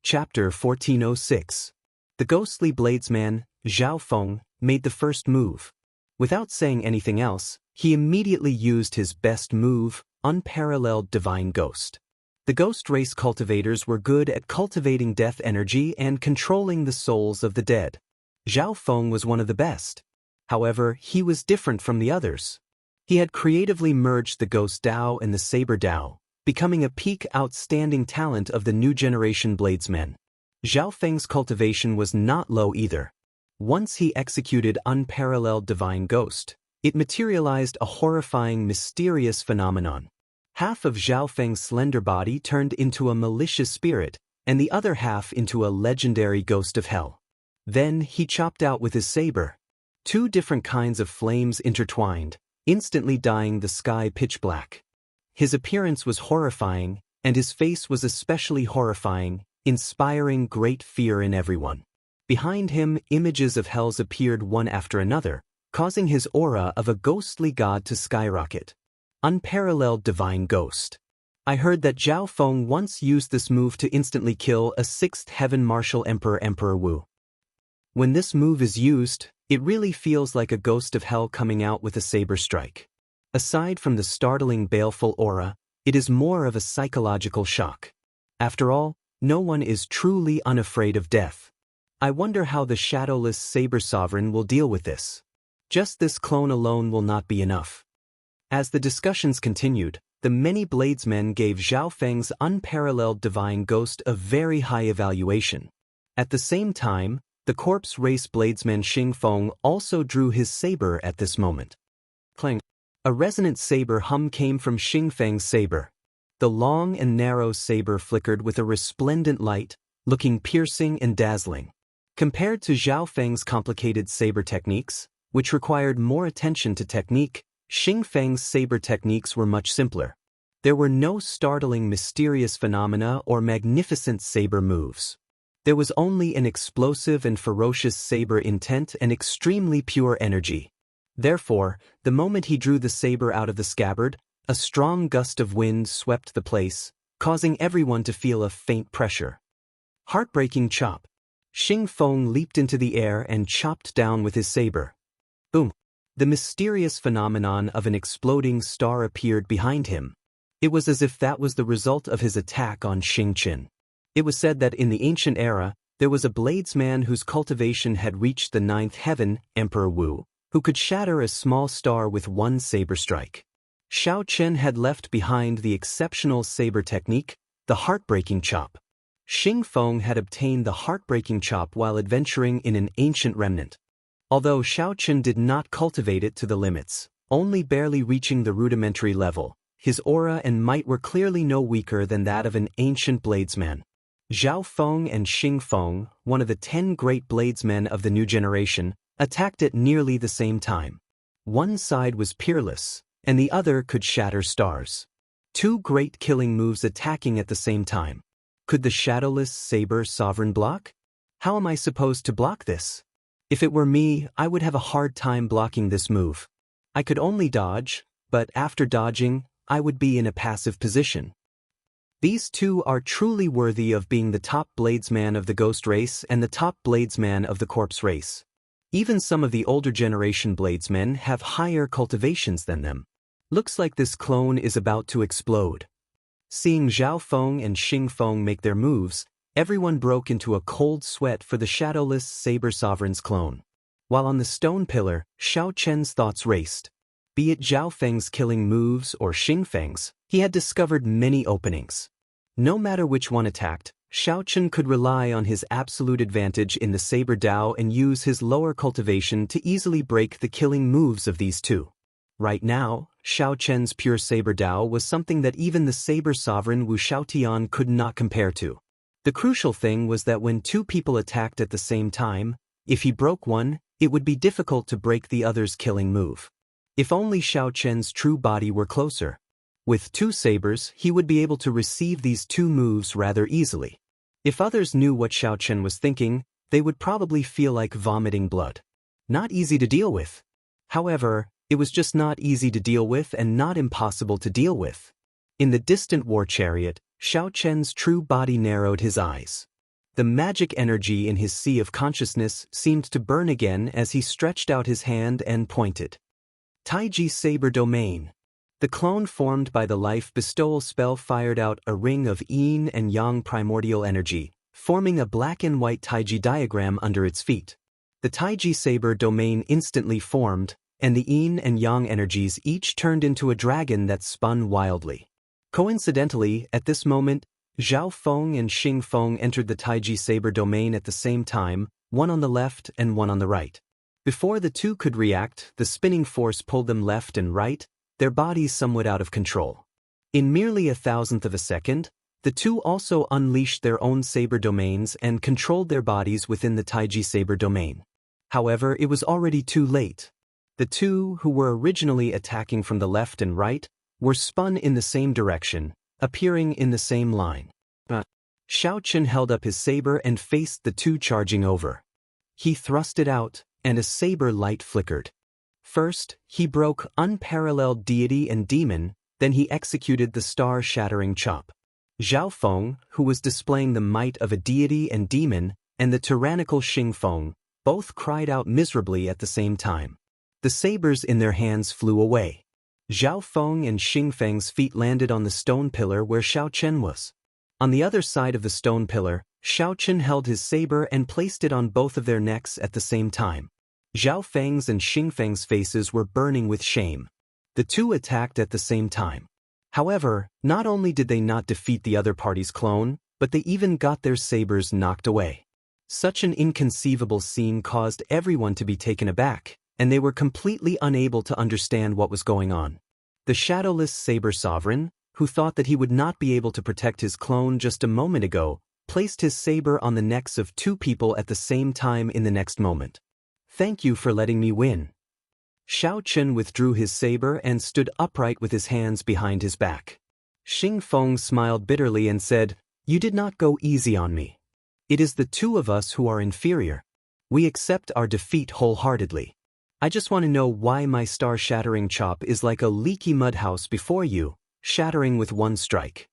Chapter 1406. The ghostly bladesman, Zhao Feng, made the first move. Without saying anything else, he immediately used his best move, Unparalleled Divine Ghost. The ghost race cultivators were good at cultivating death energy and controlling the souls of the dead. Zhao Feng was one of the best. However, he was different from the others. He had creatively merged the Ghost Dao and the Saber Dao, becoming a peak outstanding talent of the new generation bladesmen. Zhao Feng's cultivation was not low either. Once he executed Unparalleled Divine Ghost, it materialized a horrifying, mysterious phenomenon. Half of Zhao Feng's slender body turned into a malicious spirit, and the other half into a legendary ghost of hell. Then he chopped out with his saber. Two different kinds of flames intertwined, instantly dyeing the sky pitch black. His appearance was horrifying, and his face was especially horrifying, inspiring great fear in everyone. Behind him, images of hells appeared one after another, causing his aura of a ghostly god to skyrocket. Unparalleled Divine Ghost. I heard that Zhao Feng once used this move to instantly kill a 6th Heaven Martial Emperor Wu. When this move is used, it really feels like a ghost of hell coming out with a saber strike. Aside from the startling baleful aura, it is more of a psychological shock. After all, no one is truly unafraid of death. I wonder how the shadowless Saber Sovereign will deal with this. Just this clone alone will not be enough. As the discussions continued, the many bladesmen gave Zhao Feng's Unparalleled Divine Ghost a very high evaluation. At the same time, the corpse race bladesman Xing Feng also drew his saber at this moment. Clang! A resonant saber hum came from Xing Feng's saber. The long and narrow saber flickered with a resplendent light, looking piercing and dazzling. Compared to Zhao Feng's complicated saber techniques, which required more attention to technique, Xing Feng's saber techniques were much simpler. There were no startling mysterious phenomena or magnificent saber moves. There was only an explosive and ferocious saber intent and extremely pure energy. Therefore, the moment he drew the saber out of the scabbard, a strong gust of wind swept the place, causing everyone to feel a faint pressure. Heartbreaking chop. Xing Feng leaped into the air and chopped down with his saber. Boom! The mysterious phenomenon of an exploding star appeared behind him. It was as if that was the result of his attack on Xing Qin. It was said that in the ancient era, there was a bladesman whose cultivation had reached the 9th heaven, Emperor Wu, who could shatter a small star with one saber strike. Xiao Chen had left behind the exceptional saber technique, the heartbreaking chop. Xing Feng had obtained the heartbreaking chop while adventuring in an ancient remnant. Although Xiao Chen did not cultivate it to the limits, only barely reaching the rudimentary level, his aura and might were clearly no weaker than that of an ancient bladesman. Zhao Feng and Xing Feng, one of the 10 great bladesmen of the new generation, attacked at nearly the same time. One side was peerless, and the other could shatter stars. Two great killing moves attacking at the same time. Could the shadowless Saber Sovereign block? How am I supposed to block this? If it were me, I would have a hard time blocking this move. I could only dodge, but after dodging, I would be in a passive position. These two are truly worthy of being the top bladesman of the ghost race and the top bladesman of the corpse race. Even some of the older generation bladesmen have higher cultivations than them. Looks like this clone is about to explode. Seeing Zhao Feng and Xing Feng make their moves, everyone broke into a cold sweat for the shadowless Saber Sovereign's clone. While on the stone pillar, Xiao Chen's thoughts raced. Be it Zhao Feng's killing moves or Xing Feng's, he had discovered many openings. No matter which one attacked, Xiao Chen could rely on his absolute advantage in the Saber Dao and use his lower cultivation to easily break the killing moves of these two. Right now, Xiao Chen's pure Saber Dao was something that even the Saber Sovereign Wu Xiaotian could not compare to. The crucial thing was that when two people attacked at the same time, if he broke one, it would be difficult to break the other's killing move. If only Xiao Chen's true body were closer. With two sabers, he would be able to receive these two moves rather easily. If others knew what Xiao Chen was thinking, they would probably feel like vomiting blood. Not easy to deal with. However, it was just not easy to deal with and not impossible to deal with. In the distant war chariot, Xiao Chen's true body narrowed his eyes. The magic energy in his sea of consciousness seemed to burn again as he stretched out his hand and pointed. Taiji Saber Domain. The clone formed by the life bestowal spell fired out a ring of yin and yang primordial energy, forming a black and white Taiji diagram under its feet. The Taiji Saber Domain instantly formed, and the yin and yang energies each turned into a dragon that spun wildly. Coincidentally, at this moment, Zhao Feng and Xing Feng entered the Taiji Saber Domain at the same time, one on the left and one on the right. Before the two could react, the spinning force pulled them left and right, their bodies somewhat out of control. In merely a thousandth of a second, the two also unleashed their own saber domains and controlled their bodies within the Taiji Saber Domain. However, it was already too late. The two, who were originally attacking from the left and right, were spun in the same direction, appearing in the same line. But Xiaoqun held up his saber and faced the two charging over. He thrust it out, and a saber light flickered. First, he broke unparalleled deity and demon, then he executed the star-shattering chop. Zhao Feng, who was displaying the might of a deity and demon, and the tyrannical Xing Feng, both cried out miserably at the same time. The sabers in their hands flew away. Zhao Feng and Xing Feng's feet landed on the stone pillar where Xiaoqun was. On the other side of the stone pillar, Xiaoqun held his saber and placed it on both of their necks at the same time. Zhao Feng's and Xing Feng's faces were burning with shame. The two attacked at the same time. However, not only did they not defeat the other party's clone, but they even got their sabers knocked away. Such an inconceivable scene caused everyone to be taken aback, and they were completely unable to understand what was going on. The shadowless Saber Sovereign, who thought that he would not be able to protect his clone just a moment ago, placed his saber on the necks of two people at the same time in the next moment. "Thank you for letting me win." Xiaoqun withdrew his saber and stood upright with his hands behind his back. Xing Feng smiled bitterly and said, "You did not go easy on me. It is the two of us who are inferior. We accept our defeat wholeheartedly. I just want to know why my star-shattering chop is like a leaky mud house before you, shattering with one strike.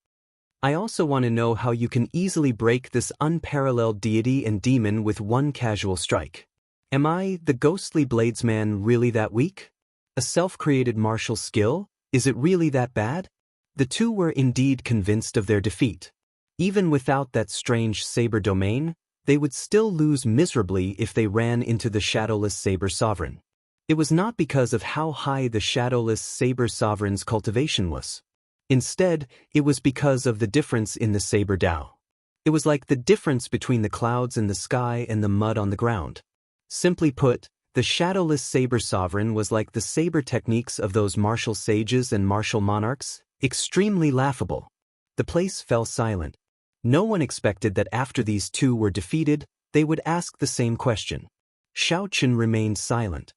I also want to know how you can easily break this unparalleled deity and demon with one casual strike. Am I, the ghostly bladesman, really that weak? A self-created martial skill? Is it really that bad?" The two were indeed convinced of their defeat. Even without that strange saber domain, they would still lose miserably if they ran into the shadowless Saber Sovereign. It was not because of how high the shadowless Saber Sovereign's cultivation was. Instead, it was because of the difference in the Saber Dao. It was like the difference between the clouds in the sky and the mud on the ground. Simply put, the shadowless Saber Sovereign was like the saber techniques of those martial sages and martial monarchs, extremely laughable. The place fell silent. No one expected that after these two were defeated, they would ask the same question. Xiaoqun remained silent.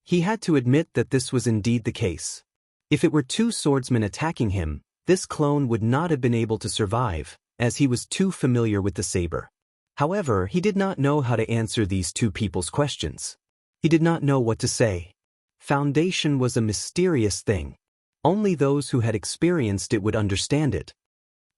He had to admit that this was indeed the case. If it were two swordsmen attacking him, this clone would not have been able to survive, as he was too familiar with the saber. However, he did not know how to answer these two people's questions. He did not know what to say. Foundation was a mysterious thing. Only those who had experienced it would understand it.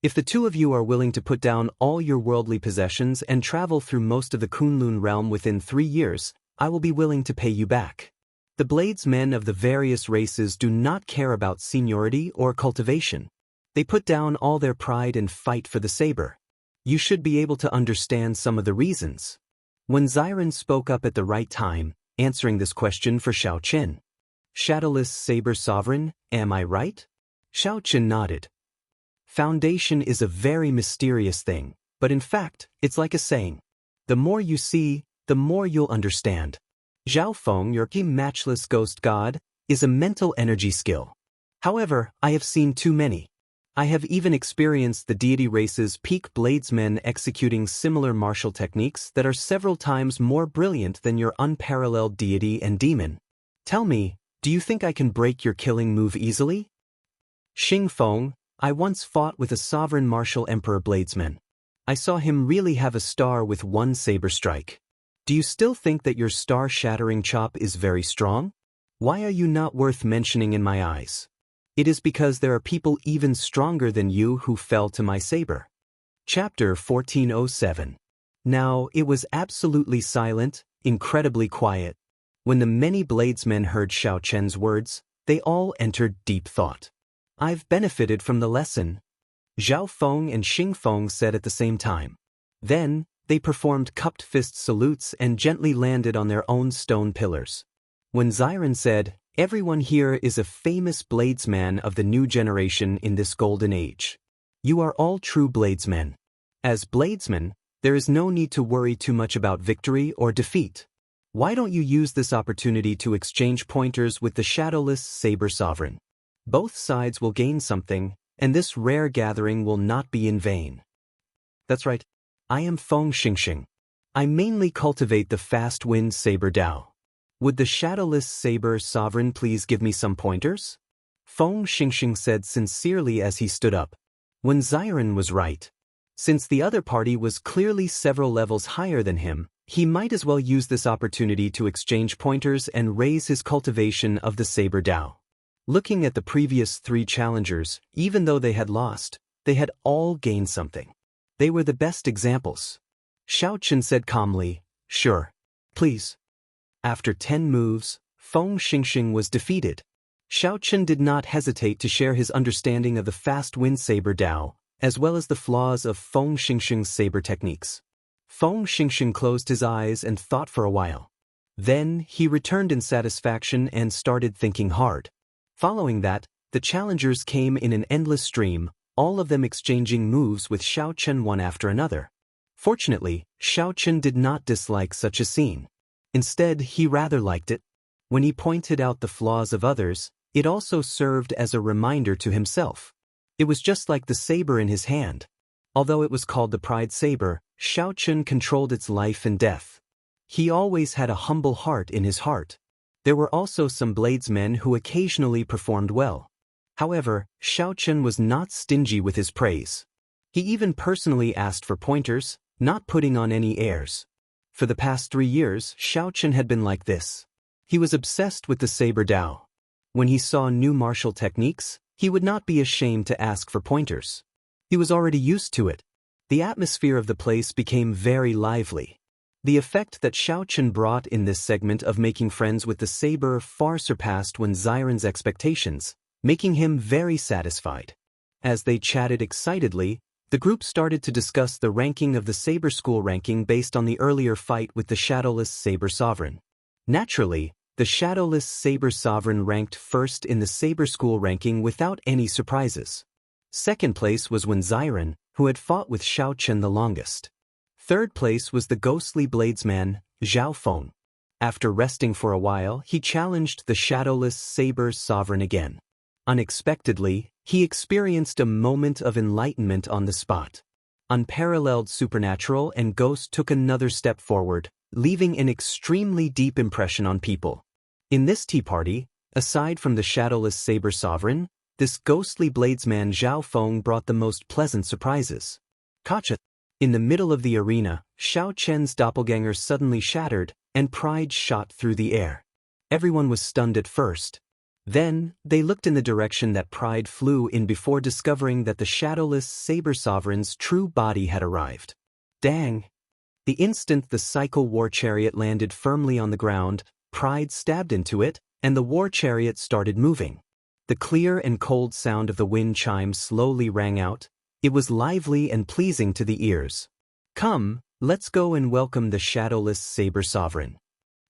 If the two of you are willing to put down all your worldly possessions and travel through most of the Kunlun realm within 3 years, I will be willing to pay you back. The bladesmen of the various races do not care about seniority or cultivation. They put down all their pride and fight for the saber. You should be able to understand some of the reasons. When Xiren spoke up at the right time, answering this question for Xiaoqun. "Shadowless Saber Sovereign, am I right?" Xiaoqun nodded. Foundation is a very mysterious thing, but in fact, it's like a saying. The more you see, the more you'll understand. Zhao Feng, your matchless ghost god, is a mental energy skill. However, I have seen too many. I have even experienced the deity race's peak bladesmen executing similar martial techniques that are several times more brilliant than your unparalleled deity and demon. Tell me, do you think I can break your killing move easily? Xing Feng, I once fought with a sovereign martial emperor bladesman. I saw him really have a star with one saber strike. Do you still think that your star-shattering chop is very strong? Why are you not worth mentioning in my eyes? It is because there are people even stronger than you who fell to my saber. Chapter 1407. Now, it was absolutely silent, incredibly quiet. When the many bladesmen heard Xiao Chen's words, they all entered deep thought. I've benefited from the lesson, Zhao Feng and Xing Feng said at the same time. Then, they performed cupped fist salutes and gently landed on their own stone pillars. When Xiren said, everyone here is a famous bladesman of the new generation in this golden age. You are all true bladesmen. As bladesmen, there is no need to worry too much about victory or defeat. Why don't you use this opportunity to exchange pointers with the shadowless Saber Sovereign? Both sides will gain something, and this rare gathering will not be in vain. That's right. I am Feng Xingxing. I mainly cultivate the fast wind saber Dao. Would the shadowless Saber Sovereign please give me some pointers? Feng Xingxing said sincerely as he stood up. When Xiren was right. Since the other party was clearly several levels higher than him, he might as well use this opportunity to exchange pointers and raise his cultivation of the Saber Dao. Looking at the previous 3 challengers, even though they had lost, they had all gained something. They were the best examples. Xiao Chen said calmly, sure. Please. After 10 moves, Feng Xingxing was defeated. Xiao Chen did not hesitate to share his understanding of the fast wind saber Dao, as well as the flaws of Feng Xingxing's saber techniques. Feng Xingxing closed his eyes and thought for a while. Then, he returned in satisfaction and started thinking hard. Following that, the challengers came in an endless stream, all of them exchanging moves with Xiao Chen one after another. Fortunately, Xiao Chen did not dislike such a scene. Instead, he rather liked it. When he pointed out the flaws of others, it also served as a reminder to himself. It was just like the saber in his hand. Although it was called the Pride Saber, Xiao Chen controlled its life and death. He always had a humble heart in his heart. There were also some bladesmen who occasionally performed well. However, Xiao Chen was not stingy with his praise. He even personally asked for pointers, not putting on any airs. For the past 3 years, Xiao Chen had been like this. He was obsessed with the Saber Dao. When he saw new martial techniques, he would not be ashamed to ask for pointers. He was already used to it. The atmosphere of the place became very lively. The effect that Xiao Chen brought in this segment of making friends with the saber far surpassed Wen Xiren's expectations, making him very satisfied. As they chatted excitedly, the group started to discuss the ranking of the Saber School ranking based on the earlier fight with the Shadowless Saber Sovereign. Naturally, the Shadowless Saber Sovereign ranked first in the Saber School ranking without any surprises. Second place was Wen Xiren, who had fought with Xiao Chen the longest. Third place was the ghostly bladesman, Zhao Feng. After resting for a while, he challenged the Shadowless Saber Sovereign again. Unexpectedly, he experienced a moment of enlightenment on the spot. Unparalleled supernatural and ghost took another step forward, leaving an extremely deep impression on people. In this tea party, aside from the Shadowless Saber Sovereign, this ghostly bladesman Zhao Feng brought the most pleasant surprises. Gotcha! In the middle of the arena, Xiao Chen's doppelganger suddenly shattered, and pride shot through the air. Everyone was stunned at first. Then, they looked in the direction that pride flew in before discovering that the Shadowless Saber Sovereign's true body had arrived. Dang! The instant the cycle war chariot landed firmly on the ground, pride stabbed into it, and the war chariot started moving. The clear and cold sound of the wind chime slowly rang out. It was lively and pleasing to the ears. Come, let's go and welcome the Shadowless Saber Sovereign.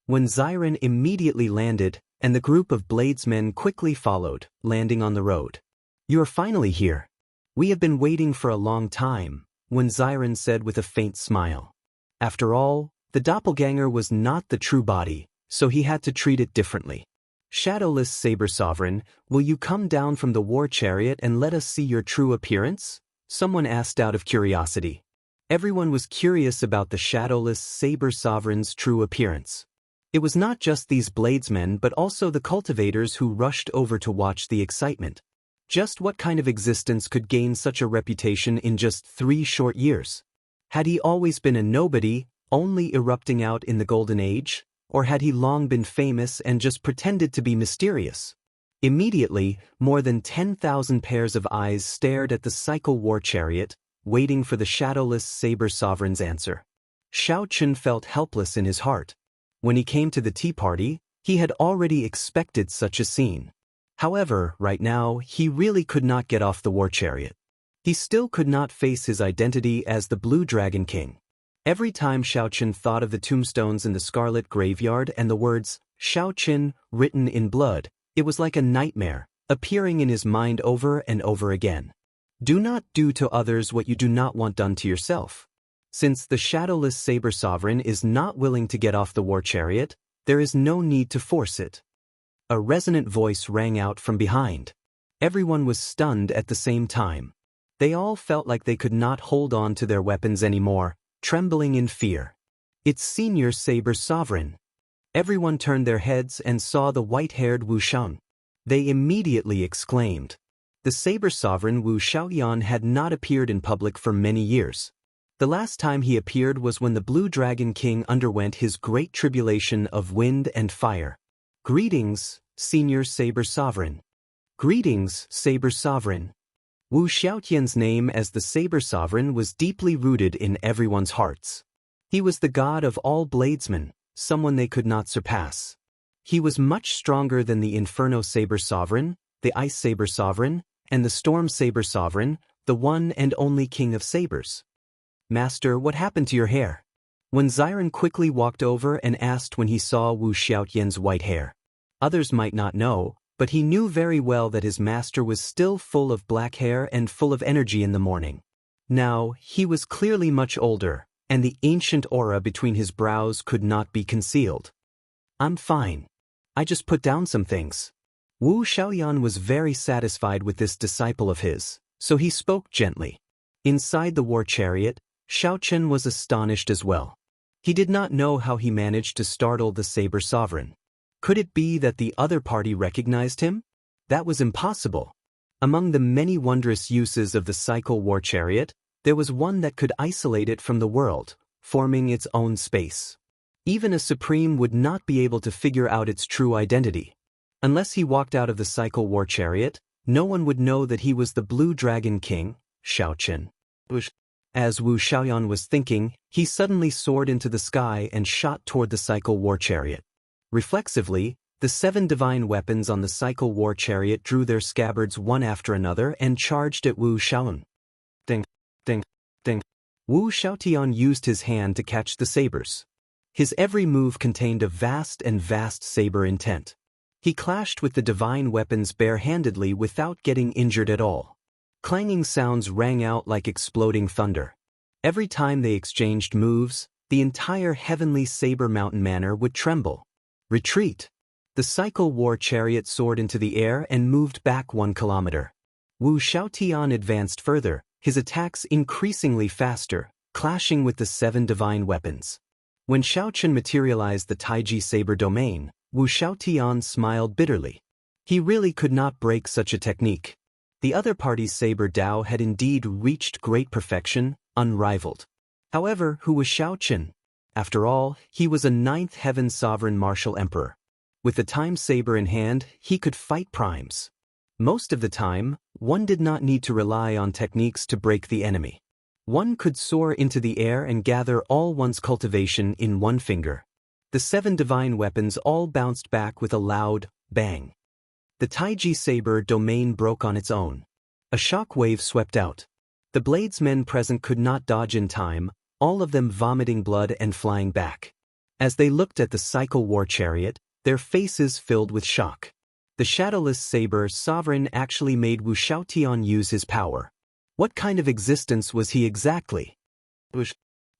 When Xiren immediately landed, and the group of bladesmen quickly followed, landing on the road. You are finally here. We have been waiting for a long time, Wen Xiren said with a faint smile. After all, the doppelganger was not the true body, so he had to treat it differently. Shadowless Saber Sovereign, will you come down from the war chariot and let us see your true appearance? Someone asked out of curiosity. Everyone was curious about the Shadowless Saber Sovereign's true appearance. It was not just these bladesmen but also the cultivators who rushed over to watch the excitement. Just what kind of existence could gain such a reputation in just 3 short years? Had he always been a nobody, only erupting out in the Golden Age? Or had he long been famous and just pretended to be mysterious? Immediately, more than 10,000 pairs of eyes stared at the cycle war chariot, waiting for the Shadowless Saber Sovereign's answer. Xiao Chen felt helpless in his heart. When he came to the tea party, he had already expected such a scene. However, right now, he really could not get off the war chariot. He still could not face his identity as the Blue Dragon King. Every time Xiao Chen thought of the tombstones in the Scarlet Graveyard and the words, Xiao Chen, written in blood, it was like a nightmare, appearing in his mind over and over again. Do not do to others what you do not want done to yourself. Since the shadowless Saber Sovereign is not willing to get off the war chariot, there is no need to force it. A resonant voice rang out from behind. Everyone was stunned at the same time. They all felt like they could not hold on to their weapons anymore, trembling in fear. It's Senior Saber Sovereign. Everyone turned their heads and saw the white-haired Wu Xiang. They immediately exclaimed. The Saber Sovereign Wu Xiaoyan had not appeared in public for many years. The last time he appeared was when the Blue Dragon King underwent his great tribulation of wind and fire. Greetings, Senior Saber Sovereign. Greetings, Saber Sovereign. Wu Xiaotian's name as the Saber Sovereign was deeply rooted in everyone's hearts. He was the god of all bladesmen, someone they could not surpass. He was much stronger than the Inferno Saber Sovereign, the Ice Saber Sovereign, and the Storm Saber Sovereign, the one and only King of Sabers. Master, what happened to your hair? When Xiren quickly walked over and asked when he saw Wu Xiaotian's white hair. Others might not know, but he knew very well that his master was still full of black hair and full of energy in the morning. Now, he was clearly much older, and the ancient aura between his brows could not be concealed. I'm fine. I just put down some things. Wu Xiaoyan was very satisfied with this disciple of his, so he spoke gently. Inside the war chariot, Xiao Chen was astonished as well. He did not know how he managed to startle the Saber Sovereign. Could it be that the other party recognized him? That was impossible. Among the many wondrous uses of the cycle war chariot, there was one that could isolate it from the world, forming its own space. Even a supreme would not be able to figure out its true identity. Unless he walked out of the cycle war chariot, no one would know that he was the Blue Dragon King, Xiao Chen. As Wu Xiaoyan was thinking, he suddenly soared into the sky and shot toward the cycle war chariot. Reflexively, the 7 divine weapons on the cycle war chariot drew their scabbards one after another and charged at Wu Xiaoyan. Ding, ding, ding. Wu Xiaotian used his hand to catch the sabers. His every move contained a vast saber intent. He clashed with the divine weapons bare-handedly without getting injured at all. Clanging sounds rang out like exploding thunder. Every time they exchanged moves, the entire heavenly saber mountain manor would tremble. Retreat! The cycle war chariot soared into the air and moved back 1 kilometer. Wu Xiaotian advanced further, his attacks increasingly faster, clashing with the 7 divine weapons. When Xiao Chen materialized the Taiji saber domain, Wu Xiaotian smiled bitterly. He really could not break such a technique. The other party's saber Dao had indeed reached great perfection, unrivaled. However, who was Xiao Chen? After all, he was a 9th heaven sovereign martial emperor. With the time saber in hand, he could fight primes. Most of the time, one did not need to rely on techniques to break the enemy. One could soar into the air and gather all one's cultivation in one finger. The 7 divine weapons all bounced back with a loud bang. The Taiji saber domain broke on its own. A shock wave swept out. The bladesmen present could not dodge in time, all of them vomiting blood and flying back. As they looked at the cycle war chariot, their faces filled with shock. The shadowless saber sovereign actually made Wu Xiaotian use his power. What kind of existence was he exactly?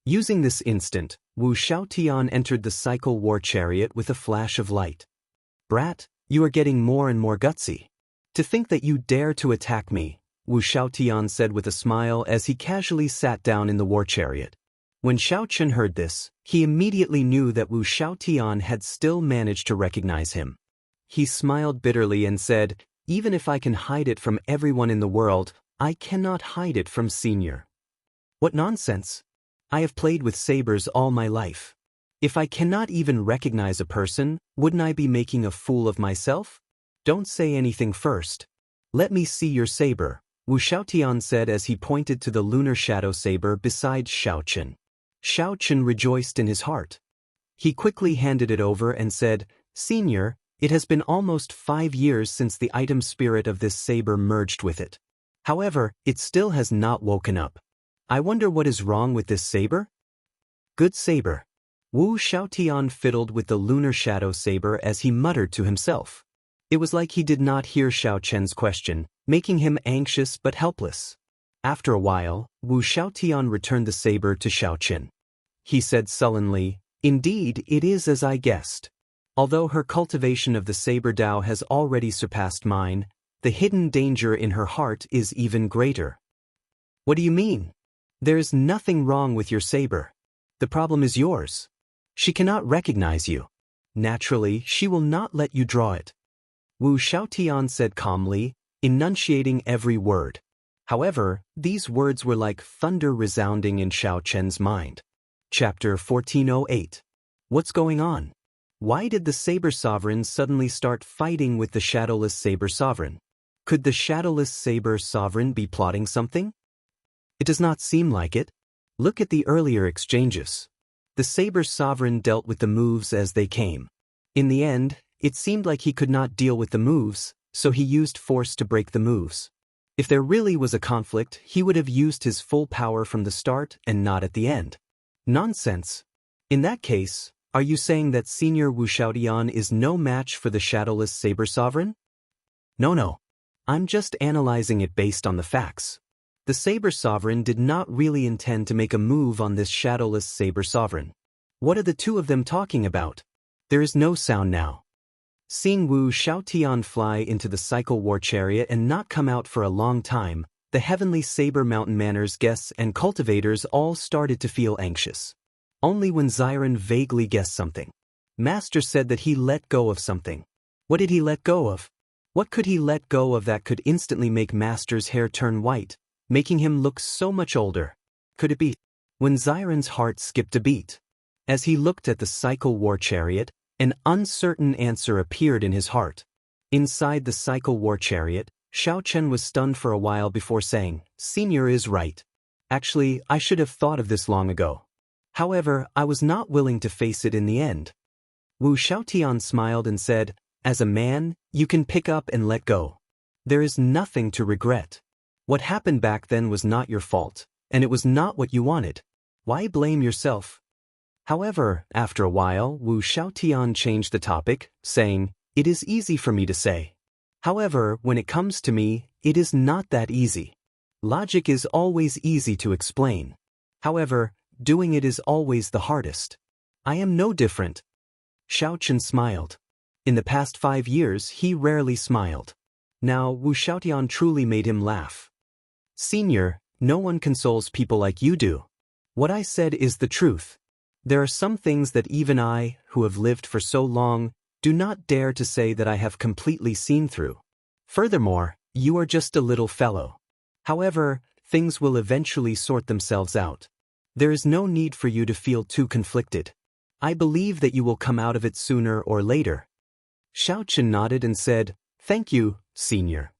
Using this instant, Wu Xiaotian entered the cycle war chariot with a flash of light. Brat, you are getting more and more gutsy. To think that you dare to attack me, Wu Xiaotian said with a smile as he casually sat down in the war chariot. When Xiao Chen heard this, he immediately knew that Wu Xiaotian had still managed to recognize him. He smiled bitterly and said, even if I can hide it from everyone in the world, I cannot hide it from Senior. What nonsense! I have played with sabers all my life. If I cannot even recognize a person, wouldn't I be making a fool of myself? Don't say anything first. Let me see your saber, Wu Xiaotian said as he pointed to the lunar shadow saber beside Xiao Chen. Xiao Chen rejoiced in his heart. He quickly handed it over and said, "Senior, it has been almost 5 years since the item spirit of this saber merged with it. However, it still has not woken up. I wonder what is wrong with this saber?" "Good saber." Wu Xiaotian fiddled with the lunar shadow saber as he muttered to himself. It was like he did not hear Xiao Chen's question, making him anxious but helpless. After a while, Wu Xiaotian returned the saber to Xiao Chen. He said sullenly, "Indeed, it is as I guessed. Although her cultivation of the saber Dao has already surpassed mine, the hidden danger in her heart is even greater." "What do you mean?" "There is nothing wrong with your saber. The problem is yours. She cannot recognize you. Naturally, she will not let you draw it." Wu Xiaotian said calmly, enunciating every word. However, these words were like thunder resounding in Xiao Chen's mind. Chapter 1408. What's going on? Why did the Saber Sovereign suddenly start fighting with the Shadowless Saber Sovereign? Could the Shadowless Saber Sovereign be plotting something? It does not seem like it. Look at the earlier exchanges. The Saber Sovereign dealt with the moves as they came. In the end, it seemed like he could not deal with the moves, so he used force to break the moves. If there really was a conflict, he would have used his full power from the start and not at the end. Nonsense. In that case, are you saying that Senior Wu Xiaotian is no match for the Shadowless Saber Sovereign? No. I'm just analyzing it based on the facts. The Saber Sovereign did not really intend to make a move on this Shadowless Saber Sovereign. What are the two of them talking about? There is no sound now. Seeing Wu Xiaotian fly into the Cycle War Chariot and not come out for a long time, the Heavenly Saber Mountain Manor's guests and cultivators all started to feel anxious. Only when Xiren vaguely guessed something. Master said that he let go of something. What did he let go of? What could he let go of that could instantly make Master's hair turn white, making him look so much older? Could it be? When Xiren's heart skipped a beat. As he looked at the Cycle War Chariot, an uncertain answer appeared in his heart. Inside the Cycle War Chariot, Xiao Chen was stunned for a while before saying, "Senior is right. Actually, I should have thought of this long ago. However, I was not willing to face it in the end." Wu Xiaotian smiled and said, "As a man, you can pick up and let go. There is nothing to regret. What happened back then was not your fault, and it was not what you wanted. Why blame yourself?" However, after a while, Wu Xiaotian changed the topic, saying, "It is easy for me to say. However, when it comes to me, it is not that easy. Logic is always easy to explain. However, doing it is always the hardest. I am no different." Xiao Chen smiled. In the past 5 years, he rarely smiled. Now, Wu Xiaotian truly made him laugh. "Senior, no one consoles people like you do. What I said is the truth. There are some things that even I, who have lived for so long, do not dare to say that I have completely seen through. Furthermore, you are just a little fellow. However, things will eventually sort themselves out. There is no need for you to feel too conflicted. I believe that you will come out of it sooner or later." Xiao Chen nodded and said, "Thank you, Senior."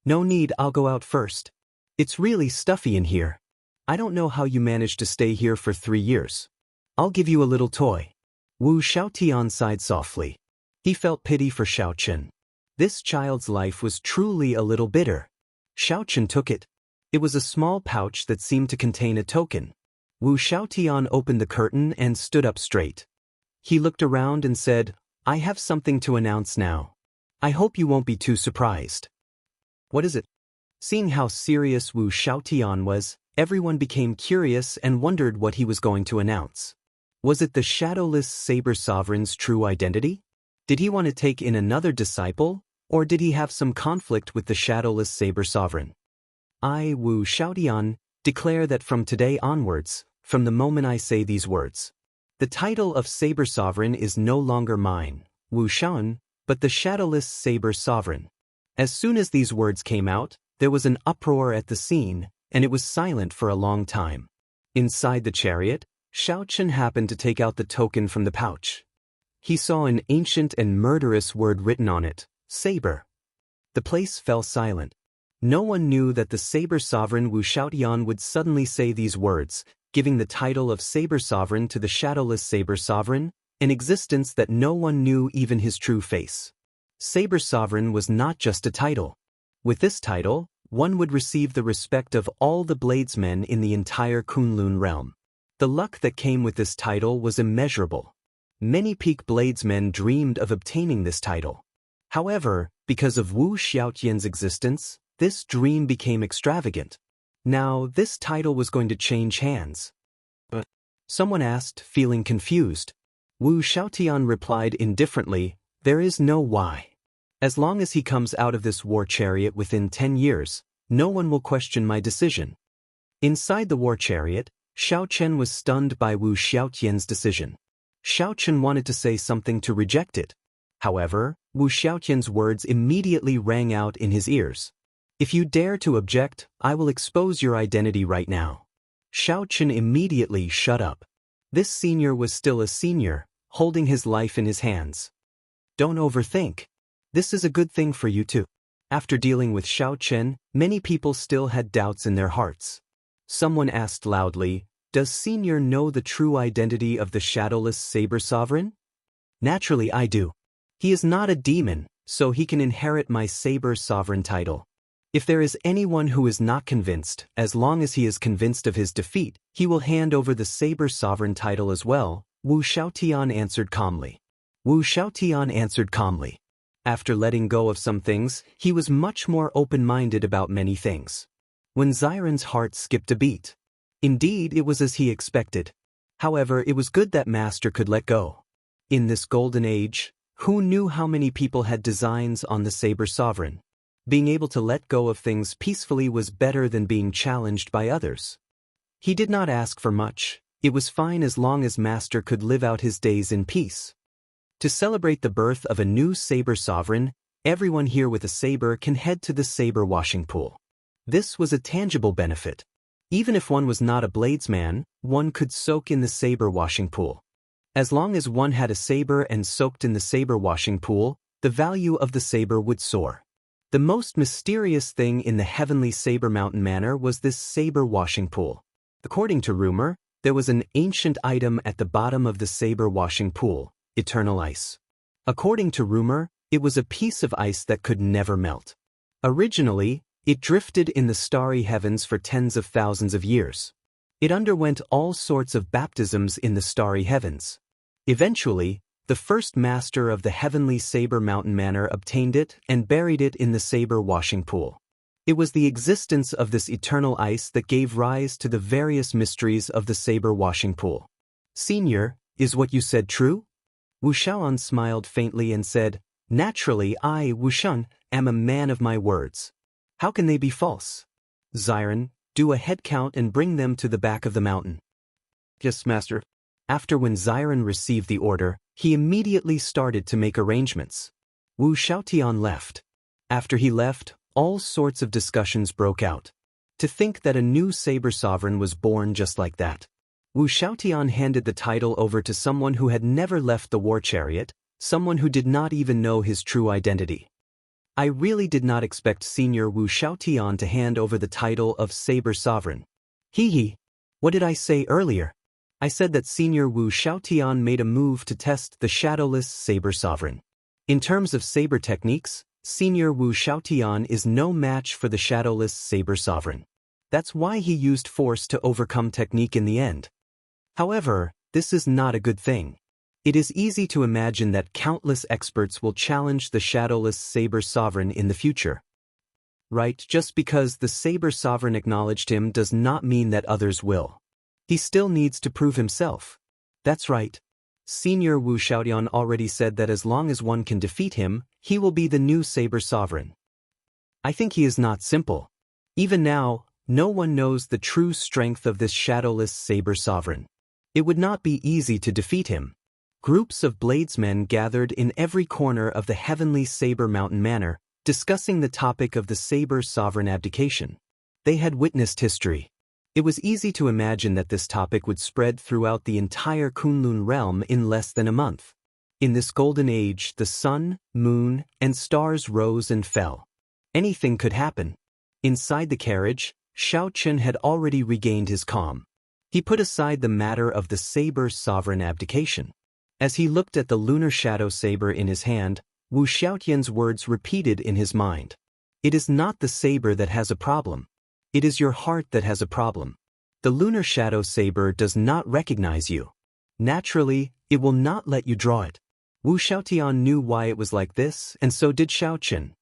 "No need, I'll go out first. It's really stuffy in here. I don't know how you managed to stay here for 3 years. I'll give you a little toy." Wu Xiaotian sighed softly. He felt pity for Xiao Chen. This child's life was truly a little bitter. Xiao Chen took it. It was a small pouch that seemed to contain a token. Wu Xiaotian opened the curtain and stood up straight. He looked around and said, "I have something to announce now. I hope you won't be too surprised." "What is it?" Seeing how serious Wu Xiaotian was, everyone became curious and wondered what he was going to announce. Was it the Shadowless Saber Sovereign's true identity? Did he want to take in another disciple, or did he have some conflict with the Shadowless Saber Sovereign? I, Wu Xiaotian, declare that from today onwards, from the moment I say these words, the title of Saber Sovereign is no longer mine, Wu Xian, but the Shadowless Saber Sovereign. As soon as these words came out, there was an uproar at the scene, and it was silent for a long time. Inside the chariot, Xiao Chen happened to take out the token from the pouch. He saw an ancient and murderous word written on it, Saber. The place fell silent. No one knew that the Saber Sovereign Wu Xiaotian would suddenly say these words, giving the title of Saber Sovereign to the shadowless Saber Sovereign, an existence that no one knew even his true face. Saber Sovereign was not just a title. With this title, one would receive the respect of all the bladesmen in the entire Kunlun realm. The luck that came with this title was immeasurable. Many peak bladesmen dreamed of obtaining this title. However, because of Wu Xiaotian's existence, this dream became extravagant. Now, this title was going to change hands. But someone asked, feeling confused. Wu Xiaotian replied indifferently, "There is no why. As long as he comes out of this war chariot within 10 years, no one will question my decision." Inside the war chariot, Xiao Chen was stunned by Wu Xiaotian's decision. Xiao Chen wanted to say something to reject it. However, Wu Xiaotian's words immediately rang out in his ears. "If you dare to object, I will expose your identity right now." Xiao Chen immediately shut up. This senior was still a senior, holding his life in his hands. "Don't overthink. This is a good thing for you too." After dealing with Xiao Chen, many people still had doubts in their hearts. Someone asked loudly, "Does Senior know the true identity of the shadowless Saber Sovereign?" "Naturally I do. He is not a demon, so he can inherit my Saber Sovereign title. If there is anyone who is not convinced, as long as he is convinced of his defeat, he will hand over the Saber Sovereign title as well," Wu Xiaotian answered calmly. After letting go of some things, he was much more open-minded about many things. When Xiren's heart skipped a beat. Indeed, it was as he expected. However, it was good that Master could let go. In this golden age, who knew how many people had designs on the Saber Sovereign? Being able to let go of things peacefully was better than being challenged by others. He did not ask for much. It was fine as long as Master could live out his days in peace. To celebrate the birth of a new Saber Sovereign, everyone here with a saber can head to the saber washing pool. This was a tangible benefit. Even if one was not a bladesman, one could soak in the saber washing pool. As long as one had a saber and soaked in the saber washing pool, the value of the saber would soar. The most mysterious thing in the heavenly Saber Mountain Manor was this saber washing pool. According to rumor, there was an ancient item at the bottom of the saber washing pool, eternal ice. According to rumor, it was a piece of ice that could never melt. Originally, it drifted in the starry heavens for tens of thousands of years. It underwent all sorts of baptisms in the starry heavens. Eventually, the first master of the heavenly Saber Mountain Manor obtained it and buried it in the saber washing pool. It was the existence of this eternal ice that gave rise to the various mysteries of the saber washing pool. "Senior, is what you said true?" Wu Xiaoan smiled faintly and said, "Naturally I, Wu Shen, am a man of my words. How can they be false?" "Xiren, do a head count and bring them to the back of the mountain." "Yes, Master." After when Xiren received the order, he immediately started to make arrangements. Wu Xiaotian left. After he left, all sorts of discussions broke out. To think that a new Saber Sovereign was born just like that. Wu Xiaotian handed the title over to someone who had never left the war chariot, someone who did not even know his true identity. I really did not expect Senior Wu Xiaotian to hand over the title of Saber Sovereign. What did I say earlier? I said that Senior Wu Xiaotian made a move to test the shadowless Saber Sovereign. In terms of saber techniques, Senior Wu Xiaotian is no match for the shadowless Saber Sovereign. That's why he used force to overcome technique in the end. However, this is not a good thing. It is easy to imagine that countless experts will challenge the shadowless Saber Sovereign in the future. Right, just because the Saber Sovereign acknowledged him does not mean that others will. He still needs to prove himself. That's right. Senior Wu Xiaotian already said that as long as one can defeat him, he will be the new Saber Sovereign. I think he is not simple. Even now, no one knows the true strength of this shadowless Saber Sovereign. It would not be easy to defeat him. Groups of bladesmen gathered in every corner of the heavenly Saber Mountain Manor, discussing the topic of the Saber Sovereign abdication. They had witnessed history. It was easy to imagine that this topic would spread throughout the entire Kunlun realm in less than a month. In this golden age, the sun, moon, and stars rose and fell. Anything could happen. Inside the carriage, Xiao Chen had already regained his calm. He put aside the matter of the saber sovereign abdication. As he looked at the lunar shadow saber in his hand, Wu Xiaotian's words repeated in his mind. It is not the saber that has a problem. It is your heart that has a problem. The lunar shadow saber does not recognize you. Naturally, it will not let you draw it. Wu Xiaotian knew why it was like this, and so did Xiaochen.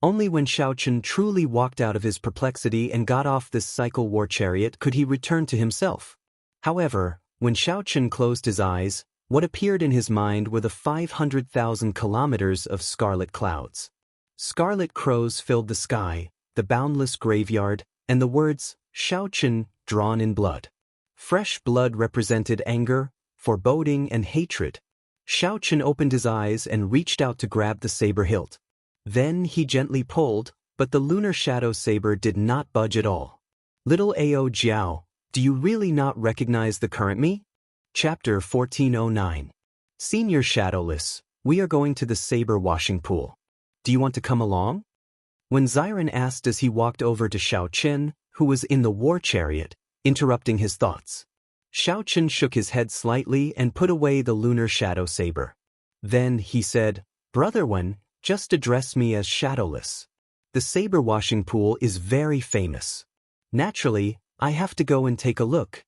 Only when Xiaochen truly walked out of his perplexity and got off this cycle war chariot could he return to himself. However, when Xiaochen closed his eyes, what appeared in his mind were the 500,000 kilometers of scarlet clouds. Scarlet crows filled the sky, the boundless graveyard, and the words, Xiaochen, drawn in blood. Fresh blood represented anger, foreboding, and hatred. Xiaochen opened his eyes and reached out to grab the saber hilt. Then he gently pulled, but the lunar shadow saber did not budge at all. Little Ao Jiao, do you really not recognize the current me? Chapter 1409. Senior Shadowless, we are going to the saber washing pool. Do you want to come along? When Xiren asked as he walked over to Xiaochen, who was in the war chariot, interrupting his thoughts. Xiaochen shook his head slightly and put away the lunar shadow saber. Then he said, Brother Wen, just address me as Shadowless. The saber washing pool is very famous. Naturally, I have to go and take a look.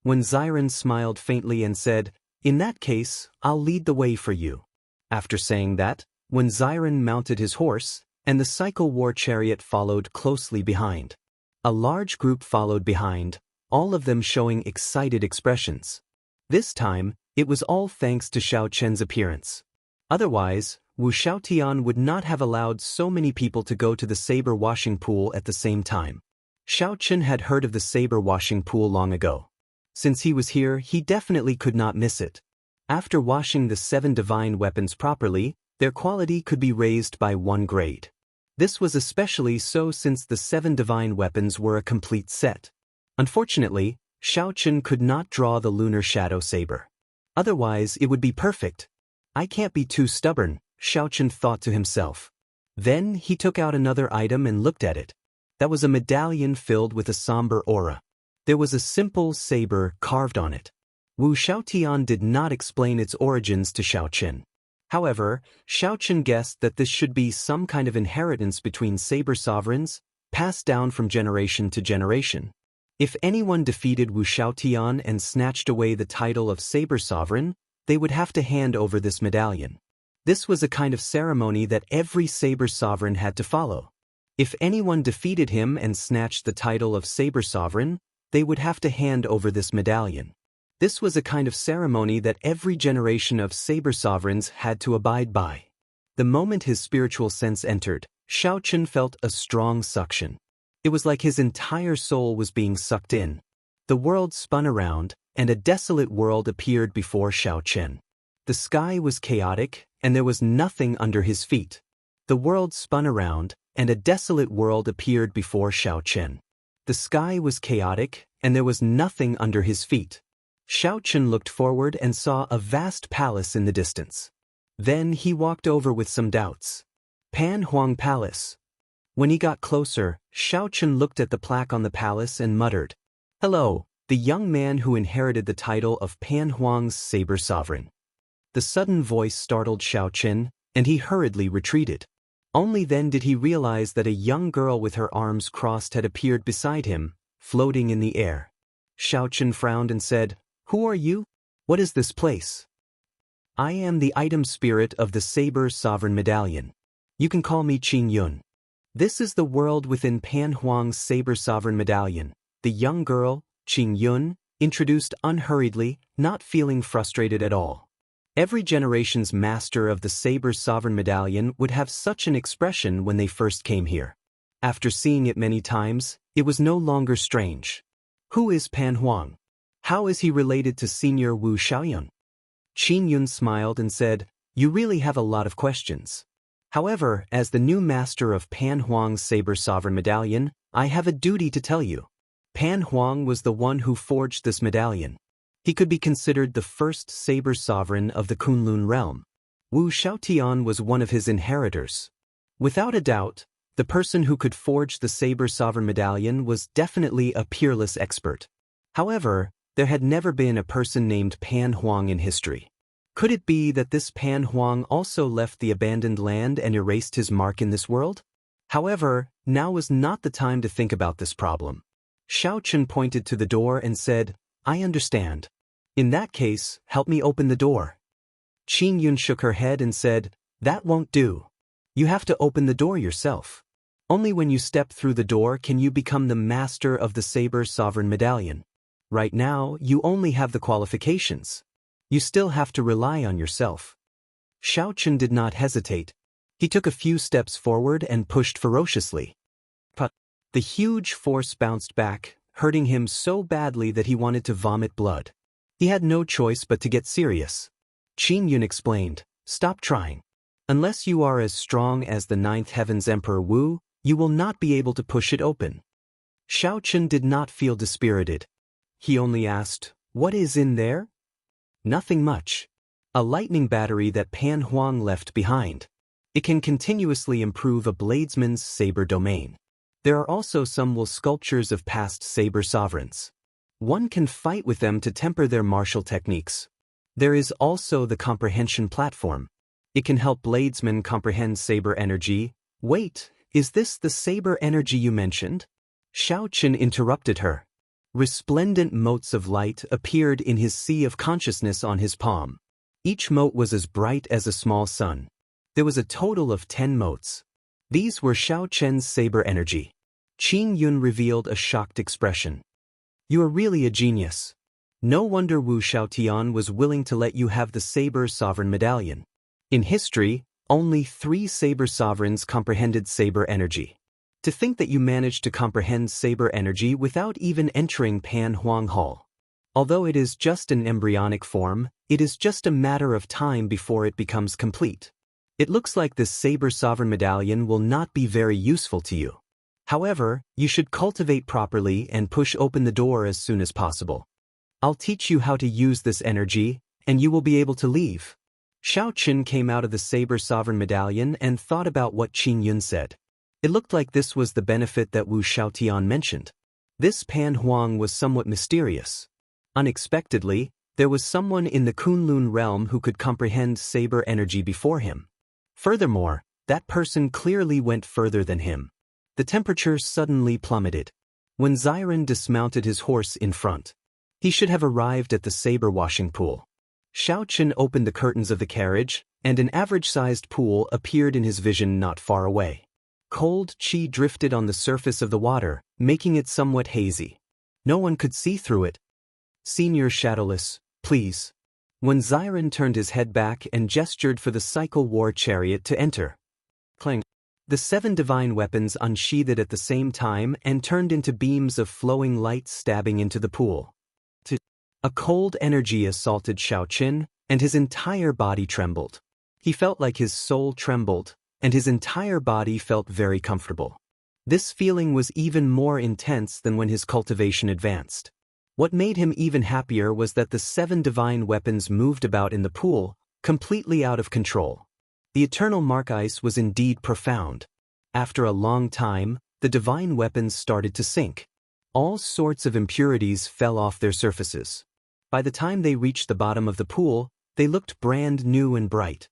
When Xiren smiled faintly and said, In that case, I'll lead the way for you. After saying that, when Xiren mounted his horse, and the cycle war chariot followed closely behind. A large group followed behind, all of them showing excited expressions. This time, it was all thanks to Xiaochen's appearance. Otherwise, Wu Xiaotian would not have allowed so many people to go to the saber washing pool at the same time. Xiaochen had heard of the saber washing pool long ago. Since he was here, he definitely could not miss it. After washing the 7 divine weapons properly, their quality could be raised by 1 grade. This was especially so since the 7 divine weapons were a complete set. Unfortunately, Xiaochen could not draw the lunar shadow saber. Otherwise, it would be perfect. I can't be too stubborn, Xiaochen thought to himself. Then he took out another item and looked at it. That was a medallion filled with a somber aura. There was a simple saber carved on it. Wu Xiaotian did not explain its origins to Xiaochen. However, Xiaochen guessed that this should be some kind of inheritance between saber sovereigns, passed down from generation to generation. If anyone defeated Wu Xiaotian and snatched away the title of saber sovereign, they would have to hand over this medallion. This was a kind of ceremony that every saber sovereign had to follow. If anyone defeated him and snatched the title of saber sovereign, they would have to hand over this medallion. This was a kind of ceremony that every generation of saber sovereigns had to abide by. The moment his spiritual sense entered, Xiaochen felt a strong suction. It was like his entire soul was being sucked in. The world spun around, and a desolate world appeared before Xiaochen. The sky was chaotic, and there was nothing under his feet. The world spun around, and a desolate world appeared before Xiaochen. The sky was chaotic, and there was nothing under his feet. Xiaochen looked forward and saw a vast palace in the distance. Then he walked over with some doubts. Pan Huang Palace. When he got closer, Xiaochen looked at the plaque on the palace and muttered, Hello, the young man who inherited the title of Pan Huang's saber sovereign. The sudden voice startled Xiaochen, and he hurriedly retreated. Only then did he realize that a young girl with her arms crossed had appeared beside him, floating in the air. Xiaochen frowned and said, Who are you? What is this place? I am the item spirit of the Saber Sovereign Medallion. You can call me Qing Yun. This is the world within Pan Huang's Saber Sovereign Medallion. The young girl, Qing Yun, introduced unhurriedly, not feeling frustrated at all. Every generation's master of the Saber Sovereign Medallion would have such an expression when they first came here. After seeing it many times, it was no longer strange. Who is Pan Huang? How is he related to Senior Wu Xiaoyun? Qing Yun smiled and said, You really have a lot of questions. However, as the new master of Pan Huang's Saber Sovereign Medallion, I have a duty to tell you. Pan Huang was the one who forged this medallion. He could be considered the first saber sovereign of the Kunlun realm. Wu Xiaotian was one of his inheritors. Without a doubt, the person who could forge the saber sovereign medallion was definitely a peerless expert. However, There had never been a person named Pan Huang in history. Could it be that this Pan Huang also left the abandoned land and erased his mark in this world? However, now was not the time to think about this problem. Xiaochen pointed to the door and said, "I understand. In that case, help me open the door." Qin Yun shook her head and said, "That won't do. You have to open the door yourself. Only when you step through the door can you become the master of the Saber Sovereign Medallion. Right now, you only have the qualifications. You still have to rely on yourself." Xiaochen did not hesitate. He took a few steps forward and pushed ferociously. But the huge force bounced back, hurting him so badly that he wanted to vomit blood. He had no choice but to get serious. Qin Yun explained, "Stop trying. Unless you are as strong as the Ninth Heaven's Emperor Wu, you will not be able to push it open." Xiaochen did not feel dispirited. He only asked, "What is in there?" "Nothing much. A lightning battery that Pan Huang left behind. It can continuously improve a bladesman's saber domain. There are also some wool sculptures of past saber sovereigns. One can fight with them to temper their martial techniques. There is also the comprehension platform. It can help bladesmen comprehend saber energy." "Wait, is this the saber energy you mentioned?" Xiaochen interrupted her. Resplendent motes of light appeared in his sea of consciousness on his palm. Each mote was as bright as a small sun. There was a total of 10 motes. These were Xiaochen's saber energy. Qin Yun revealed a shocked expression. "You are really a genius. No wonder Wu Xiaotian was willing to let you have the Saber Sovereign Medallion. In history, only 3 saber sovereigns comprehended saber energy. To think that you managed to comprehend saber energy without even entering Pan Huang Hall. Although it is just an embryonic form, it is just a matter of time before it becomes complete. It looks like this Saber Sovereign Medallion will not be very useful to you. However, you should cultivate properly and push open the door as soon as possible. I'll teach you how to use this energy, and you will be able to leave." Xiaochen came out of the Saber Sovereign Medallion and thought about what Qin Yun said. It looked like this was the benefit that Wu Xiaotian mentioned. This Pan Huang was somewhat mysterious. Unexpectedly, there was someone in the Kunlun realm who could comprehend saber energy before him. Furthermore, that person clearly went further than him. The temperature suddenly plummeted. When Xiren dismounted his horse in front, he should have arrived at the saber washing pool. Xiaochen opened the curtains of the carriage, and an average-sized pool appeared in his vision not far away. Cold qi drifted on the surface of the water, making it somewhat hazy. No one could see through it. "Senior Shadowless, please." When Xiren turned his head back and gestured for the cycle war chariot to enter. Clang. The 7 divine weapons unsheathed at the same time and turned into beams of flowing light stabbing into the pool. A cold energy assaulted Xiaochen, and his entire body trembled. He felt like his soul trembled, and his entire body felt very comfortable. This feeling was even more intense than when his cultivation advanced. What made him even happier was that the 7 divine weapons moved about in the pool, completely out of control. The eternal mark ice was indeed profound. After a long time, the divine weapons started to sink. All sorts of impurities fell off their surfaces. By the time they reached the bottom of the pool, they looked brand new and bright.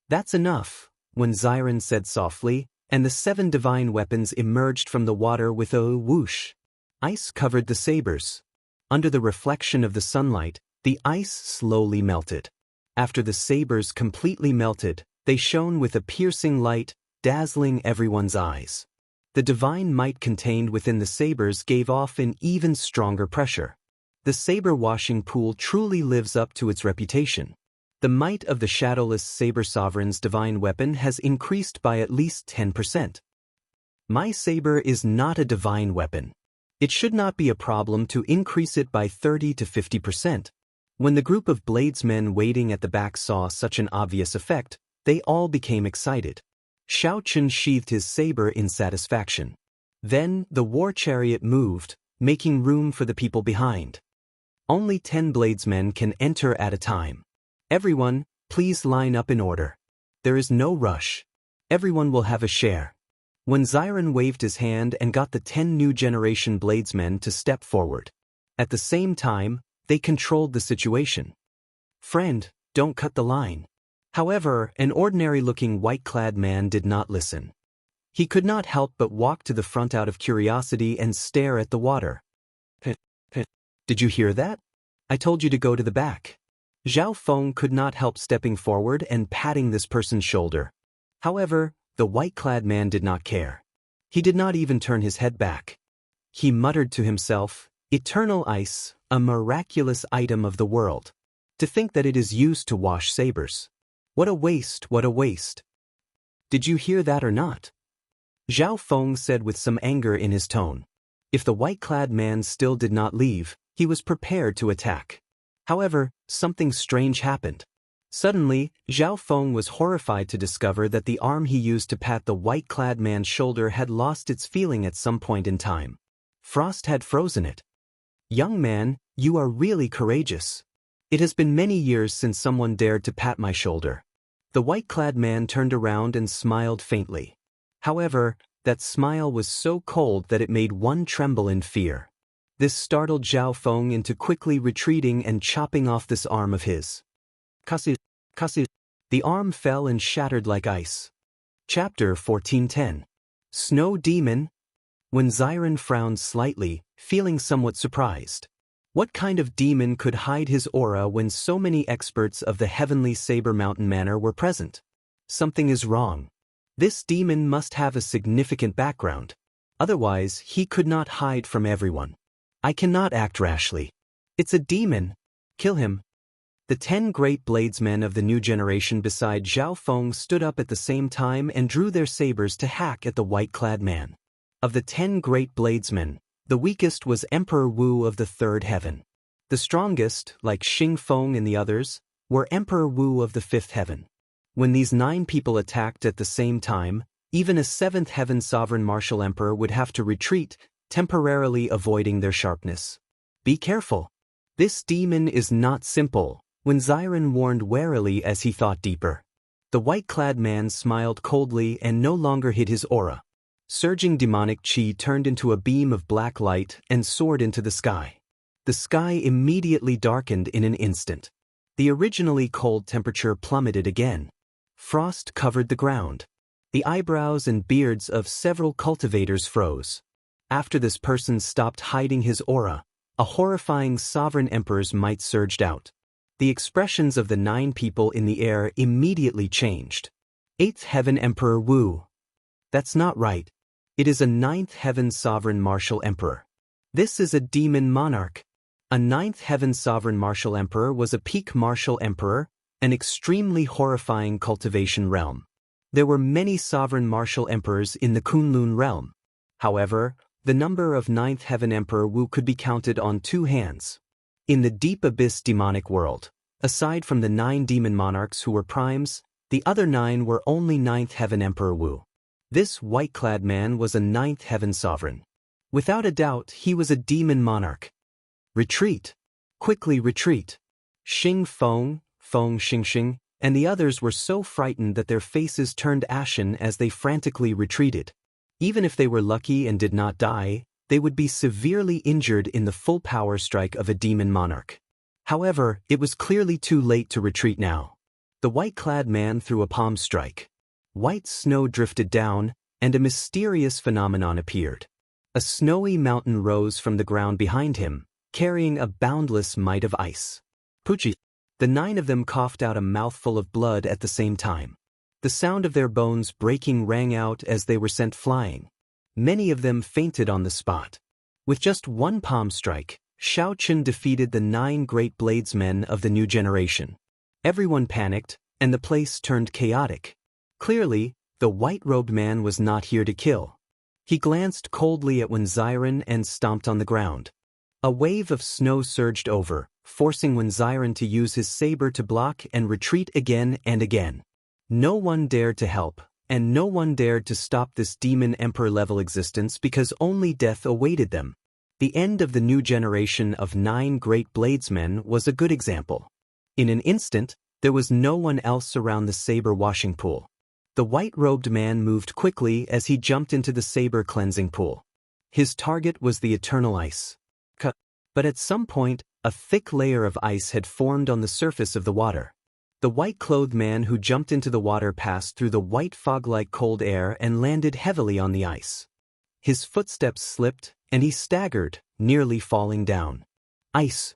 "That's enough," when Xiren said softly, and the 7 divine weapons emerged from the water with a whoosh. Ice covered the sabers. Under the reflection of the sunlight, the ice slowly melted. After the sabers completely melted, they shone with a piercing light, dazzling everyone's eyes. The divine might contained within the sabers gave off an even stronger pressure. The saber washing pool truly lives up to its reputation. The might of the shadowless saber sovereign's divine weapon has increased by at least 10%. My saber is not a divine weapon. It should not be a problem to increase it by 30 to 50%. When the group of bladesmen waiting at the back saw such an obvious effect, they all became excited. Xiaochen sheathed his saber in satisfaction. Then the war chariot moved, making room for the people behind. Only 10 bladesmen can enter at a time. Everyone, please line up in order. There is no rush. Everyone will have a share. When Xiren waved his hand and got the 10 new generation bladesmen to step forward. At the same time, They controlled the situation. "Friend, don't cut the line." However, an ordinary-looking white-clad man did not listen. He could not help but walk to the front out of curiosity and stare at the water. "Did you hear that? I told you to go to the back." Zhao Feng could not help stepping forward and patting this person's shoulder. However, the white-clad man did not care. He did not even turn his head back. He muttered to himself, "Eternal ice, a miraculous item of the world. To think that it is used to wash sabers. What a waste, what a waste." "Did you hear that or not?" Zhao Feng said with some anger in his tone. If the white-clad man still did not leave, he was prepared to attack. However, something strange happened. Suddenly, Zhao Feng was horrified to discover that the arm he used to pat the white-clad man's shoulder had lost its feeling at some point in time. Frost had frozen it. "Young man, you are really courageous. It has been many years since someone dared to pat my shoulder." The white-clad man turned around and smiled faintly. However, that smile was so cold that it made one tremble in fear. This startled Zhao Feng into quickly retreating and chopping off this arm of his. Kasi. The arm fell and shattered like ice. Chapter 14:10. Snow Demon. When Xiren frowned slightly, feeling somewhat surprised. What kind of demon could hide his aura when so many experts of the heavenly Saber Mountain Manor were present? Something is wrong. This demon must have a significant background. Otherwise, he could not hide from everyone. I cannot act rashly. It's a demon. Kill him. The 10 great bladesmen of the new generation beside Zhao Feng stood up at the same time and drew their sabers to hack at the white-clad man. Of the 10 great bladesmen, the weakest was Emperor Wu of the Third Heaven. The strongest, like Xing Feng and the others, were Emperor Wu of the Fifth Heaven. When these 9 people attacked at the same time, even a 7th Heaven Sovereign Martial Emperor would have to retreat, temporarily avoiding their sharpness. Be careful. This demon is not simple, when Xiren warned warily as he thought deeper. The white-clad man smiled coldly and no longer hid his aura. Surging demonic chi turned into a beam of black light and soared into the sky. The sky immediately darkened in an instant. The originally cold temperature plummeted again. Frost covered the ground. The eyebrows and beards of several cultivators froze. After this person stopped hiding his aura, a horrifying sovereign emperor's might surged out. The expressions of the 9 people in the air immediately changed. 8th Heaven Emperor Wu. That's not right. It is a 9th Heaven Sovereign Martial Emperor. This is a demon monarch. A 9th Heaven Sovereign Martial Emperor was a peak martial emperor, an extremely horrifying cultivation realm. There were many sovereign martial emperors in the Kunlun realm. However, the number of 9th Heaven Emperor Wu could be counted on 2 hands. In the deep abyss demonic world, aside from the 9 demon monarchs who were primes, the other 9 were only 9th Heaven Emperor Wu. This white-clad man was a 9th Heaven Sovereign. Without a doubt, he was a demon monarch. Retreat. Quickly retreat. Xing Feng, Feng Xingxing, and the others were so frightened that their faces turned ashen as they frantically retreated. Even if they were lucky and did not die, they would be severely injured in the full power strike of a demon monarch. However, it was clearly too late to retreat now. The white-clad man threw a palm strike. White snow drifted down, and a mysterious phenomenon appeared. A snowy mountain rose from the ground behind him, carrying a boundless might of ice. Pucci. The 9 of them coughed out a mouthful of blood at the same time. The sound of their bones breaking rang out as they were sent flying. Many of them fainted on the spot. With just one palm strike, Shao Chun defeated the 9 great bladesmen of the new generation. Everyone panicked, and the place turned chaotic. Clearly, the white-robed man was not here to kill. He glanced coldly at Wen Xiren and stomped on the ground. A wave of snow surged over, forcing Wen Xiren to use his saber to block and retreat again and again. No one dared to help, and no one dared to stop this demon emperor-level existence because only death awaited them. The end of the new generation of 9 great bladesmen was a good example. In an instant, there was no one else around the saber washing pool. The white-robed man moved quickly as he jumped into the saber cleansing pool. His target was the eternal ice. But at some point, A thick layer of ice had formed on the surface of the water. The white-clothed man who jumped into the water passed through the white fog-like cold air and landed heavily on the ice. His footsteps slipped, and he staggered, nearly falling down. Ice.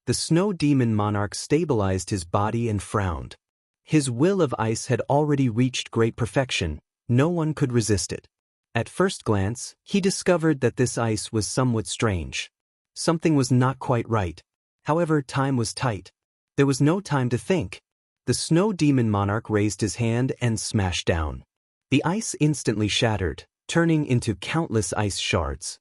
The snow demon monarch stabilized his body and frowned. His will of ice had already reached great perfection. No one could resist it. At first glance, he discovered that this ice was somewhat strange. Something was not quite right. However, time was tight. There was no time to think. The snow demon monarch raised his hand and smashed down. The ice instantly shattered, turning into countless ice shards.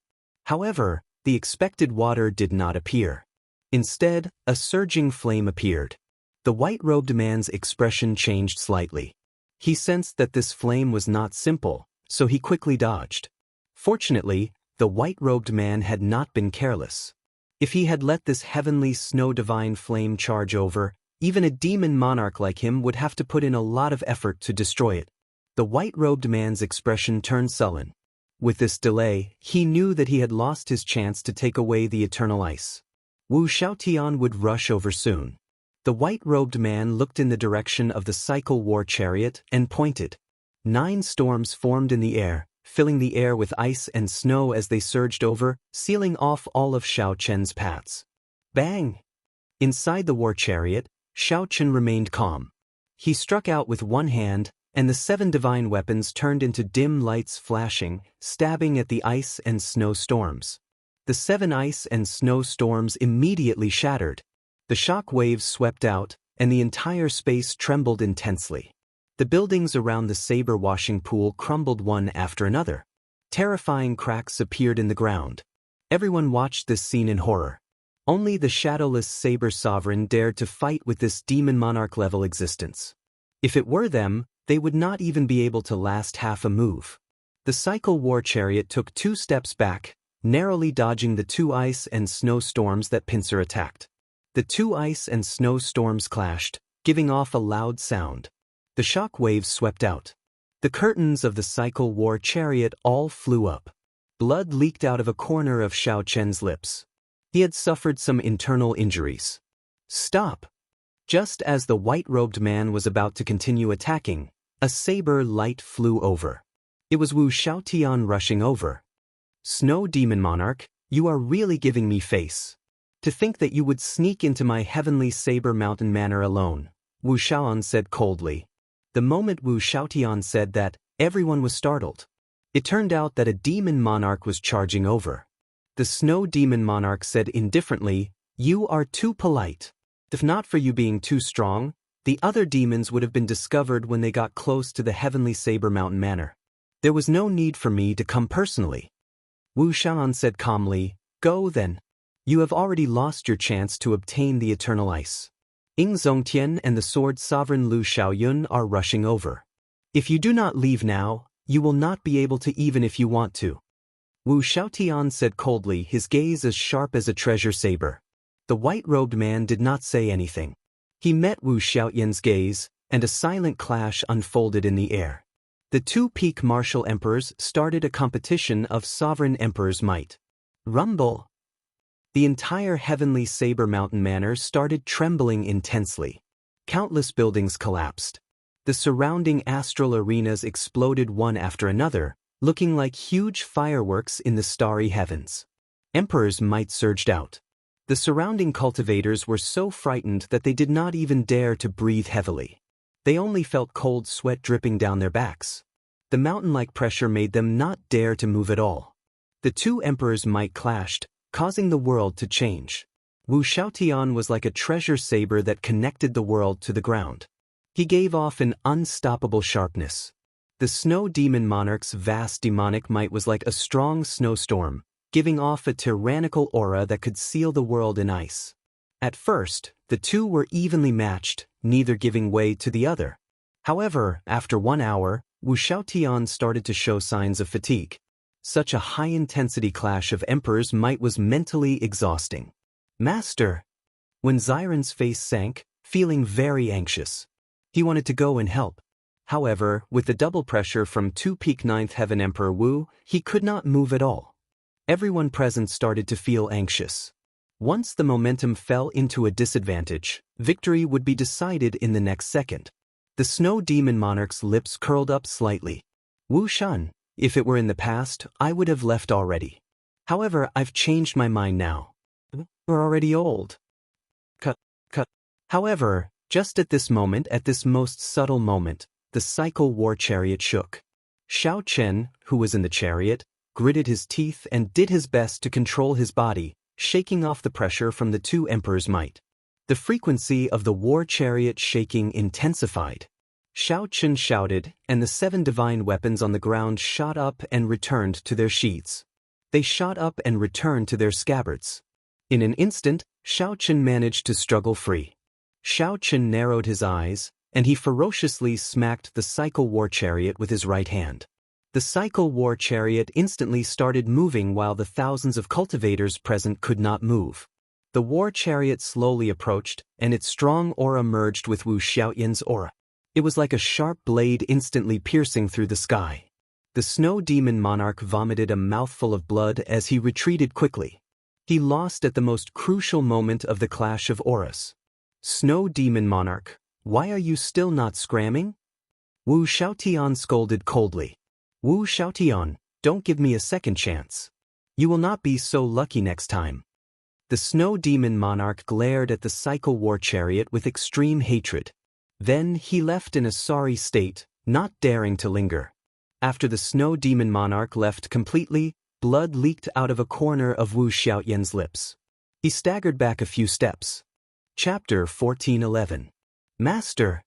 However, the expected water did not appear. Instead, a surging flame appeared. The white-robed man's expression changed slightly. He sensed that this flame was not simple, so he quickly dodged. Fortunately, the white-robed man had not been careless. If he had let this heavenly snow divine flame charge over, even a demon monarch like him would have to put in a lot of effort to destroy it. The white-robed man's expression turned sullen. With this delay, he knew that he had lost his chance to take away the eternal ice. Wu Xiaotian would rush over soon. The white-robed man looked in the direction of the cycle war chariot and pointed. 9 storms formed in the air, filling the air with ice and snow as they surged over, sealing off all of Xiao Chen's paths. Bang! Inside the war chariot, Xiao Chen remained calm. He struck out with one hand, and the 7 divine weapons turned into dim lights flashing, stabbing at the ice and snow storms. The 7 ice and snow storms immediately shattered. The shock waves swept out, and the entire space trembled intensely. The buildings around the saber washing pool crumbled one after another. Terrifying cracks appeared in the ground. Everyone watched this scene in horror. Only the shadowless saber sovereign dared to fight with this demon monarch-level existence. If it were them, they would not even be able to last half a move. The cycle war chariot took 2 steps back, narrowly dodging the 2 ice and snow storms that pincer attacked. The 2 ice and snow storms clashed, giving off a loud sound. The shock waves swept out. The curtains of the cycle war chariot all flew up. Blood leaked out of a corner of Xiao Chen's lips. He had suffered some internal injuries. Stop! Just as the white-robed man was about to continue attacking, a saber light flew over. It was Wu Xiaotian rushing over. Snow demon monarch, you are really giving me face. To think that you would sneak into my heavenly saber mountain manor alone, Wu Xiaoan said coldly. The moment Wu Xiaotian said that, everyone was startled. It turned out that a demon monarch was charging over. The snow demon monarch said indifferently, "You are too polite. If not for you being too strong, the other demons would have been discovered when they got close to the heavenly saber mountain manor. There was no need for me to come personally." Wu Xiaoan said calmly, "Go then. You have already lost your chance to obtain the eternal ice. Ying Zongtian and the sword sovereign Lu Xiaoyun are rushing over. If you do not leave now, you will not be able to even if you want to." Wu Xiaotian said coldly, his gaze as sharp as a treasure saber. The white-robed man did not say anything. He met Wu Xiaoyan's gaze, and a silent clash unfolded in the air. The 2 peak martial emperors started a competition of sovereign emperor's might. Rumble! The entire heavenly saber mountain manor started trembling intensely. Countless buildings collapsed. The surrounding astral arenas exploded one after another, looking like huge fireworks in the starry heavens. Emperor's might surged out. The surrounding cultivators were so frightened that they did not even dare to breathe heavily. They only felt cold sweat dripping down their backs. The mountain-like pressure made them not dare to move at all. The 2 emperors' might clashed, causing the world to change. Wu Xiaotian was like a treasure saber that connected the world to the ground. He gave off an unstoppable sharpness. The snow demon monarch's vast demonic might was like a strong snowstorm, giving off a tyrannical aura that could seal the world in ice. At first, the 2 were evenly matched, neither giving way to the other. However, after 1 hour, Wu Xiaotian started to show signs of fatigue. Such a high-intensity clash of emperors' might was mentally exhausting. "Master!" When Xiren's face sank, feeling very anxious. He wanted to go and help. However, with the double pressure from 2 peak 9th heaven Emperor Wu, he could not move at all. Everyone present started to feel anxious. Once the momentum fell into a disadvantage, victory would be decided in the next second. The Snow Demon Monarch's lips curled up slightly. Wu Shan, if it were in the past, I would have left already. However, I've changed my mind now. You're already old. Cut. However, just at this moment, at this most subtle moment, the cycle war chariot shook. Xiao Chen, who was in the chariot, gritted his teeth and did his best to control his body, shaking off the pressure from the two emperors' might. The frequency of the war chariot shaking intensified. Xiao Chen shouted, and the 7 divine weapons on the ground shot up and returned to their sheaths. They shot up and returned to their scabbards. In an instant, Xiao Chen managed to struggle free. Xiao Chen narrowed his eyes, and he ferociously smacked the cycle war chariot with his right hand. The cycle war chariot instantly started moving while the thousands of cultivators present could not move. The war chariot slowly approached, and its strong aura merged with Wu Xiaoyan's aura. It was like a sharp blade instantly piercing through the sky. The Snow Demon Monarch vomited a mouthful of blood as he retreated quickly. He lost at the most crucial moment of the clash of auras. Snow Demon Monarch, why are you still not scramming? Wu Xiaotian scolded coldly. Wu Xiaotian, don't give me a second chance. You will not be so lucky next time. The Snow Demon Monarch glared at the cycle war chariot with extreme hatred. Then he left in a sorry state, not daring to linger. After the Snow Demon Monarch left completely, blood leaked out of a corner of Wu Xiaoyan's lips. He staggered back a few steps. Chapter 14:11. Master.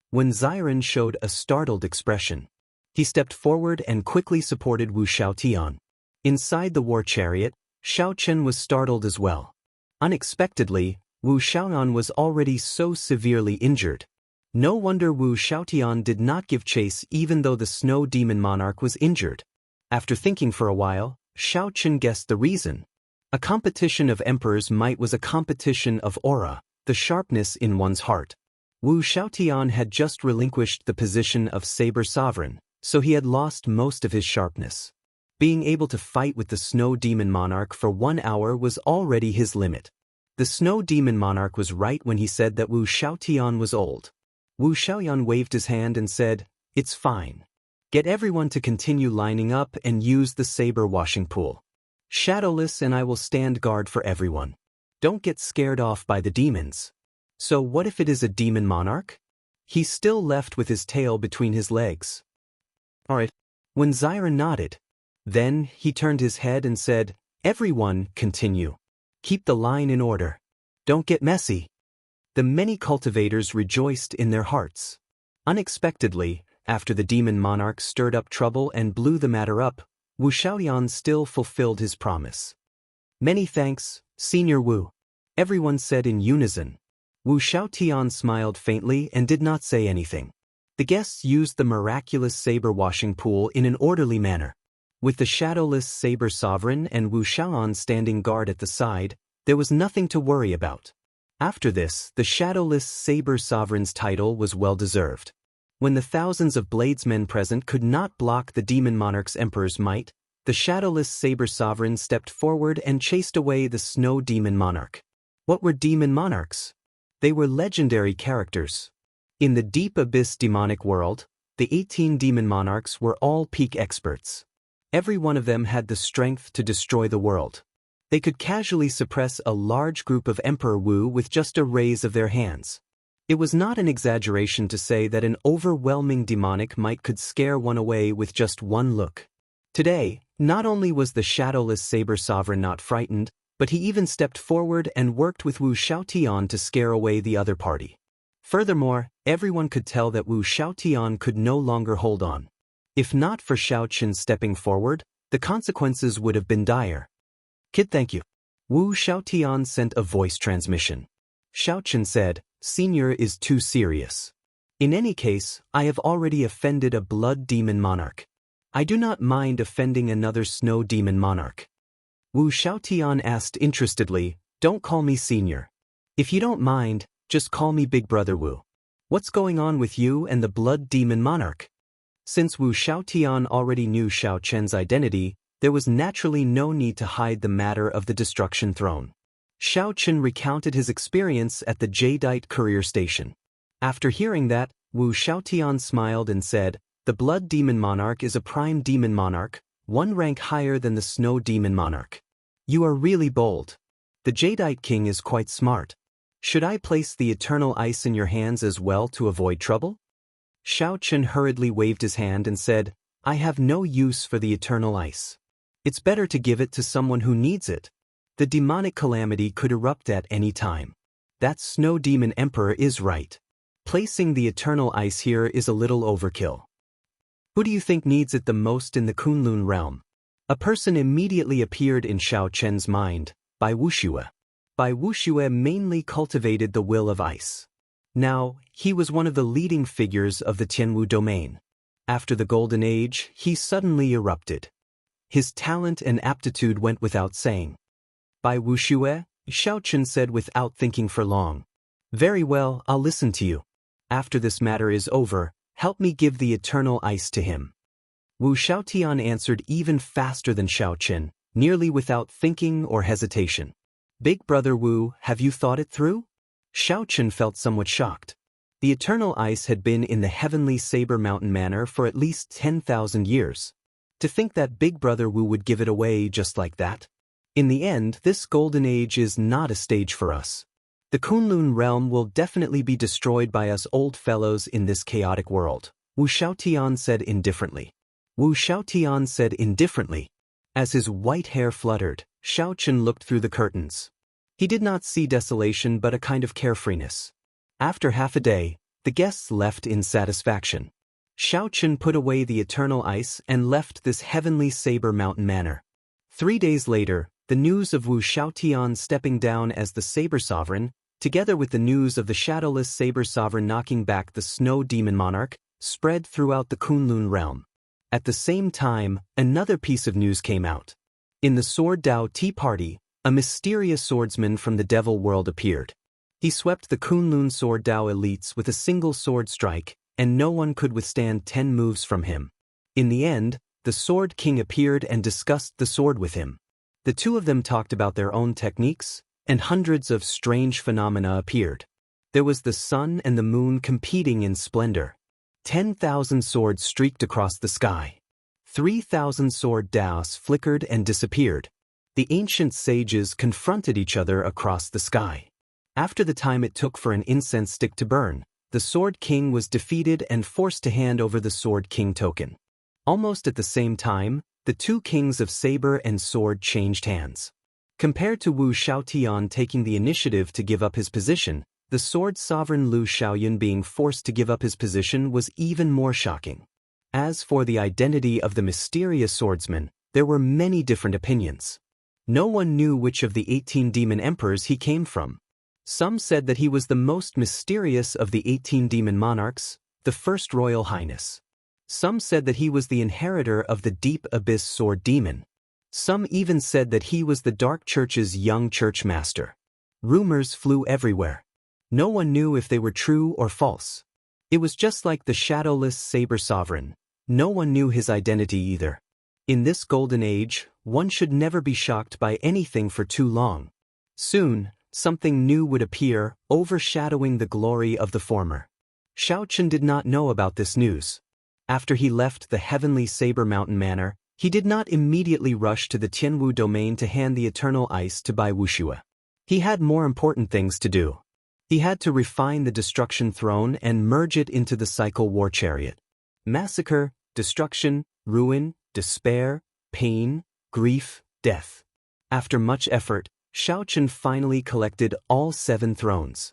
When Xiren showed a startled expression, he stepped forward and quickly supported Wu Xiaotian. Inside the war chariot, Xiao Chen was startled as well. Unexpectedly, Wu Xiaoyan was already so severely injured. No wonder Wu Xiaotian did not give chase even though the Snow Demon Monarch was injured. After thinking for a while, Xiao Chen guessed the reason. A competition of emperors' might was a competition of aura, the sharpness in one's heart. Wu Xiaotian had just relinquished the position of Saber Sovereign, so he had lost most of his sharpness. Being able to fight with the Snow Demon Monarch for 1 hour was already his limit. The Snow Demon Monarch was right when he said that Wu Xiaotian was old. Wu Xiaoyan waved his hand and said, "It's fine. Get everyone to continue lining up and use the saber washing pool. Shadowless and I will stand guard for everyone. Don't get scared off by the demons." So what if it is a demon monarch? He's still left with his tail between his legs. Alright. When Xiren nodded, then he turned his head and said, "Everyone, continue. Keep the line in order. Don't get messy." The many cultivators rejoiced in their hearts. Unexpectedly, after the demon monarch stirred up trouble and blew the matter up, Wu Xiaoyan still fulfilled his promise. "Many thanks, Senior Wu," everyone said in unison. Wu Xiaotian smiled faintly and did not say anything. The guests used the miraculous saber washing pool in an orderly manner. With the shadowless Saber Sovereign and Wu Xiaoyan standing guard at the side, there was nothing to worry about. After this, the shadowless Saber Sovereign's title was well-deserved. When the thousands of bladesmen present could not block the Demon Monarch's Emperor's might, the shadowless Saber Sovereign stepped forward and chased away the Snow Demon Monarch. What were Demon Monarchs? They were legendary characters. In the deep abyss demonic world, the 18 Demon Monarchs were all peak experts. Every one of them had the strength to destroy the world. They could casually suppress a large group of Emperor Wu with just a raise of their hands. It was not an exaggeration to say that an overwhelming demonic might could scare one away with just one look. Today, not only was the shadowless Saber Sovereign not frightened, but he even stepped forward and worked with Wu Xiaotian to scare away the other party. Furthermore, everyone could tell that Wu Xiaotian could no longer hold on. If not for Xiao Chen stepping forward, the consequences would have been dire. "Kid, thank you." Wu Xiaotian sent a voice transmission. Xiao Chen said, "Senior is too serious. In any case, I have already offended a blood demon monarch. I do not mind offending another snow demon monarch." Wu Xiaotian asked interestedly, "Don't call me senior. If you don't mind, just call me Big Brother Wu. What's going on with you and the blood demon monarch?" Since Wu Xiaotian already knew Xiao Chen's identity, there was naturally no need to hide the matter of the destruction throne. Xiaochen recounted his experience at the Jadeite courier station. After hearing that, Wu Xiaotian smiled and said, "The Blood Demon Monarch is a prime demon monarch, one rank higher than the Snow Demon Monarch. You are really bold. The Jadeite king is quite smart. Should I place the eternal ice in your hands as well to avoid trouble?" Xiaochen hurriedly waved his hand and said, "I have no use for the eternal ice. It's better to give it to someone who needs it. The demonic calamity could erupt at any time. That Snow Demon Emperor is right. Placing the eternal ice here is a little overkill. Who do you think needs it the most in the Kunlun realm?" A person immediately appeared in Xiaochen's mind, Bai Wuxia. Bai Wuxia mainly cultivated the will of ice. Now, he was one of the leading figures of the Tianwu domain. After the Golden Age, he suddenly erupted. His talent and aptitude went without saying. "Bai Wuxia," Xiaochen said without thinking for long. "Very well, I'll listen to you. After this matter is over, help me give the eternal ice to him." Wu Xiaotian answered even faster than Xiaochen, nearly without thinking or hesitation. "Big brother Wu, have you thought it through?" Xiaochen felt somewhat shocked. The eternal ice had been in the heavenly Saber Mountain Manor for at least 10,000 years. To think that Big brother Wu would give it away just like that? In the end, this golden age is not a stage for us. The Kunlun realm will definitely be destroyed by us old fellows in this chaotic world, Wu Xiaotian said indifferently. Wu Xiaotian said indifferently. As his white hair fluttered, Xiaochen looked through the curtains. He did not see desolation but a kind of carefreeness. After half a day, the guests left in satisfaction. Xiaochen put away the eternal ice and left this heavenly Saber Mountain Manor. 3 days later, the news of Wu Xiaotian stepping down as the Saber Sovereign, together with the news of the shadowless Saber Sovereign knocking back the Snow Demon Monarch, spread throughout the Kunlun realm. At the same time, another piece of news came out. In the Sword Dao Tea Party, a mysterious swordsman from the Devil World appeared. He swept the Kunlun Sword Dao elites with a single sword strike, and no one could withstand 10 moves from him. In the end, the Sword King appeared and discussed the sword with him. The two of them talked about their own techniques, and hundreds of strange phenomena appeared. There was the sun and the moon competing in splendor. 10,000 swords streaked across the sky. 3,000 sword daos flickered and disappeared. The ancient sages confronted each other across the sky. After the time it took for an incense stick to burn, the Sword King was defeated and forced to hand over the Sword King token. Almost at the same time, the two kings of saber and sword changed hands. Compared to Wu Xiaotian taking the initiative to give up his position, the sword sovereign Lu Xiaoyun being forced to give up his position was even more shocking. As for the identity of the mysterious swordsman, there were many different opinions. No one knew which of the 18 demon emperors he came from. Some said that he was the most mysterious of the 18 demon monarchs, the first royal highness. Some said that he was the inheritor of the deep abyss sword demon. Some even said that he was the Dark Church's young church master. Rumors flew everywhere. No one knew if they were true or false. It was just like the shadowless Saber Sovereign. No one knew his identity either. In this golden age, one should never be shocked by anything for too long. Soon, something new would appear, overshadowing the glory of the former. Xiaochen did not know about this news. After he left the heavenly Saber Mountain Manor, he did not immediately rush to the Tianwu domain to hand the eternal ice to Bai Wuxia. He had more important things to do. He had to refine the destruction throne and merge it into the cycle war chariot. Massacre, destruction, ruin, despair, pain, grief, death. After much effort, Xiaochen finally collected all 7 thrones.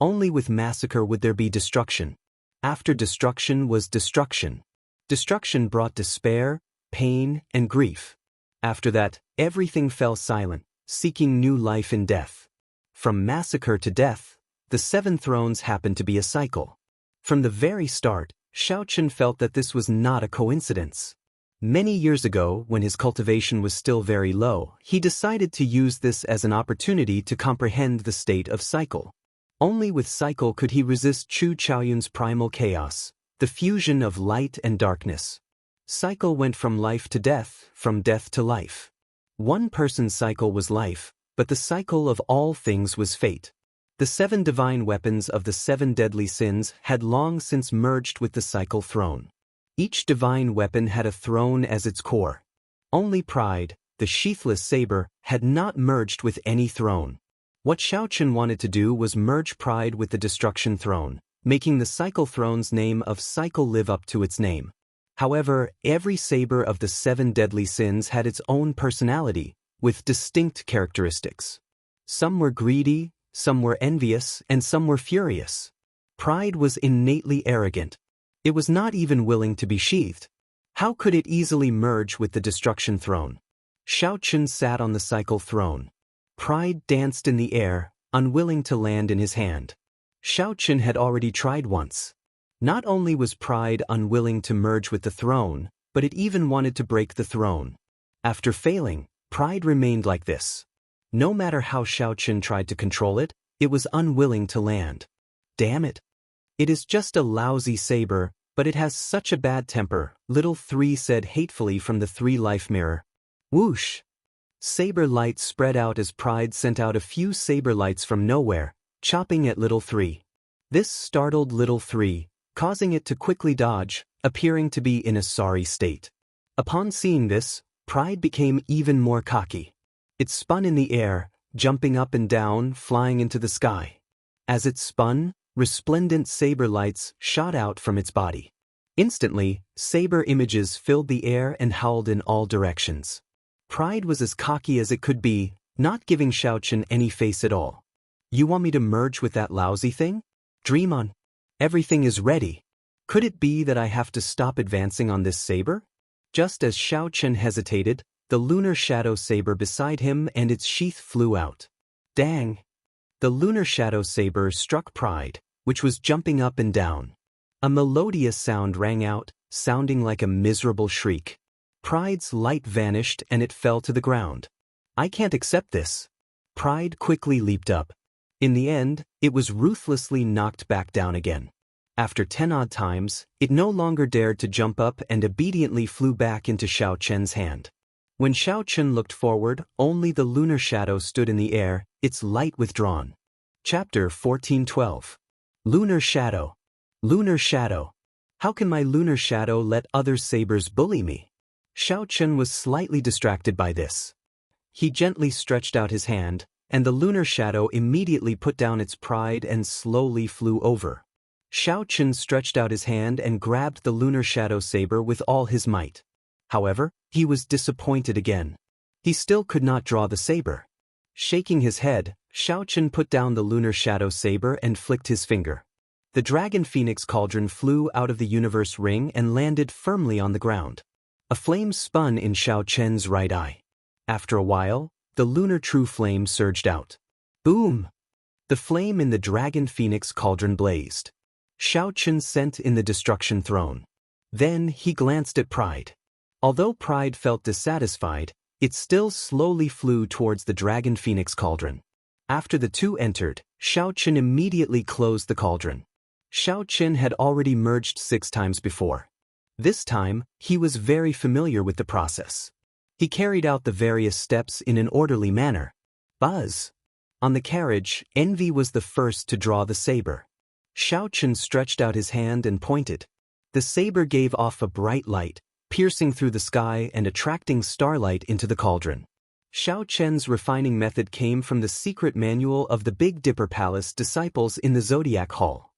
Only with massacre would there be destruction. After destruction was destruction. Destruction brought despair, pain, and grief. After that, everything fell silent, seeking new life in death. From massacre to death, the 7 thrones happened to be a cycle. From the very start, Xiaochen felt that this was not a coincidence. Many years ago, when his cultivation was still very low, he decided to use this as an opportunity to comprehend the state of cycle. Only with cycle could he resist Chu Chaoyun's primal chaos, the fusion of light and darkness. Cycle went from life to death, from death to life. One person's cycle was life, But the cycle of all things was fate. The 7 divine weapons of the 7 deadly sins had long since merged with the cycle throne. Each divine weapon had a throne as its core. Only pride, the sheathless saber, had not merged with any throne. What Xiaochen wanted to do was merge pride with the destruction throne, making the cycle throne's name of cycle live up to its name. However, every saber of the 7 deadly sins had its own personality, with distinct characteristics. Some were greedy, some were envious, and some were furious. Pride was innately arrogant. It was not even willing to be sheathed. How could it easily merge with the destruction throne? Xiaochen sat on the cycle throne. Pride danced in the air, unwilling to land in his hand. Xiaochen had already tried once. Not only was pride unwilling to merge with the throne, but it even wanted to break the throne. After failing, pride remained like this. No matter how Xiaochen tried to control it, it was unwilling to land. Damn it. It is just a lousy saber, but it has such a bad temper, little 3 said hatefully from the 3-life mirror. Whoosh! Saber lights spread out as pride sent out a few saber lights from nowhere, chopping at little 3. This startled little 3, causing it to quickly dodge, appearing to be in a sorry state. Upon seeing this, pride became even more cocky. It spun in the air, jumping up and down, flying into the sky. As it spun, resplendent saber lights shot out from its body. Instantly, saber images filled the air and howled in all directions. Pride was as cocky as it could be, not giving Xiaochen any face at all. You want me to merge with that lousy thing? Dream on. Everything is ready. Could it be that I have to stop advancing on this saber? Just as Xiaochen hesitated, the lunar shadow saber beside him and its sheath flew out. Dang! The lunar shadow saber struck pride, which was jumping up and down. A melodious sound rang out, sounding like a miserable shriek. Pride's light vanished and it fell to the ground. I can't accept this. Pride quickly leaped up. In the end, it was ruthlessly knocked back down again. After 10 odd times, it no longer dared to jump up and obediently flew back into Xiaochen's hand. When Xiaochen looked forward, only the lunar shadow stood in the air, its light withdrawn. Chapter 14:12. Lunar Shadow. Lunar Shadow. How can my lunar shadow let other sabers bully me? Xiaochen was slightly distracted by this. He gently stretched out his hand, and the lunar shadow immediately put down its pride and slowly flew over. Xiaochen stretched out his hand and grabbed the lunar shadow saber with all his might. However, he was disappointed again. He still could not draw the saber. Shaking his head, Xiaochen put down the lunar shadow saber and flicked his finger. The dragon phoenix cauldron flew out of the universe ring and landed firmly on the ground. A flame spun in Xiaochen's right eye. After a while, the lunar true flame surged out. Boom! The flame in the dragon phoenix cauldron blazed. Xiaochen sent in the destruction throne. Then he glanced at pride. Although pride felt dissatisfied, it still slowly flew towards the dragon phoenix cauldron. After the two entered, Xiaochen immediately closed the cauldron. Xiaochen had already merged 6 times before. This time, he was very familiar with the process. He carried out the various steps in an orderly manner. Buzz! On the carriage, Envy was the first to draw the saber. Xiaochen stretched out his hand and pointed. The saber gave off a bright light, piercing through the sky and attracting starlight into the cauldron. Xiaochen's refining method came from the secret manual of the Big Dipper Palace disciples in the Zodiac Hall.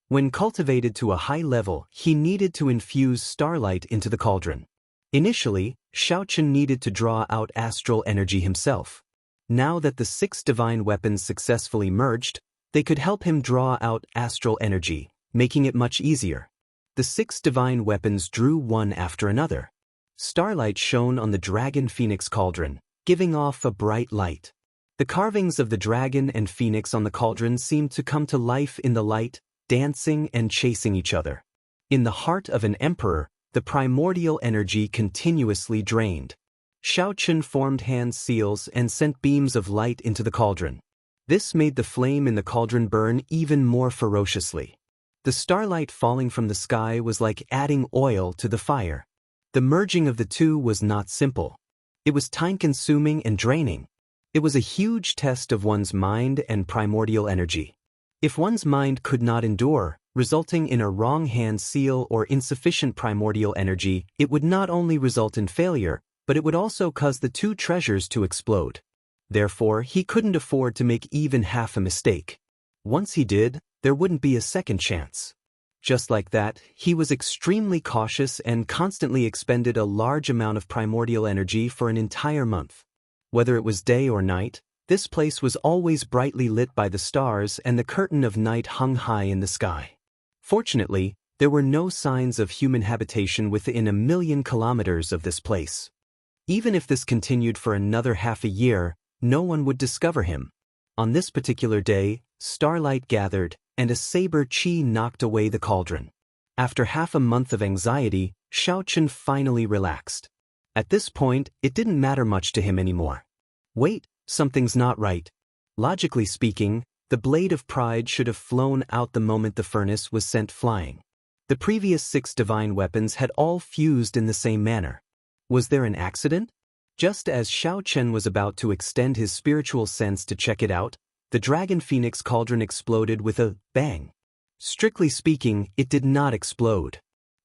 When cultivated to a high level, he needed to infuse starlight into the cauldron. Initially, Xiaochen needed to draw out astral energy himself. Now that the 6 divine weapons successfully merged, they could help him draw out astral energy, making it much easier. The 6 divine weapons drew one after another. Starlight shone on the dragon phoenix cauldron, giving off a bright light. The carvings of the dragon and phoenix on the cauldron seemed to come to life in the light, dancing and chasing each other. In the heart of an emperor, the primordial energy continuously drained. Xiaochen formed hand seals and sent beams of light into the cauldron. This made the flame in the cauldron burn even more ferociously. The starlight falling from the sky was like adding oil to the fire. The merging of the two was not simple. It was time-consuming and draining. It was a huge test of one's mind and primordial energy. If one's mind could not endure, resulting in a wrong hand seal or insufficient primordial energy, it would not only result in failure, but it would also cause the two treasures to explode. Therefore, he couldn't afford to make even half a mistake. Once he did, there wouldn't be a second chance. Just like that, he was extremely cautious and constantly expended a large amount of primordial energy for an entire month. Whether it was day or night, this place was always brightly lit by the stars and the curtain of night hung high in the sky. Fortunately, there were no signs of human habitation within 1,000,000 kilometers of this place. Even if this continued for another half a year, no one would discover him. On this particular day, starlight gathered, and a saber chi knocked away the cauldron. After half a month of anxiety, Xiaochen finally relaxed. At this point, it didn't matter much to him anymore. Wait, something's not right. Logically speaking, the blade of pride should have flown out the moment the furnace was sent flying. The previous 6 divine weapons had all fused in the same manner. Was there an accident? Just as Xiaochen was about to extend his spiritual sense to check it out, the Dragon Phoenix cauldron exploded with a bang. Strictly speaking, it did not explode.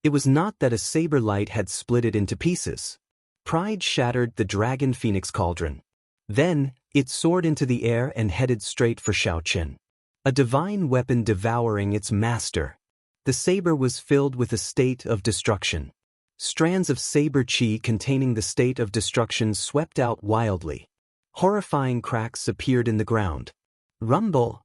It was not that a saber light had split it into pieces. Pride shattered the Dragon Phoenix cauldron. Then, it soared into the air and headed straight for Xiaochen. A divine weapon devouring its master. The saber was filled with a state of destruction. Strands of saber chi containing the state of destruction swept out wildly. Horrifying cracks appeared in the ground. Rumble!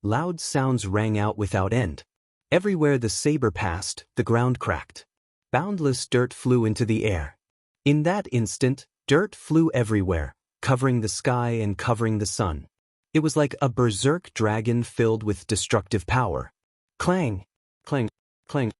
Loud sounds rang out without end. Everywhere the saber passed, the ground cracked. Boundless dirt flew into the air. In that instant, dirt flew everywhere, covering the sky and covering the sun. It was like a berserk dragon filled with destructive power. Clang! Clang! Clang!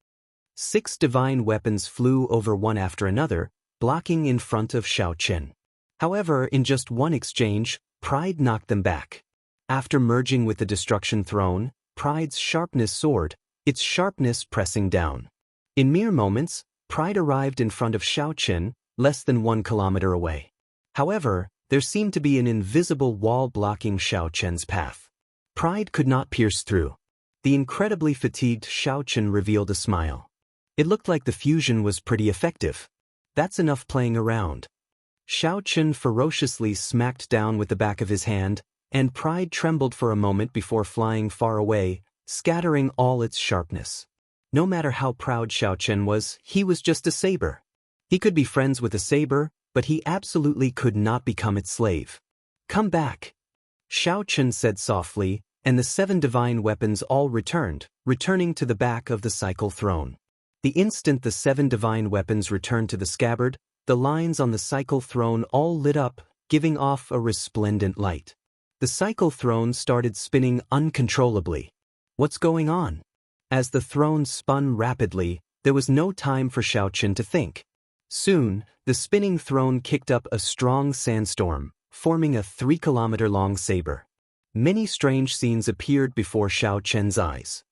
6 divine weapons flew over one after another, blocking in front of Xiaochen. However, in just one exchange, Pride knocked them back. After merging with the Destruction Throne, Pride's sharpness soared, its sharpness pressing down. In mere moments, Pride arrived in front of Xiaochen, less than 1 kilometer away. However, there seemed to be an invisible wall blocking Xiaochen's path. Pride could not pierce through. The incredibly fatigued Xiaochen revealed a smile. It looked like the fusion was pretty effective. That's enough playing around. Xiaochen ferociously smacked down with the back of his hand, and Pride trembled for a moment before flying far away, scattering all its sharpness. No matter how proud Xiaochen was, he was just a saber. He could be friends with a saber, but he absolutely could not become its slave. Come back! Xiaochen said softly, and the 7 divine weapons all returned, returning to the back of the cycle throne. The instant the 7 divine weapons returned to the scabbard, the lines on the cycle throne all lit up, giving off a resplendent light. The cycle throne started spinning uncontrollably. What's going on? As the throne spun rapidly, there was no time for Xiaochen to think. Soon, the spinning throne kicked up a strong sandstorm, forming a 3-kilometer-long saber. Many strange scenes appeared before Xiaochen's eyes.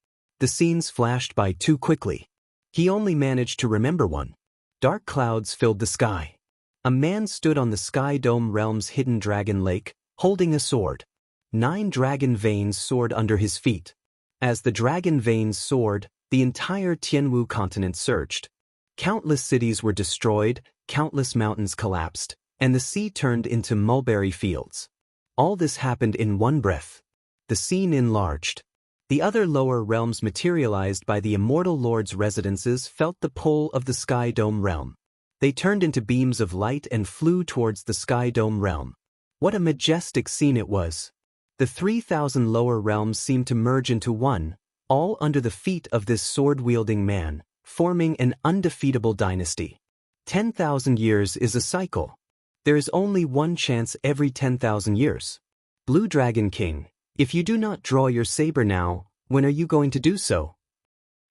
The scenes flashed by too quickly. He only managed to remember one. Dark clouds filled the sky. A man stood on the Sky Dome realm's hidden dragon lake, holding a sword. 9 dragon veins soared under his feet. As the dragon veins soared, the entire Tianwu continent surged. Countless cities were destroyed, countless mountains collapsed, and the sea turned into mulberry fields. All this happened in one breath. The scene enlarged. The other lower realms materialized by the Immortal Lord's residences felt the pull of the Sky Dome realm. They turned into beams of light and flew towards the Sky Dome realm. What a majestic scene it was! The 3,000 lower realms seemed to merge into one, all under the feet of this sword-wielding man, forming an undefeatable dynasty. 10,000 years is a cycle. There is only one chance every 10,000 years. Blue Dragon King, if you do not draw your saber now, when are you going to do so?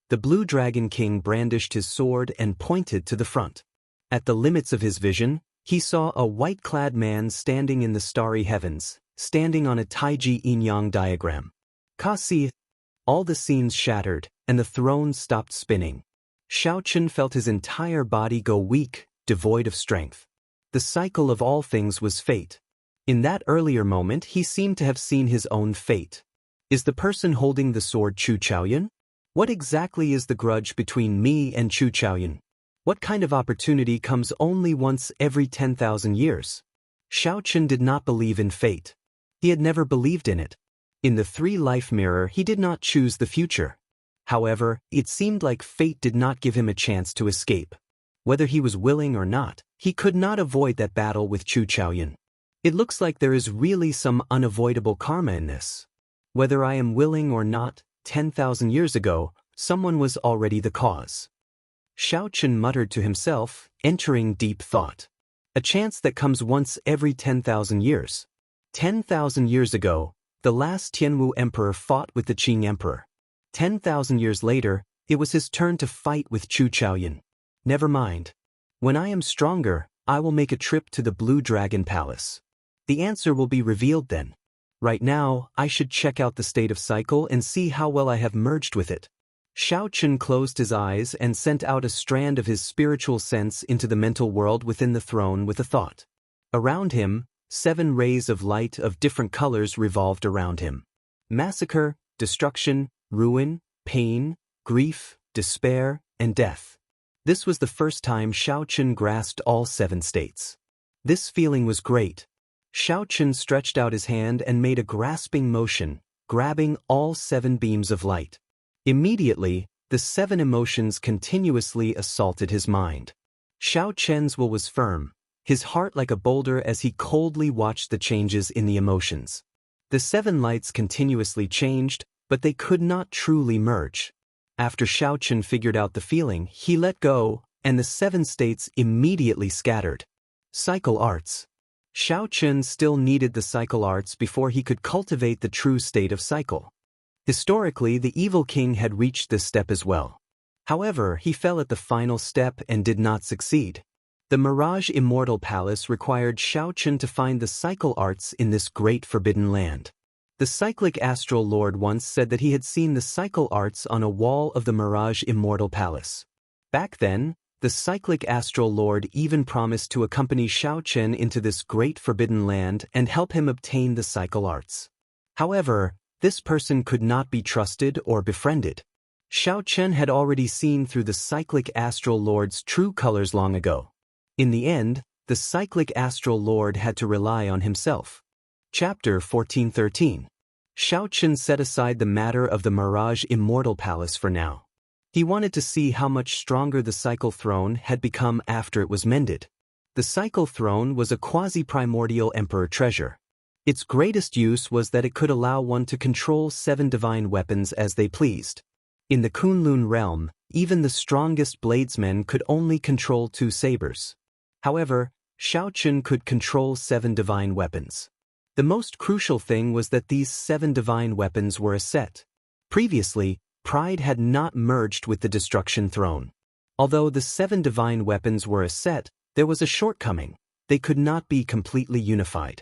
The Blue Dragon King brandished his sword and pointed to the front. At the limits of his vision, he saw a white-clad man standing in the starry heavens, standing on a Taiji yin-yang diagram. Kasi! All the scenes shattered, and the throne stopped spinning. Xiaochen felt his entire body go weak, devoid of strength. The cycle of all things was fate. In that earlier moment he seemed to have seen his own fate. Is the person holding the sword Chu Chaoyan? What exactly is the grudge between me and Chu Chaoyan? What kind of opportunity comes only once every 10,000 years? Xiao Chen did not believe in fate. He had never believed in it. In the three-life mirror he did not choose the future. However, it seemed like fate did not give him a chance to escape. Whether he was willing or not, he could not avoid that battle with Chu Chaoyan. It looks like there is really some unavoidable karma in this. Whether I am willing or not, 10,000 years ago, someone was already the cause. Xiao Chen muttered to himself, entering deep thought. A chance that comes once every 10,000 years. 10,000 years ago, the last Tianwu emperor fought with the Qing emperor. 10,000 years later, it was his turn to fight with Chu Chaoyan. Never mind. When I am stronger, I will make a trip to the Blue Dragon Palace. The answer will be revealed then. Right now, I should check out the state of cycle and see how well I have merged with it. Xiao Chen closed his eyes and sent out a strand of his spiritual sense into the mental world within the throne with a thought. Around him, 7 rays of light of different colors revolved around him. Massacre, destruction, ruin, pain, grief, despair, and death. This was the first time Xiao Chen grasped all 7 states. This feeling was great. Xiao Chen stretched out his hand and made a grasping motion, grabbing all 7 beams of light. Immediately, the 7 emotions continuously assaulted his mind. Xiao Chen's will was firm, his heart like a boulder as he coldly watched the changes in the emotions. The 7 lights continuously changed, but they could not truly merge. After Xiao Chen figured out the feeling, he let go, and the 7 states immediately scattered. Cycle arts. Xiao Chen still needed the cycle arts before he could cultivate the true state of cycle. Historically, the evil king had reached this step as well. However, he fell at the final step and did not succeed. The Mirage Immortal Palace required Xiao Chen to find the cycle arts in this great forbidden land. The cyclic astral lord once said that he had seen the cycle arts on a wall of the Mirage Immortal Palace. Back then, the cyclic astral lord even promised to accompany Xiao Chen into this great forbidden land and help him obtain the cycle arts. However, this person could not be trusted or befriended. Xiao Chen had already seen through the cyclic astral lord's true colors long ago. In the end, the cyclic astral lord had to rely on himself. Chapter 1413. Xiao Chen set aside the matter of the Mirage Immortal Palace for now. He wanted to see how much stronger the cycle throne had become after it was mended. The cycle throne was a quasi-primordial emperor treasure. Its greatest use was that it could allow one to control 7 divine weapons as they pleased. In the Kunlun realm, even the strongest bladesmen could only control 2 sabers. However, Xiao Chen could control 7 divine weapons. The most crucial thing was that these 7 divine weapons were a set. Previously, Pride had not merged with the Destruction Throne. Although the 7 divine weapons were a set, there was a shortcoming. They could not be completely unified.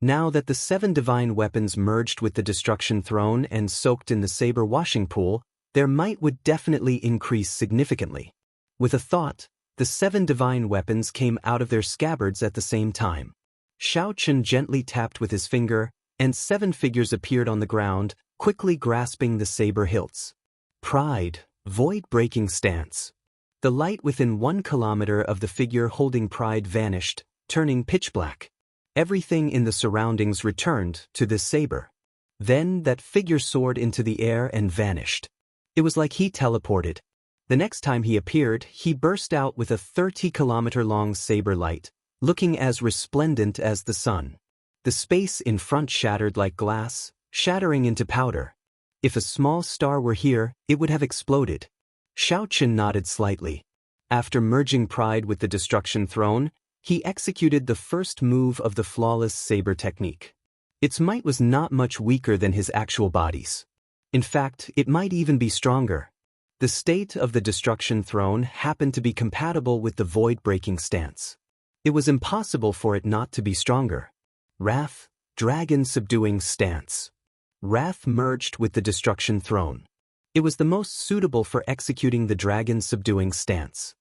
Now that the 7 divine weapons merged with the Destruction Throne and soaked in the saber washing pool, their might would definitely increase significantly. With a thought, the 7 divine weapons came out of their scabbards at the same time. Xiao Chen gently tapped with his finger, and 7 figures appeared on the ground, quickly grasping the saber hilts. Pride, void-breaking stance. The light within 1 kilometer of the figure holding Pride vanished, turning pitch black. Everything in the surroundings returned to the saber. Then that figure soared into the air and vanished. It was like he teleported. The next time he appeared, he burst out with a 30-kilometer-long saber light, looking as resplendent as the sun. The space in front shattered like glass, shattering into powder. If a small star were here, it would have exploded. Xiao Chen nodded slightly. After merging Pride with the Destruction Throne, he executed the first move of the flawless saber technique. Its might was not much weaker than his actual body's. In fact, it might even be stronger. The state of the Destruction Throne happened to be compatible with the void-breaking stance. It was impossible for it not to be stronger. Wrath, dragon-subduing stance. Wrath merged with the Destruction Throne. It was the most suitable for executing the dragon-subduing stance.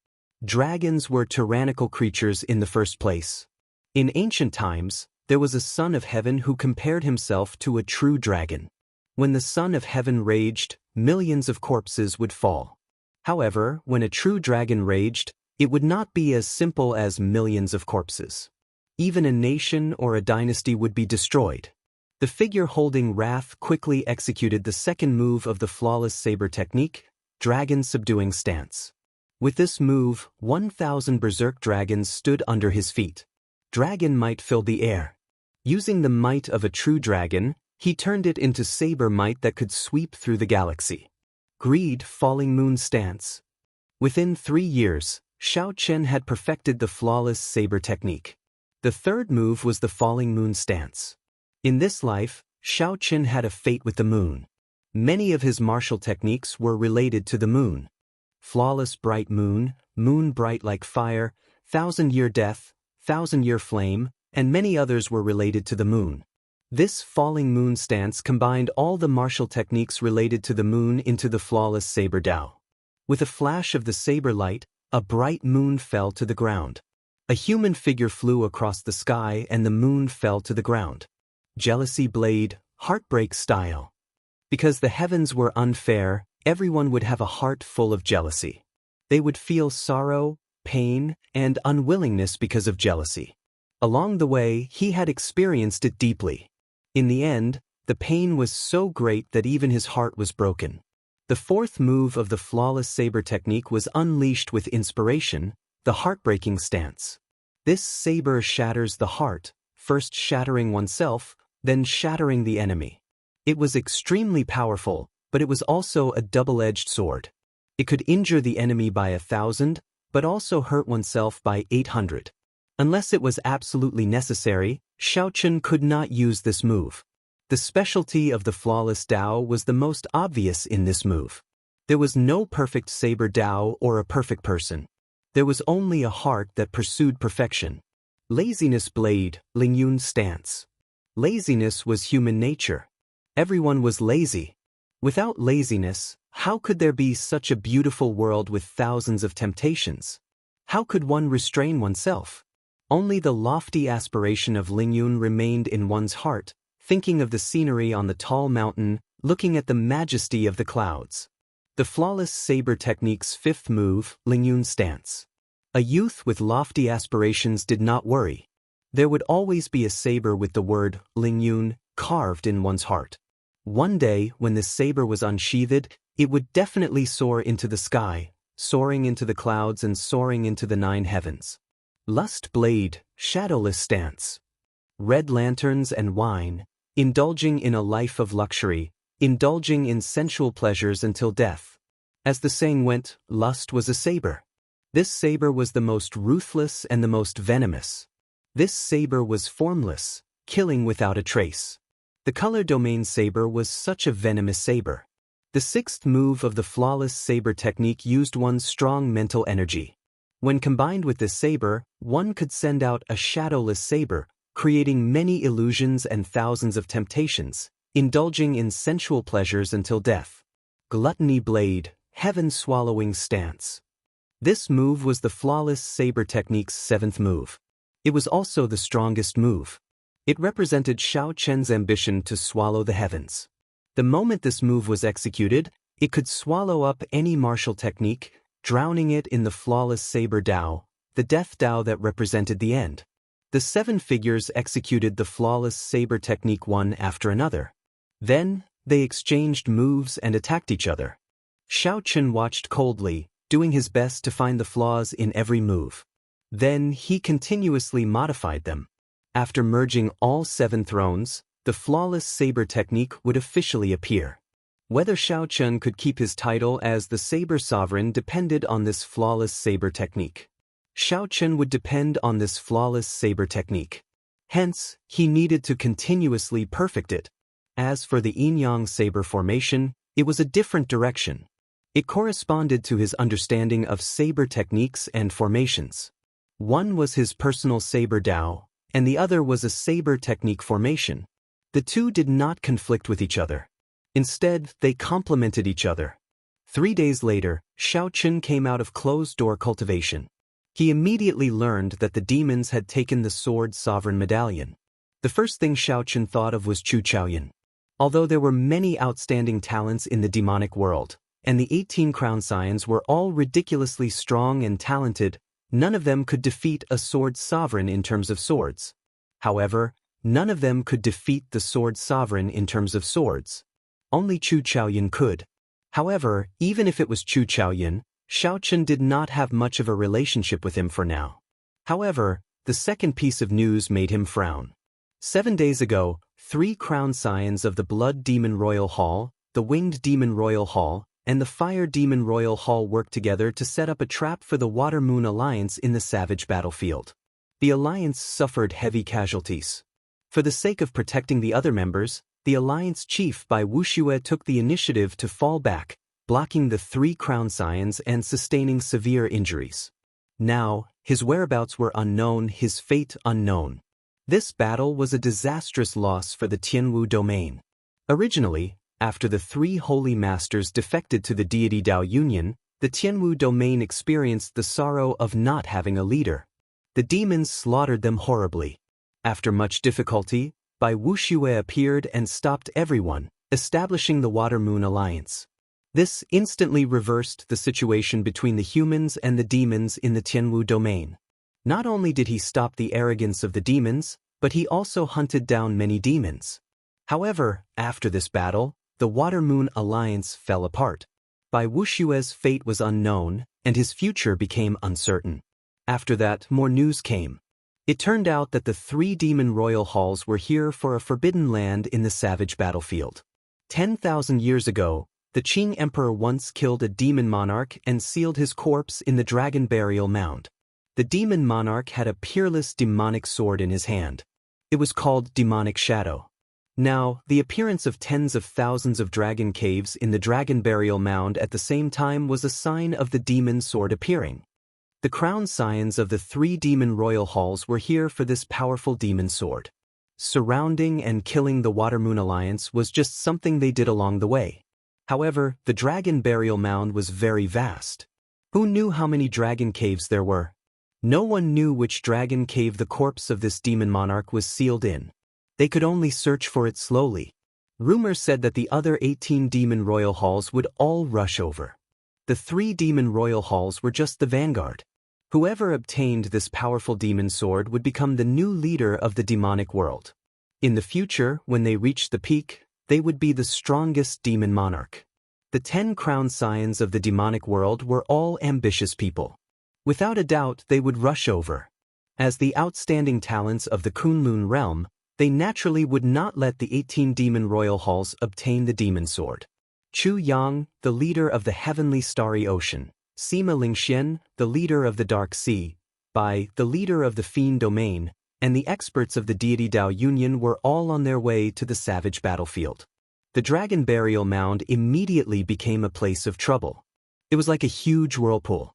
Dragons were tyrannical creatures in the first place. In ancient times, There was a son of heaven who compared himself to a true dragon. When the son of heaven raged, millions of corpses would fall. However, when a true dragon raged, it would not be as simple as millions of corpses. Even a nation or a dynasty would be destroyed. The figure holding wrath quickly executed the second move of the flawless saber technique, dragon subduing stance. With this move, 1,000 berserk dragons stood under his feet. Dragon might filled the air. Using the might of a true dragon, he turned it into saber might that could sweep through the galaxy. Greed falling moon stance. Within 3 years, Xiao Chen had perfected the flawless saber technique. The third move was the falling moon stance. In this life, Xiao Chen had a fate with the moon. Many of his martial techniques were related to the moon. Flawless bright moon, moon bright like fire, 1,000-year death, 1,000-year flame, and many others were related to the moon. This falling moon stance combined all the martial techniques related to the moon into the flawless saber Dao. With a flash of the saber light, a bright moon fell to the ground. A human figure flew across the sky and the moon fell to the ground. Jealousy blade, heartbreak style. Because the heavens were unfair, everyone would have a heart full of jealousy. They would feel sorrow, pain, and unwillingness because of jealousy. Along the way, he had experienced it deeply. In the end, the pain was so great that even his heart was broken. The fourth move of the flawless saber technique was unleashed with inspiration, the heartbreaking stance. This saber shatters the heart, first shattering oneself, then shattering the enemy. It was extremely powerful, but it was also a double-edged sword. It could injure the enemy by 1,000, but also hurt oneself by 800. Unless it was absolutely necessary, Xiao Chen could not use this move. The specialty of the flawless Dao was the most obvious in this move. There was no perfect saber Dao or a perfect person. There was only a heart that pursued perfection. Laziness blade, Lingyun stance. Laziness was human nature. Everyone was lazy. Without laziness, how could there be such a beautiful world with thousands of temptations? How could one restrain oneself? Only the lofty aspiration of Lingyun remained in one's heart, thinking of the scenery on the tall mountain, looking at the majesty of the clouds. The flawless saber technique's fifth move, Lingyun stance. A youth with lofty aspirations did not worry. There would always be a saber with the word Lingyun carved in one's heart. One day, when the saber was unsheathed, it would definitely soar into the sky, soaring into the clouds and soaring into the 9 heavens. Lust blade, shadowless stance. Red lanterns and wine, indulging in a life of luxury, indulging in sensual pleasures until death. As the saying went, lust was a saber. This saber was the most ruthless and the most venomous. This saber was formless, killing without a trace. The color domain saber was such a venomous saber. The sixth move of the flawless saber technique used one's strong mental energy. When combined with this saber, one could send out a shadowless saber, creating many illusions and thousands of temptations, indulging in sensual pleasures until death. Gluttony blade, heaven-swallowing stance. This move was the flawless saber technique's seventh move. It was also the strongest move. It represented Xiao Chen's ambition to swallow the heavens. The moment this move was executed, it could swallow up any martial technique, drowning it in the flawless saber Dao, the death Dao that represented the end. The 7 figures executed the flawless saber technique one after another. Then, they exchanged moves and attacked each other. Xiao Chen watched coldly, doing his best to find the flaws in every move. Then he continuously modified them. After merging all 7 thrones, the flawless saber technique would officially appear. Whether Xiao Chen could keep his title as the saber sovereign depended on this flawless saber technique. Xiao Chen would depend on this flawless saber technique. Hence, he needed to continuously perfect it. As for the yin-yang saber formation, it was a different direction. It corresponded to his understanding of saber techniques and formations. One was his personal saber Dao, and the other was a saber technique formation. The two did not conflict with each other. Instead, they complemented each other. 3 days later, Xiao Chen came out of closed-door cultivation. He immediately learned that the demons had taken the sword sovereign medallion. The The first thing Xiaochen thought of was Chu Chaoyan. Although there were many outstanding talents in the demonic world, and the 18 crown scions were all ridiculously strong and talented, none of them could defeat a sword sovereign in terms of swords. However, none of them could defeat the sword sovereign in terms of swords. Only Chu Chaoyan could. However, even if it was Chu Chaoyan, Xiaochen did not have much of a relationship with him for now. However, the second piece of news made him frown. 7 days ago, 3 crown scions of the Blood Demon Royal Hall, the Winged Demon Royal Hall, and the Fire Demon Royal Hall worked together to set up a trap for the Water Moon Alliance in the Savage battlefield. The Alliance suffered heavy casualties. For the sake of protecting the other members, the Alliance chief Bai Wuxia took the initiative to fall back, blocking the 3 crown scions and sustaining severe injuries. Now, his whereabouts were unknown, his fate unknown. This battle was a disastrous loss for the Tianwu domain. Originally, after the 3 holy masters defected to the deity Dao Union, the Tianwu domain experienced the sorrow of not having a leader. The demons slaughtered them horribly. After much difficulty, Bai Wuxia appeared and stopped everyone, establishing the Water Moon Alliance. This instantly reversed the situation between the humans and the demons in the Tianwu domain. Not only did he stop the arrogance of the demons, but he also hunted down many demons. However, after this battle, the Water Moon Alliance fell apart. Bai Wuxia's fate was unknown, and his future became uncertain. After that, more news came. It turned out that the 3 demon royal halls were here for a forbidden land in the Savage battlefield. 10,000 years ago, the Qing Emperor once killed a demon monarch and sealed his corpse in the dragon burial mound. The demon monarch had a peerless demonic sword in his hand. It was called Demonic Shadow. Now, the appearance of tens of thousands of dragon caves in the dragon burial mound at the same time was a sign of the demon sword appearing. The crown scions of the 3 demon royal halls were here for this powerful demon sword. Surrounding and killing the Water Moon Alliance was just something they did along the way. However, the dragon burial mound was very vast. Who knew how many dragon caves there were? No one knew which dragon cave the corpse of this demon monarch was sealed in. They could only search for it slowly. Rumors said that the other 18 demon royal halls would all rush over. The 3 demon royal halls were just the vanguard. Whoever obtained this powerful demon sword would become the new leader of the demonic world. In the future, when they reached the peak, they would be the strongest demon monarch. The 10 crown scions of the demonic world were all ambitious people. Without a doubt, they would rush over. As the outstanding talents of the Kunlun realm, they naturally would not let the 18 demon royal halls obtain the demon sword. Chu Yang, the leader of the heavenly starry ocean, Sima Lingxian, the leader of the dark sea, Bai, the leader of the fiend domain, and the experts of the deity Dao Union were all on their way to the Savage battlefield. The dragon burial mound immediately became a place of trouble. It was like a huge whirlpool.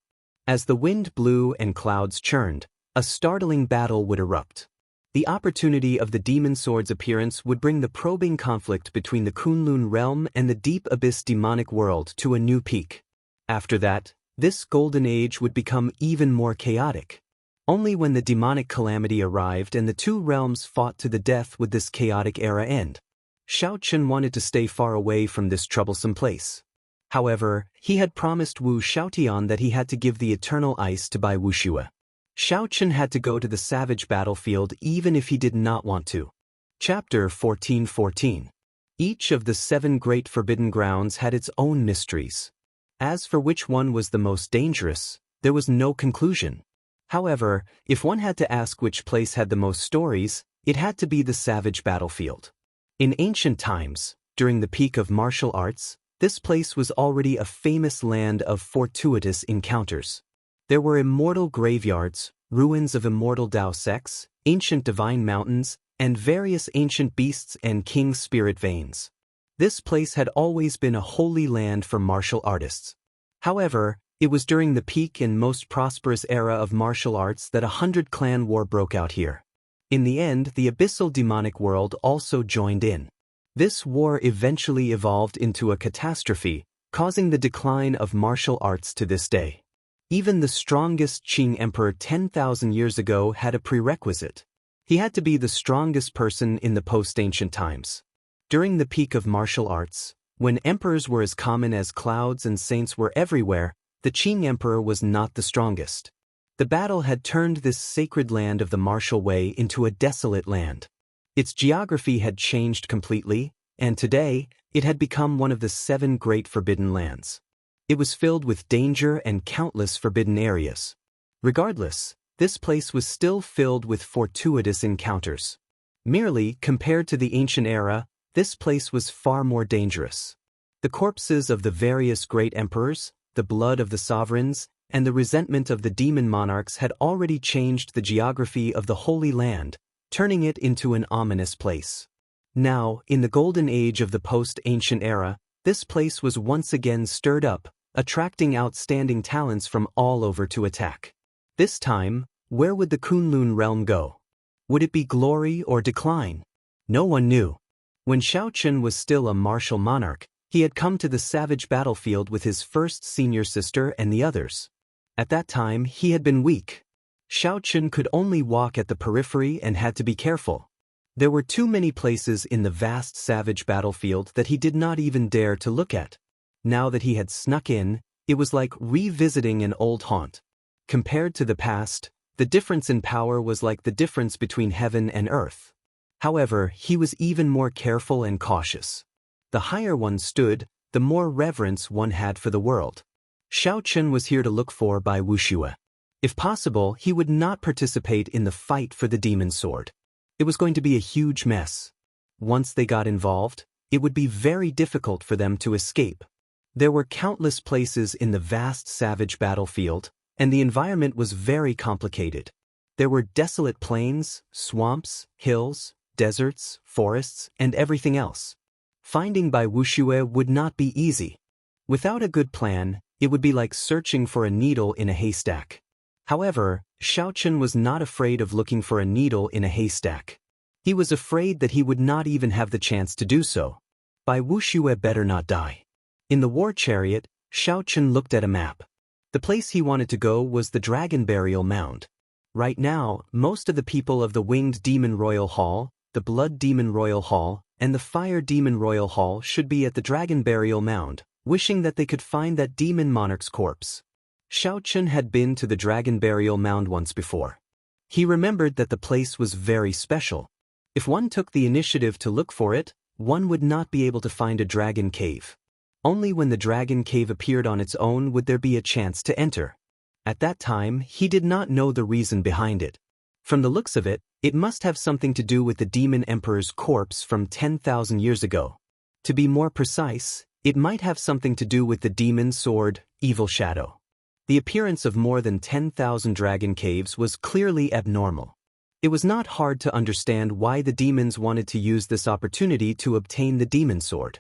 As the wind blew and clouds churned, a startling battle would erupt. The opportunity of the demon sword's appearance would bring the probing conflict between the Kunlun realm and the deep abyss demonic world to a new peak. After that, this golden age would become even more chaotic. Only when the demonic calamity arrived and the 2 realms fought to the death would this chaotic era end. Xiaochen wanted to stay far away from this troublesome place. However, he had promised Wu Xiaotian that he had to give the eternal ice to Bai Wuxia. Xiaochen had to go to the Savage battlefield even if he did not want to. Chapter 14:14. Each of the 7 great forbidden grounds had its own mysteries. As for which one was the most dangerous, there was no conclusion. However, if one had to ask which place had the most stories, it had to be the Savage battlefield. In ancient times, during the peak of martial arts, this place was already a famous land of fortuitous encounters. There were immortal graveyards, ruins of immortal Dao sects, ancient divine mountains, and various ancient beasts and king spirit veins. This place had always been a holy land for martial artists. However, it was during the peak and most prosperous era of martial arts that a 100-clan war broke out here. In the end, the abyssal demonic world also joined in. This war eventually evolved into a catastrophe, causing the decline of martial arts to this day. Even the strongest Qing emperor 10,000 years ago had a prerequisite. He had to be the strongest person in the post-ancient times. During the peak of martial arts, when emperors were as common as clouds and saints were everywhere, the Qing emperor was not the strongest. The battle had turned this sacred land of the martial way into a desolate land. Its geography had changed completely, and today, it had become one of the 7 great forbidden lands. It was filled with danger and countless forbidden areas. Regardless, this place was still filled with fortuitous encounters. Merely, compared to the ancient era, this place was far more dangerous. The corpses of the various great emperors, the blood of the sovereigns, and the resentment of the demon monarchs had already changed the geography of the Holy Land, turning it into an ominous place. Now, in the golden age of the post-ancient era, this place was once again stirred up, attracting outstanding talents from all over to attack. This time, where would the Kunlun realm go? Would it be glory or decline? No one knew. When Xiaochen was still a martial monarch, he had come to the savage battlefield with his first senior sister and the others. At that time, he had been weak. Xiaochen could only walk at the periphery and had to be careful. There were too many places in the vast savage battlefield that he did not even dare to look at. Now that he had snuck in, it was like revisiting an old haunt. Compared to the past, the difference in power was like the difference between heaven and earth. However, he was even more careful and cautious. The higher one stood, the more reverence one had for the world. Xiaochen was here to look for by Wuxia. If possible, he would not participate in the fight for the demon sword. It was going to be a huge mess. Once they got involved, it would be very difficult for them to escape. There were countless places in the vast savage battlefield, and the environment was very complicated. There were desolate plains, swamps, hills, deserts, forests, and everything else. Finding Bai Wuxue would not be easy. Without a good plan, it would be like searching for a needle in a haystack. However, Xiaochen was not afraid of looking for a needle in a haystack. He was afraid that he would not even have the chance to do so. Bai Wuxue better not die. In the war chariot, Xiaochen looked at a map. The place he wanted to go was the Dragon Burial Mound. Right now, most of the people of the Winged Demon Royal Hall, the Blood Demon Royal Hall, and the Fire Demon Royal Hall should be at the Dragon Burial Mound, wishing that they could find that demon monarch's corpse. Xiaochen had been to the Dragon Burial Mound once before. He remembered that the place was very special. If one took the initiative to look for it, one would not be able to find a dragon cave. Only when the dragon cave appeared on its own would there be a chance to enter. At that time, he did not know the reason behind it. From the looks of it, it must have something to do with the demon emperor's corpse from 10,000 years ago. To be more precise, it might have something to do with the demon sword, Evil Shadow. The appearance of more than 10,000 dragon caves was clearly abnormal. It was not hard to understand why the demons wanted to use this opportunity to obtain the demon sword.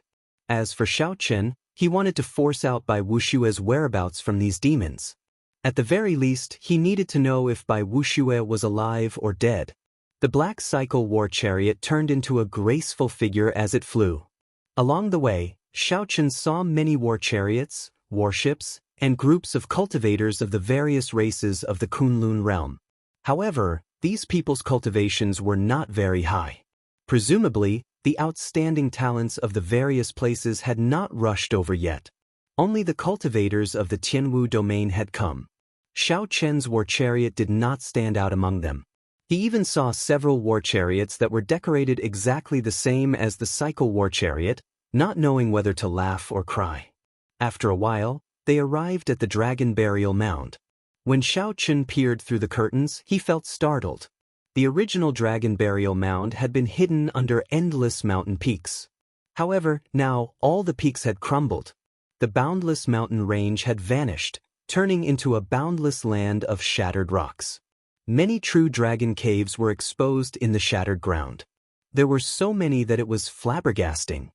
As for Xiaochen, he wanted to force out Bai Wuxue's whereabouts from these demons. At the very least, he needed to know if Bai Wuxue was alive or dead. The black cycle war chariot turned into a graceful figure as it flew. Along the way, Xiaochen saw many war chariots, warships, and groups of cultivators of the various races of the Kunlun realm. However, these people's cultivations were not very high. Presumably, the outstanding talents of the various places had not rushed over yet. Only the cultivators of the Tianwu domain had come. Xiaochen's war chariot did not stand out among them. He even saw several war chariots that were decorated exactly the same as the cycle war chariot, not knowing whether to laugh or cry. After a while, they arrived at the Dragon Burial Mound. When Xiaochen peered through the curtains, he felt startled. The original Dragon Burial Mound had been hidden under endless mountain peaks. However, now all the peaks had crumbled. The boundless mountain range had vanished, turning into a boundless land of shattered rocks. Many true dragon caves were exposed in the shattered ground. There were so many that it was flabbergasting.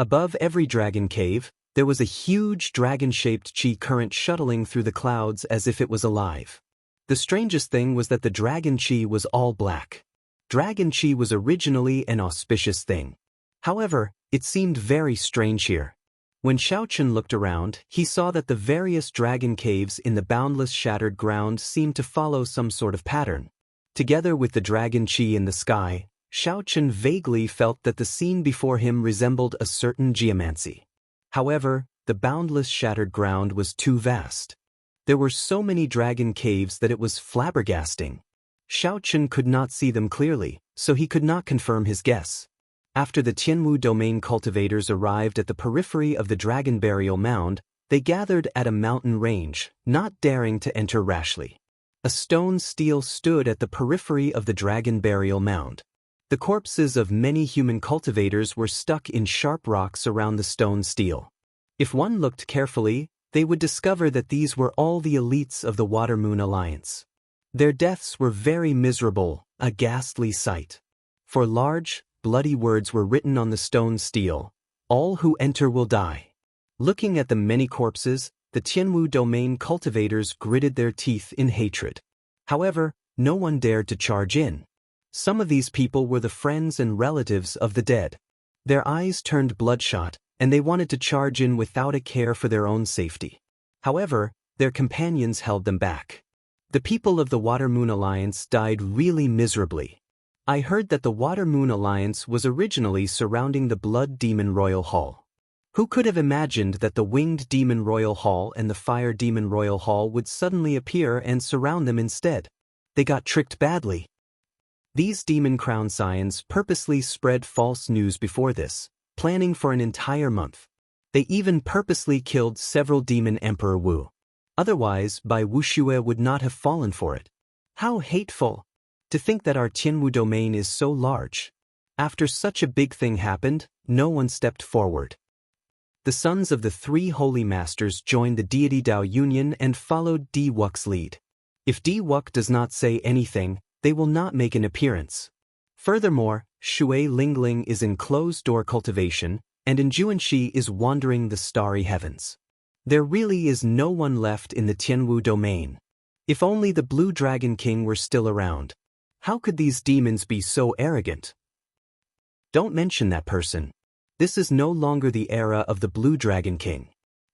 Above every dragon cave, there was a huge dragon-shaped chi current shuttling through the clouds as if it was alive. The strangest thing was that the dragon chi was all black. Dragon chi was originally an auspicious thing. However, it seemed very strange here. When Xiaochen looked around, he saw that the various dragon caves in the boundless shattered ground seemed to follow some sort of pattern. Together with the dragon Qi in the sky, Xiaochen vaguely felt that the scene before him resembled a certain geomancy. However, the boundless shattered ground was too vast. There were so many dragon caves that it was flabbergasting. Xiaochen could not see them clearly, so he could not confirm his guess. After the Tianwu domain cultivators arrived at the periphery of the dragon burial mound, they gathered at a mountain range, not daring to enter rashly. A stone stele stood at the periphery of the dragon burial mound. The corpses of many human cultivators were stuck in sharp rocks around the stone stele. If one looked carefully, they would discover that these were all the elites of the Water-Moon Alliance. Their deaths were very miserable, a ghastly sight. For large, bloody words were written on the stone stele, "All who enter will die." Looking at the many corpses, the Tianwu domain cultivators gritted their teeth in hatred. However, no one dared to charge in. Some of these people were the friends and relatives of the dead. Their eyes turned bloodshot, and they wanted to charge in without a care for their own safety. However, their companions held them back. The people of the Water-Moon Alliance died really miserably. I heard that the Water-Moon Alliance was originally surrounding the Blood Demon Royal Hall. Who could have imagined that the Winged Demon Royal Hall and the Fire Demon Royal Hall would suddenly appear and surround them instead? They got tricked badly. These Demon Crown Scions purposely spread false news before this, planning for an entire month. They even purposely killed several Demon Emperor Wu. Otherwise, Bai Wuxue would not have fallen for it. How hateful! To think that our Tianwu domain is so large. After such a big thing happened, no one stepped forward. The sons of the three holy masters joined the deity Dao Union and followed Di Wux's lead. If Di Wux does not say anything, they will not make an appearance. Furthermore, Shui Lingling is in closed-door cultivation, and Juanxi is wandering the starry heavens. There really is no one left in the Tianwu domain. If only the Blue Dragon King were still around. How could these demons be so arrogant? Don't mention that person. This is no longer the era of the Blue Dragon King.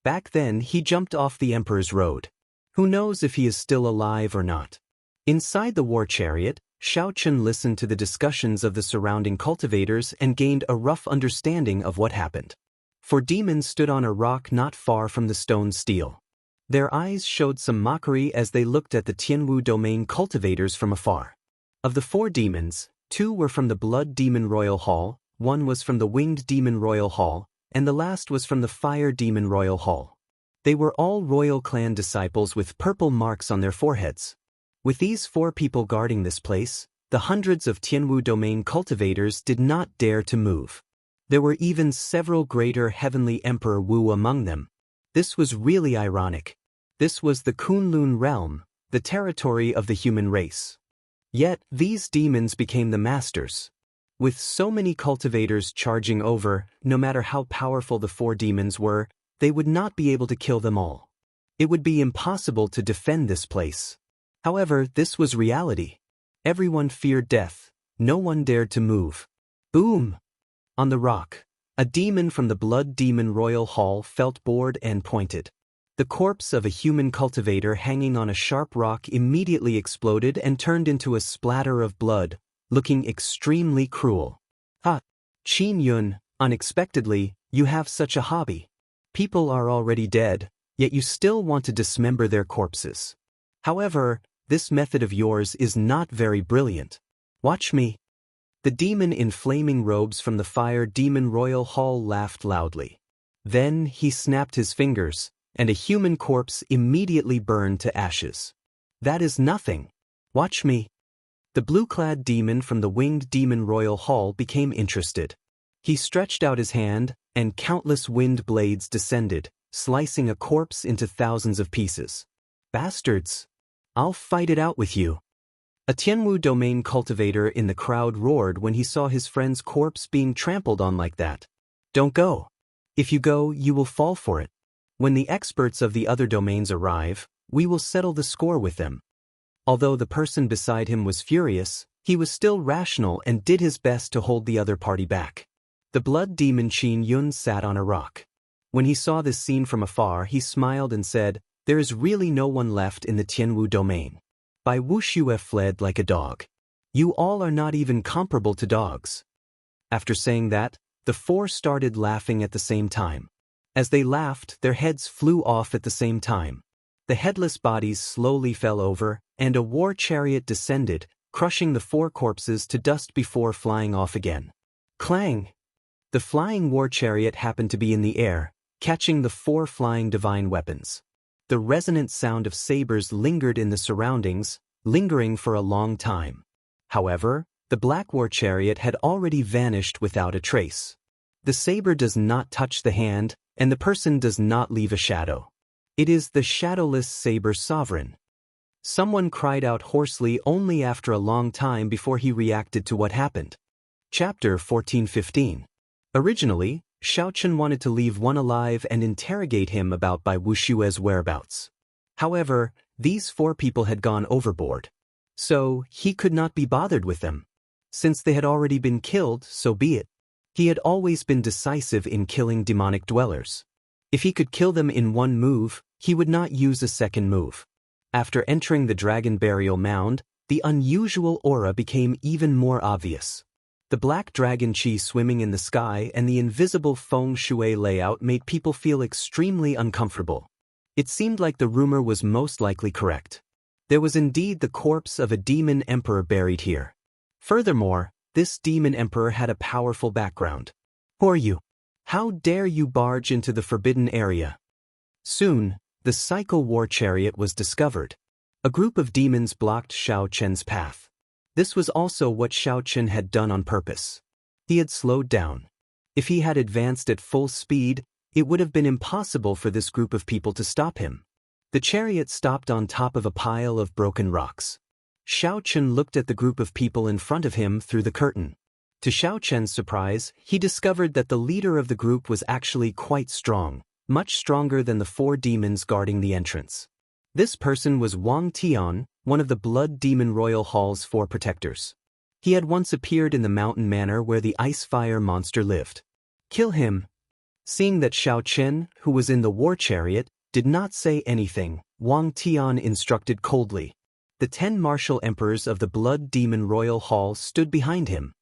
Back then he jumped off the Emperor's road. Who knows if he is still alive or not? Inside the war chariot, Xiaochen listened to the discussions of the surrounding cultivators and gained a rough understanding of what happened. Four demons stood on a rock not far from the stone stele. Their eyes showed some mockery as they looked at the Tianwu domain cultivators from afar. Of the four demons, two were from the Blood Demon Royal Hall, one was from the Winged Demon Royal Hall, and the last was from the Fire Demon Royal Hall. They were all royal clan disciples with purple marks on their foreheads. With these four people guarding this place, the hundreds of Tianwu domain cultivators did not dare to move. There were even several greater heavenly Emperor Wu among them. This was really ironic. This was the Kunlun realm, the territory of the human race. Yet, these demons became the masters. With so many cultivators charging over, no matter how powerful the four demons were, they would not be able to kill them all. It would be impossible to defend this place. However, this was reality. Everyone feared death. No one dared to move. Boom! On the rock, a demon from the Blood Demon Royal Hall felt bored and pointed. The corpse of a human cultivator hanging on a sharp rock immediately exploded and turned into a splatter of blood, looking extremely cruel. Ha! Qin Yun, unexpectedly, you have such a hobby. People are already dead, yet you still want to dismember their corpses. However, this method of yours is not very brilliant. Watch me. The demon in flaming robes from the Fire Demon Royal Hall laughed loudly. Then he snapped his fingers, and a human corpse immediately burned to ashes. That is nothing. Watch me. The blue-clad demon from the Winged Demon Royal Hall became interested. He stretched out his hand, and countless wind blades descended, slicing a corpse into thousands of pieces. Bastards! I'll fight it out with you. A Tianwu domain cultivator in the crowd roared when he saw his friend's corpse being trampled on like that. Don't go. If you go, you will fall for it. When the experts of the other domains arrive, we will settle the score with them. Although the person beside him was furious, he was still rational and did his best to hold the other party back. The blood demon Qin Yun sat on a rock. When he saw this scene from afar, he smiled and said, "There is really no one left in the Tianwu domain. Bai Wuxia fled like a dog. You all are not even comparable to dogs. After saying that, the four started laughing at the same time. As they laughed, their heads flew off at the same time. The headless bodies slowly fell over, and a war chariot descended, crushing the four corpses to dust before flying off again. Clang! The flying war chariot happened to be in the air, catching the four flying divine weapons. The resonant sound of sabers lingered in the surroundings, lingering for a long time. However, the black war chariot had already vanished without a trace. The saber does not touch the hand, and the person does not leave a shadow. It is the shadowless saber sovereign. Someone cried out hoarsely only after a long time before he reacted to what happened. Chapter 14:15. Originally, Xiaochen wanted to leave one alive and interrogate him about Bai Wuxia's whereabouts. However, these four people had gone overboard. So, he could not be bothered with them. Since they had already been killed, so be it. He had always been decisive in killing demonic dwellers. If he could kill them in one move, he would not use a second move. After entering the dragon burial mound, the unusual aura became even more obvious. The black dragon chi swimming in the sky and the invisible feng shui layout made people feel extremely uncomfortable. It seemed like the rumor was most likely correct. There was indeed the corpse of a demon emperor buried here. Furthermore, this demon emperor had a powerful background. Who are you? How dare you barge into the forbidden area? Soon, the cycle war chariot was discovered. A group of demons blocked Xiao Chen's path. This was also what Xiao Chen had done on purpose. He had slowed down. If he had advanced at full speed, it would have been impossible for this group of people to stop him. The chariot stopped on top of a pile of broken rocks. Xiao Chen looked at the group of people in front of him through the curtain. To Xiao Chen's surprise, he discovered that the leader of the group was actually quite strong, much stronger than the four demons guarding the entrance. This person was Wang Tian, one of the Blood Demon Royal Hall's four protectors. He had once appeared in the mountain manor where the ice-fire monster lived. Kill him. Seeing that Xiao Chen, who was in the war chariot, did not say anything, Wang Tian instructed coldly. The 10 martial emperors of the Blood Demon Royal Hall stood behind him.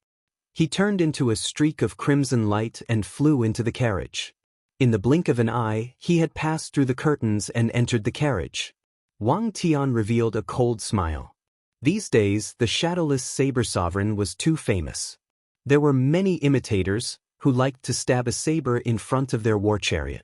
He turned into a streak of crimson light and flew into the carriage. In the blink of an eye, he had passed through the curtains and entered the carriage. Wang Tian revealed a cold smile. These days, the shadowless saber sovereign was too famous. There were many imitators who liked to stab a saber in front of their war chariot.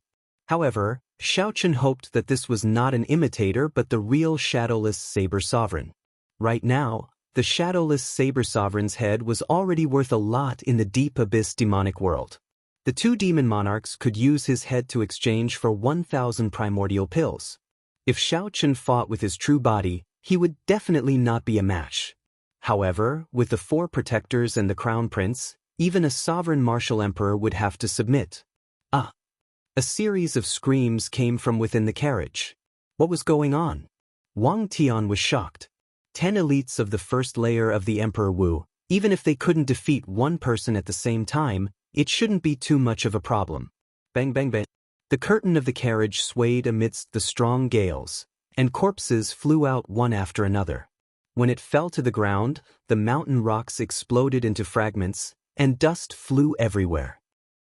However, Xiao Chen hoped that this was not an imitator but the real shadowless saber sovereign. Right now, the shadowless saber sovereign's head was already worth a lot in the deep abyss demonic world. The two demon monarchs could use his head to exchange for 1,000 primordial pills. If Xiao Chen fought with his true body, he would definitely not be a match. However, with the four protectors and the crown prince, even a sovereign martial emperor would have to submit. A series of screams came from within the carriage. What was going on? Wang Tian was shocked. 10 elites of the first layer of the Emperor Wu, even if they couldn't defeat one person at the same time, it shouldn't be too much of a problem. Bang bang bang. The curtain of the carriage swayed amidst the strong gales, and corpses flew out one after another. When it fell to the ground, the mountain rocks exploded into fragments, and dust flew everywhere.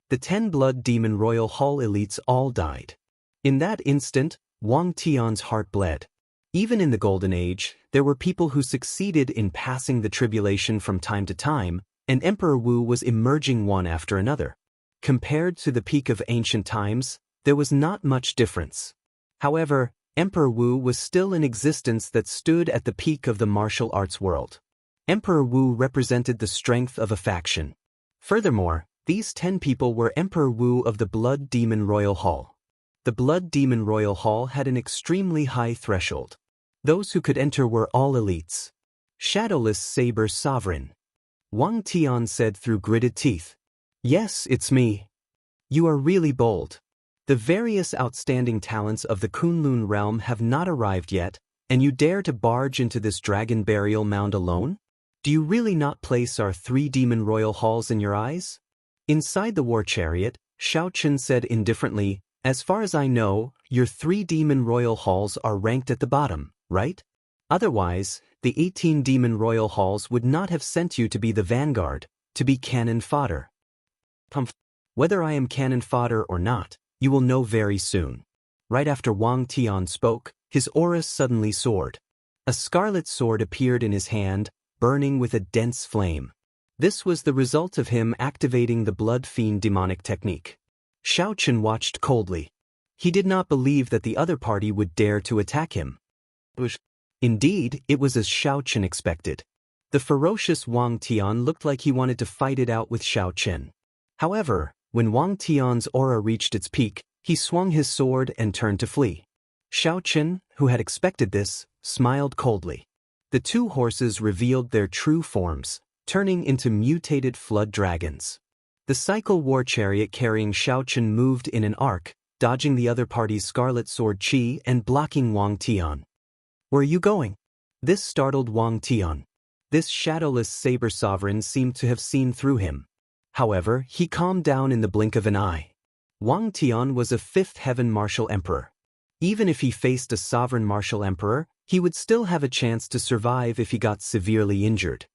The 10 Blood Demon Royal Hall elites all died. In that instant, Wang Tian's heart bled. Even in the Golden Age, there were people who succeeded in passing the tribulation from time to time, and Emperor Wu was emerging one after another. Compared to the peak of ancient times, there was not much difference. However, Emperor Wu was still in existence that stood at the peak of the martial arts world. Emperor Wu represented the strength of a faction. Furthermore, these 10 people were Emperor Wu of the Blood Demon Royal Hall. The Blood Demon Royal Hall had an extremely high threshold. Those who could enter were all elites. Shadowless Saber Sovereign. Wang Tian said through gritted teeth. Yes, it's me. You are really bold. The various outstanding talents of the Kunlun realm have not arrived yet, and you dare to barge into this dragon burial mound alone? Do you really not place our 3 demon royal halls in your eyes? Inside the war chariot, Xiao Chen said indifferently, as far as I know, your 3 demon royal halls are ranked at the bottom, right? Otherwise, the 18 demon royal halls would not have sent you to be the vanguard, to be cannon fodder. Whether I am cannon fodder or not, you will know very soon. Right after Wang Tian spoke, his aura suddenly soared. A scarlet sword appeared in his hand, burning with a dense flame. This was the result of him activating the blood fiend demonic technique. Xiaochen watched coldly. He did not believe that the other party would dare to attack him. Indeed, it was as Xiaochen expected. The ferocious Wang Tian looked like he wanted to fight it out with Xiaochen. However, when Wang Tian's aura reached its peak, he swung his sword and turned to flee. Xiaochen, who had expected this, smiled coldly. The two horses revealed their true forms, turning into mutated flood dragons. The cycle war chariot carrying Xiaochen moved in an arc, dodging the other party's scarlet sword chi and blocking Wang Tian. "Where are you going?" This startled Wang Tian. This shadowless saber sovereign seemed to have seen through him. However, he calmed down in the blink of an eye. Wang Tian was a fifth heaven martial emperor. Even if he faced a sovereign martial emperor, he would still have a chance to survive if he got severely injured.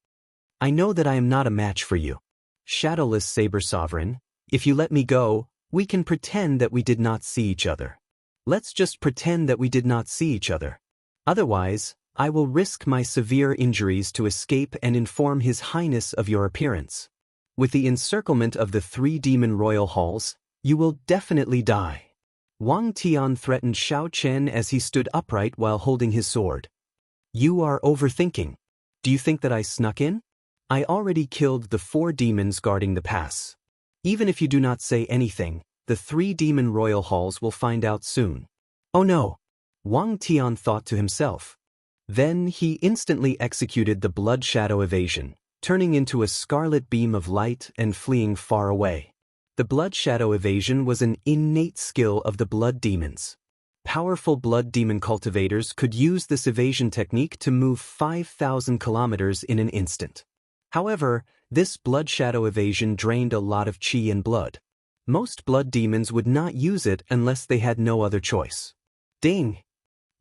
"I know that I am not a match for you. Shadowless saber sovereign, if you let me go, we can pretend that we did not see each other. Let's just pretend that we did not see each other. Otherwise, I will risk my severe injuries to escape and inform His Highness of your appearance. With the encirclement of the 3 demon royal halls, you will definitely die." Wang Tian threatened Xiaochen as he stood upright while holding his sword. "You are overthinking. Do you think that I snuck in? I already killed the 4 demons guarding the pass. Even if you do not say anything, the 3 demon royal halls will find out soon." "Oh no," Wang Tian thought to himself. Then he instantly executed the blood shadow evasion, turning into a scarlet beam of light and fleeing far away. The blood shadow evasion was an innate skill of the blood demons. Powerful blood demon cultivators could use this evasion technique to move 5,000 kilometers in an instant. However, this blood shadow evasion drained a lot of chi and blood. Most blood demons would not use it unless they had no other choice. Ding!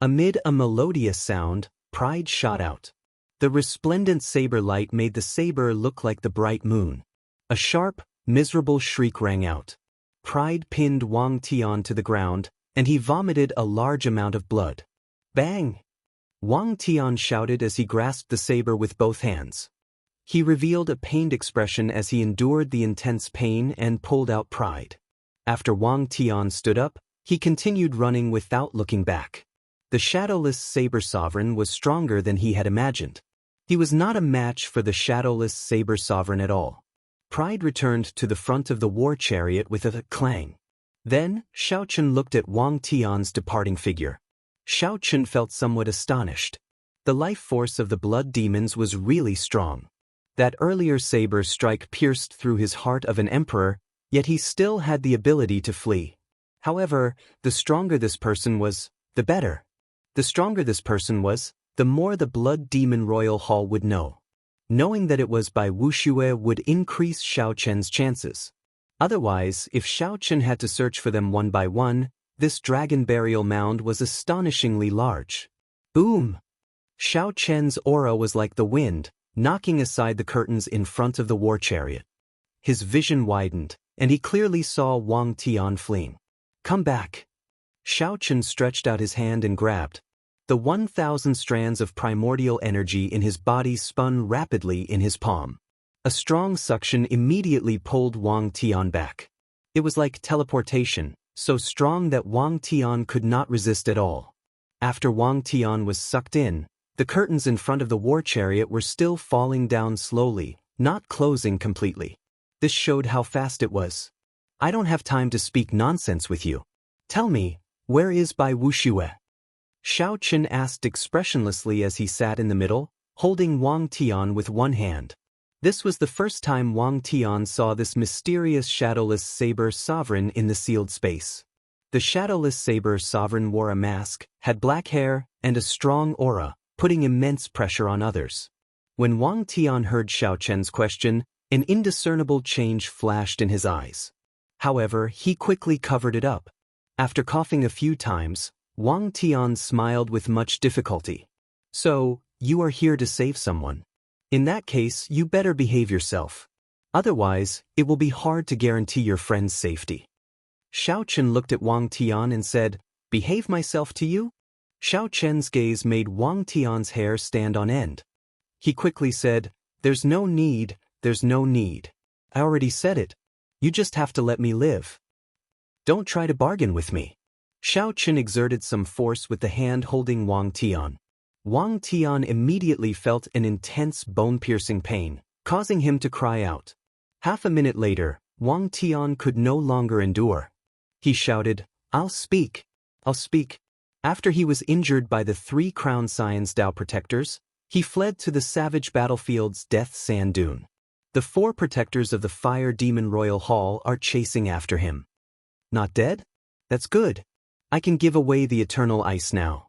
Amid a melodious sound, Pride shot out. The resplendent saber light made the saber look like the bright moon. A sharp, miserable shriek rang out. Pride pinned Wang Tian to the ground, and he vomited a large amount of blood. Bang! Wang Tian shouted as he grasped the saber with both hands. He revealed a pained expression as he endured the intense pain and pulled out Pride. After Wang Tian stood up, he continued running without looking back. The shadowless saber sovereign was stronger than he had imagined. He was not a match for the shadowless saber sovereign at all. Pride returned to the front of the war chariot with a clang. Then, Xiaochen looked at Wang Tian's departing figure. Xiaochen felt somewhat astonished. The life force of the blood demons was really strong. That earlier saber strike pierced through his heart of an emperor, yet he still had the ability to flee. However, the stronger this person was, the better. The stronger this person was, the more the blood demon royal hall would know. Knowing that it was by Wuxia would increase Xiaochen's chances. Otherwise, if Xiaochen had to search for them one by one, this dragon burial mound was astonishingly large. Boom! Xiaochen's aura was like the wind, knocking aside the curtains in front of the war chariot. His vision widened, and he clearly saw Wang Tian fleeing. "Come back." Xiaochen stretched out his hand and grabbed. The 1,000 strands of primordial energy in his body spun rapidly in his palm. A strong suction immediately pulled Wang Tian back. It was like teleportation, so strong that Wang Tian could not resist at all. After Wang Tian was sucked in, the curtains in front of the war chariot were still falling down slowly, not closing completely. This showed how fast it was. "I don't have time to speak nonsense with you. Tell me, where is Bai Wuxia?" Xiaochen asked expressionlessly as he sat in the middle, holding Wang Tian with one hand. This was the first time Wang Tian saw this mysterious shadowless saber sovereign in the sealed space. The shadowless saber sovereign wore a mask, had black hair, and a strong aura, putting immense pressure on others. When Wang Tian heard Xiaochen's question, an indiscernible change flashed in his eyes. However, he quickly covered it up. After coughing a few times, Wang Tian smiled with much difficulty. "So, you are here to save someone. In that case, you better behave yourself. Otherwise, it will be hard to guarantee your friend's safety. Xiao Chen looked at Wang Tian and said, "Behave myself to you?" Xiao Chen's gaze made Wang Tian's hair stand on end. He quickly said, "There's no need, there's no need. I already said it. You just have to let me live. Don't try to bargain with me." Xiao Chen exerted some force with the hand holding Wang Tian. Wang Tian immediately felt an intense bone-piercing pain, causing him to cry out. Half a minute later, Wang Tian could no longer endure. He shouted, "I'll speak. I'll speak." After he was injured by the 3 Crown Science Dao protectors, he fled to the savage battlefield's Death Sand Dune. The 4 protectors of the Fire Demon Royal Hall are chasing after him. Not dead? That's good. I can give away the eternal ice now.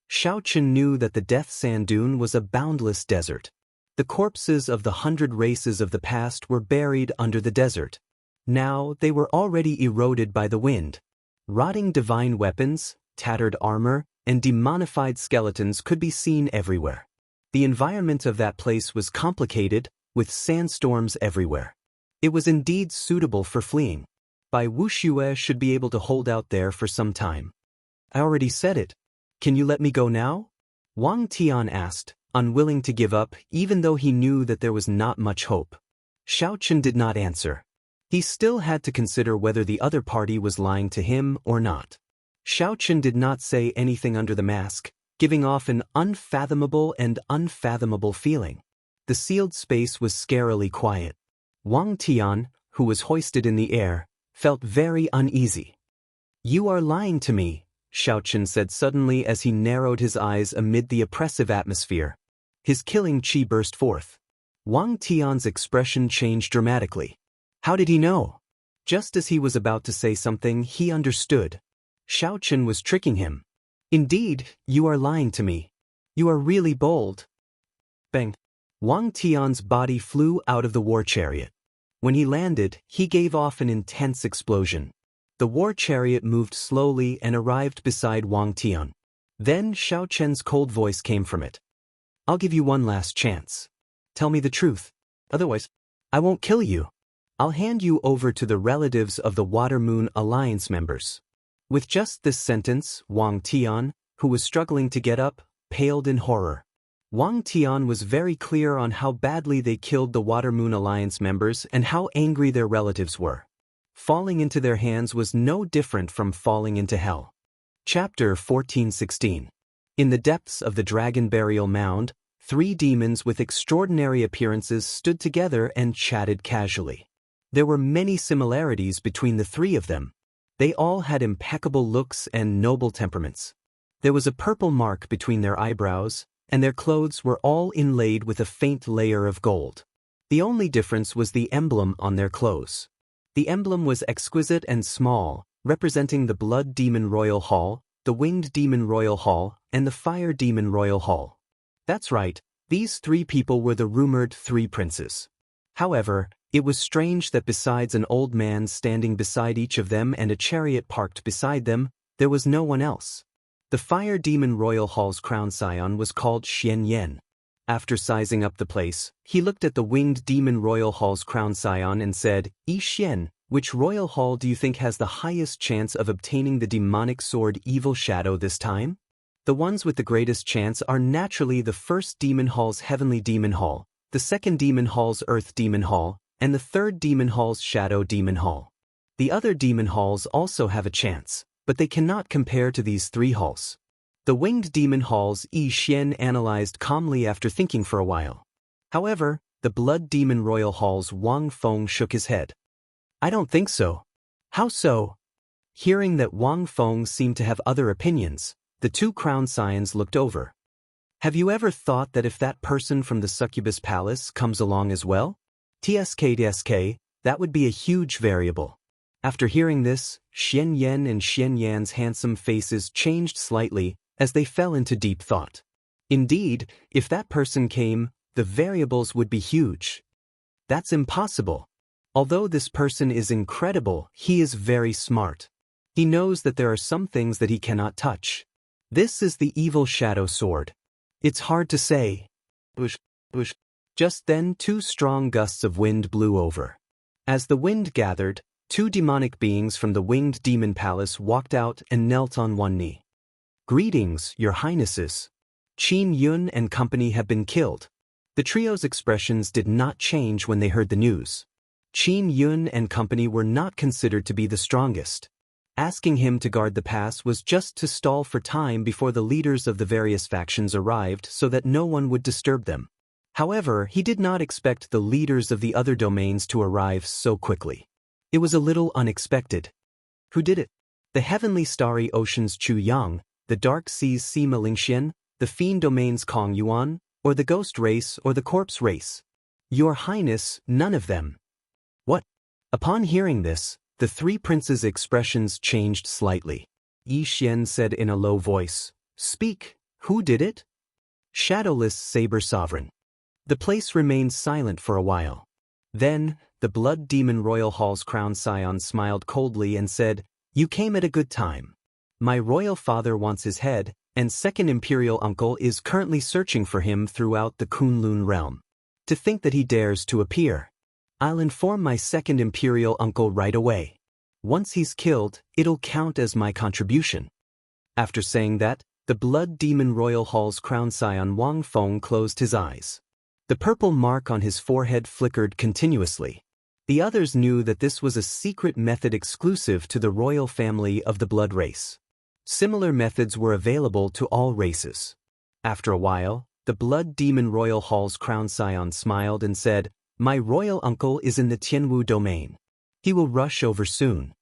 Xiao Chen knew that the Death Sand Dune was a boundless desert. The corpses of the 100 races of the past were buried under the desert. Now they were already eroded by the wind. Rotting divine weapons, tattered armor, and demonified skeletons could be seen everywhere. The environment of that place was complicated, with sandstorms everywhere. It was indeed suitable for fleeing. Bai Wuxia should be able to hold out there for some time. I already said it. Can you let me go now? Wang Tian asked, unwilling to give up even though he knew that there was not much hope. Xiao Chen did not answer. He still had to consider whether the other party was lying to him or not. Xiao Chen did not say anything under the mask, giving off an unfathomable and unfathomable feeling. The sealed space was scarily quiet. Wang Tian, who was hoisted in the air, felt very uneasy. "You are lying to me," Xiao Chen said suddenly as he narrowed his eyes amid the oppressive atmosphere. His killing chi burst forth. Wang Tian's expression changed dramatically. How did he know? Just as he was about to say something, he understood. Xiao Chen was tricking him. "Indeed, you are lying to me. You are really bold." Bang! Wang Tian's body flew out of the war chariot. When he landed, he gave off an intense explosion. The war chariot moved slowly and arrived beside Wang Tian. Then Xiao Chen's cold voice came from it. "I'll give you one last chance. Tell me the truth. Otherwise, I won't kill you. I'll hand you over to the relatives of the Water Moon Alliance members." With just this sentence, Wang Tian, who was struggling to get up, paled in horror. Wang Tian was very clear on how badly they killed the Water Moon Alliance members and how angry their relatives were. Falling into their hands was no different from falling into hell. Chapter 14:16. In the depths of the Dragon Burial Mound, 3 demons with extraordinary appearances stood together and chatted casually. There were many similarities between the 3 of them. They all had impeccable looks and noble temperaments. There was a purple mark between their eyebrows, and their clothes were all inlaid with a faint layer of gold. The only difference was the emblem on their clothes. The emblem was exquisite and small, representing the Blood Demon Royal Hall, the Winged Demon Royal Hall, and the Fire Demon Royal Hall. That's right, these 3 people were the rumored 3 princes. However, it was strange that besides an old man standing beside each of them and a chariot parked beside them, there was no one else. The Fire Demon Royal Hall's crown scion was called Xianxia. After sizing up the place, he looked at the Winged Demon Royal Hall's crown scion and said, "Xian, which royal hall do you think has the highest chance of obtaining the demonic sword Evil Shadow this time?" The ones with the greatest chance are naturally the first Demon Hall's Heavenly Demon Hall, the second Demon Hall's Earth Demon Hall, and the third Demon Hall's Shadow Demon Hall. The other Demon Halls also have a chance, but they cannot compare to these 3 halls. The Winged Demon Hall's Xian analyzed calmly after thinking for a while. However, the Blood Demon Royal Hall's Wang Feng shook his head. "I don't think so." "How so?" Hearing that Wang Feng seemed to have other opinions, the 2 crown scions looked over. "Have you ever thought that if that person from the Succubus Palace comes along as well? TSK, that would be a huge variable." After hearing this, Xianxia and Xianyan's handsome faces changed slightly as they fell into deep thought. Indeed, if that person came, the variables would be huge. That's impossible. Although this person is incredible, he is very smart. He knows that there are some things that he cannot touch. This is the Evil Shadow Sword. It's hard to say. Bush, bush. Just then 2 strong gusts of wind blew over. As the wind gathered, 2 demonic beings from the winged demon palace walked out and knelt on one knee. Greetings, your highnesses. Qin Yun and company have been killed. The trio's expressions did not change when they heard the news. Qin Yun and company were not considered to be the strongest. Asking him to guard the pass was just to stall for time before the leaders of the various factions arrived so that no one would disturb them. However, he did not expect the leaders of the other domains to arrive so quickly. It was a little unexpected. Who did it? The heavenly starry oceans Chu Yang, the dark seas Sima Lingxian, the fiend domains Kong Yuan, or the ghost race or the corpse race? Your Highness, none of them. What? Upon hearing this, the 3 princes' expressions changed slightly. Yi Xian said in a low voice, "Speak, who did it?" Shadowless Saber Sovereign. The place remained silent for a while. Then, the Blood Demon Royal Hall's crown scion smiled coldly and said, "You came at a good time. My royal father wants his head, and second imperial uncle is currently searching for him throughout the Kunlun realm. To think that he dares to appear. I'll inform my second imperial uncle right away. Once he's killed, it'll count as my contribution." After saying that, the Blood Demon Royal Hall's crown scion Wang Feng closed his eyes. The purple mark on his forehead flickered continuously. The others knew that this was a secret method exclusive to the royal family of the blood race. Similar methods were available to all races. After a while, the Blood Demon Royal Hall's crown scion smiled and said, "My royal uncle is in the Tianwu domain. He will rush over soon.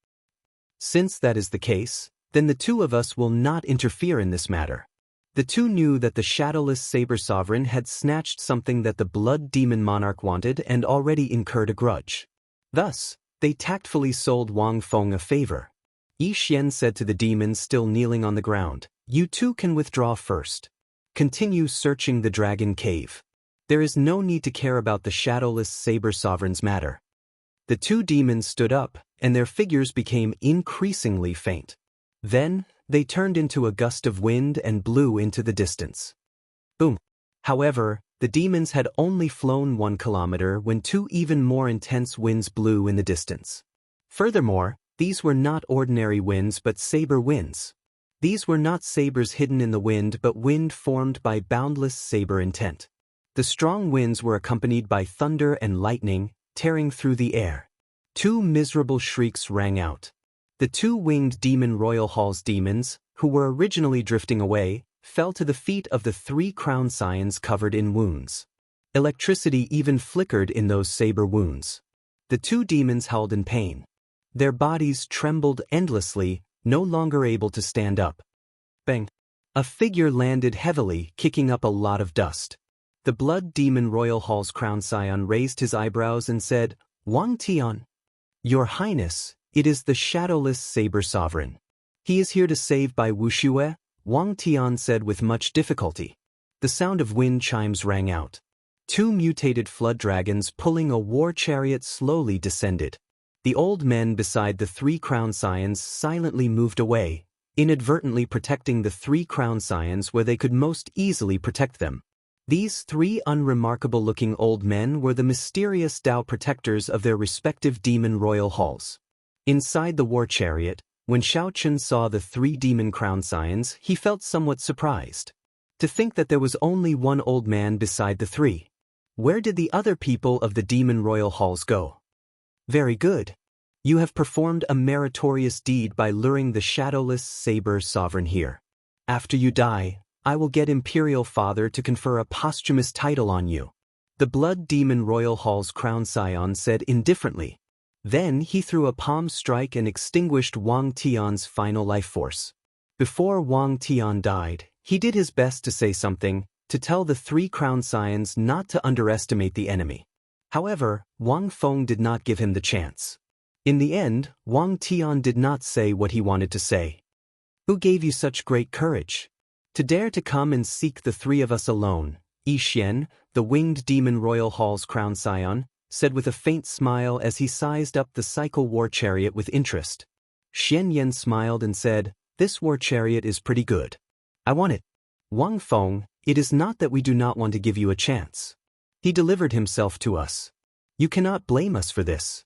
Since that is the case, then the 2 of us will not interfere in this matter." The 2 knew that the shadowless Saber Sovereign had snatched something that the Blood Demon Monarch wanted and already incurred a grudge. Thus, they tactfully sold Wang Feng a favor. Yi Xian said to the demons still kneeling on the ground, "You 2 can withdraw first. Continue searching the Dragon Cave. There is no need to care about the shadowless Saber Sovereign's matter." The 2 demons stood up, and their figures became increasingly faint. Then, they turned into a gust of wind and blew into the distance. Boom! However, the demons had only flown 1 kilometer when 2 even more intense winds blew in the distance. Furthermore, these were not ordinary winds but saber winds. These were not sabers hidden in the wind but wind formed by boundless saber intent. The strong winds were accompanied by thunder and lightning, tearing through the air. 2 miserable shrieks rang out. The 2 winged Demon Royal Hall's demons, who were originally drifting away, fell to the feet of the 3 crown scions covered in wounds. Electricity even flickered in those saber wounds. The 2 demons howled in pain. Their bodies trembled endlessly, no longer able to stand up. Bang! A figure landed heavily, kicking up a lot of dust. The Blood Demon Royal Hall's crown scion raised his eyebrows and said, "Wang Tian, Your Highness, it is the shadowless Saber Sovereign. He is here to save by Wuxia," Wang Tian said with much difficulty. The sound of wind chimes rang out. 2 mutated flood dragons pulling a war chariot slowly descended. The old men beside the 3 crown scions silently moved away, inadvertently protecting the 3 crown scions where they could most easily protect them. These 3 unremarkable-looking old men were the mysterious Dao protectors of their respective demon royal halls. Inside the war chariot, when Xiaochen saw the 3 demon crown scions, he felt somewhat surprised. To think that there was only 1 old man beside the 3. Where did the other people of the demon royal halls go? Very good. You have performed a meritorious deed by luring the shadowless Saber Sovereign here. After you die, I will get Imperial Father to confer a posthumous title on you. The Blood Demon Royal Hall's crown scion said indifferently. Then he threw a palm strike and extinguished Wang Tian's final life force. Before Wang Tian died, he did his best to say something, to tell the 3 crown scions not to underestimate the enemy. However, Wang Feng did not give him the chance. In the end, Wang Tian did not say what he wanted to say. "Who gave you such great courage? To dare to come and seek the 3 of us alone?" Yi Xian, the winged demon royal hall's crown scion, said with a faint smile as he sized up the cycle war chariot with interest. Xian Yan smiled and said, "This war chariot is pretty good. I want it." Wang Feng, it is not that we do not want to give you a chance. He delivered himself to us. You cannot blame us for this.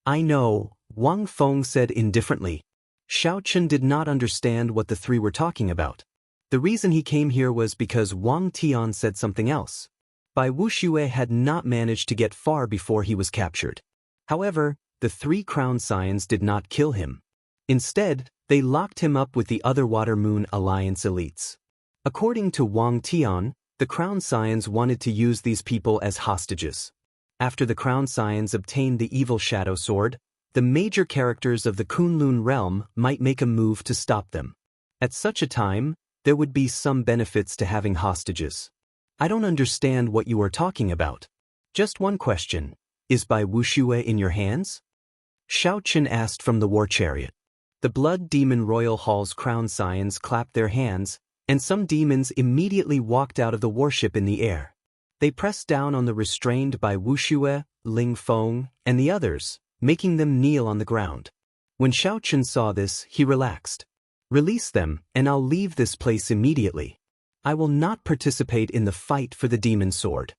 I know, Wang Feng said indifferently. Xiaochen did not understand what the three were talking about. The reason he came here was because Wang Tian said something else. Bai Wuxue had not managed to get far before he was captured. However, the three crown scions did not kill him. Instead, they locked him up with the other Water Moon Alliance elites. According to Wang Tian, the crown scions wanted to use these people as hostages. After the crown scions obtained the evil shadow sword, the major characters of the Kunlun realm might make a move to stop them. At such a time, there would be some benefits to having hostages. I don't understand what you are talking about. Just one question. Is Bai Wuxue in your hands? Xiaochen asked from the war chariot. The Blood Demon Royal Hall's crown scions clapped their hands, and some demons immediately walked out of the warship in the air. They pressed down on the restrained Bai Wuxue, Ling Feng, and the others, making them kneel on the ground. When Xiaochen saw this, he relaxed. Release them, and I'll leave this place immediately. I will not participate in the fight for the demon sword.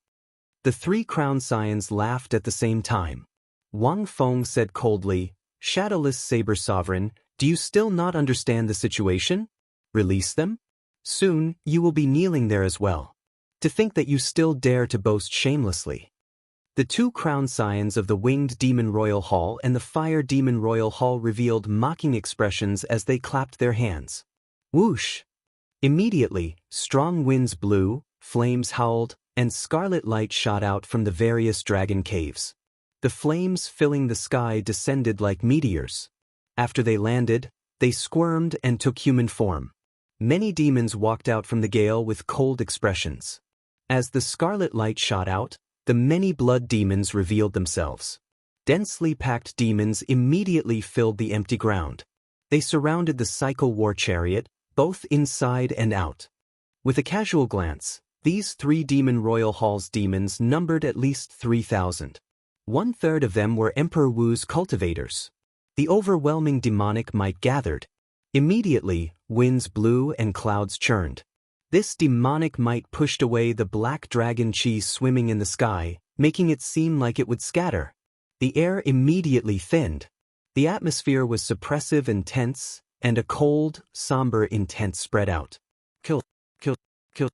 The three crown scions laughed at the same time. Wang Feng said coldly, Shadowless Saber Sovereign, do you still not understand the situation? Release them? Soon, you will be kneeling there as well. To think that you still dare to boast shamelessly. The two crown scions of the Winged Demon Royal Hall and the Fire Demon Royal Hall revealed mocking expressions as they clapped their hands. Whoosh! Immediately, strong winds blew, flames howled, and scarlet light shot out from the various dragon caves. The flames filling the sky descended like meteors. After they landed, they squirmed and took human form. Many demons walked out from the gale with cold expressions. As the scarlet light shot out, the many blood demons revealed themselves. Densely packed demons immediately filled the empty ground. They surrounded the cycle war chariot, both inside and out. With a casual glance, these three Demon Royal Hall's demons numbered at least 3,000. 1/3 of them were Emperor Wu's cultivators. The overwhelming demonic might gathered. Immediately, winds blew and clouds churned. This demonic might pushed away the black dragon chi swimming in the sky, making it seem like it would scatter. The air immediately thinned. The atmosphere was suppressive and tense, and a cold, somber intent spread out. Kill, kill, kill.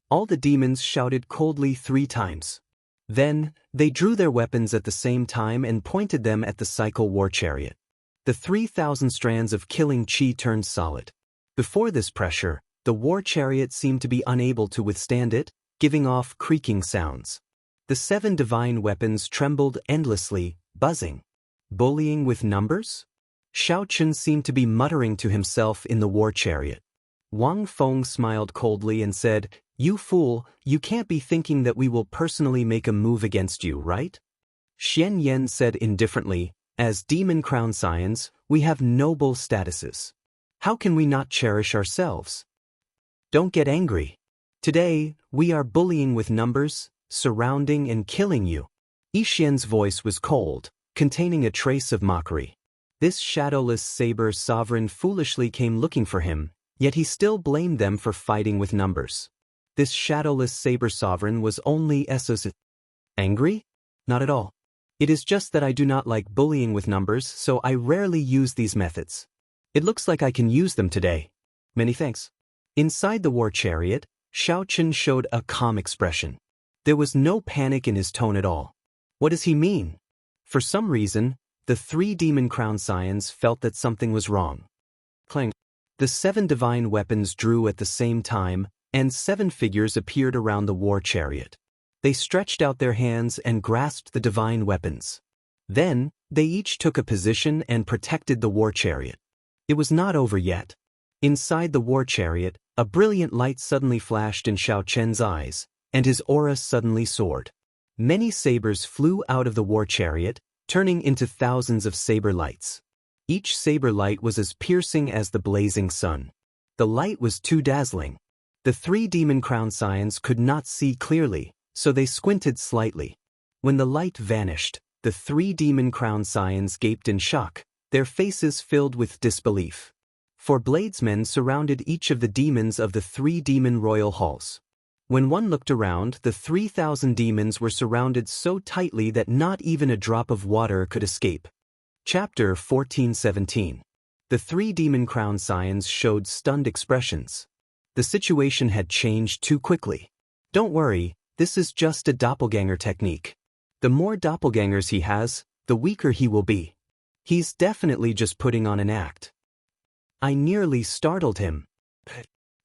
All the demons shouted coldly 3 times. Then, they drew their weapons at the same time and pointed them at the cycle war chariot. The 3,000 strands of killing chi turned solid. Before this pressure, the war chariot seemed to be unable to withstand it, giving off creaking sounds. The 7 divine weapons trembled endlessly, buzzing. Bullying with numbers? Xiaochen seemed to be muttering to himself in the war chariot. Wang Feng smiled coldly and said, You fool, you can't be thinking that we will personally make a move against you, right? Xianyan said indifferently, As demon crown scions, we have noble statuses. How can we not cherish ourselves? Don't get angry. Today, we are bullying with numbers, surrounding and killing you. Yixian's voice was cold, containing a trace of mockery. This shadowless saber sovereign foolishly came looking for him, yet he still blamed them for fighting with numbers. This shadowless saber sovereign was only angry? Not at all. It is just that I do not like bullying with numbers, so I rarely use these methods. It looks like I can use them today. Many thanks. Inside the war chariot, Xiaochen showed a calm expression. There was no panic in his tone at all. What does he mean? For some reason, the 3 demon crown scions felt that something was wrong. Clang. The 7 divine weapons drew at the same time, and 7 figures appeared around the war chariot. They stretched out their hands and grasped the divine weapons. Then, they each took a position and protected the war chariot. It was not over yet. Inside the war chariot, a brilliant light suddenly flashed in Xiaochen's eyes, and his aura suddenly soared. Many sabers flew out of the war chariot, turning into thousands of saber lights. Each saber light was as piercing as the blazing sun. The light was too dazzling. The 3 demon crown scions could not see clearly, so they squinted slightly. When the light vanished, the 3 demon crown scions gaped in shock, their faces filled with disbelief. 4 bladesmen surrounded each of the demons of the 3 demon royal halls. When one looked around, the 3,000 demons were surrounded so tightly that not even a drop of water could escape. Chapter 14:17. The 3 demon crown scions showed stunned expressions. The situation had changed too quickly. Don't worry, this is just a doppelganger technique. The more doppelgangers he has, the weaker he will be. He's definitely just putting on an act. I nearly startled him.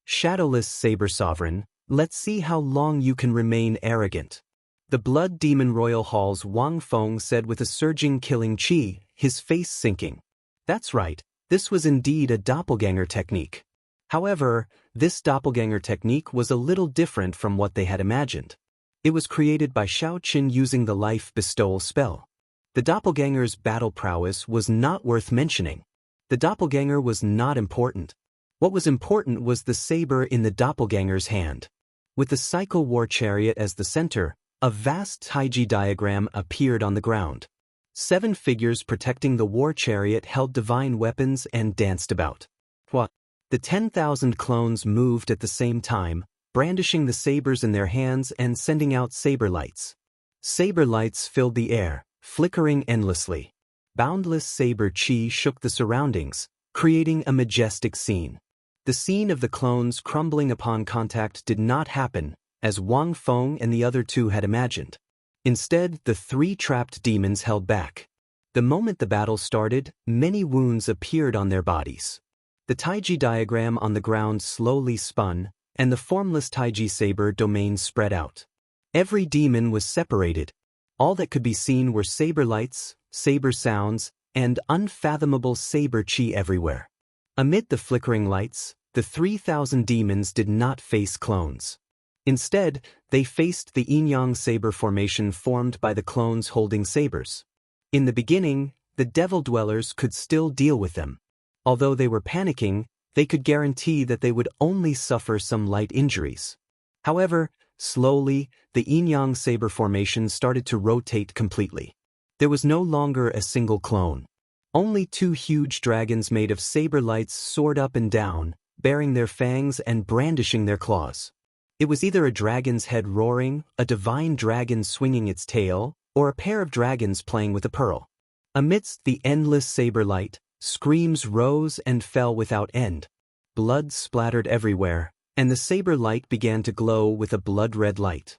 Shadowless Saber Sovereign, let's see how long you can remain arrogant. The Blood Demon Royal Hall's Wang Feng said with a surging killing chi, his face sinking. That's right, this was indeed a doppelganger technique. However, this doppelganger technique was a little different from what they had imagined. It was created by Shao Qin using the life bestowal spell. The doppelganger's battle prowess was not worth mentioning. The doppelganger was not important. What was important was the saber in the doppelganger's hand. With the cycle war chariot as the center, a vast Taiji diagram appeared on the ground. 7 figures protecting the war chariot held divine weapons and danced about. What? The 10,000 clones moved at the same time, brandishing the sabers in their hands and sending out saber lights. Saber lights filled the air, flickering endlessly. Boundless saber chi shook the surroundings, creating a majestic scene. The scene of the clones crumbling upon contact did not happen, as Wang Feng and the other 2 had imagined. Instead, the 3 trapped demons held back. The moment the battle started, many wounds appeared on their bodies. The Taiji diagram on the ground slowly spun, and the formless Taiji saber domain spread out. Every demon was separated. All that could be seen were saber lights, saber sounds, and unfathomable saber chi everywhere. Amid the flickering lights, the 3,000 demons did not face clones. Instead, they faced the yin-yang saber formation formed by the clones holding sabers. In the beginning, the devil dwellers could still deal with them. Although they were panicking, they could guarantee that they would only suffer some light injuries. However, slowly, the yin-yang saber formation started to rotate completely. There was no longer a single clone. Only 2 huge dragons made of saber lights soared up and down, baring their fangs and brandishing their claws. It was either a dragon's head roaring, a divine dragon swinging its tail, or a pair of dragons playing with a pearl. Amidst the endless saber light, screams rose and fell without end. Blood splattered everywhere, and the saber light began to glow with a blood-red light.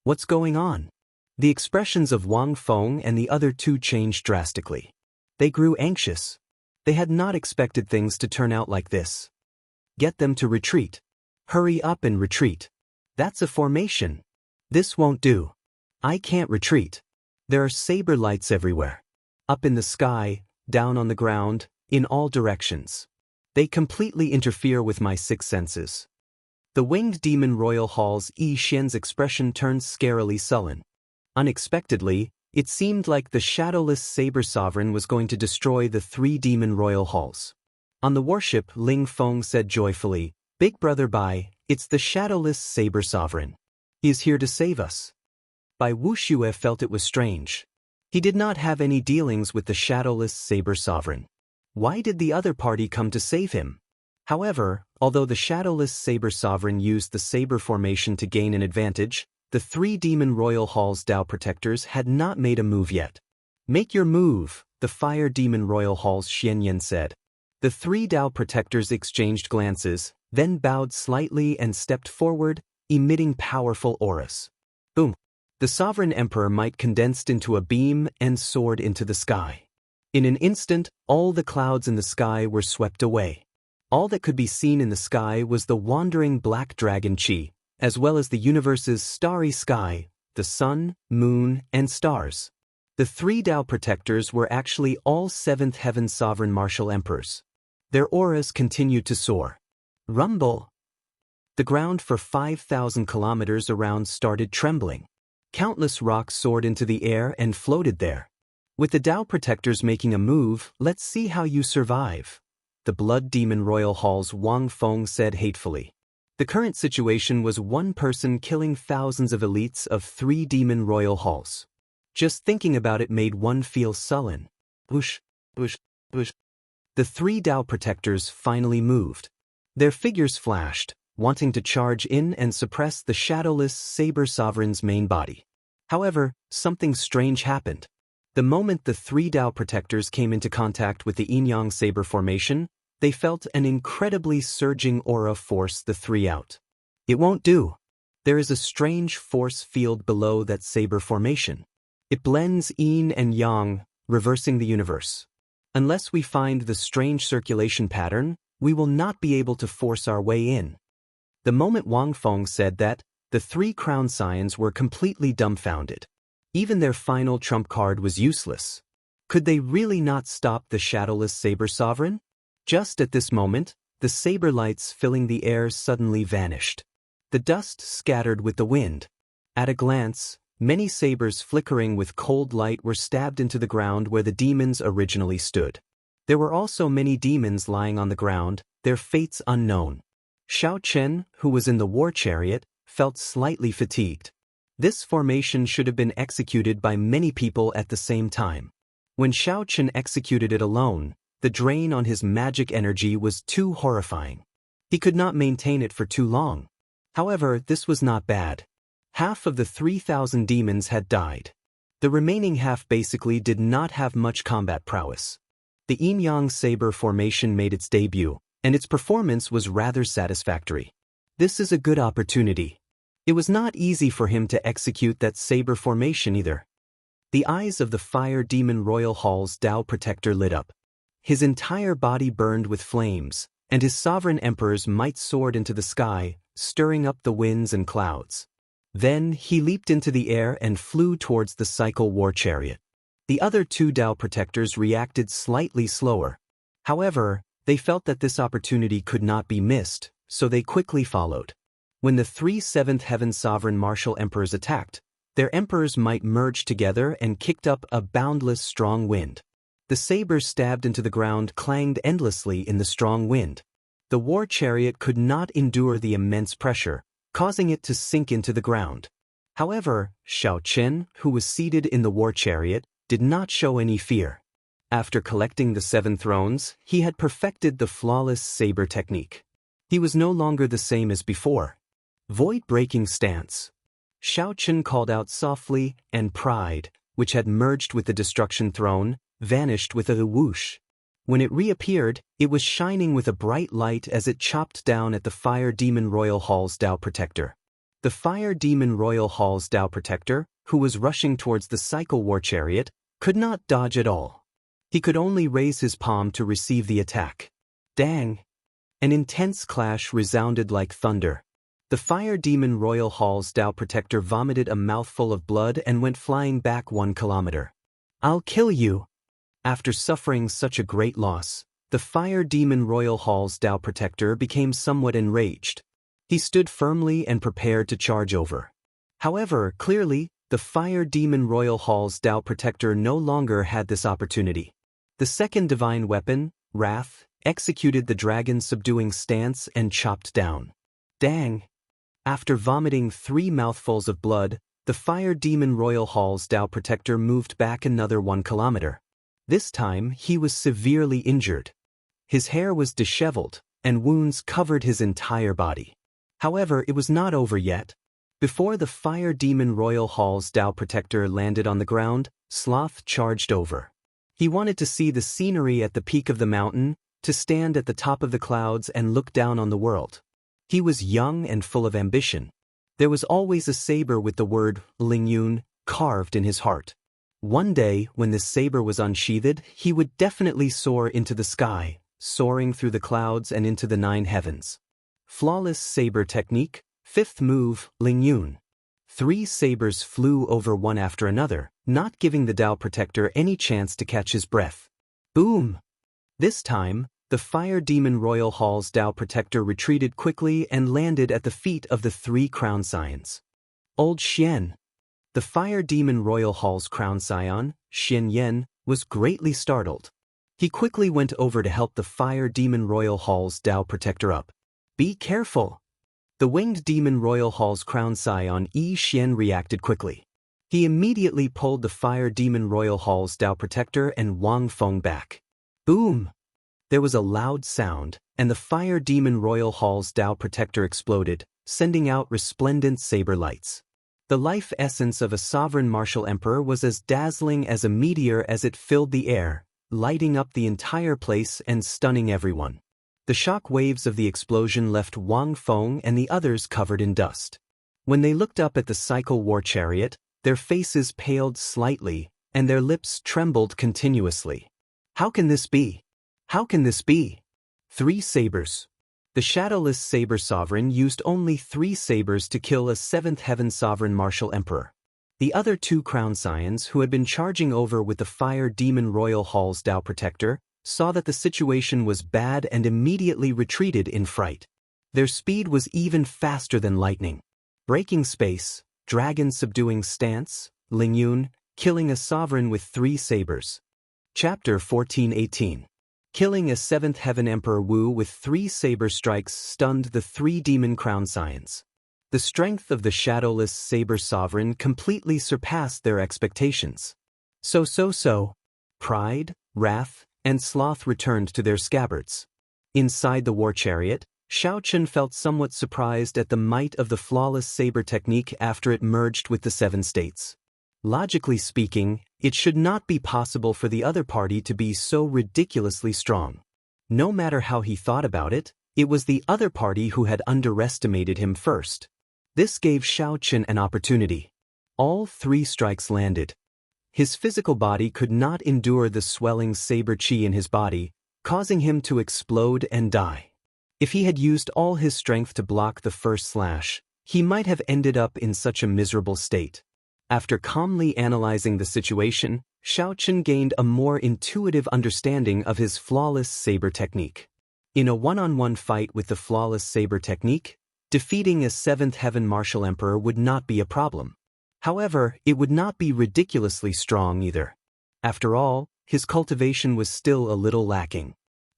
What's going on? The expressions of Wang Feng and the other 2 changed drastically. They grew anxious. They had not expected things to turn out like this. Get them to retreat. Hurry up and retreat. That's a formation. This won't do. I can't retreat. There are saber lights everywhere. Up in the sky, down on the ground, in all directions. They completely interfere with my 6 senses. The winged demon royal hall's Yi Xian's expression turned scarily sullen. Unexpectedly, it seemed like the shadowless saber sovereign was going to destroy the 3 demon royal halls. On the warship, Ling Feng said joyfully, "Big brother Bai, it's the shadowless saber sovereign. He is here to save us." Bai Wuxia felt it was strange. He did not have any dealings with the shadowless saber sovereign. Why did the other party come to save him? However, although the shadowless saber sovereign used the saber formation to gain an advantage, the 3 demon royal hall's Dao protectors had not made a move yet. "Make your move," the fire demon royal hall's Xianyan said. The 3 Dao protectors exchanged glances, then bowed slightly and stepped forward, emitting powerful auras. Boom! The sovereign emperor might condensed into a beam and soared into the sky. In an instant, all the clouds in the sky were swept away. All that could be seen in the sky was the wandering black dragon chi, as well as the universe's starry sky, the sun, moon, and stars. The 3 Dao protectors were actually all 7th heaven sovereign martial emperors. Their auras continued to soar. Rumble! The ground for 5,000 kilometers around started trembling. Countless rocks soared into the air and floated there. With the Dao protectors making a move, let's see how you survive. The Blood Demon Royal Hall's Wang Feng said hatefully. The current situation was one person killing thousands of elites of 3 demon royal halls. Just thinking about it made one feel sullen. Whoosh, whoosh, whoosh. the three Dao protectors finally moved. Their figures flashed, wanting to charge in and suppress the shadowless saber sovereign's main body. However, something strange happened. The moment the three Dao protectors came into contact with the yin-yang saber formation, they felt an incredibly surging aura force the three out. It won't do. There is a strange force field below that saber formation. It blends yin and yang, reversing the universe. Unless we find the strange circulation pattern, we will not be able to force our way in. The moment Wang Feng said that, the three crown scions were completely dumbfounded. Even their final trump card was useless. Could they really not stop the shadowless saber sovereign? Just at this moment, the saber lights filling the air suddenly vanished. The dust scattered with the wind. At a glance, many sabers flickering with cold light were stabbed into the ground where the demons originally stood. There were also many demons lying on the ground, their fates unknown. Xiao Chen, who was in the war chariot, felt slightly fatigued. This formation should have been executed by many people at the same time. When Xiao Chen executed it alone, the drain on his magic energy was too horrifying. He could not maintain it for too long. However, this was not bad. Half of the 3,000 demons had died. The remaining half basically did not have much combat prowess. The yin-yang saber formation made its debut, and its performance was rather satisfactory. This is a good opportunity. It was not easy for him to execute that saber formation either. The eyes of the fire demon Royal Hall's Dao protector lit up. His entire body burned with flames, and his sovereign emperor's might soared into the sky, stirring up the winds and clouds. Then he leaped into the air and flew towards the cycle war chariot. The other two Dao protectors reacted slightly slower. However, they felt that this opportunity could not be missed, so they quickly followed. When the three seventh heaven sovereign martial emperors attacked, their emperors might merged together and kicked up a boundless strong wind. The sabers stabbed into the ground clanged endlessly in the strong wind. The war chariot could not endure the immense pressure, causing it to sink into the ground. However, Xiao Chen, who was seated in the war chariot, did not show any fear. After collecting the 7 thrones, he had perfected the flawless saber technique. He was no longer the same as before. Void-breaking stance. Xiao Chen called out softly, and pride, which had merged with the destruction throne, vanished with a whoosh. When it reappeared, it was shining with a bright light as it chopped down at the Fire Demon Royal Hall's Dao Protector. The Fire Demon Royal Hall's Dao Protector, who was rushing towards the Cycle War Chariot, could not dodge at all. He could only raise his palm to receive the attack. Dang! An intense clash resounded like thunder. The Fire Demon Royal Hall's Dao Protector vomited a mouthful of blood and went flying back 1 kilometer. "I'll kill you!" After suffering such a great loss, the Fire Demon Royal Hall's Dao Protector became somewhat enraged. He stood firmly and prepared to charge over. However, clearly, the Fire Demon Royal Hall's Dao Protector no longer had this opportunity. The second divine weapon, Wrath, executed the dragon subduing stance and chopped down. Dang! After vomiting 3 mouthfuls of blood, the Fire Demon Royal Hall's Dao Protector moved back another 1 kilometer. This time, he was severely injured. His hair was disheveled, and wounds covered his entire body. However, it was not over yet. Before the Fire Demon Royal Hall's Dao Protector landed on the ground, Sloth charged over. He wanted to see the scenery at the peak of the mountain, to stand at the top of the clouds and look down on the world. He was young and full of ambition. There was always a saber with the word Lingyun carved in his heart. One day, when the saber was unsheathed, he would definitely soar into the sky, soaring through the clouds and into the 9 heavens. Flawless saber technique, 5th move, Lingyun. 3 sabers flew over one after another, not giving the Dao Protector any chance to catch his breath. Boom! This time, the Fire Demon Royal Hall's Dao Protector retreated quickly and landed at the feet of the 3 crown scions. Old Xian. The Fire Demon Royal Hall's crown scion, Xian Yan, was greatly startled. He quickly went over to help the Fire Demon Royal Hall's Dao Protector up. Be careful! The Winged Demon Royal Hall's crown scion Yi Xian reacted quickly. He immediately pulled the Fire Demon Royal Hall's Dao Protector and Wang Feng back. Boom! There was a loud sound, and the Fire Demon Royal Hall's Dao Protector exploded, sending out resplendent saber lights. The life essence of a sovereign martial emperor was as dazzling as a meteor as it filled the air, lighting up the entire place and stunning everyone. The shock waves of the explosion left Wang Feng and the others covered in dust. When they looked up at the cycle war chariot, their faces paled slightly, and their lips trembled continuously. How can this be? How can this be? 3 sabers. The shadowless saber sovereign used only 3 sabers to kill a 7th heaven sovereign martial emperor. The other 2 crown scions who had been charging over with the Fire Demon Royal Hall's Dao Protector saw that the situation was bad and immediately retreated in fright. Their speed was even faster than lightning. Breaking space, dragon subduing stance, Lingyun, killing a sovereign with 3 sabers. Chapter 14:18. Killing a 7th heaven emperor Wu with 3 saber strikes stunned the 3 demon crown scions. The strength of the shadowless saber sovereign completely surpassed their expectations. So. Pride, wrath, and sloth returned to their scabbards. Inside the war chariot, Xiaochen felt somewhat surprised at the might of the flawless saber technique after it merged with the 7 states. Logically speaking, it should not be possible for the other party to be so ridiculously strong. No matter how he thought about it, it was the other party who had underestimated him first. This gave Xiaochen an opportunity. All 3 strikes landed. His physical body could not endure the swelling saber chi in his body, causing him to explode and die. If he had used all his strength to block the first slash, he might have ended up in such a miserable state. After calmly analyzing the situation, Xiaochen gained a more intuitive understanding of his flawless saber technique. In a one-on-one fight with the flawless saber technique, defeating a 7th heaven martial emperor would not be a problem. However, it would not be ridiculously strong either. After all, his cultivation was still a little lacking.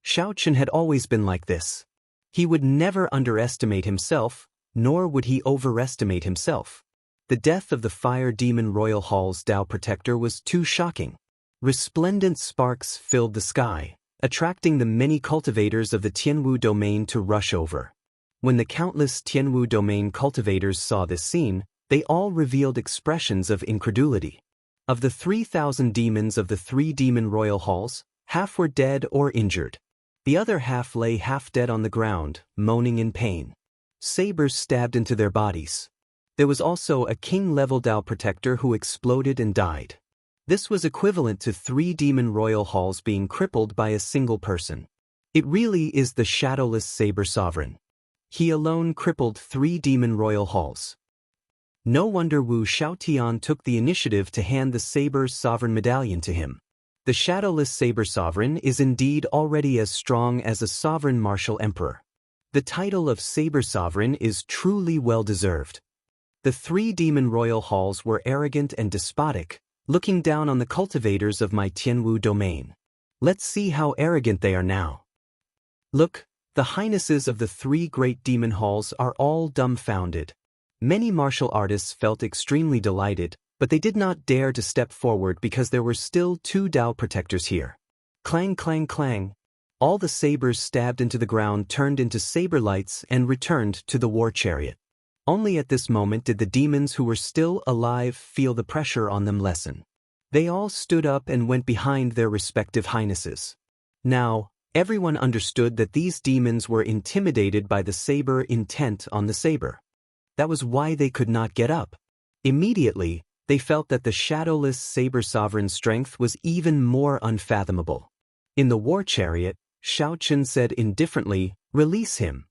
Xiaochen had always been like this. He would never underestimate himself, nor would he overestimate himself. The death of the Fire Demon Royal Hall's Dao Protector was too shocking. Resplendent sparks filled the sky, attracting the many cultivators of the Tianwu domain to rush over. When the countless Tianwu domain cultivators saw this scene, they all revealed expressions of incredulity. Of the 3,000 demons of the 3 demon royal halls, half were dead or injured. The other half lay half dead on the ground, moaning in pain. Sabers stabbed into their bodies. There was also a king-level Dao Protector who exploded and died. This was equivalent to 3 demon royal halls being crippled by a single person. It really is the shadowless saber sovereign. He alone crippled 3 demon royal halls. No wonder Wu Xiaotian took the initiative to hand the saber's sovereign medallion to him. The shadowless saber sovereign is indeed already as strong as a sovereign martial emperor. The title of saber sovereign is truly well-deserved. The 3 demon royal halls were arrogant and despotic, looking down on the cultivators of my Tianwu domain. Let's see how arrogant they are now. Look, the highnesses of the 3 great demon halls are all dumbfounded. Many martial artists felt extremely delighted, but they did not dare to step forward because there were still 2 Dao Protectors here. Clang, clang, clang. All the sabers stabbed into the ground turned into saber lights and returned to the war chariot. Only at this moment did the demons who were still alive feel the pressure on them lessen. They all stood up and went behind their respective highnesses. Now, everyone understood that these demons were intimidated by the saber intent on the saber. That was why they could not get up. Immediately, they felt that the shadowless saber sovereign's strength was even more unfathomable. In the war chariot, Xiaochen said indifferently, "Release him."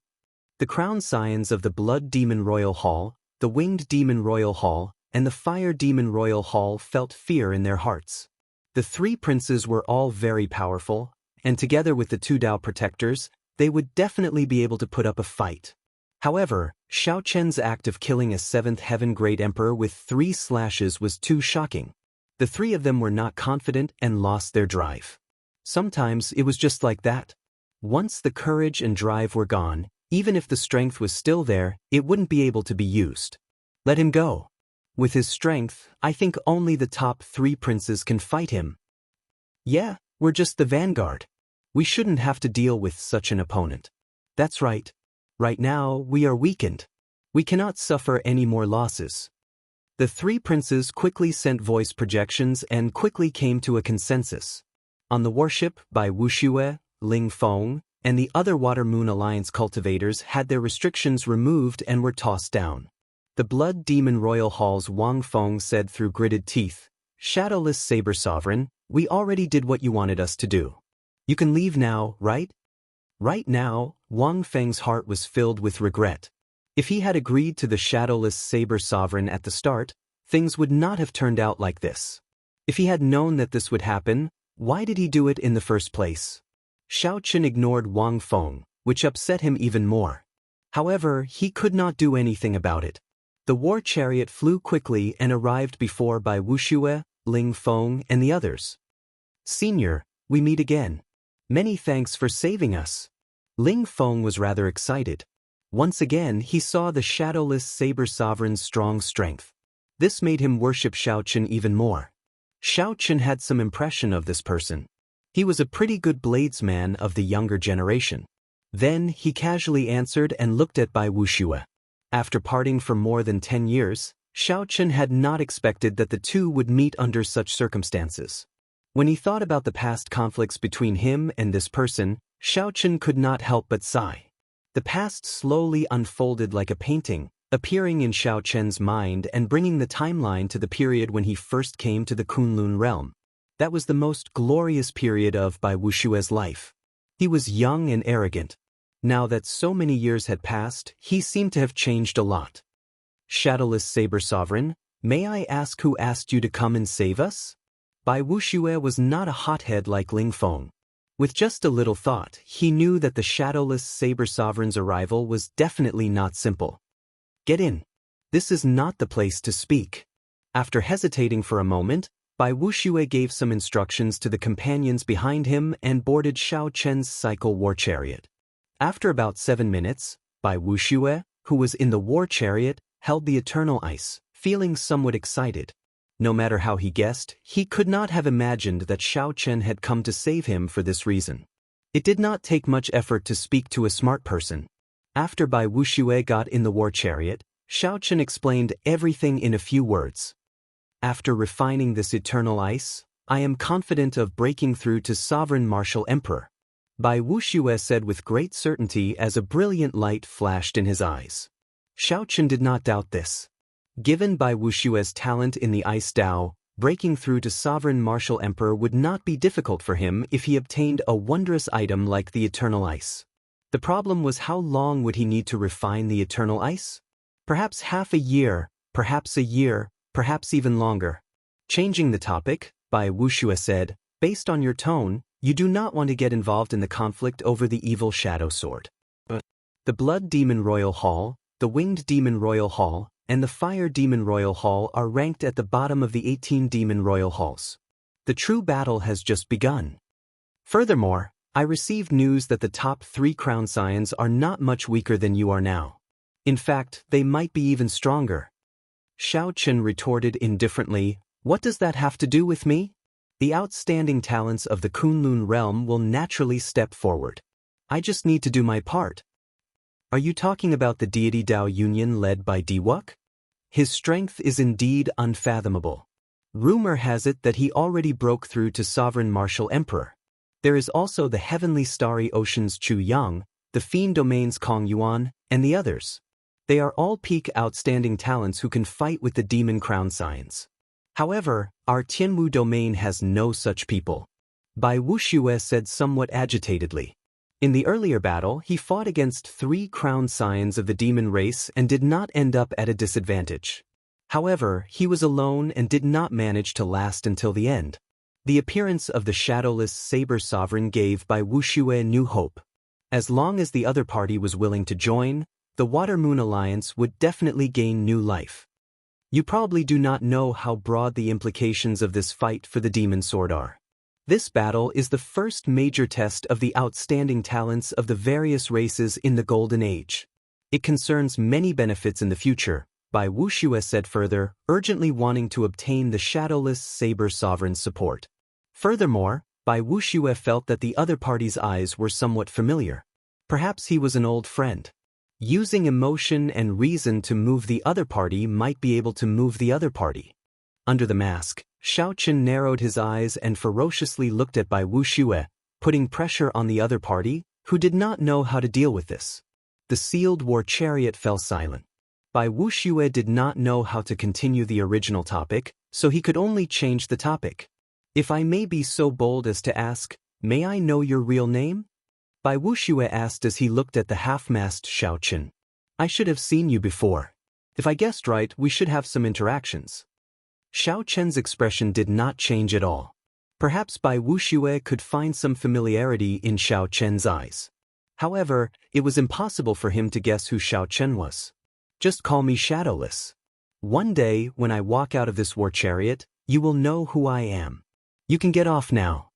The crown scions of the Blood Demon Royal Hall, the Winged Demon Royal Hall, and the Fire Demon Royal Hall felt fear in their hearts. The 3 princes were all very powerful, and together with the 2 Dao Protectors, they would definitely be able to put up a fight. However, Xiaochen's act of killing a 7th Heaven Great Emperor with 3 slashes was too shocking. The 3 of them were not confident and lost their drive. Sometimes it was just like that. Once the courage and drive were gone, even if the strength was still there, it wouldn't be able to be used. Let him go. With his strength, I think only the top 3 princes can fight him. Yeah, we're just the vanguard. We shouldn't have to deal with such an opponent. That's right. Right now, we are weakened. We cannot suffer any more losses. The three princes quickly sent voice projections and quickly came to a consensus. On the warship, by Wuxia, Ling Feng, and the other Water Moon Alliance cultivators had their restrictions removed and were tossed down. The Blood Demon Royal Hall's Wang Feng said through gritted teeth, "Shadowless Saber Sovereign, we already did what you wanted us to do. You can leave now, right?" Right now, Wang Feng's heart was filled with regret. If he had agreed to the Shadowless Saber Sovereign at the start, things would not have turned out like this. If he had known that this would happen, why did he do it in the first place? Xiaochen ignored Wang Feng, which upset him even more. However, he could not do anything about it. The war chariot flew quickly and arrived before by Wuxia, Ling Feng, and the others. "Senior, we meet again. Many thanks for saving us." Ling Feng was rather excited. Once again, he saw the Shadowless Saber Sovereign's strong strength. This made him worship Xiaochen even more. Xiaochen had some impression of this person. He was a pretty good bladesman of the younger generation. Then he casually answered and looked at Bai Wuxia. After parting for more than 10 years, Xiaochen had not expected that the two would meet under such circumstances. When he thought about the past conflicts between him and this person, Xiaochen could not help but sigh. The past slowly unfolded like a painting, appearing in Xiaochen's mind and bringing the timeline to the period when he first came to the Kunlun realm. That was the most glorious period of Bai Wuxia's life. He was young and arrogant. Now that so many years had passed, he seemed to have changed a lot. "Shadowless Saber Sovereign, may I ask who asked you to come and save us?" Bai Wuxia was not a hothead like Ling Feng. With just a little thought, he knew that the Shadowless Saber Sovereign's arrival was definitely not simple. "Get in. This is not the place to speak." After hesitating for a moment, Bai Wuxia gave some instructions to the companions behind him and boarded Xiaochen's cycle war chariot. After about 7 minutes, Bai Wuxia, who was in the war chariot, held the eternal ice, feeling somewhat excited. No matter how he guessed, he could not have imagined that Xiaochen had come to save him for this reason. It did not take much effort to speak to a smart person. After Bai Wuxia got in the war chariot, Xiaochen explained everything in a few words. "After refining this eternal ice, I am confident of breaking through to Sovereign Martial Emperor," Bai Wuxia said with great certainty as a brilliant light flashed in his eyes. Xiaochen did not doubt this. Given Bai Wuxia's talent in the Ice Dao, breaking through to Sovereign Martial Emperor would not be difficult for him if he obtained a wondrous item like the Eternal Ice. The problem was how long would he need to refine the Eternal Ice? Perhaps half a year, perhaps a year, perhaps even longer. Changing the topic, Bai Wuxia said, "Based on your tone, you do not want to get involved in the conflict over the evil Shadow Sword. But the Blood Demon Royal Hall, the Winged Demon Royal Hall, and the Fire Demon Royal Hall are ranked at the bottom of the 18 Demon Royal Halls. The true battle has just begun. Furthermore, I received news that the top 3 Crown Scions are not much weaker than you are now. In fact, they might be even stronger." Xiaochen retorted indifferently, "What does that have to do with me? The outstanding talents of the Kunlun realm will naturally step forward. I just need to do my part." "Are you talking about the deity Dao Union led by Diwuk? His strength is indeed unfathomable. Rumor has it that he already broke through to Sovereign Martial Emperor. There is also the Heavenly Starry Ocean's Chu Yang, the Fiend Domain's Kong Yuan, and the others. They are all peak outstanding talents who can fight with the Demon Crown Scions. However, our Tianwu domain has no such people," Bai Wuxia said somewhat agitatedly. In the earlier battle, he fought against 3 Crown Scions of the demon race and did not end up at a disadvantage. However, he was alone and did not manage to last until the end. The appearance of the Shadowless Saber Sovereign gave Bai Wuxia new hope. As long as the other party was willing to join, the Water Moon Alliance would definitely gain new life. You probably do not know how broad the implications of this fight for the Demon Sword are. This battle is the first major test of the outstanding talents of the various races in the Golden Age. It concerns many benefits in the future, Bai Wuxia said further, urgently wanting to obtain the Shadowless Saber Sovereign's support. Furthermore, Bai Wuxue felt that the other party's eyes were somewhat familiar. Perhaps he was an old friend. Using emotion and reason to move the other party might be able to move the other party. Under the mask, Xiaochen narrowed his eyes and ferociously looked at Bai Wuxue, putting pressure on the other party, who did not know how to deal with this. The sealed war chariot fell silent. Bai Wuxue did not know how to continue the original topic, so he could only change the topic. If I may be so bold as to ask, may I know your real name? Bai Wuxue asked as he looked at the half-masked Xiaochen. I should have seen you before. If I guessed right, we should have some interactions. Xiaochen's expression did not change at all. Perhaps Bai Wuxue could find some familiarity in Xiaochen's eyes. However, it was impossible for him to guess who Xiaochen was. Just call me Shadowless. One day, when I walk out of this war chariot, you will know who I am. You can get off now.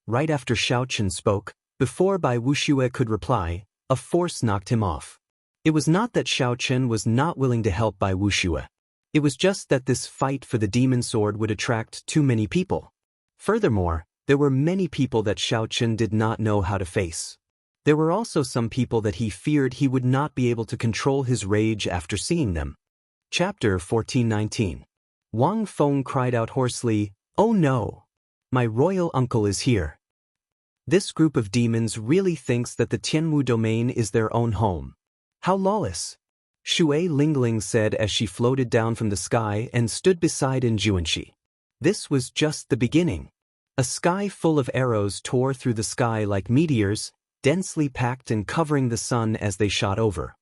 Right after Xiaochen spoke, before Bai Wuxue could reply, a force knocked him off. It was not that Xiaochen was not willing to help Bai Wuxue. It was just that this fight for the demon sword would attract too many people. Furthermore, there were many people that Xiaochen did not know how to face. There were also some people that he feared he would not be able to control his rage after seeing them. Chapter 1419. Wang Feng cried out hoarsely, "Oh no! My royal uncle is here." This group of demons really thinks that the Tianwu domain is their own home. How lawless! Shui Lingling said as she floated down from the sky and stood beside Xianxia. This was just the beginning. A sky full of arrows tore through the sky like meteors, densely packed and covering the sun as they shot over.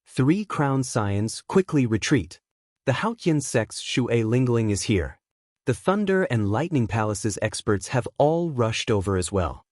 3 crown scions quickly retreat. The Haotian sect's Shui Lingling is here. The Thunder and Lightning Palace's experts have all rushed over as well.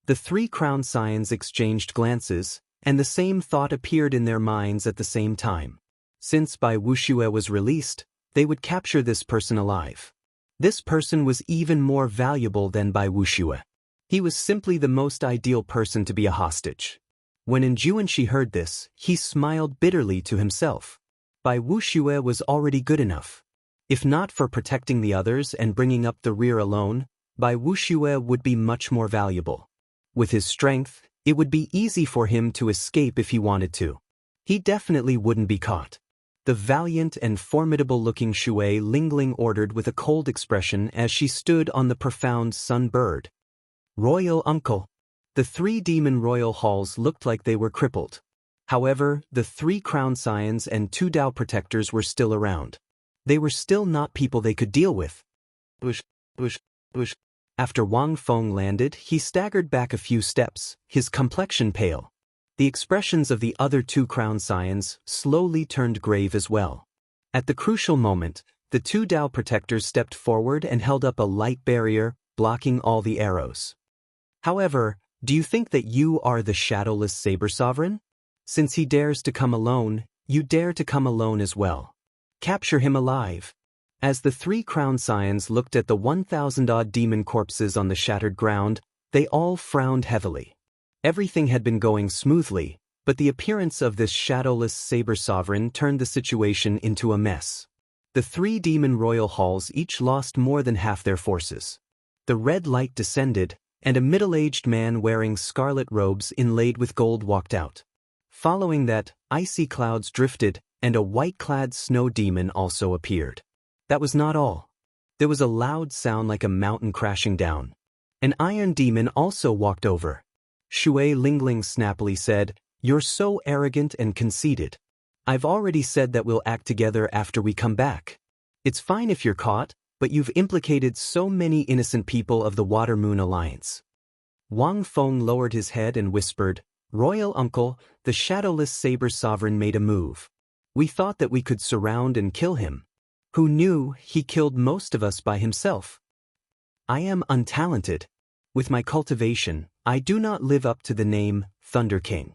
The 3 crown scions exchanged glances, and the same thought appeared in their minds at the same time. Since Bai Wuxue was released, they would capture this person alive. This person was even more valuable than Bai Wuxue. He was simply the most ideal person to be a hostage. When Xianxia heard this, he smiled bitterly to himself. Bai Wuxue was already good enough. If not for protecting the others and bringing up the rear alone, Bai Wuxue would be much more valuable. With his strength, it would be easy for him to escape if he wanted to. He definitely wouldn't be caught. The valiant and formidable-looking Shui Lingling ordered with a cold expression as she stood on the profound sun bird. "Royal uncle." The 3 demon royal halls looked like they were crippled. However, the 3 crown scions and 2 Dao protectors were still around. They were still not people they could deal with. Bush. After Wang Feng landed, he staggered back a few steps, his complexion pale. The expressions of the other 2 crown scions slowly turned grave as well. At the crucial moment, the 2 Dao protectors stepped forward and held up a light barrier, blocking all the arrows. However, do you think that you are the shadowless saber sovereign? Since he dares to come alone, you dare to come alone as well. Capture him alive. As the 3 crown scions looked at the 1,000-odd demon corpses on the shattered ground, they all frowned heavily. Everything had been going smoothly, but the appearance of this shadowless saber sovereign turned the situation into a mess. The 3 demon royal halls each lost more than half their forces. The red light descended, and a middle-aged man wearing scarlet robes inlaid with gold walked out. Following that, icy clouds drifted, and a white-clad snow demon also appeared. That was not all. There was a loud sound like a mountain crashing down. An iron demon also walked over. Shui Lingling snappily said, "You're so arrogant and conceited. I've already said that we'll act together after we come back. It's fine if you're caught, but you've implicated so many innocent people of the Water Moon Alliance." Wang Feng lowered his head and whispered, "Royal uncle, the shadowless saber sovereign made a move. We thought that we could surround and kill him. Who knew he killed most of us by himself? I am untalented. With my cultivation, I do not live up to the name Thunder King."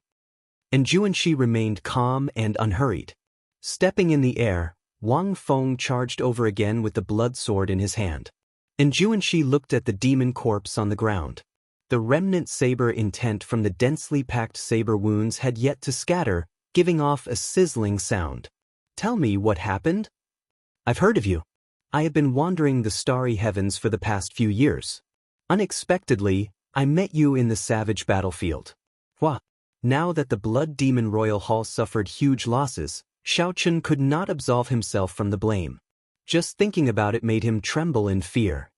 And Xianxia remained calm and unhurried. Stepping in the air, Wang Feng charged over again with the blood sword in his hand. And Xianxia looked at the demon corpse on the ground. The remnant saber intent from the densely packed saber wounds had yet to scatter, giving off a sizzling sound. "Tell me what happened? I've heard of you. I have been wandering the starry heavens for the past few years. Unexpectedly, I met you in the savage battlefield. Hua. Now that the Blood Demon Royal Hall suffered huge losses, Xiaochen could not absolve himself from the blame. Just thinking about it made him tremble in fear.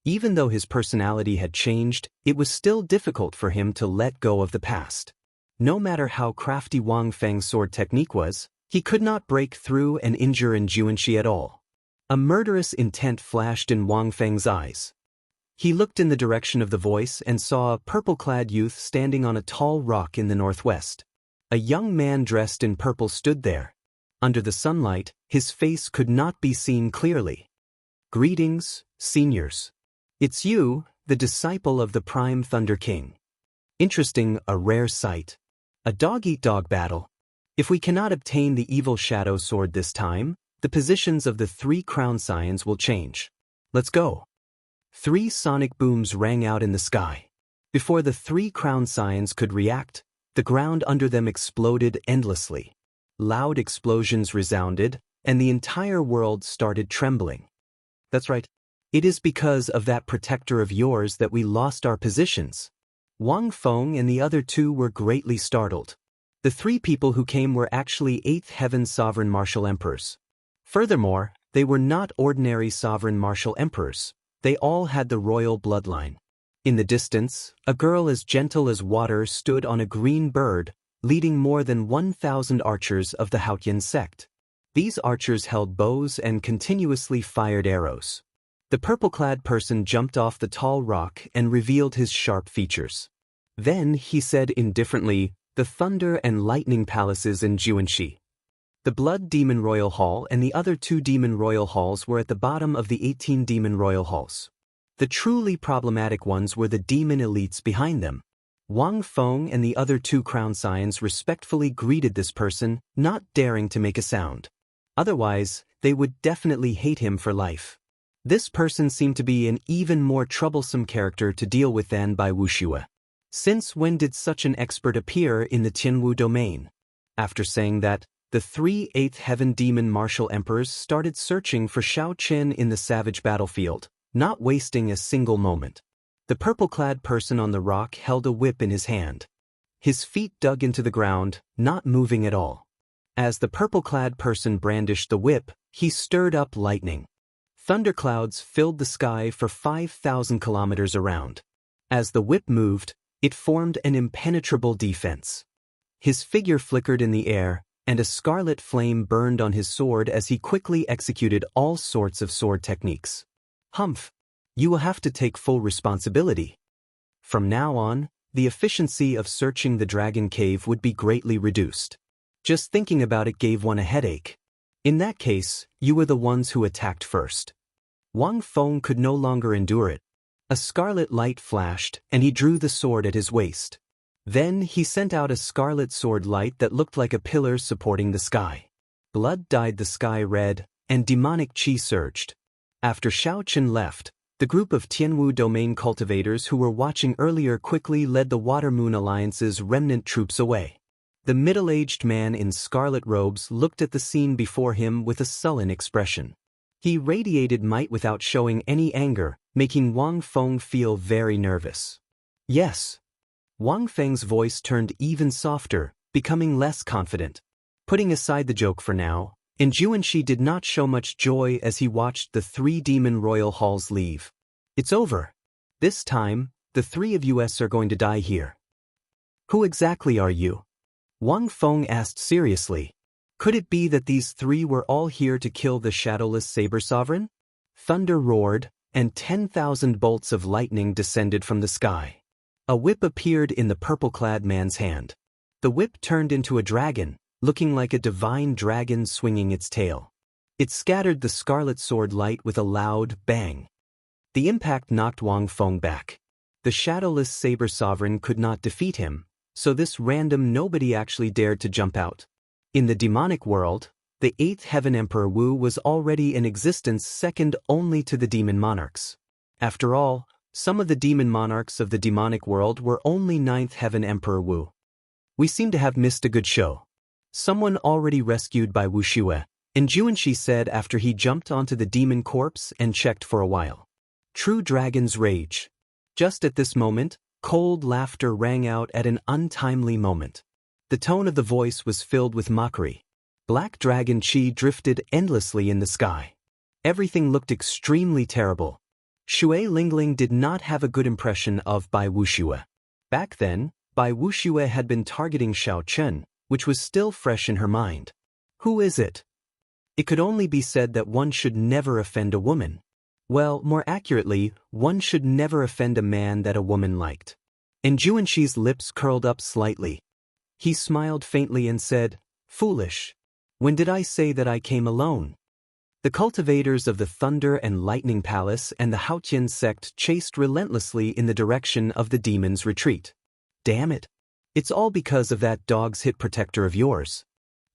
Even though his personality had changed, it was still difficult for him to let go of the past. No matter how crafty Wang Feng's sword technique was, he could not break through and injure Xianxia at all. A murderous intent flashed in Wang Feng's eyes. He looked in the direction of the voice and saw a purple-clad youth standing on a tall rock in the northwest. A young man dressed in purple stood there. Under the sunlight, his face could not be seen clearly. Greetings, seniors. It's you, the disciple of the Prime Thunder King. Interesting, a rare sight. A dog-eat-dog battle. If we cannot obtain the evil shadow sword this time, the positions of the 3 crown scions will change. Let's go. 3 sonic booms rang out in the sky. Before the 3 crown scions could react, the ground under them exploded endlessly. Loud explosions resounded, and the entire world started trembling. That's right. It is because of that protector of yours that we lost our positions. Wang Feng and the other 2 were greatly startled. The 3 people who came were actually 8th Heaven Sovereign Martial Emperors. Furthermore, they were not ordinary Sovereign Martial Emperors. They all had the royal bloodline. In the distance, a girl as gentle as water stood on a green bird, leading more than 1,000 archers of the Haotian sect. These archers held bows and continuously fired arrows. The purple-clad person jumped off the tall rock and revealed his sharp features. Then he said indifferently, "The Thunder and Lightning Palaces in Xianxia." The Blood Demon Royal Hall and the other 2 Demon Royal Halls were at the bottom of the 18 Demon Royal Halls. The truly problematic ones were the demon elites behind them. Wang Feng and the other 2 crown scions respectfully greeted this person, not daring to make a sound. Otherwise, they would definitely hate him for life. This person seemed to be an even more troublesome character to deal with than by Wuxia. Since when did such an expert appear in the Tianwu domain? After saying that, the 3 8th Heaven Demon Martial Emperors started searching for Xiaochen in the savage battlefield, not wasting a single moment. The purple-clad person on the rock held a whip in his hand. His feet dug into the ground, not moving at all. As the purple-clad person brandished the whip, he stirred up lightning. Thunderclouds filled the sky for 5,000 kilometers around. As the whip moved, it formed an impenetrable defense. His figure flickered in the air, and a scarlet flame burned on his sword as he quickly executed all sorts of sword techniques. Humph! You will have to take full responsibility. From now on, the efficiency of searching the dragon cave would be greatly reduced. Just thinking about it gave one a headache. In that case, you were the ones who attacked first. Wang Feng could no longer endure it. A scarlet light flashed, and he drew the sword at his waist. Then he sent out a scarlet sword light that looked like a pillar supporting the sky. Blood dyed the sky red, and demonic chi surged. After Xiaochen left, the group of Tianwu domain cultivators who were watching earlier quickly led the Water Moon Alliance's remnant troops away. The middle-aged man in scarlet robes looked at the scene before him with a sullen expression. He radiated might without showing any anger, making Wang Feng feel very nervous. Yes. Wang Feng's voice turned even softer, becoming less confident. Putting aside the joke for now, Xianxia did not show much joy as he watched the 3 Demon Royal Halls leave. It's over. This time, the 3 of us are going to die here. Who exactly are you? Wang Feng asked seriously. Could it be that these 3 were all here to kill the shadowless Saber Sovereign? Thunder roared, and 10,000 bolts of lightning descended from the sky. A whip appeared in the purple-clad man's hand. The whip turned into a dragon, looking like a divine dragon swinging its tail. It scattered the scarlet sword light with a loud bang. The impact knocked Wang Feng back. The shadowless Saber Sovereign could not defeat him, so this random nobody actually dared to jump out. In the demonic world, the 8th Heaven Emperor Wu was already in existence second only to the demon monarchs. After all, some of the demon monarchs of the demonic world were only 9th Heaven Emperor Wu. We seem to have missed a good show. Someone already rescued by Wuxia, Xianxia said after he jumped onto the demon corpse and checked for a while. True dragon's rage. Just at this moment, cold laughter rang out at an untimely moment. The tone of the voice was filled with mockery. Black dragon chi drifted endlessly in the sky. Everything looked extremely terrible. Shui Lingling did not have a good impression of Bai Wuxia. Back then, Bai Wuxia had been targeting Xiao Chen, which was still fresh in her mind. Who is it? It could only be said that one should never offend a woman. Well, more accurately, one should never offend a man that a woman liked. And Juanxi's lips curled up slightly. He smiled faintly and said, "Foolish. When did I say that I came alone?" The cultivators of the Thunder and Lightning Palace and the Haotian sect chased relentlessly in the direction of the demon's retreat. Damn it. It's all because of that dog's hit protector of yours.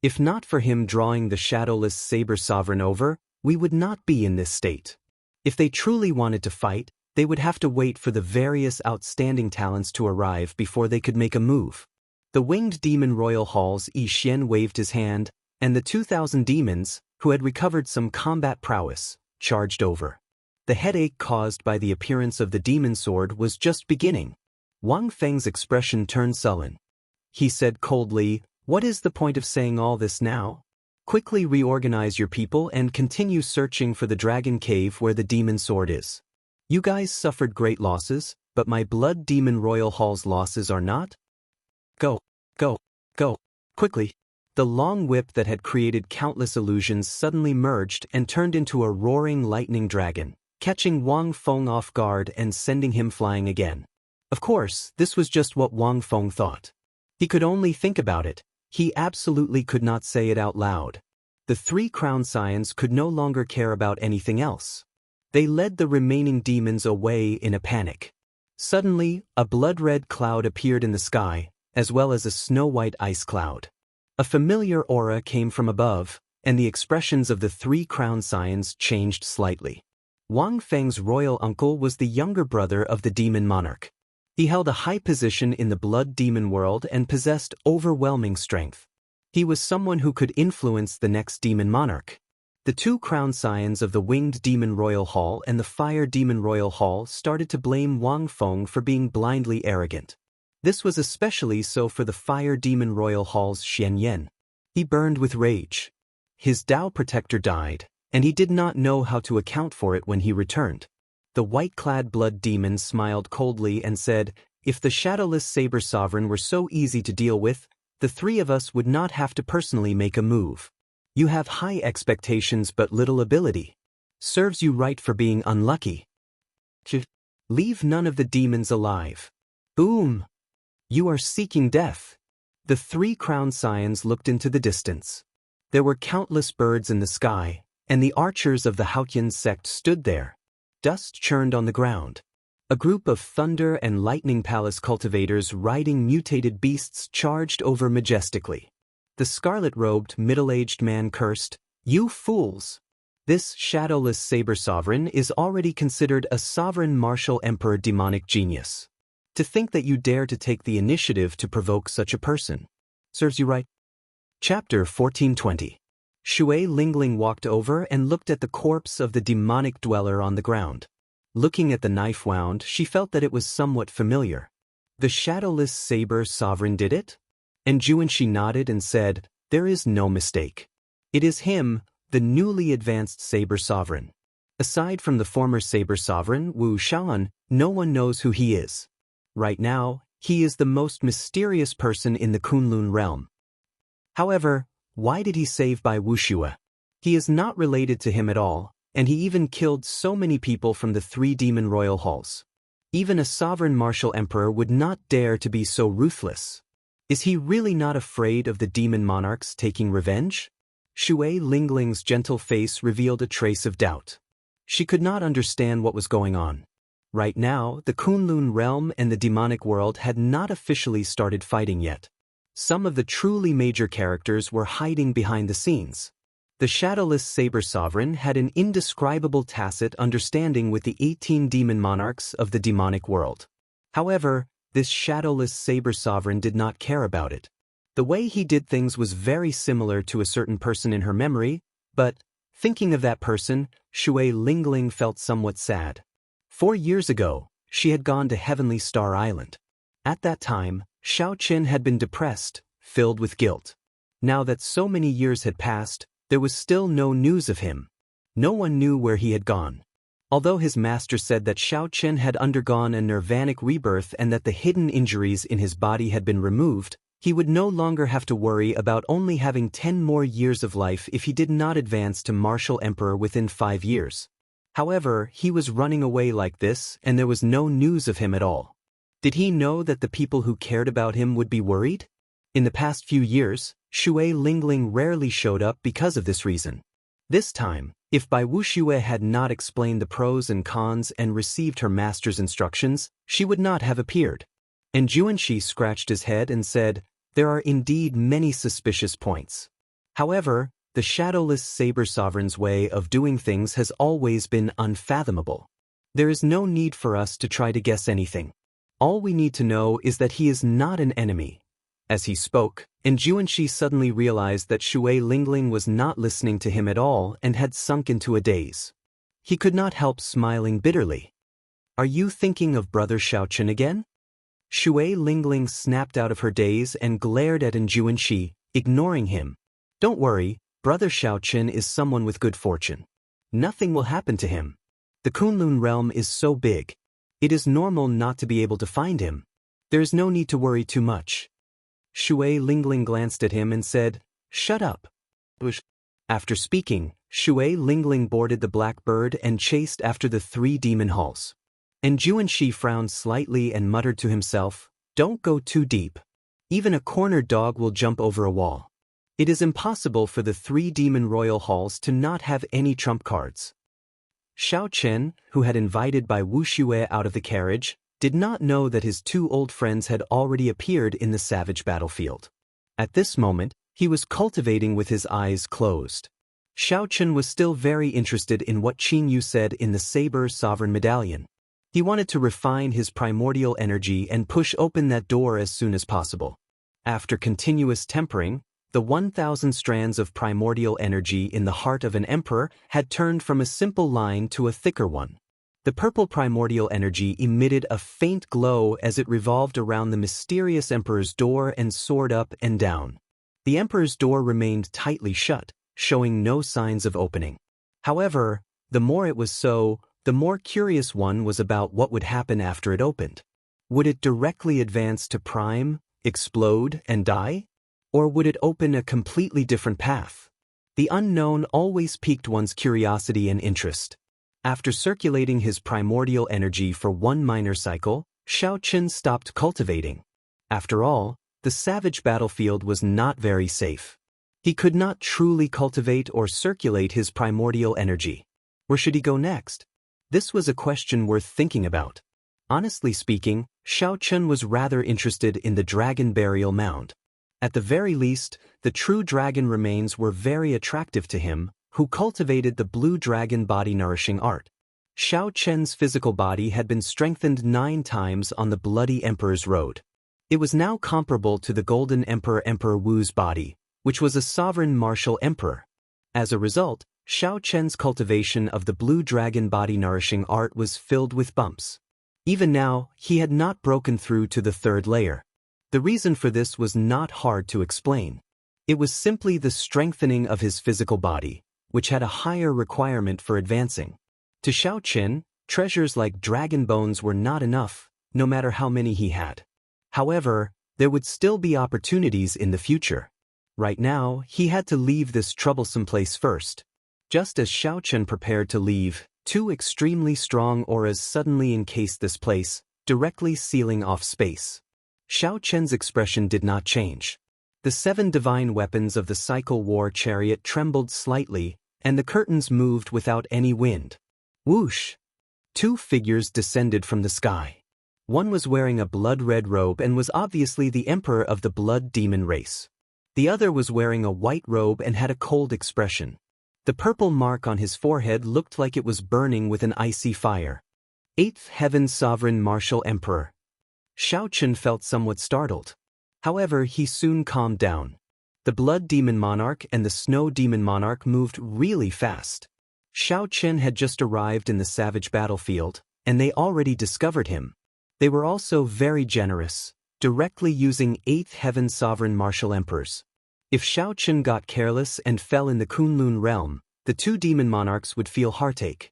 If not for him drawing the shadowless saber sovereign over, we would not be in this state. If they truly wanted to fight, they would have to wait for the various outstanding talents to arrive before they could make a move. The winged demon royal hall's Yi Xian waved his hand, and the 2,000 demons, who had recovered some combat prowess, charged over. The headache caused by the appearance of the demon sword was just beginning. Wang Feng's expression turned sullen. He said coldly, "What is the point of saying all this now? Quickly reorganize your people and continue searching for the dragon cave where the demon sword is. You guys suffered great losses, but my blood demon royal hall's losses are not. Go, go, go, quickly." The long whip that had created countless illusions suddenly merged and turned into a roaring lightning dragon, catching Wang Feng off guard and sending him flying again. Of course, this was just what Wang Feng thought. He could only think about it. He absolutely could not say it out loud. The 3 crown scions could no longer care about anything else. They led the remaining demons away in a panic. Suddenly, a blood-red cloud appeared in the sky, as well as a snow-white ice cloud. A familiar aura came from above, and the expressions of the 3 crown scions changed slightly. Wang Feng's royal uncle was the younger brother of the demon monarch. He held a high position in the blood demon world and possessed overwhelming strength. He was someone who could influence the next demon monarch. The 2 crown scions of the winged demon royal hall and the fire demon royal hall started to blame Wang Feng for being blindly arrogant. This was especially so for the fire demon royal hall's Xianyan. He burned with rage. His Dao protector died, and he did not know how to account for it when he returned. The white-clad blood demon smiled coldly and said, "If the shadowless saber sovereign were so easy to deal with, the 3 of us would not have to personally make a move. You have high expectations but little ability. Serves you right for being unlucky. Leave none of the demons alive." Boom! "You are seeking death." The 3 crown scions looked into the distance. There were countless birds in the sky, and the archers of the Haotian sect stood there. Dust churned on the ground. A group of Thunder and Lightning Palace cultivators riding mutated beasts charged over majestically. The scarlet-robed, middle-aged man cursed, "You fools! This shadowless saber sovereign is already considered a sovereign martial emperor demonic genius. To think that you dare to take the initiative to provoke such a person. Serves you right." Chapter 1420. Shui Lingling walked over and looked at the corpse of the demonic dweller on the ground. Looking at the knife wound, she felt that it was somewhat familiar. The shadowless saber sovereign did it? And Juanxi nodded and said, "There is no mistake. It is him, the newly advanced saber sovereign. Aside from the former saber sovereign, Wu Shan, no one knows who he is. Right now, he is the most mysterious person in the Kunlun realm. However, why did he save Bai Wuxia? He is not related to him at all, and he even killed so many people from the 3 demon royal halls. Even a sovereign martial emperor would not dare to be so ruthless. Is he really not afraid of the demon monarchs taking revenge?" Shui Lingling's gentle face revealed a trace of doubt. She could not understand what was going on. Right now, the Kunlun realm and the demonic world had not officially started fighting yet. Some of the truly major characters were hiding behind the scenes. The shadowless saber sovereign had an indescribable tacit understanding with the 18 demon monarchs of the demonic world. However, this shadowless saber sovereign did not care about it. The way he did things was very similar to a certain person in her memory, but, thinking of that person, Shui Lingling felt somewhat sad. 4 years ago, she had gone to Heavenly Star Island. At that time, Xiao Qin had been depressed, filled with guilt. Now that so many years had passed, there was still no news of him. No one knew where he had gone. Although his master said that Xiao Qin had undergone a nirvanic rebirth and that the hidden injuries in his body had been removed, he would no longer have to worry about only having 10 more years of life if he did not advance to Martial Emperor within 5 years. However, he was running away like this and there was no news of him at all. Did he know that the people who cared about him would be worried? In the past few years, Shui Lingling rarely showed up because of this reason. This time, if Bai Wuxue had not explained the pros and cons and received her master's instructions, she would not have appeared. And Juanxi scratched his head and said, "There are indeed many suspicious points. However, the shadowless Saber Sovereign's way of doing things has always been unfathomable. There is no need for us to try to guess anything. All we need to know is that he is not an enemy." As he spoke, and Juanxi suddenly realized that Shui Lingling was not listening to him at all and had sunk into a daze. He could not help smiling bitterly. "Are you thinking of Brother Xiaoqin again?" Shui Lingling snapped out of her daze and glared at Juanxi, ignoring him. "Don't worry, Brother Xiaoqin is someone with good fortune. Nothing will happen to him. The Kunlun realm is so big. It is normal not to be able to find him. There is no need to worry too much." Shui Lingling glanced at him and said, "Shut up." After speaking, Shui Lingling boarded the black bird and chased after the 3 demon hulls. And Juanxi frowned slightly and muttered to himself, "Don't go too deep. Even a cornered dog will jump over a wall. It is impossible for the 3 demon royal halls to not have any trump cards." Xiao Qin, who had invited Bai Wuxue out of the carriage, did not know that his 2 old friends had already appeared in the savage battlefield. At this moment, he was cultivating with his eyes closed. Xiao Qin was still very interested in what Qin Yu said in the Saber Sovereign Medallion. He wanted to refine his primordial energy and push open that door as soon as possible. After continuous tempering, the 1,000 strands of primordial energy in the heart of an emperor had turned from a simple line to a thicker one. The purple primordial energy emitted a faint glow as it revolved around the mysterious emperor's door and soared up and down. The emperor's door remained tightly shut, showing no signs of opening. However, the more it was so, the more curious one was about what would happen after it opened. Would it directly advance to prime, explode, and die? Or would it open a completely different path? The unknown always piqued one's curiosity and interest. After circulating his primordial energy for 1 minor cycle, Xiao Qin stopped cultivating. After all, the savage battlefield was not very safe. He could not truly cultivate or circulate his primordial energy. Where should he go next? This was a question worth thinking about. Honestly speaking, Xiao Qin was rather interested in the dragon burial mound. At the very least, the true dragon remains were very attractive to him, who cultivated the blue dragon body-nourishing art. Xiao Qin's physical body had been strengthened 9 times on the Bloody Emperor's Road. It was now comparable to the Golden Emperor Emperor Wu's body, which was a sovereign martial emperor. As a result, Xiao Qin's cultivation of the blue dragon body-nourishing art was filled with bumps. Even now, he had not broken through to the 3rd layer. The reason for this was not hard to explain. It was simply the strengthening of his physical body, which had a higher requirement for advancing. To Xiao Qin, treasures like dragon bones were not enough, no matter how many he had. However, there would still be opportunities in the future. Right now, he had to leave this troublesome place first. Just as Xiao Qin prepared to leave, 2 extremely strong auras suddenly encased this place, directly sealing off space. Xiao Qin's expression did not change. The 7 divine weapons of the Cycle War Chariot trembled slightly, and the curtains moved without any wind. Whoosh! 2 figures descended from the sky. One was wearing a blood-red robe and was obviously the emperor of the blood demon race. The other was wearing a white robe and had a cold expression. The purple mark on his forehead looked like it was burning with an icy fire. 8th Heaven Sovereign Martial Emperor. Xiao Qin felt somewhat startled. However, he soon calmed down. The Blood Demon Monarch and the Snow Demon Monarch moved really fast. Xiao Qin had just arrived in the savage battlefield, and they already discovered him. They were also very generous, directly using 8th Heaven Sovereign Martial Emperors. If Xiaoqun got careless and fell in the Kunlun realm, the two demon monarchs would feel heartache.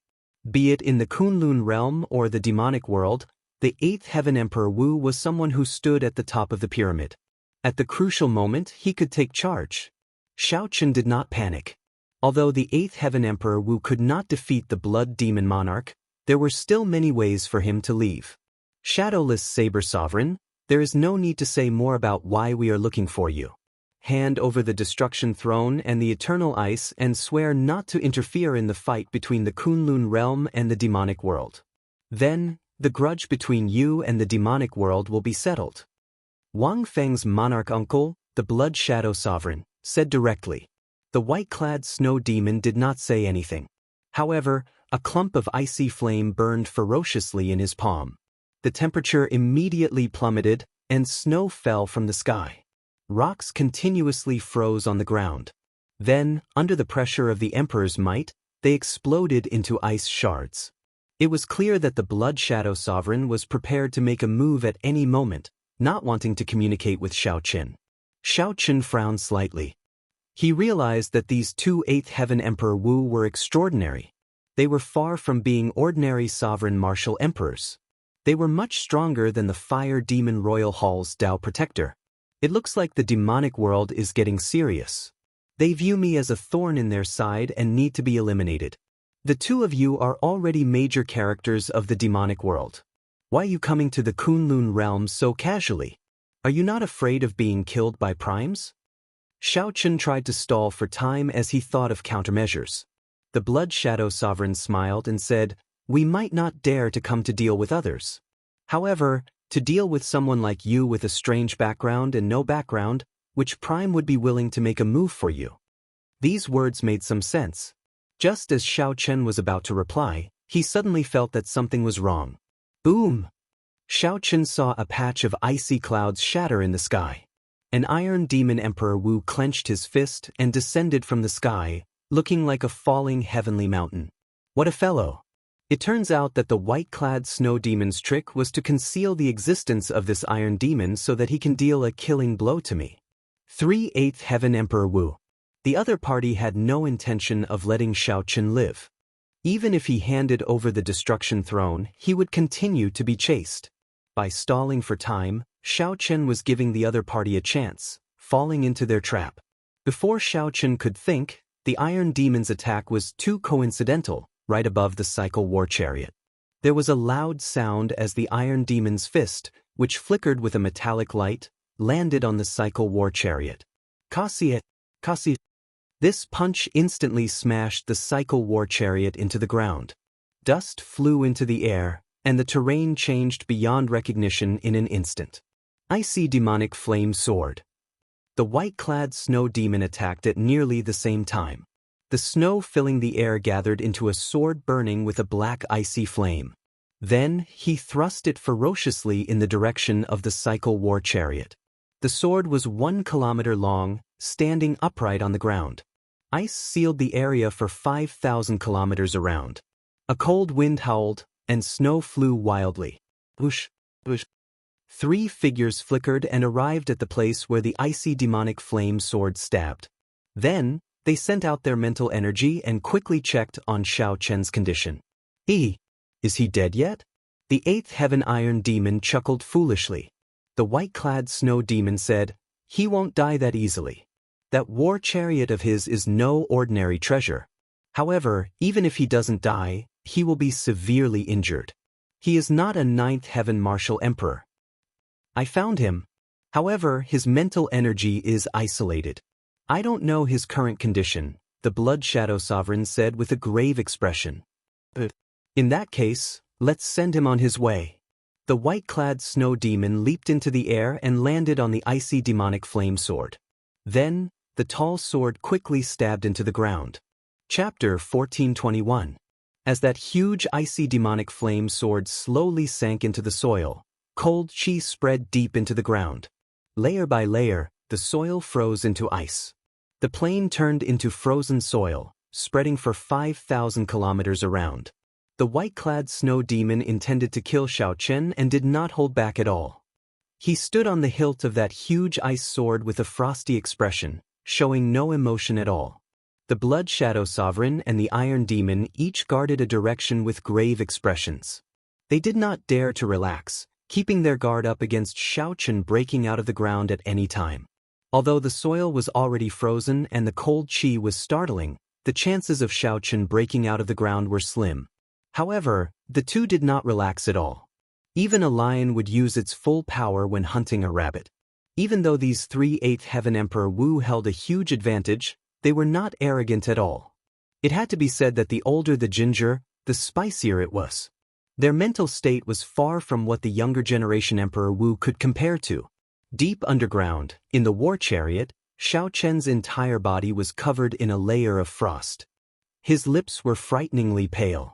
Be it in the Kunlun realm or the demonic world, the 8th Heaven Emperor Wu was someone who stood at the top of the pyramid. At the crucial moment, he could take charge. Xiaoqun did not panic. Although the 8th Heaven Emperor Wu could not defeat the Blood Demon Monarch, there were still many ways for him to leave. Shadowless Saber Sovereign, there is no need to say more about why we are looking for you. Hand over the Destruction Throne and the Eternal Ice and swear not to interfere in the fight between the Kunlun realm and the demonic world. Then, the grudge between you and the demonic world will be settled. Wang Feng's monarch uncle, the Blood Shadow Sovereign, said directly. The white-clad snow demon did not say anything. However, a clump of icy flame burned ferociously in his palm. The temperature immediately plummeted, and snow fell from the sky. Rocks continuously froze on the ground. Then, under the pressure of the Emperor's might, they exploded into ice shards. It was clear that the Blood Shadow Sovereign was prepared to make a move at any moment, not wanting to communicate with Xiaoqun. Xiaoqun frowned slightly. He realized that these two 8th Heaven Emperor Wu were extraordinary. They were far from being ordinary sovereign martial emperors. They were much stronger than the Fire Demon Royal Hall's Dao Protector. It looks like the demonic world is getting serious. They view me as a thorn in their side and need to be eliminated. The two of you are already major characters of the demonic world. Why are you coming to the Kunlun realm so casually? Are you not afraid of being killed by primes? Xiaoqun tried to stall for time as he thought of countermeasures. The Blood Shadow Sovereign smiled and said, "We might not dare to come to deal with others. However, to deal with someone like you with a strange background and no background, which prime would be willing to make a move for you?" These words made some sense. Just as Xiaoqun was about to reply, he suddenly felt that something was wrong. Boom! Xiaoqun saw a patch of icy clouds shatter in the sky. An Iron Demon Emperor Wu clenched his fist and descended from the sky, looking like a falling heavenly mountain. What a fellow! It turns out that the white-clad snow demon's trick was to conceal the existence of this Iron Demon so that he can deal a killing blow to me. 8th Heaven Emperor Wu. The other party had no intention of letting Xiaoqun live. Even if he handed over the Destruction Throne, he would continue to be chased. By stalling for time, Xiaoqun was giving the other party a chance, falling into their trap. Before Xiaoqun could think, the Iron Demon's attack was too coincidental, right above the Cycle War Chariot. There was a loud sound as the Iron Demon's fist, which flickered with a metallic light, landed on the Cycle War Chariot. Kasi. This punch instantly smashed the Cycle War Chariot into the ground. Dust flew into the air, and the terrain changed beyond recognition in an instant. Icy Demonic Flame Sword. The white-clad snow demon attacked at nearly the same time. The snow filling the air gathered into a sword burning with a black icy flame. Then, he thrust it ferociously in the direction of the Cycle War Chariot. The sword was 1 kilometer long, standing upright on the ground. Ice sealed the area for 5,000 kilometers around. A cold wind howled, and snow flew wildly. Whoosh, whoosh. 3 figures flickered and arrived at the place where the icy demonic flame sword stabbed. Then, they sent out their mental energy and quickly checked on Xiaoqun's condition. Is he dead yet? The 8th Heaven Iron Demon chuckled foolishly. The white-clad snow demon said, "He won't die that easily. That war chariot of his is no ordinary treasure. However, even if he doesn't die, he will be severely injured. He is not a 9th Heaven Martial Emperor. I found him. However, his mental energy is isolated. I don't know his current condition," the Blood Shadow Sovereign said with a grave expression. In that case, let's send him on his way." The white-clad snow demon leaped into the air and landed on the icy demonic flame sword. Then, the tall sword quickly stabbed into the ground. Chapter 1421. As that huge icy demonic flame sword slowly sank into the soil, cold chi spread deep into the ground. Layer by layer, the soil froze into ice. The plain turned into frozen soil, spreading for 5,000 kilometers around. The white-clad snow demon intended to kill Xiaochen and did not hold back at all. He stood on the hilt of that huge ice sword with a frosty expression, showing no emotion at all. The Blood Shadow Sovereign and the Iron Demon each guarded a direction with grave expressions. They did not dare to relax, keeping their guard up against Xiaochen breaking out of the ground at any time. Although the soil was already frozen and the cold qi was startling, the chances of Xiaochen breaking out of the ground were slim. However, the two did not relax at all. Even a lion would use its full power when hunting a rabbit. Even though these 3/8 Heaven Emperor Wu held a huge advantage, they were not arrogant at all. It had to be said that the older the ginger, the spicier it was. Their mental state was far from what the younger generation Emperor Wu could compare to. Deep underground, in the war chariot, Xiaochen's entire body was covered in a layer of frost. His lips were frighteningly pale.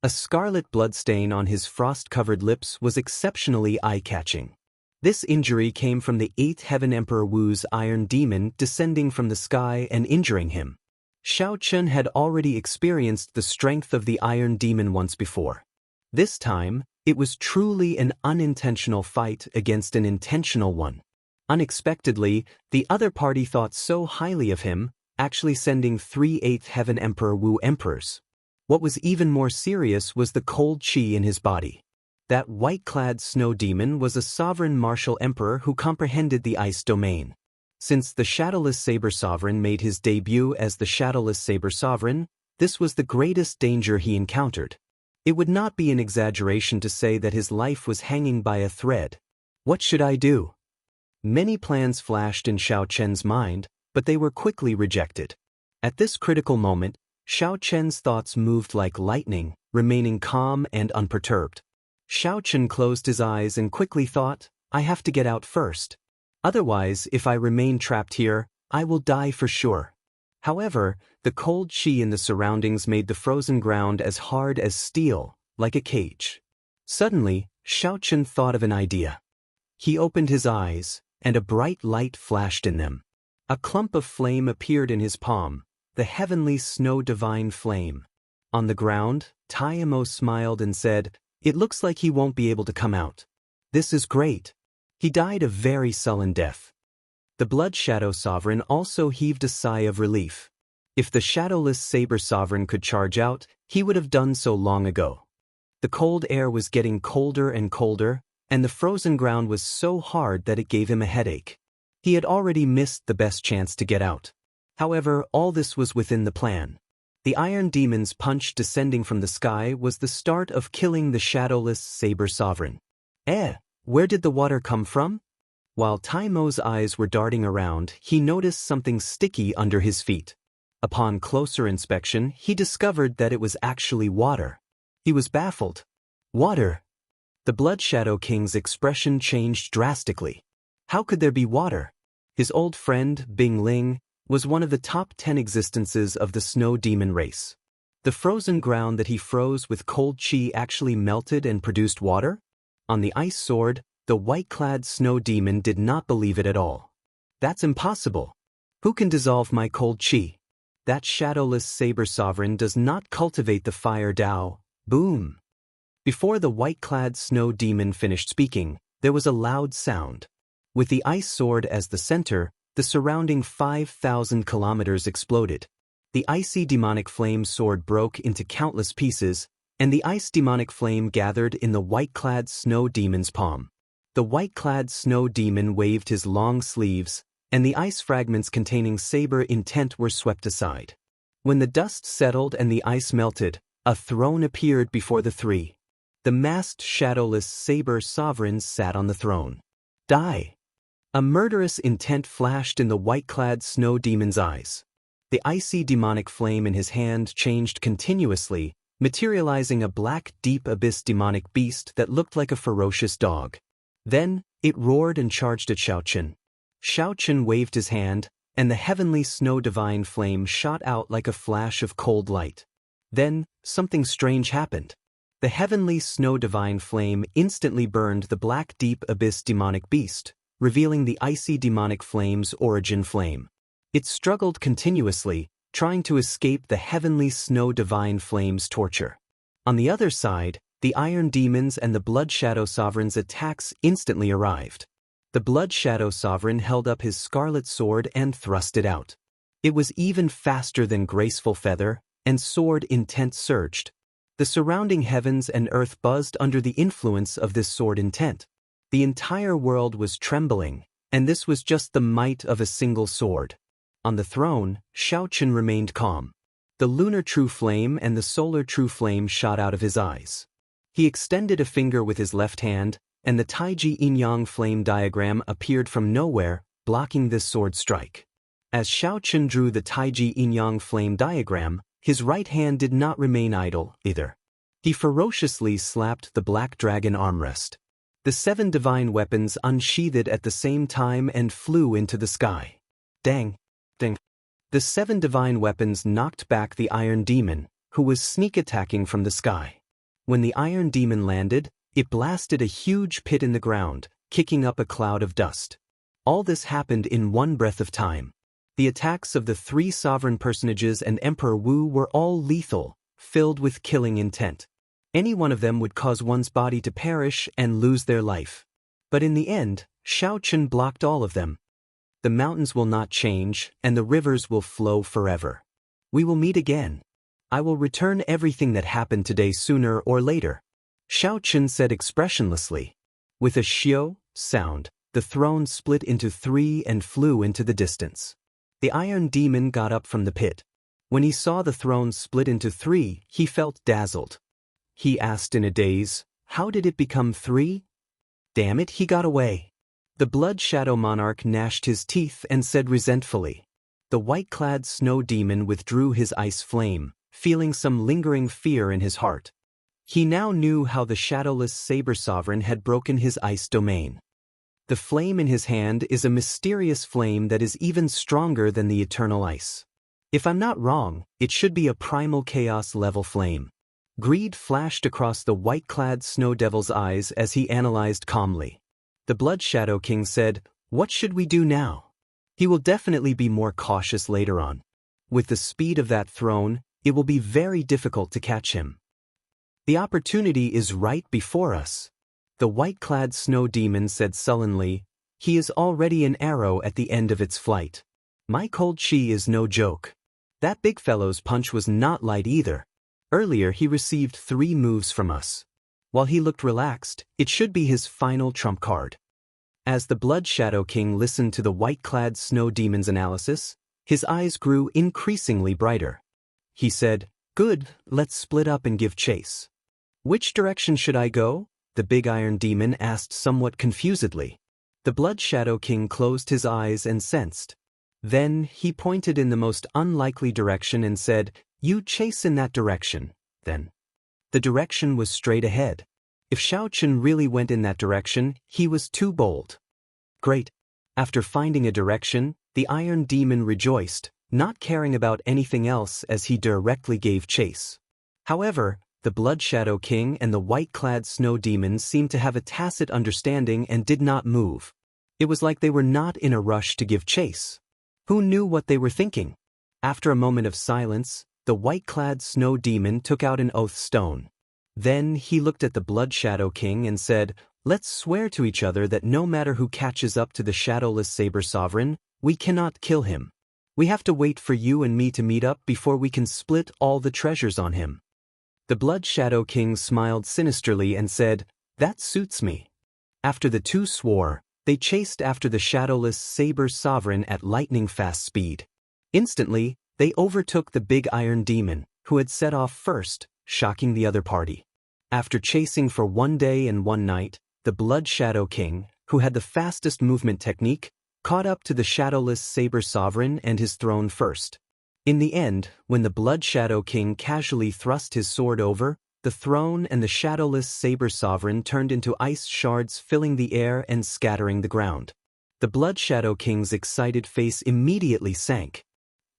A scarlet bloodstain on his frost-covered lips was exceptionally eye-catching. This injury came from the 8th Heaven Emperor Wu's Iron Demon descending from the sky and injuring him. Xiaochen had already experienced the strength of the Iron Demon once before. This time, it was truly an unintentional fight against an intentional one. Unexpectedly, the other party thought so highly of him, actually sending 3/8 Heaven Emperor Wu emperors. What was even more serious was the cold qi in his body. That white-clad snow demon was a sovereign martial emperor who comprehended the ice domain. Since the Shadowless Saber Sovereign made his debut as the Shadowless Saber Sovereign, this was the greatest danger he encountered. It would not be an exaggeration to say that his life was hanging by a thread. What should I do? Many plans flashed in Xiaochen's mind, but they were quickly rejected. At this critical moment, Xiaochen's thoughts moved like lightning, remaining calm and unperturbed. Xiaochen closed his eyes and quickly thought, I have to get out first. Otherwise, if I remain trapped here, I will die for sure. However, the cold qi in the surroundings made the frozen ground as hard as steel, like a cage. Suddenly, Xiaochen thought of an idea. He opened his eyes, and a bright light flashed in them. A clump of flame appeared in his palm, the heavenly snow divine flame. On the ground, Taimo smiled and said, It looks like he won't be able to come out. This is great. He died a very sullen death. The Blood Shadow Sovereign also heaved a sigh of relief. If the Shadowless Saber Sovereign could charge out, he would have done so long ago. The cold air was getting colder and colder, and the frozen ground was so hard that it gave him a headache. He had already missed the best chance to get out. However, all this was within the plan. The Iron Demon's punch descending from the sky was the start of killing the Shadowless Saber Sovereign. Where did the water come from? While Taimo's eyes were darting around, he noticed something sticky under his feet. Upon closer inspection, he discovered that it was actually water. He was baffled. Water? The Blood Shadow King's expression changed drastically. How could there be water? His old friend, Bing Ling, was one of the top 10 existences of the snow demon race. The frozen ground that he froze with cold qi actually melted and produced water? On the ice sword, the white-clad snow demon did not believe it at all. That's impossible. Who can dissolve my cold qi? That Shadowless Saber Sovereign does not cultivate the fire Dao. Boom! Before the white-clad snow demon finished speaking, there was a loud sound. With the ice sword as the center, the surrounding 5,000 kilometers exploded. The icy demonic flame sword broke into countless pieces, and the ice demonic flame gathered in the white-clad snow demon's palm. The white-clad snow demon waved his long sleeves, and the ice fragments containing saber intent were swept aside. When the dust settled and the ice melted, a throne appeared before the three. The masked Shadowless Saber Sovereign sat on the throne. Die! A murderous intent flashed in the white-clad snow demon's eyes. The icy demonic flame in his hand changed continuously, materializing a black deep abyss demonic beast that looked like a ferocious dog. Then, it roared and charged at Xiaochen. Xiaochen waved his hand, and the heavenly snow divine flame shot out like a flash of cold light. Then, something strange happened. The heavenly snow divine flame instantly burned the black deep abyss demonic beast, revealing the icy demonic flame's origin flame. It struggled continuously, trying to escape the heavenly snow divine flame's torture. On the other side, the Iron Demons and the Blood Shadow Sovereign's attacks instantly arrived. The Blood Shadow Sovereign held up his scarlet sword and thrust it out. It was even faster than Graceful Feather, and sword intent surged. The surrounding heavens and earth buzzed under the influence of this sword intent. The entire world was trembling, and this was just the might of a single sword. On the throne, Xiaoqun remained calm. The lunar true flame and the solar true flame shot out of his eyes. He extended a finger with his left hand, and the Taiji yin-yang flame diagram appeared from nowhere, blocking this sword strike. As Xiaoqun drew the Taiji yin-yang flame diagram, his right hand did not remain idle, either. He ferociously slapped the black dragon armrest. The 7 divine weapons unsheathed at the same time and flew into the sky. Dang! Dang! The 7 divine weapons knocked back the Iron Demon, who was sneak attacking from the sky. When the Iron Demon landed, it blasted a huge pit in the ground, kicking up a cloud of dust. All this happened in one breath of time. The attacks of the 3 sovereign personages and Emperor Wu were all lethal, filled with killing intent. Any one of them would cause one's body to perish and lose their life. But in the end, Xiaoqun blocked all of them. The mountains will not change, and the rivers will flow forever. We will meet again. I will return everything that happened today sooner or later. Xiaoqun said expressionlessly. With a xiao sound, the throne split into 3 and flew into the distance. The Iron Demon got up from the pit. When he saw the throne split into 3, he felt dazzled. He asked in a daze, "How did it become 3? Damn it, he got away." The Blood Shadow Monarch gnashed his teeth and said resentfully. The white-clad snow demon withdrew his ice flame, feeling some lingering fear in his heart. He now knew how the shadowless Saber Sovereign had broken his ice domain. The flame in his hand is a mysterious flame that is even stronger than the eternal ice. If I'm not wrong, it should be a primal chaos-level flame. Greed flashed across the white-clad snow devil's eyes as he analyzed calmly. The Blood Shadow King said, "What should we do now?" He will definitely be more cautious later on. With the speed of that throne, it will be very difficult to catch him. The opportunity is right before us. The white-clad snow demon said sullenly, "He is already an arrow at the end of its flight. My cold chi is no joke. That big fellow's punch was not light either. Earlier he received 3 moves from us. While he looked relaxed, it should be his final trump card." As the Blood Shadow King listened to the white-clad snow demon's analysis, his eyes grew increasingly brighter. He said, "Good, let's split up and give chase." "Which direction should I go?" the big Iron Demon asked somewhat confusedly. The Blood Shadow King closed his eyes and sensed. Then he pointed in the most unlikely direction and said, "You chase in that direction, then." The direction was straight ahead. If Xiaoqun really went in that direction, he was too bold. Great. After finding a direction, the Iron Demon rejoiced, not caring about anything else as he directly gave chase. However, the Blood Shadow King and the white-clad snow demon seemed to have a tacit understanding and did not move. It was like they were not in a rush to give chase. Who knew what they were thinking? After a moment of silence, the white-clad snow demon took out an oath stone. Then he looked at the Blood Shadow King and said, "Let's swear to each other that no matter who catches up to the shadowless Saber Sovereign, we cannot kill him. We have to wait for you and me to meet up before we can split all the treasures on him." The Blood Shadow King smiled sinisterly and said, "That suits me." After the 2 swore, they chased after the shadowless Saber Sovereign at lightning-fast speed. Instantly, they overtook the big Iron Demon, who had set off first, shocking the other party. After chasing for 1 day and 1 night, the Blood Shadow King, who had the fastest movement technique, caught up to the shadowless Saber Sovereign and his throne first. In the end, when the Blood Shadow King casually thrust his sword over, the throne and the shadowless Saber Sovereign turned into ice shards filling the air and scattering the ground. The Blood Shadow King's excited face immediately sank.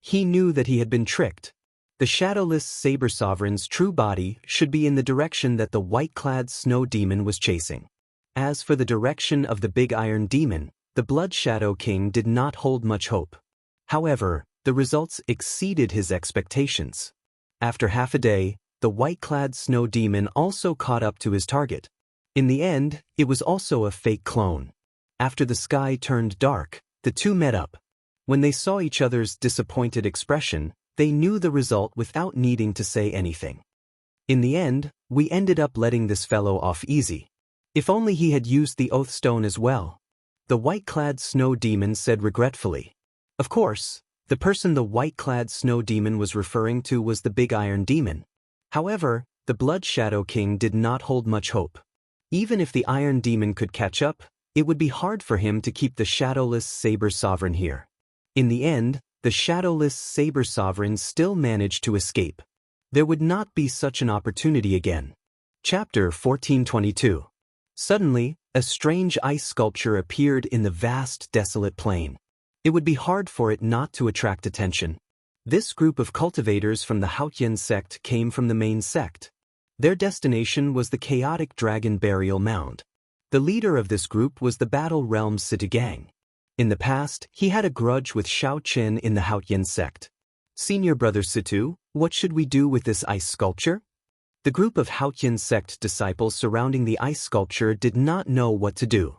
He knew that he had been tricked. The shadowless Saber Sovereign's true body should be in the direction that the white-clad snow demon was chasing. As for the direction of the big Iron Demon, the Blood Shadow King did not hold much hope. However, the results exceeded his expectations. After half a day, the white-clad snow demon also caught up to his target. In the end, it was also a fake clone. After the sky turned dark, the two met up. When they saw each other's disappointed expression, they knew the result without needing to say anything. In the end, we ended up letting this fellow off easy. If only he had used the oath stone as well. The white-clad snow demon said regretfully. Of course, the person the white-clad snow demon was referring to was the big iron demon. However, the Blood Shadow King did not hold much hope. Even if the iron demon could catch up, it would be hard for him to keep the shadowless saber sovereign here. In the end, the shadowless saber sovereign still managed to escape. There would not be such an opportunity again. Chapter 1422. Suddenly, a strange ice sculpture appeared in the vast, desolate plain. It would be hard for it not to attract attention. This group of cultivators from the Haotian sect came from the main sect. Their destination was the chaotic dragon burial mound. The leader of this group was the Battle Realm's Situgang. In the past, he had a grudge with Shao Qin in the Haotian sect. Senior Brother Situ, what should we do with this ice sculpture? The group of Haotian sect disciples surrounding the ice sculpture did not know what to do.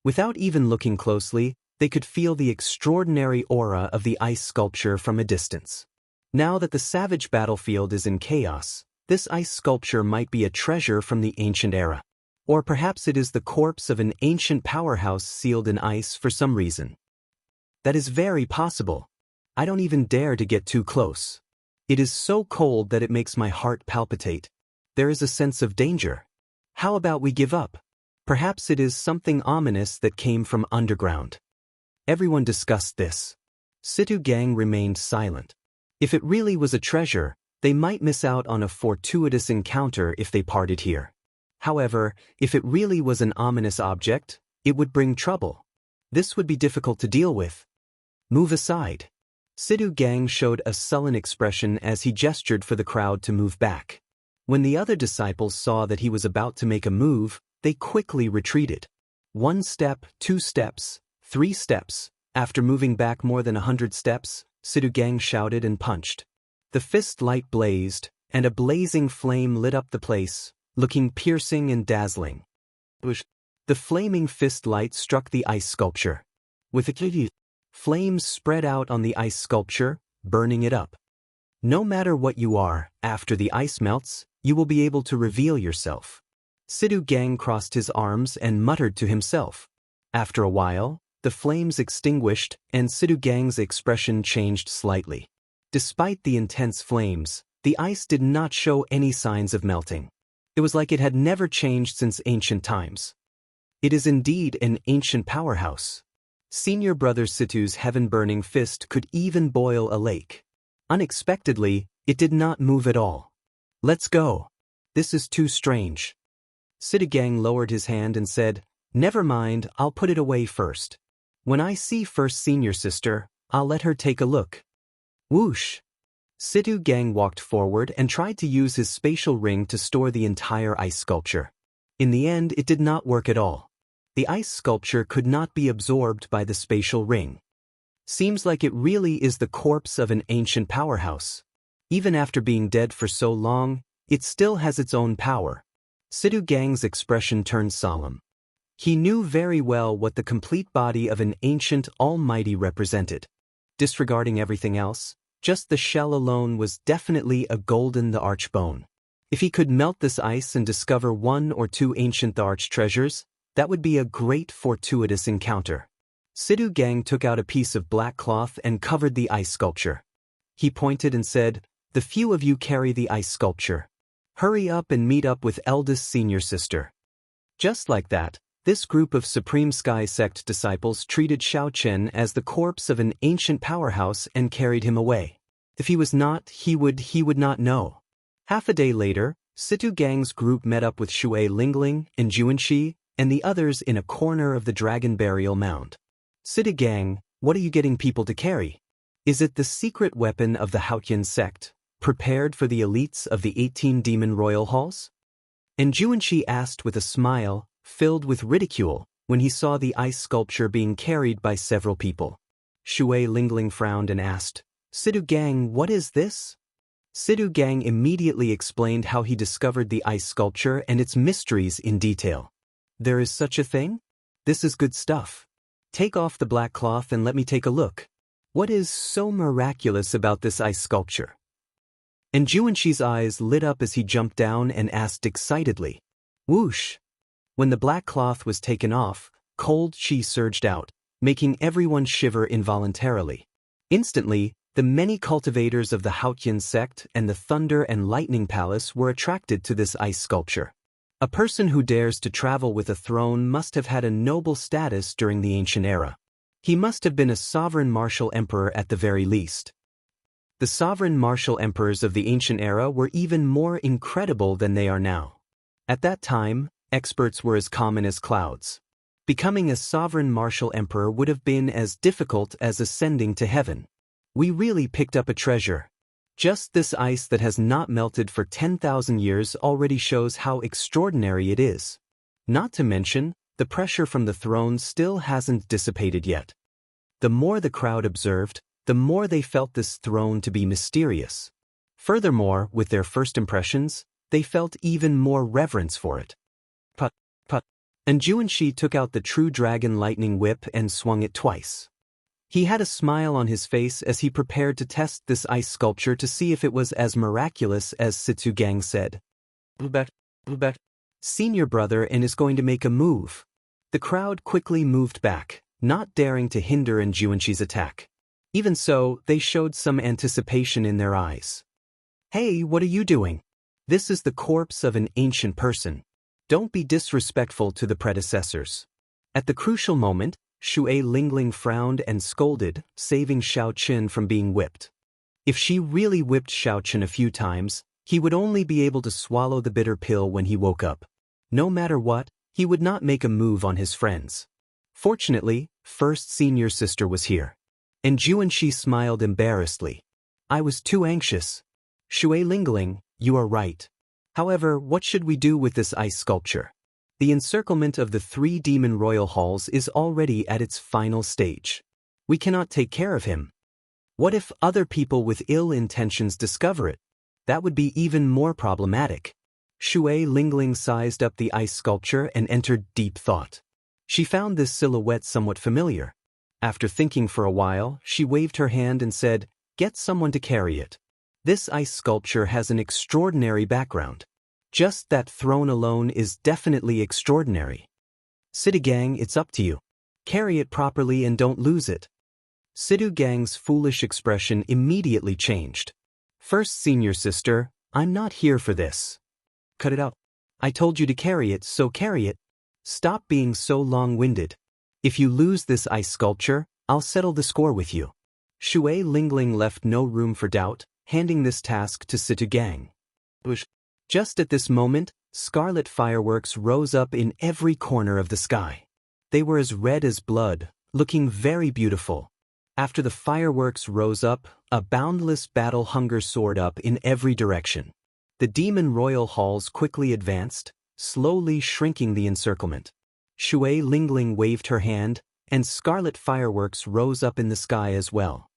Without even looking closely, they could feel the extraordinary aura of the ice sculpture from a distance. Now that the savage battlefield is in chaos, this ice sculpture might be a treasure from the ancient era. Or perhaps it is the corpse of an ancient powerhouse sealed in ice for some reason. That is very possible. I don't even dare to get too close. It is so cold that it makes my heart palpitate. There is a sense of danger. How about we give up? Perhaps it is something ominous that came from underground. Everyone discussed this. Situgang remained silent. If it really was a treasure, they might miss out on a fortuitous encounter if they parted here. However, if it really was an ominous object, it would bring trouble. This would be difficult to deal with. Move aside. Situgang showed a sullen expression as he gestured for the crowd to move back. When the other disciples saw that he was about to make a move, they quickly retreated. 1 step, 2 steps, 3 steps. After moving back more than 100 steps, Situgang shouted and punched. The fist light blazed, and a blazing flame lit up the place, looking piercing and dazzling. The flaming fist light struck the ice sculpture. With it, flames spread out on the ice sculpture, burning it up. No matter what you are, after the ice melts, you will be able to reveal yourself. Situgang crossed his arms and muttered to himself. After a while, the flames extinguished and Situgang's expression changed slightly. Despite the intense flames, the ice did not show any signs of melting. It was like it had never changed since ancient times. It is indeed an ancient powerhouse. Senior Brother Situ's heaven-burning fist could even boil a lake. Unexpectedly, it did not move at all. Let's go. This is too strange. Situgang lowered his hand and said, Never mind, I'll put it away first. When I see first senior sister, I'll let her take a look. Whoosh! Situgang walked forward and tried to use his spatial ring to store the entire ice sculpture. In the end, it did not work at all. The ice sculpture could not be absorbed by the spatial ring. Seems like it really is the corpse of an ancient powerhouse. Even after being dead for so long, it still has its own power. Situgang's expression turned solemn. He knew very well what the complete body of an ancient almighty represented. Disregarding everything else, just the shell alone was definitely a golden the arch bone. If he could melt this ice and discover 1 or 2 ancient the arch treasures, that would be a great fortuitous encounter. Situgang took out a piece of black cloth and covered the ice sculpture. He pointed and said, The few of you carry the ice sculpture. Hurry up and meet up with eldest senior sister. Just like that, this group of Supreme Sky Sect disciples treated Shao Chen as the corpse of an ancient powerhouse and carried him away. If he was not, he would not know. Half a day later, Situgang's group met up with Shui Lingling and Juanxi and the others in a corner of the dragon burial mound. Situgang, what are you getting people to carry? Is it the secret weapon of the Haotian sect, prepared for the elites of the 18 demon royal halls? And Juanxi asked with a smile, filled with ridicule, when he saw the ice sculpture being carried by several people. Shui Lingling frowned and asked, Situgang, what is this? Sidu Gang immediately explained how he discovered the ice sculpture and its mysteries in detail. There is such a thing? This is good stuff. Take off the black cloth and let me take a look. What is so miraculous about this ice sculpture? And Xianxia's eyes lit up as he jumped down and asked excitedly. Whoosh! When the black cloth was taken off, cold chi surged out, making everyone shiver involuntarily. Instantly, the many cultivators of the Haotian sect and the Thunder and Lightning Palace were attracted to this ice sculpture. A person who dares to travel with a throne must have had a noble status during the ancient era. He must have been a sovereign martial emperor at the very least. The sovereign martial emperors of the ancient era were even more incredible than they are now. At that time, experts were as common as clouds. Becoming a sovereign martial emperor would have been as difficult as ascending to heaven. We really picked up a treasure. Just this ice that has not melted for 10,000 years already shows how extraordinary it is. Not to mention, the pressure from the throne still hasn't dissipated yet. The more the crowd observed, the more they felt this throne to be mysterious. Furthermore, with their first impressions, they felt even more reverence for it. Put. And Xianxia took out the true dragon lightning whip and swung it twice. He had a smile on his face as he prepared to test this ice sculpture to see if it was as miraculous as Situ Gang said. Blubet. Senior brother and is going to make a move. The crowd quickly moved back, not daring to hinder Xianxia's attack. Even so, they showed some anticipation in their eyes. Hey, what are you doing? This is the corpse of an ancient person. Don't be disrespectful to the predecessors. At the crucial moment, Shui Lingling frowned and scolded, saving Xiao Qin from being whipped. If she really whipped Xiao Qin a few times, he would only be able to swallow the bitter pill when he woke up. No matter what, he would not make a move on his friends. Fortunately, first senior sister was here. And Xianxia smiled embarrassedly. I was too anxious. Shui Lingling, you are right. However, what should we do with this ice sculpture? The encirclement of the 3 demon royal halls is already at its final stage. We cannot take care of him. What if other people with ill intentions discover it? That would be even more problematic. Shui Lingling sized up the ice sculpture and entered deep thought. She found this silhouette somewhat familiar. After thinking for a while, she waved her hand and said, "Get someone to carry it." This ice sculpture has an extraordinary background. Just that throne alone is definitely extraordinary. Sidu Gang, it's up to you. Carry it properly and don't lose it. Sidu Gang's foolish expression immediately changed. First senior sister, I'm not here for this. Cut it out. I told you to carry it, so carry it. Stop being so long-winded. If you lose this ice sculpture, I'll settle the score with you. Shui Lingling left no room for doubt, handing this task to Situ Gang. Just at this moment, scarlet fireworks rose up in every corner of the sky. They were as red as blood, looking very beautiful. After the fireworks rose up, a boundless battle hunger soared up in every direction. The demon royal halls quickly advanced, slowly shrinking the encirclement. Shui Lingling waved her hand, and scarlet fireworks rose up in the sky as well.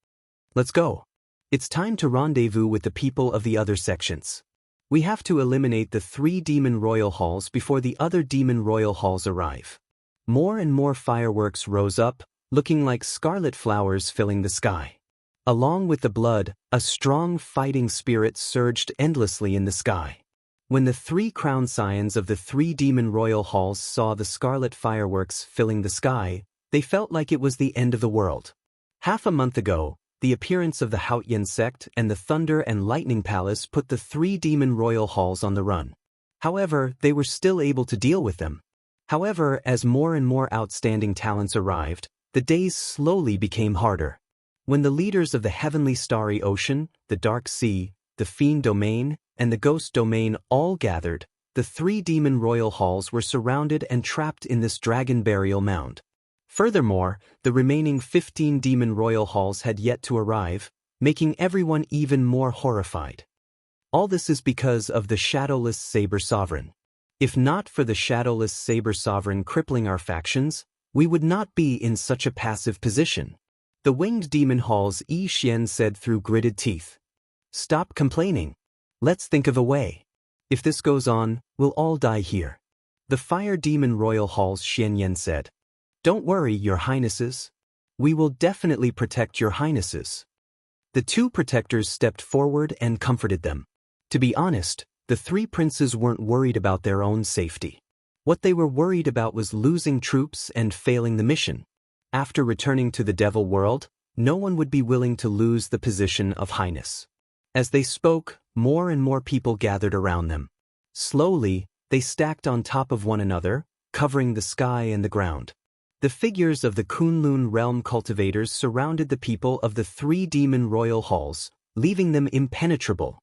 Let's go. It's time to rendezvous with the people of the other sections. We have to eliminate the 3 demon royal halls before the other demon royal halls arrive. More and more fireworks rose up, looking like scarlet flowers filling the sky. Along with the blood, a strong fighting spirit surged endlessly in the sky. When the 3 crown scions of the 3 demon royal halls saw the scarlet fireworks filling the sky, they felt like it was the end of the world. Half a month ago, the appearance of the Haotian sect and the Thunder and Lightning Palace put the 3 demon royal halls on the run. However, they were still able to deal with them. However, as more and more outstanding talents arrived, the days slowly became harder. When the leaders of the Heavenly Starry Ocean, the Dark Sea, the Fiend Domain, and the Ghost Domain all gathered, the 3 demon royal halls were surrounded and trapped in this dragon burial mound. Furthermore, the remaining 15 demon royal halls had yet to arrive, making everyone even more horrified. All this is because of the Shadowless Saber Sovereign. If not for the Shadowless Saber Sovereign crippling our factions, we would not be in such a passive position. The Winged Demon Hall's Yi Xian said through gritted teeth. Stop complaining. Let's think of a way. If this goes on, we'll all die here. The Fire Demon Royal Hall's Xianyan said. Don't worry, your highnesses. We will definitely protect your highnesses. The two protectors stepped forward and comforted them. To be honest, the three princes weren't worried about their own safety. What they were worried about was losing troops and failing the mission. After returning to the Devil World, no one would be willing to lose the position of highness. As they spoke, more and more people gathered around them. Slowly, they stacked on top of one another, covering the sky and the ground. The figures of the Kunlun realm cultivators surrounded the people of the three demon royal halls, leaving them impenetrable.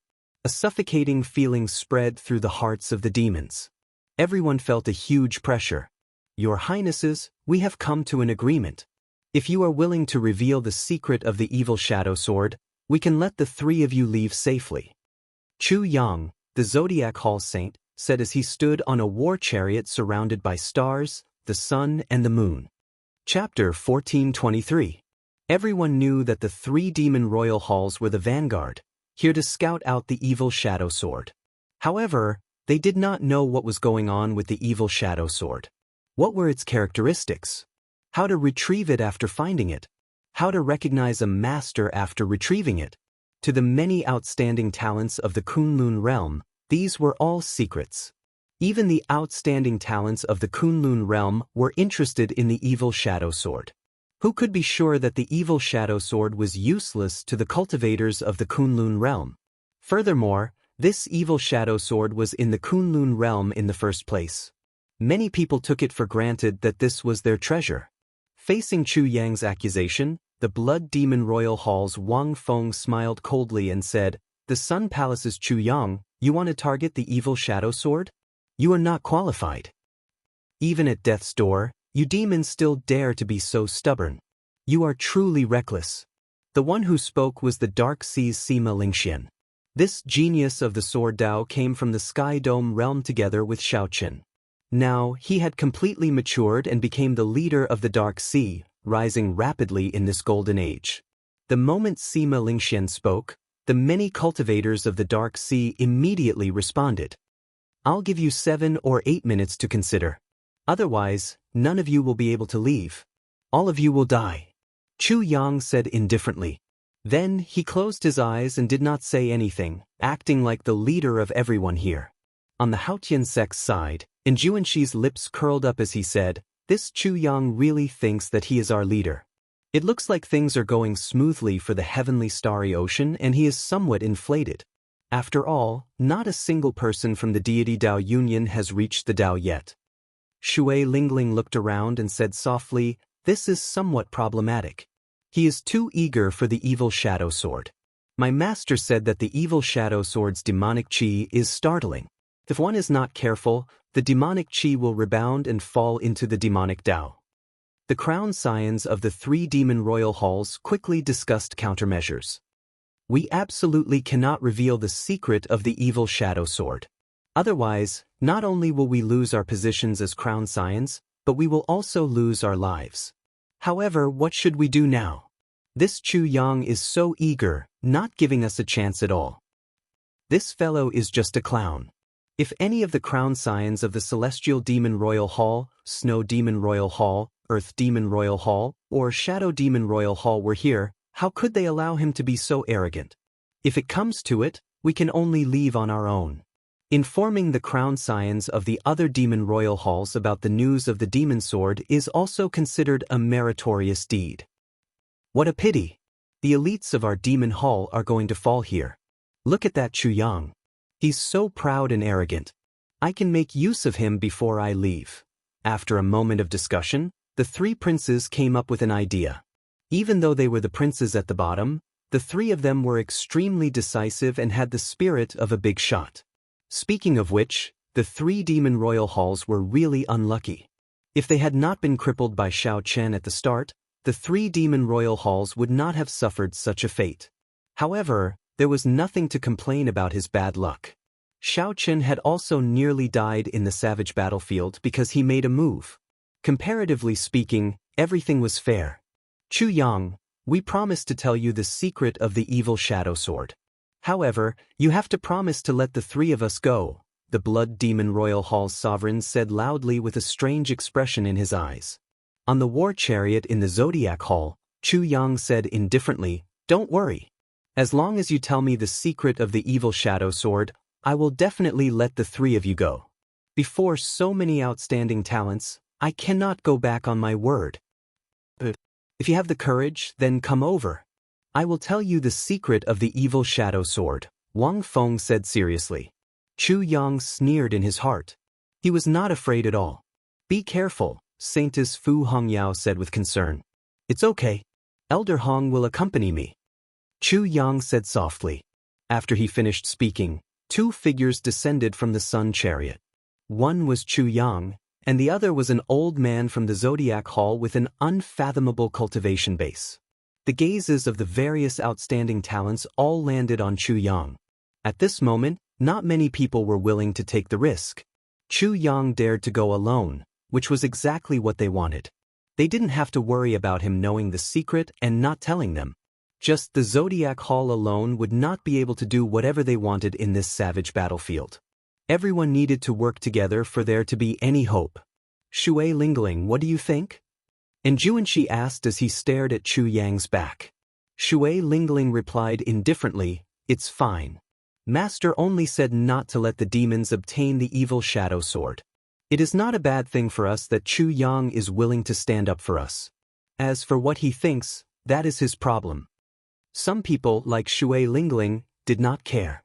A suffocating feeling spread through the hearts of the demons. Everyone felt a huge pressure. Your highnesses, we have come to an agreement. If you are willing to reveal the secret of the evil shadow sword, we can let the three of you leave safely. Chu Yang, the Zodiac Hall Saint, said as he stood on a war chariot surrounded by stars, the sun and the moon. Chapter 1423. Everyone knew that the three demon royal halls were the vanguard, here to scout out the evil shadow sword. However, they did not know what was going on with the evil shadow sword. What were its characteristics? How to retrieve it after finding it? How to recognize a master after retrieving it? To the many outstanding talents of the Kunlun realm, these were all secrets. Even the outstanding talents of the Kunlun realm were interested in the evil shadow sword. Who could be sure that the evil shadow sword was useless to the cultivators of the Kunlun realm? Furthermore, this evil shadow sword was in the Kunlun realm in the first place. Many people took it for granted that this was their treasure. Facing Chu Yang's accusation, the Blood Demon Royal Hall's Wang Feng smiled coldly and said, "The Sun Palace's Chu Yang, you want to target the evil shadow sword? You are not qualified. Even at death's door, you demons still dare to be so stubborn. You are truly reckless." The one who spoke was the Dark Sea's Sima Lingxian. This genius of the Sword Dao came from the Sky Dome realm together with Xiaoqin. Now, he had completely matured and became the leader of the Dark Sea, rising rapidly in this golden age. The moment Sima Lingxian spoke, the many cultivators of the Dark Sea immediately responded. I'll give you 7 or 8 minutes to consider. Otherwise, none of you will be able to leave. All of you will die. Chu Yang said indifferently. Then he closed his eyes and did not say anything, acting like the leader of everyone here. On the Haotian sect's side, Juanxi's lips curled up as he said, "This Chu Yang really thinks that he is our leader. It looks like things are going smoothly for the heavenly starry ocean and he is somewhat inflated. After all, not a single person from the deity Dao Union has reached the Dao yet." Shui Lingling looked around and said softly, "This is somewhat problematic. He is too eager for the evil shadow sword. My master said that the evil shadow sword's demonic chi is startling. If one is not careful, the demonic chi will rebound and fall into the demonic Dao." The crown scions of the three demon royal halls quickly discussed countermeasures. We absolutely cannot reveal the secret of the evil shadow sword. Otherwise, not only will we lose our positions as crown scions, but we will also lose our lives. However, what should we do now? This Chu Yang is so eager, not giving us a chance at all. This fellow is just a clown. If any of the crown scions of the Celestial Demon Royal Hall, Snow Demon Royal Hall, Earth Demon Royal Hall, or Shadow Demon Royal Hall were here, how could they allow him to be so arrogant? If it comes to it, we can only leave on our own. Informing the crown scions of the other demon royal halls about the news of the demon sword is also considered a meritorious deed. What a pity! The elites of our demon hall are going to fall here. Look at that Chu Yang. He's so proud and arrogant. I can make use of him before I leave. After a moment of discussion, the three princes came up with an idea. Even though they were the princes at the bottom, the three of them were extremely decisive and had the spirit of a big shot. Speaking of which, the three demon royal halls were really unlucky. If they had not been crippled by Xiao Chen at the start, the three demon royal halls would not have suffered such a fate. However, there was nothing to complain about his bad luck. Xiao Chen had also nearly died in the savage battlefield because he made a move. Comparatively speaking, everything was fair. Chu Yang, we promised to tell you the secret of the evil shadow sword. However, you have to promise to let the three of us go, the Blood Demon Royal Hall's sovereign said loudly with a strange expression in his eyes. On the war chariot in the Zodiac Hall, Chu Yang said indifferently, "Don't worry. As long as you tell me the secret of the evil shadow sword, I will definitely let the three of you go. Before so many outstanding talents, I cannot go back on my word. But if you have the courage, then come over. I will tell you the secret of the evil shadow sword," Wang Feng said seriously. Chu Yang sneered in his heart. He was not afraid at all. "Be careful," Saintess Fu Hongyao said with concern. "It's okay. Elder Hong will accompany me," Chu Yang said softly. After he finished speaking, two figures descended from the sun chariot. One was Chu Yang, and the other was an old man from the Zodiac Hall with an unfathomable cultivation base. The gazes of the various outstanding talents all landed on Chu Yang. At this moment, not many people were willing to take the risk. Chu Yang dared to go alone, which was exactly what they wanted. They didn't have to worry about him knowing the secret and not telling them. Just the Zodiac Hall alone would not be able to do whatever they wanted in this savage battlefield. Everyone needed to work together for there to be any hope. "Shui Lingling, what do you think?" And Juanxi asked as he stared at Chu Yang's back. Shui Lingling replied indifferently, "It's fine. Master only said not to let the demons obtain the evil shadow sword. It is not a bad thing for us that Chu Yang is willing to stand up for us. As for what he thinks, that is his problem." Some people, like Shui Lingling, did not care.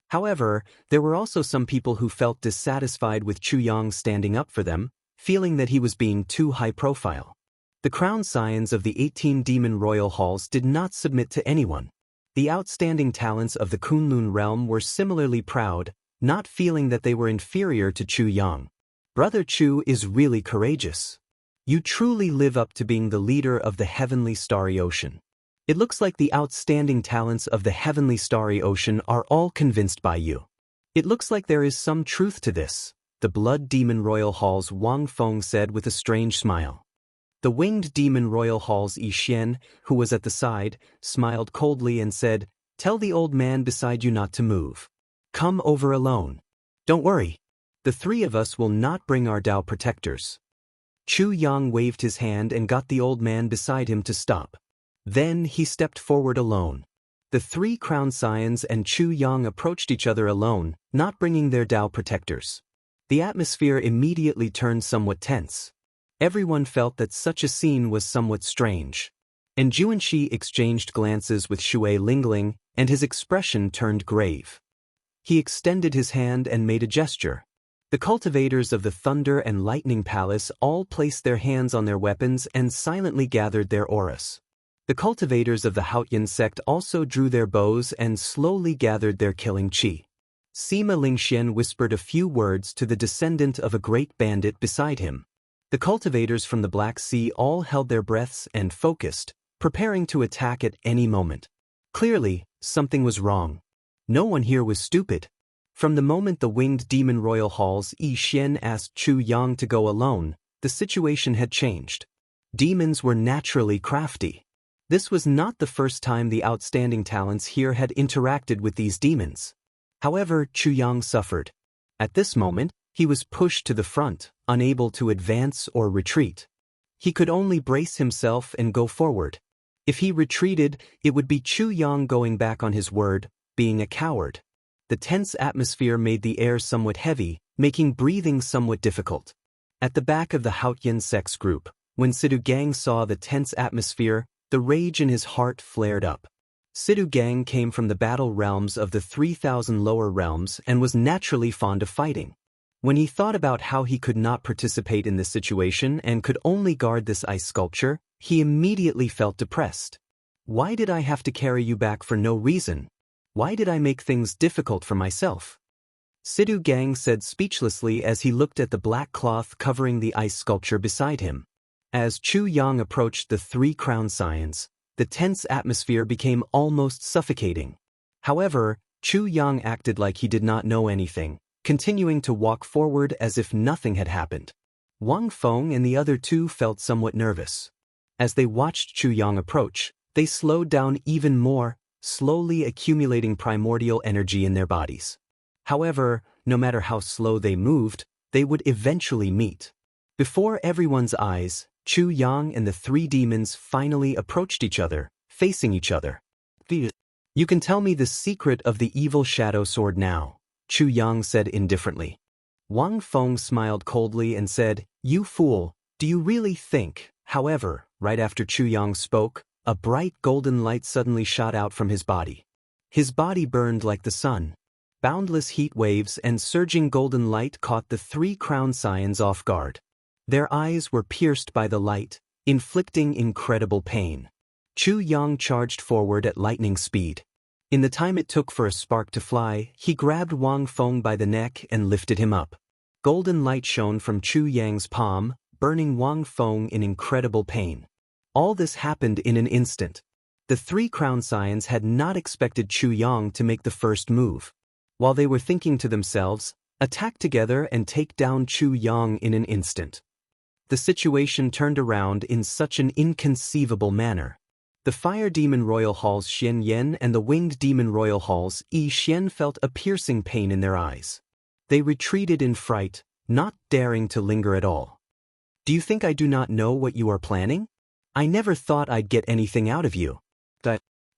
However, there were also some people who felt dissatisfied with Chu Yang standing up for them, feeling that he was being too high profile. The crown scions of the 18 demon royal halls did not submit to anyone. The outstanding talents of the Kunlun realm were similarly proud, not feeling that they were inferior to Chu Yang. "Brother Chu is really courageous. You truly live up to being the leader of the heavenly starry ocean. It looks like the outstanding talents of the heavenly starry ocean are all convinced by you. It looks like there is some truth to this," the Blood Demon Royal Hall's Wang Feng said with a strange smile. The Winged Demon Royal Hall's Yi Xian, who was at the side, smiled coldly and said, "Tell the old man beside you not to move. Come over alone. Don't worry. The three of us will not bring our Dao protectors." Chu Yang waved his hand and got the old man beside him to stop. Then he stepped forward alone. The three crown scions and Chu Yang approached each other alone, not bringing their Dao protectors. The atmosphere immediately turned somewhat tense. Everyone felt that such a scene was somewhat strange. And Juanxi exchanged glances with Shui Lingling, and his expression turned grave. He extended his hand and made a gesture. The cultivators of the Thunder and Lightning Palace all placed their hands on their weapons and silently gathered their auras. The cultivators of the Haotian sect also drew their bows and slowly gathered their killing qi. Sima Lingxian whispered a few words to the descendant of a great bandit beside him. The cultivators from the Black Sea all held their breaths and focused, preparing to attack at any moment. Clearly, something was wrong. No one here was stupid. From the moment the Winged Demon Royal Hall's Yi Xian asked Chu Yang to go alone, the situation had changed. Demons were naturally crafty. This was not the first time the outstanding talents here had interacted with these demons. However, Chu Yang suffered. At this moment, he was pushed to the front, unable to advance or retreat. He could only brace himself and go forward. If he retreated, it would be Chu Yang going back on his word, being a coward. The tense atmosphere made the air somewhat heavy, making breathing somewhat difficult. At the back of the Haotian sex group, when Sidhu Gang saw the tense atmosphere, the rage in his heart flared up. Sidhu Gang came from the battle realms of the 3,000 lower realms and was naturally fond of fighting. When he thought about how he could not participate in this situation and could only guard this ice sculpture, he immediately felt depressed. "Why did I have to carry you back for no reason? Why did I make things difficult for myself?" Sidhu Gang said speechlessly as he looked at the black cloth covering the ice sculpture beside him. As Chu Yang approached the three crown scions, the tense atmosphere became almost suffocating. However, Chu Yang acted like he did not know anything, continuing to walk forward as if nothing had happened. Wang Feng and the other two felt somewhat nervous. As they watched Chu Yang approach, they slowed down even more, slowly accumulating primordial energy in their bodies. However, no matter how slow they moved, they would eventually meet. Before everyone's eyes, Chu Yang and the three demons finally approached each other, facing each other. You can tell me the secret of the evil shadow sword now, Chu Yang said indifferently. Wang Feng smiled coldly and said, "You fool, do you really think?" However, right after Chu Yang spoke, a bright golden light suddenly shot out from his body. His body burned like the sun. Boundless heat waves and surging golden light caught the three crown scions off guard. Their eyes were pierced by the light, inflicting incredible pain. Chu Yang charged forward at lightning speed. In the time it took for a spark to fly, he grabbed Wang Feng by the neck and lifted him up. Golden light shone from Chu Yang's palm, burning Wang Feng in incredible pain. All this happened in an instant. The three crown scions had not expected Chu Yang to make the first move. While they were thinking to themselves, attack together and take down Chu Yang in an instant. The situation turned around in such an inconceivable manner. The fire demon royal halls Xian Yan and the winged demon royal halls Yi Xian felt a piercing pain in their eyes. They retreated in fright, not daring to linger at all. Do you think I do not know what you are planning? I never thought I'd get anything out of you.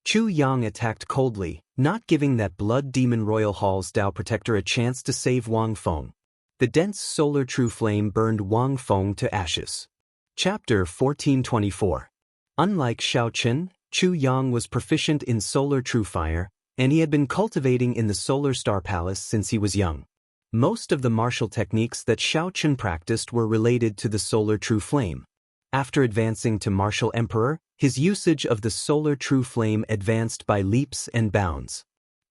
Chu Yang attacked coldly, not giving that blood demon royal hall's Dao protector a chance to save Wang Feng. The dense solar true flame burned Wang Feng to ashes. Chapter 1424. Unlike Xiaochen, Chu Yang was proficient in solar true fire, and he had been cultivating in the Solar Star Palace since he was young. Most of the martial techniques that Xiaochen practiced were related to the solar true flame. After advancing to Martial Emperor, his usage of the solar true flame advanced by leaps and bounds.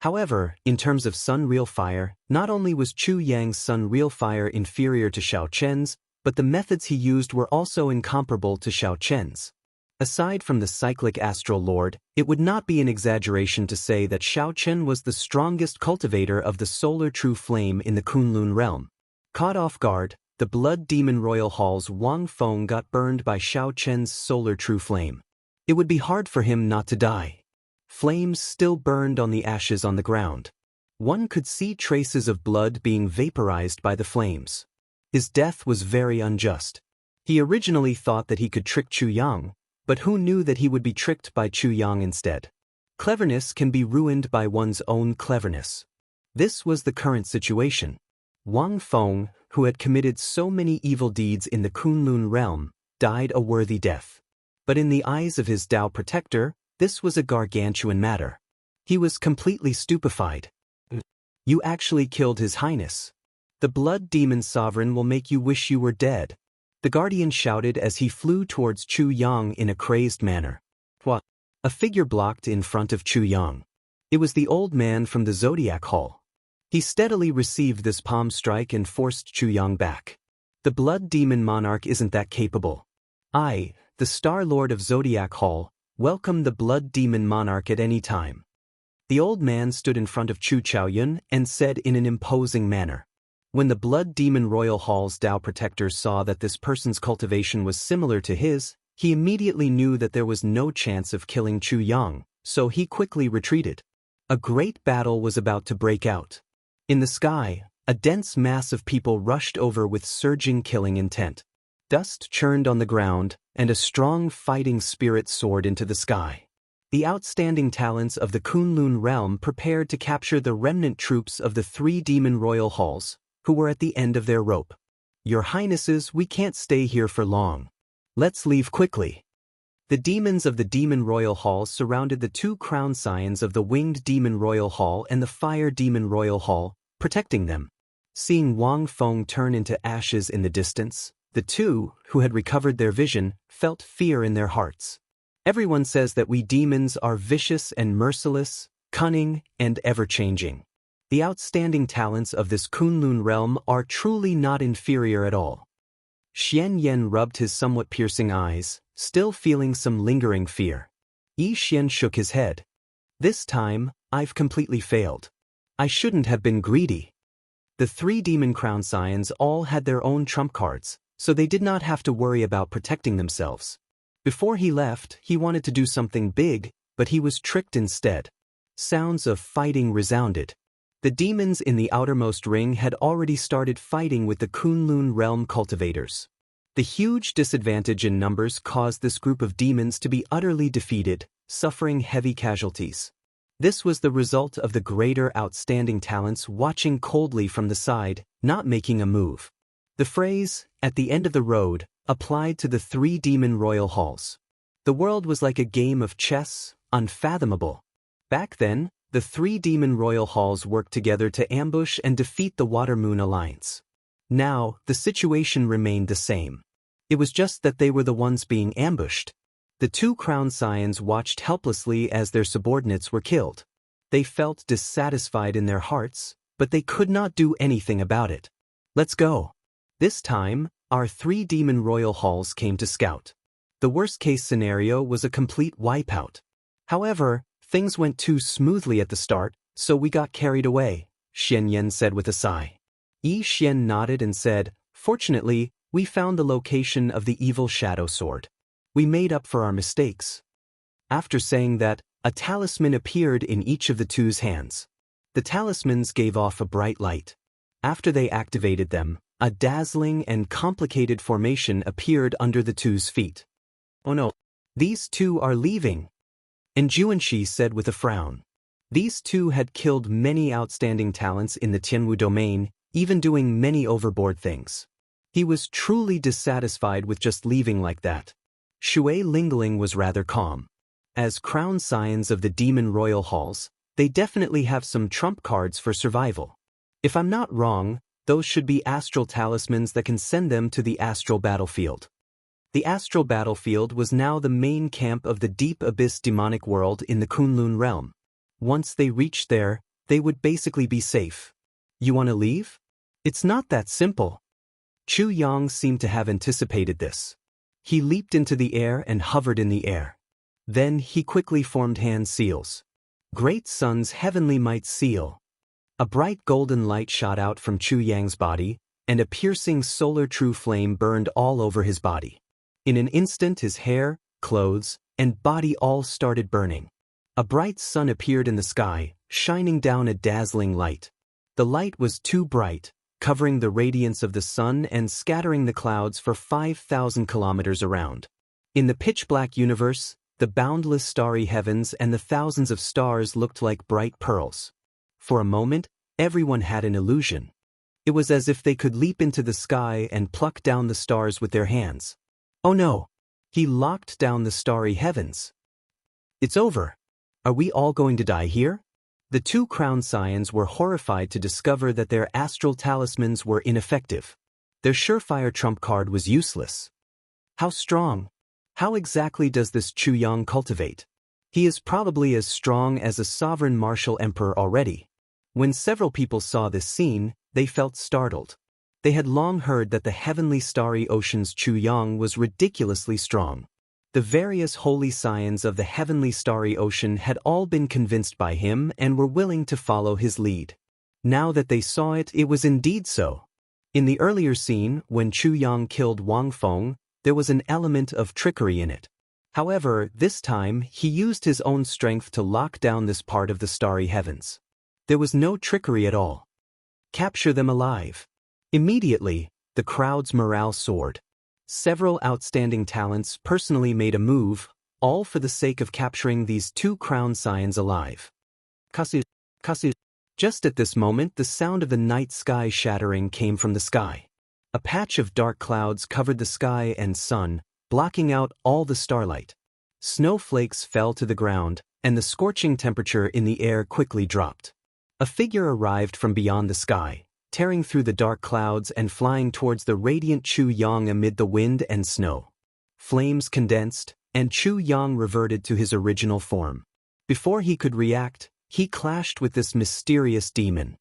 However, in terms of Sun Real Fire, not only was Chu Yang's Sun Real Fire inferior to Xiaochen's, but the methods he used were also incomparable to Xiaochen's. Aside from the cyclic astral lord, it would not be an exaggeration to say that Xiaochen was the strongest cultivator of the solar true flame in the Kunlun realm. Caught off guard, the blood demon royal hall's Wang Feng got burned by Xiaochen's solar true flame. It would be hard for him not to die. Flames still burned on the ashes on the ground. One could see traces of blood being vaporized by the flames. His death was very unjust. He originally thought that he could trick Chu Yang, but who knew that he would be tricked by Chu Yang instead? Cleverness can be ruined by one's own cleverness. This was the current situation. Wang Feng, who had committed so many evil deeds in the Kunlun realm, died a worthy death. But in the eyes of his Dao protector, this was a gargantuan matter. He was completely stupefied. You actually killed His Highness. The blood demon sovereign will make you wish you were dead. The guardian shouted as he flew towards Chu Yang in a crazed manner. What? A figure blocked in front of Chu Yang. It was the old man from the Zodiac Hall. He steadily received this palm strike and forced Chu Yang back. The blood demon monarch isn't that capable. I, the Star Lord of Zodiac Hall, welcome the blood demon monarch at any time. The old man stood in front of Chu Chaoyun and said in an imposing manner. When the blood demon royal hall's Dao protectors saw that this person's cultivation was similar to his, he immediately knew that there was no chance of killing Chu Yang, so he quickly retreated. A great battle was about to break out. In the sky, a dense mass of people rushed over with surging killing intent. Dust churned on the ground, and a strong fighting spirit soared into the sky. The outstanding talents of the Kunlun realm prepared to capture the remnant troops of the three demon royal halls, who were at the end of their rope. Your Highnesses, we can't stay here for long. Let's leave quickly. The demons of the Demon Royal Hall surrounded the two crown scions of the Winged Demon Royal Hall and the Fire Demon Royal Hall, protecting them. Seeing Wang Feng turn into ashes in the distance, the two, who had recovered their vision, felt fear in their hearts. Everyone says that we demons are vicious and merciless, cunning and ever-changing. The outstanding talents of this Kunlun realm are truly not inferior at all. Xian Yan rubbed his somewhat piercing eyes, still feeling some lingering fear. Yi Xian shook his head. This time, I've completely failed. I shouldn't have been greedy. The three demon crown scions all had their own trump cards, so they did not have to worry about protecting themselves. Before he left, he wanted to do something big, but he was tricked instead. sounds of fighting resounded. The demons in the outermost ring had already started fighting with the Kunlun realm cultivators. The huge disadvantage in numbers caused this group of demons to be utterly defeated, suffering heavy casualties. This was the result of the greater outstanding talents watching coldly from the side, not making a move. The phrase, "at the end of the road," applied to the 3 demon royal halls. The world was like a game of chess, unfathomable. Back then, the 3 demon royal halls worked together to ambush and defeat the Water Moon Alliance. Now, the situation remained the same. It was just that they were the ones being ambushed. The 2 crown scions watched helplessly as their subordinates were killed. They felt dissatisfied in their hearts, but they could not do anything about it. "Let's go." This time, our 3 demon royal halls came to scout. The worst-case scenario was a complete wipeout. However, things went too smoothly at the start, so we got carried away, Xianyan said with a sigh. Yi Xian nodded and said, "Fortunately, we found the location of the evil shadow sword. We made up for our mistakes." After saying that, a talisman appeared in each of the 2's hands. The talismans gave off a bright light. After they activated them, a dazzling and complicated formation appeared under the 2's feet. "Oh no, these 2 are leaving," and Xianxia said with a frown. These 2 had killed many outstanding talents in the Tianwu domain, even doing many overboard things. He was truly dissatisfied with just leaving like that. Shui Lingling was rather calm. As crown scions of the demon royal halls, they definitely have some trump cards for survival. If I'm not wrong, those should be astral talismans that can send them to the astral battlefield. The astral battlefield was now the main camp of the deep abyss demonic world in the Kunlun realm. Once they reached there, they would basically be safe. "You want to leave?" "It's not that simple." Chu Yang seemed to have anticipated this. He leaped into the air and hovered in the air. Then he quickly formed hand seals. Great Sun's heavenly might seal. A bright golden light shot out from Chu Yang's body, and a piercing solar true flame burned all over his body. In an instant his hair, clothes, and body all started burning. A bright sun appeared in the sky, shining down a dazzling light. The light was too bright, covering the radiance of the sun and scattering the clouds for 5,000 kilometers around. In the pitch-black universe, the boundless starry heavens and the thousands of stars looked like bright pearls. For a moment, everyone had an illusion. It was as if they could leap into the sky and pluck down the stars with their hands. Oh no! He locked down the starry heavens. It's over. Are we all going to die here? The 2 crown scions were horrified to discover that their astral talismans were ineffective. Their surefire trump card was useless. How strong? How exactly does this Chu Yang cultivate? He is probably as strong as a sovereign martial emperor already. When several people saw this scene, they felt startled. They had long heard that the heavenly starry ocean's Chu Yang was ridiculously strong. The various holy scions of the heavenly starry ocean had all been convinced by him and were willing to follow his lead. Now that they saw it, it was indeed so. In the earlier scene, when Chu Yang killed Wang Feng, there was an element of trickery in it. However, this time, he used his own strength to lock down this part of the starry heavens. There was no trickery at all. Capture them alive. Immediately, the crowd's morale soared. Several outstanding talents personally made a move, all for the sake of capturing these 2 crown scions alive. Kasu. Just at this moment, the sound of the night sky shattering came from the sky. A patch of dark clouds covered the sky and sun, blocking out all the starlight. Snowflakes fell to the ground, and the scorching temperature in the air quickly dropped. A figure arrived from beyond the sky, tearing through the dark clouds and flying towards the radiant Chu Yang amid the wind and snow. Flames condensed, and Chu Yang reverted to his original form. Before he could react, he clashed with this mysterious demon.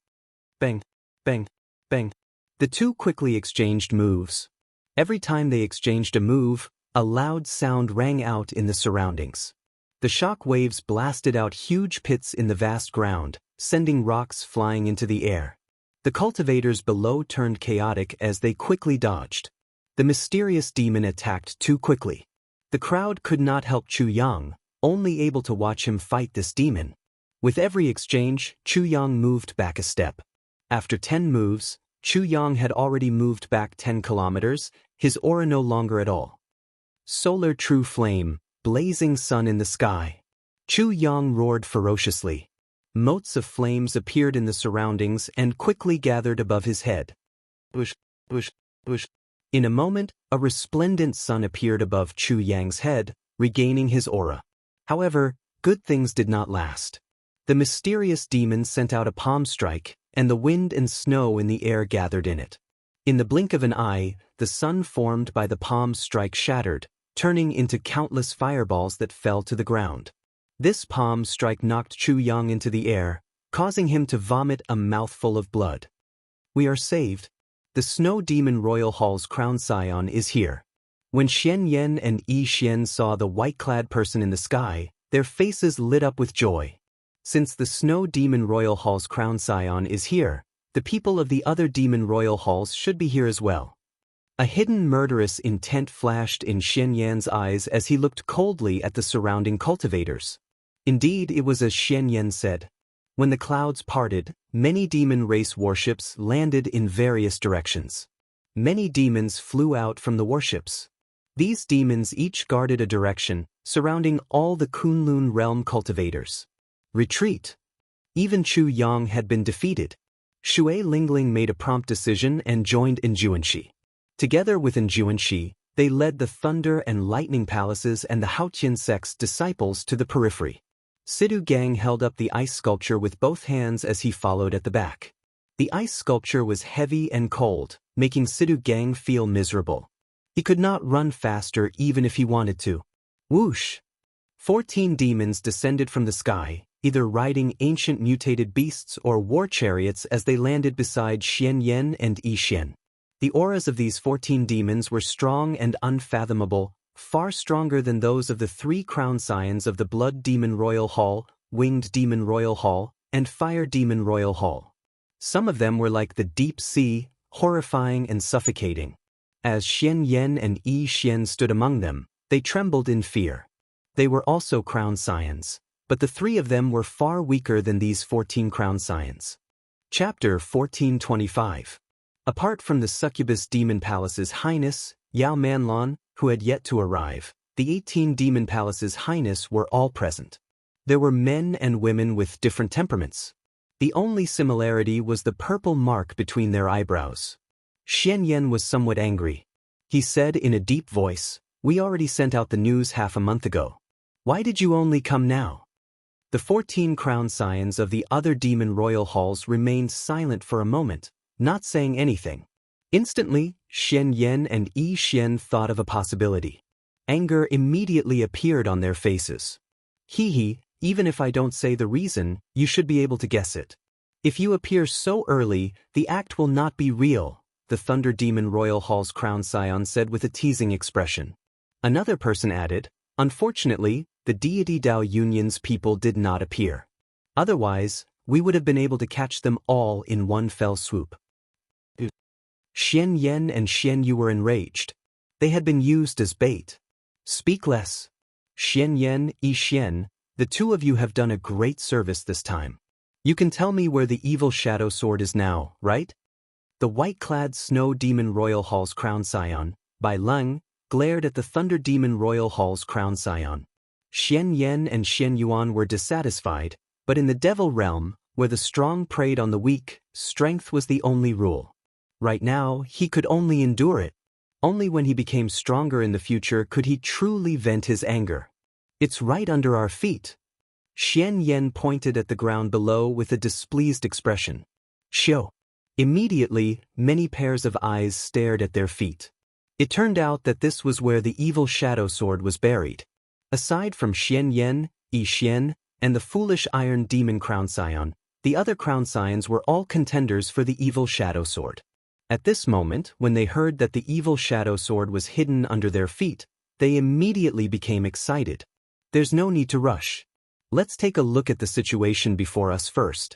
Bang, bang, bang. The 2 quickly exchanged moves. Every time they exchanged a move, a loud sound rang out in the surroundings. The shock waves blasted out huge pits in the vast ground, sending rocks flying into the air. The cultivators below turned chaotic as they quickly dodged. The mysterious demon attacked too quickly. The crowd could not help Chu Yang, only able to watch him fight this demon. With every exchange, Chu Yang moved back a step. After 10 moves, Chu Yang had already moved back 10 kilometers, his aura no longer at all. Solar true flame, blazing sun in the sky. Chu Yang roared ferociously. Motes of flames appeared in the surroundings and quickly gathered above his head. Bush, bush, bush. In a moment, a resplendent sun appeared above Chu Yang's head, regaining his aura. However, good things did not last. The mysterious demon sent out a palm strike, and the wind and snow in the air gathered in it. In the blink of an eye, the sun formed by the palm strike shattered, turning into countless fireballs that fell to the ground. This palm strike knocked Chu Yang into the air, causing him to vomit a mouthful of blood. We are saved. The Snow Demon Royal Hall's crown scion is here. When Xianyan and Yi Xian saw the white-clad person in the sky, their faces lit up with joy. Since the Snow Demon Royal Hall's crown scion is here, the people of the other Demon Royal Halls should be here as well. A hidden murderous intent flashed in Xianyan's eyes as he looked coldly at the surrounding cultivators. Indeed, it was as Xianyan said. When the clouds parted, many demon race warships landed in various directions. Many demons flew out from the warships. These demons each guarded a direction, surrounding all the Kunlun realm cultivators. Retreat. Even Chu Yang had been defeated. Shui Lingling made a prompt decision and joined Enjuanxi. Together with Enjuanxi, they led the Thunder and Lightning Palaces and the Haotian sect's disciples to the periphery. Sidu Gang held up the ice sculpture with both hands as he followed at the back. The ice sculpture was heavy and cold, making Sidu Gang feel miserable. He could not run faster even if he wanted to. Whoosh! 14 demons descended from the sky, either riding ancient mutated beasts or war chariots as they landed beside Xianyan and Yi Xian. The auras of these 14 demons were strong and unfathomable, far stronger than those of the 3 crown scions of the Blood Demon Royal Hall, Winged Demon Royal Hall, and Fire Demon Royal Hall. Some of them were like the deep sea, horrifying and suffocating. As Xianyan and Yi Xian stood among them, they trembled in fear. They were also crown scions, but the 3 of them were far weaker than these 14 crown scions. Chapter 1425. Apart from the Succubus Demon Palace's Highness, Yao Manlon, who had yet to arrive, the 18 Demon Palace's Highness were all present. There were men and women with different temperaments. The only similarity was the purple mark between their eyebrows. Xianyan was somewhat angry. He said in a deep voice, "We already sent out the news half a month ago. Why did you only come now?" The 14 crown scions of the other Demon Royal Halls remained silent for a moment, not saying anything. Instantly, Xianyan and Yi Xian thought of a possibility. Anger immediately appeared on their faces. Hee, even if I don't say the reason, you should be able to guess it. If you appear so early, the act will not be real, the Thunder Demon Royal Hall's crown scion said with a teasing expression. Another person added, unfortunately, the deity Dao Union's people did not appear. Otherwise, we would have been able to catch them all in one fell swoop. Xianyan and Xianyu were enraged. They had been used as bait. Speak less. Xianyan, Yi Xian, the 2 of you have done a great service this time. You can tell me where the evil shadow sword is now, right? The white-clad Snow Demon Royal Hall's crown scion, Bai Leng, glared at the Thunder Demon Royal Hall's crown scion. Xianyan and Xianyuan were dissatisfied, but in the Devil Realm, where the strong preyed on the weak, strength was the only rule. Right now, he could only endure it. Only when he became stronger in the future could he truly vent his anger. It's right under our feet. Xianyan pointed at the ground below with a displeased expression. Shio. Immediately, many pairs of eyes stared at their feet. It turned out that this was where the evil shadow sword was buried. Aside from Xianyan, Yi Xian, and the foolish Iron Demon Crown Scion, the other Crown Scions were all contenders for the evil shadow sword. At this moment, when they heard that the evil shadow sword was hidden under their feet, they immediately became excited. There's no need to rush. Let's take a look at the situation before us first.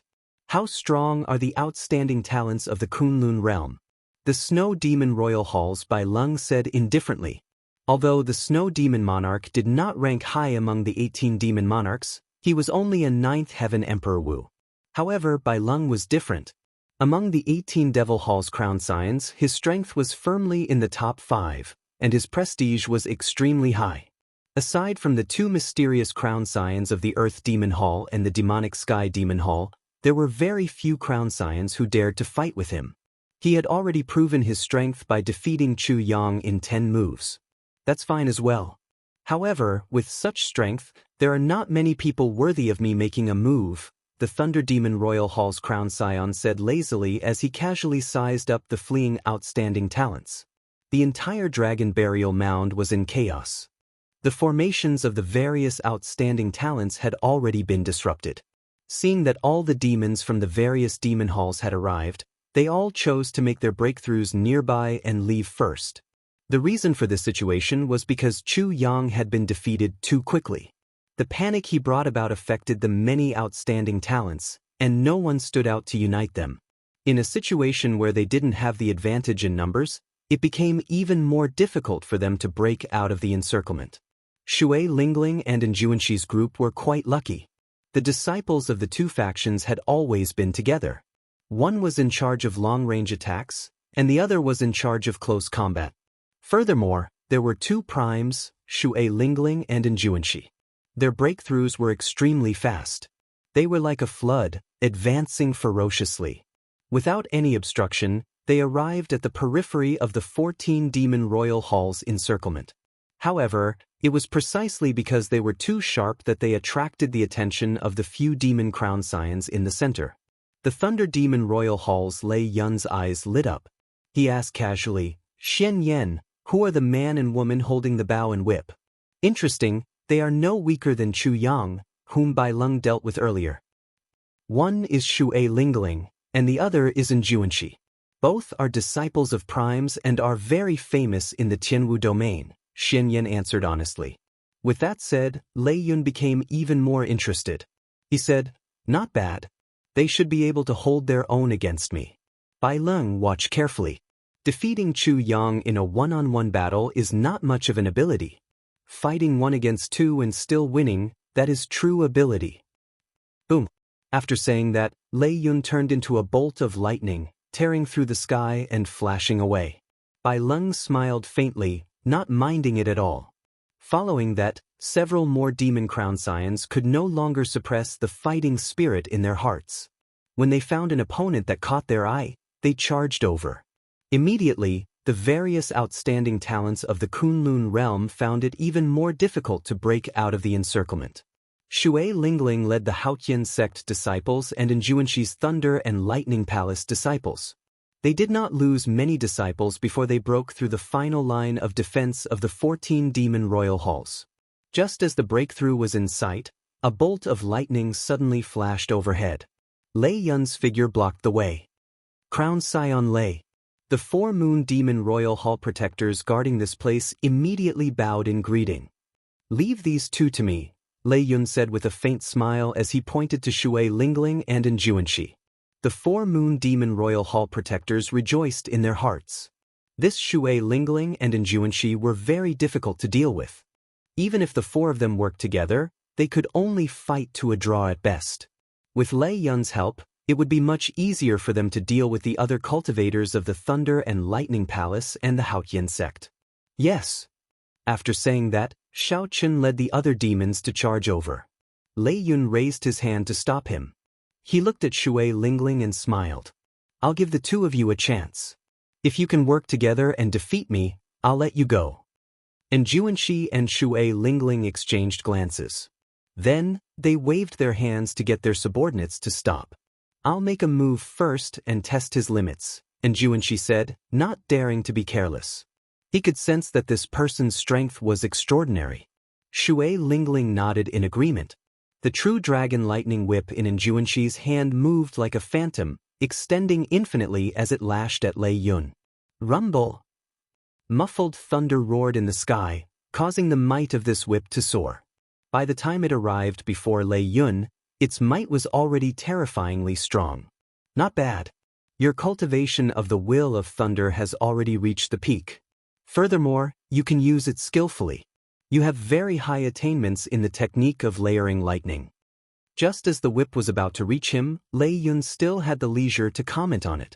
How strong are the outstanding talents of the Kunlun realm? The Snow Demon Royal Halls Bai Leng said indifferently. Although the Snow Demon Monarch did not rank high among the 18 demon monarchs, He was only a 9th heaven Emperor Wu. However, Bai Lung was different. Among the 18 Devil Hall's crown signs, his strength was firmly in the top 5, and his prestige was extremely high. Aside from the 2 mysterious crown signs of the Earth Demon Hall and the Demonic Sky Demon Hall, there were very few crown signs who dared to fight with him. He had already proven his strength by defeating Chu Yang in 10 moves. That's fine as well. However, with such strength, there are not many people worthy of me making a move, the Thunder Demon Royal Hall's crown scion said lazily as he casually sized up the fleeing outstanding talents. The entire dragon burial mound was in chaos. The formations of the various outstanding talents had already been disrupted. Seeing that all the demons from the various demon halls had arrived, they all chose to make their breakthroughs nearby and leave first. The reason for this situation was because Chu Yang had been defeated too quickly. The panic he brought about affected the many outstanding talents, and no one stood out to unite them. In a situation where they didn't have the advantage in numbers, it became even more difficult for them to break out of the encirclement. Shui Lingling and Enjuanshi's group were quite lucky. The disciples of the 2 factions had always been together. One was in charge of long-range attacks, and the other was in charge of close combat. Furthermore, there were 2 primes, Shui Lingling and Enjuanshi. Their breakthroughs were extremely fast. They were like a flood, advancing ferociously. Without any obstruction, they arrived at the periphery of the 14 Demon Royal Hall's encirclement. However, it was precisely because they were too sharp that they attracted the attention of the few demon crown scions in the center. The Thunder Demon Royal Hall's Lei Yun's eyes lit up. He asked casually, "Xian Yan, who are the man and woman holding the bow and whip?" Interesting, they are no weaker than Chu Yang, whom Bai Lung dealt with earlier. One is Shui Lingling, and the other is Enjuanshi. Both are disciples of primes and are very famous in the Tianwu domain, Xian Yan answered honestly. With that said, Lei Yun became even more interested. He said, "Not bad. They should be able to hold their own against me." Bai Lung watched carefully. Defeating Chu Yang in a one-on-one battle is not much of an ability. Fighting 1 against 2 and still winning, that is true ability. Boom. After saying that, Lei Yun turned into a bolt of lightning, tearing through the sky and flashing away. Bai Lung smiled faintly, not minding it at all. Following that, several more demon crown scions could no longer suppress the fighting spirit in their hearts. When they found an opponent that caught their eye, they charged over. Immediately, the various outstanding talents of the Kunlun realm found it even more difficult to break out of the encirclement. Shui Lingling led the Haotian sect disciples and Enjuanshi's Thunder and Lightning Palace disciples. They did not lose many disciples before they broke through the final line of defense of the 14 Demon Royal Halls. Just as the breakthrough was in sight, a bolt of lightning suddenly flashed overhead. Lei Yun's figure blocked the way. Crown Scion Lei. The 4 Moon Demon Royal Hall protectors guarding this place immediately bowed in greeting. "Leave these 2 to me," Lei Yun said with a faint smile as he pointed to Shui Lingling and Enjuanshi. The 4 Moon Demon Royal Hall protectors rejoiced in their hearts. This Shui Lingling and Enjuanshi were very difficult to deal with. Even if the 4 of them worked together, they could only fight to a draw at best. With Lei Yun's help, it would be much easier for them to deal with the other cultivators of the Thunder and Lightning Palace and the Haotian sect. Yes. After saying that, Xiao Chun led the other demons to charge over. Lei Yun raised his hand to stop him. He looked at Shui Lingling and smiled. "I'll give the 2 of you a chance. If you can work together and defeat me, I'll let you go." Enjuanshi and Shui Lingling exchanged glances. Then, they waved their hands to get their subordinates to stop. "I'll make a move first and test his limits," Enjuanshi said, not daring to be careless. He could sense that this person's strength was extraordinary. Shui Lingling nodded in agreement. The true dragon lightning whip in Enjuanshi's hand moved like a phantom, extending infinitely as it lashed at Lei Yun. Rumble! Muffled thunder roared in the sky, causing the might of this whip to soar. By the time it arrived before Lei Yun, its might was already terrifyingly strong. "Not bad. Your cultivation of the will of thunder has already reached the peak. Furthermore, you can use it skillfully. You have very high attainments in the technique of layering lightning." Just as the whip was about to reach him, Lei Yun still had the leisure to comment on it.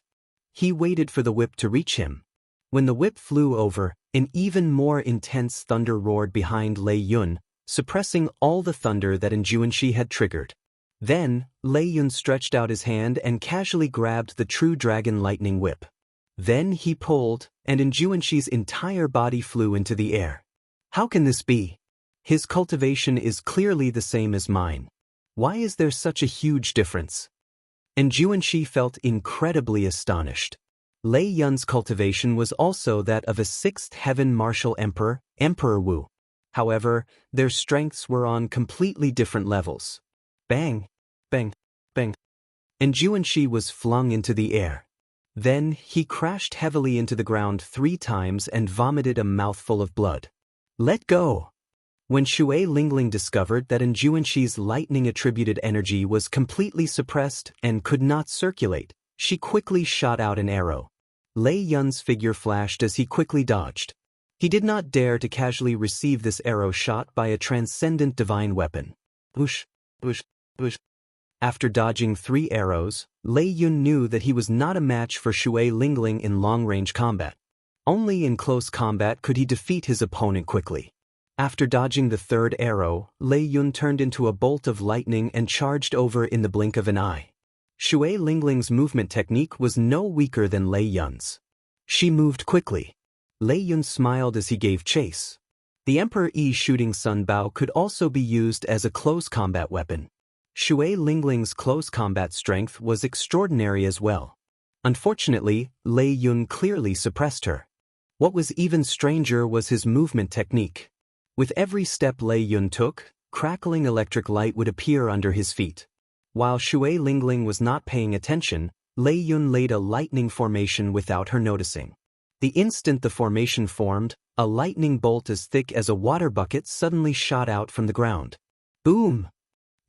He waited for the whip to reach him. When the whip flew over, an even more intense thunder roared behind Lei Yun, suppressing all the thunder that Xianxia had triggered. Then, Lei Yun stretched out his hand and casually grabbed the true dragon lightning whip. Then he pulled, and Xianxia's entire body flew into the air. How can this be? His cultivation is clearly the same as mine. Why is there such a huge difference? Xianxia felt incredibly astonished. Lei Yun's cultivation was also that of a sixth heaven martial emperor, Emperor Wu. However, their strengths were on completely different levels. Bang! Bang! Bang! Xianxia was flung into the air. Then, he crashed heavily into the ground 3 times and vomited a mouthful of blood. Let go! When Shui Lingling discovered that Xianxia's lightning-attributed energy was completely suppressed and could not circulate, she quickly shot out an arrow. Lei Yun's figure flashed as he quickly dodged. He did not dare to casually receive this arrow shot by a transcendent divine weapon. Whoosh, whoosh, whoosh. After dodging 3 arrows, Lei Yun knew that he was not a match for Shui Lingling in long-range combat. Only in close combat could he defeat his opponent quickly. After dodging the 3rd arrow, Lei Yun turned into a bolt of lightning and charged over in the blink of an eye. Shui Lingling's movement technique was no weaker than Lei Yun's. She moved quickly. Lei Yun smiled as he gave chase. The Emperor Yi shooting Sun Bao could also be used as a close combat weapon. Shui Lingling's close combat strength was extraordinary as well. Unfortunately, Lei Yun clearly suppressed her. What was even stranger was his movement technique. With every step Lei Yun took, crackling electric light would appear under his feet. While Shui Lingling was not paying attention, Lei Yun laid a lightning formation without her noticing. The instant the formation formed, a lightning bolt as thick as a water bucket suddenly shot out from the ground. Boom!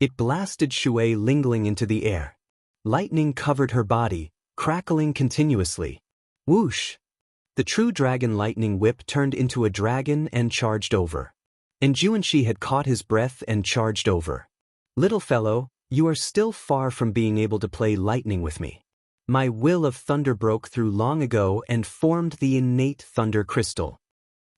It blasted Shui Lingling into the air. Lightning covered her body, crackling continuously. Whoosh! The true dragon lightning whip turned into a dragon and charged over. Xianxia had caught his breath and charged over. Little fellow, you are still far from being able to play lightning with me. My will of thunder broke through long ago and formed the innate thunder crystal.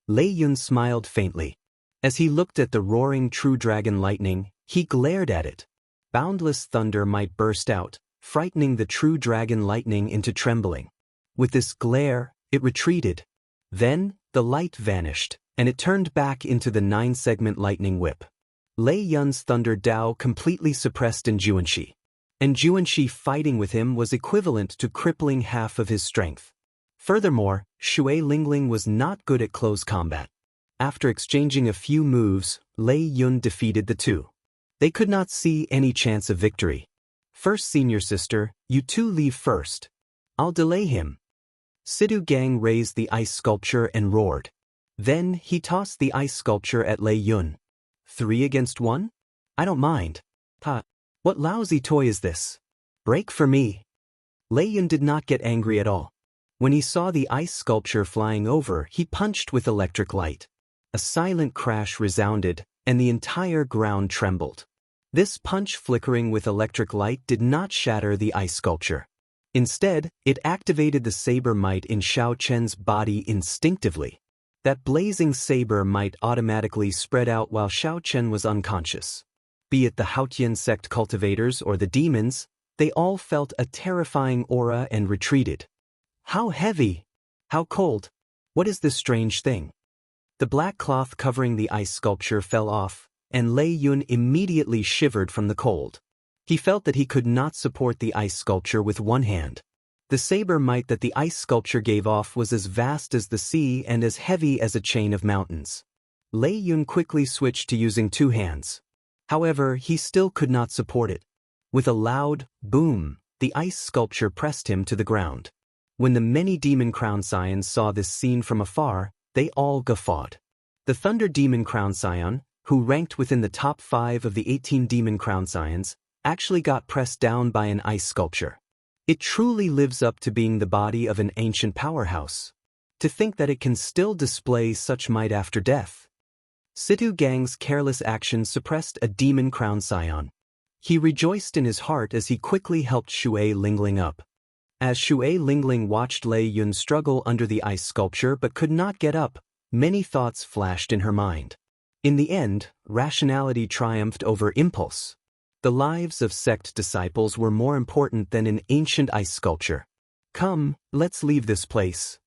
Lei Yun smiled faintly. As he looked at the roaring true dragon lightning, he glared at it. Boundless thunder might burst out, frightening the true dragon lightning into trembling. With this glare, it retreated. Then, the light vanished, and it turned back into the 9-segment lightning whip. Lei Yun's thunder Dao completely suppressed Xianxia. Xianxia fighting with him was equivalent to crippling half of his strength. Furthermore, Shui Lingling was not good at close combat. After exchanging a few moves, Lei Yun defeated the two. They could not see any chance of victory. First senior sister, you two leave first. I'll delay him. Sidu Gang raised the ice sculpture and roared. Then he tossed the ice sculpture at Lei Yun. 3 against 1? I don't mind. Ha! What lousy toy is this? Break for me. Lei Yun did not get angry at all. When he saw the ice sculpture flying over, he punched with electric light. A silent crash resounded, and the entire ground trembled. This punch flickering with electric light did not shatter the ice sculpture. Instead, it activated the saber might in Xiao Chen's body instinctively. That blazing saber might automatically spread out while Xiao Chen was unconscious. Be it the Haotian sect cultivators or the demons, they all felt a terrifying aura and retreated. How heavy! How cold! What is this strange thing? The black cloth covering the ice sculpture fell off, and Lei Yun immediately shivered from the cold. He felt that he could not support the ice sculpture with one hand. The saber might that the ice sculpture gave off was as vast as the sea and as heavy as a chain of mountains. Lei Yun quickly switched to using 2 hands. However, he still could not support it. With a loud boom, the ice sculpture pressed him to the ground. When the many demon crown scions saw this scene from afar, they all guffawed. The Thunder Demon Crown Scion, who ranked within the top 5 of the 18 Demon Crown Scions, actually got pressed down by an ice sculpture. It truly lives up to being the body of an ancient powerhouse. To think that it can still display such might after death. Situ Gang's careless action suppressed a Demon Crown Scion. He rejoiced in his heart as he quickly helped Shui Lingling up. As Shui Lingling watched Lei Yun struggle under the ice sculpture but could not get up, many thoughts flashed in her mind. In the end, rationality triumphed over impulse. The lives of sect disciples were more important than an ancient ice sculpture. Come, let's leave this place.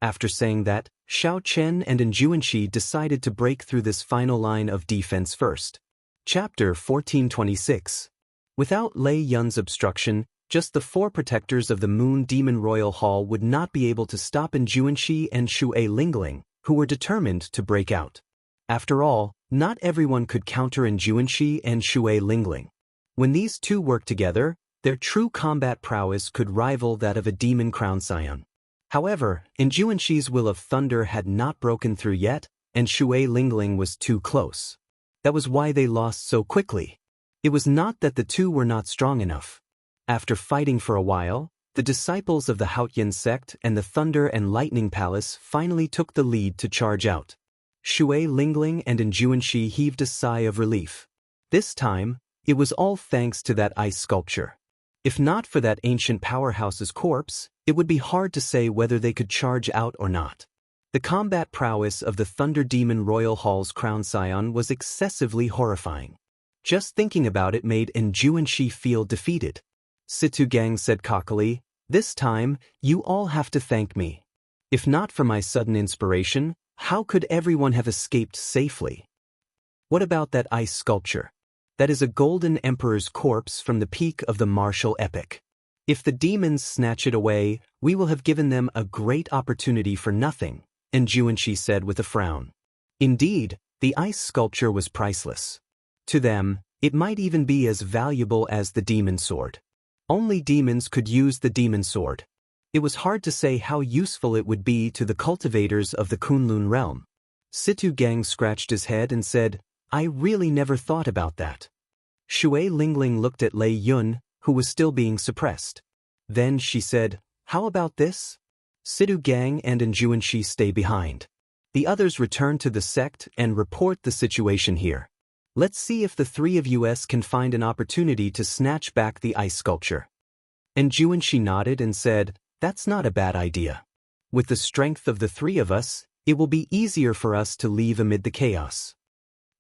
After saying that, Xiao Chen and Enjuanxi decided to break through this final line of defense first. Chapter 1426. Without Lei Yun's obstruction, just the 4 protectors of the Moon Demon Royal Hall would not be able to stop Enjuanxi and Shui Lingling, who were determined to break out. After all, not everyone could counter Enjuanxi and Shui Lingling. When these two worked together, their true combat prowess could rival that of a demon crown scion. However, Enjuanxi's will of thunder had not broken through yet, and Shui Lingling was too close. That was why they lost so quickly. It was not that the two were not strong enough. After fighting for a while, the disciples of the Haotian sect and the Thunder and Lightning Palace finally took the lead to charge out. Shui Lingling and Enjuanxi heaved a sigh of relief. This time, it was all thanks to that ice sculpture. If not for that ancient powerhouse's corpse, it would be hard to say whether they could charge out or not. The combat prowess of the Thunder Demon Royal Hall's crown scion was excessively horrifying. Just thinking about it made Enjuanxi feel defeated. Situ Gang said cockily, "This time, you all have to thank me. If not for my sudden inspiration, how could everyone have escaped safely?" What about that ice sculpture? That is a golden emperor's corpse from the peak of the martial epic. If the demons snatch it away, we will have given them a great opportunity for nothing, Enjuanxi said with a frown. Indeed, the ice sculpture was priceless. To them, it might even be as valuable as the demon sword. Only demons could use the demon sword. It was hard to say how useful it would be to the cultivators of the Kunlun realm. Situ Gang scratched his head and said, "I really never thought about that." Shui Lingling looked at Lei Yun, who was still being suppressed. Then she said, "How about this? Situ Gang and Enjuanxi stay behind. The others return to the sect and report the situation here. Let's see if the 3 of us can find an opportunity to snatch back the ice sculpture." Enjuanxi nodded and said, "That's not a bad idea. With the strength of the 3 of us, it will be easier for us to leave amid the chaos."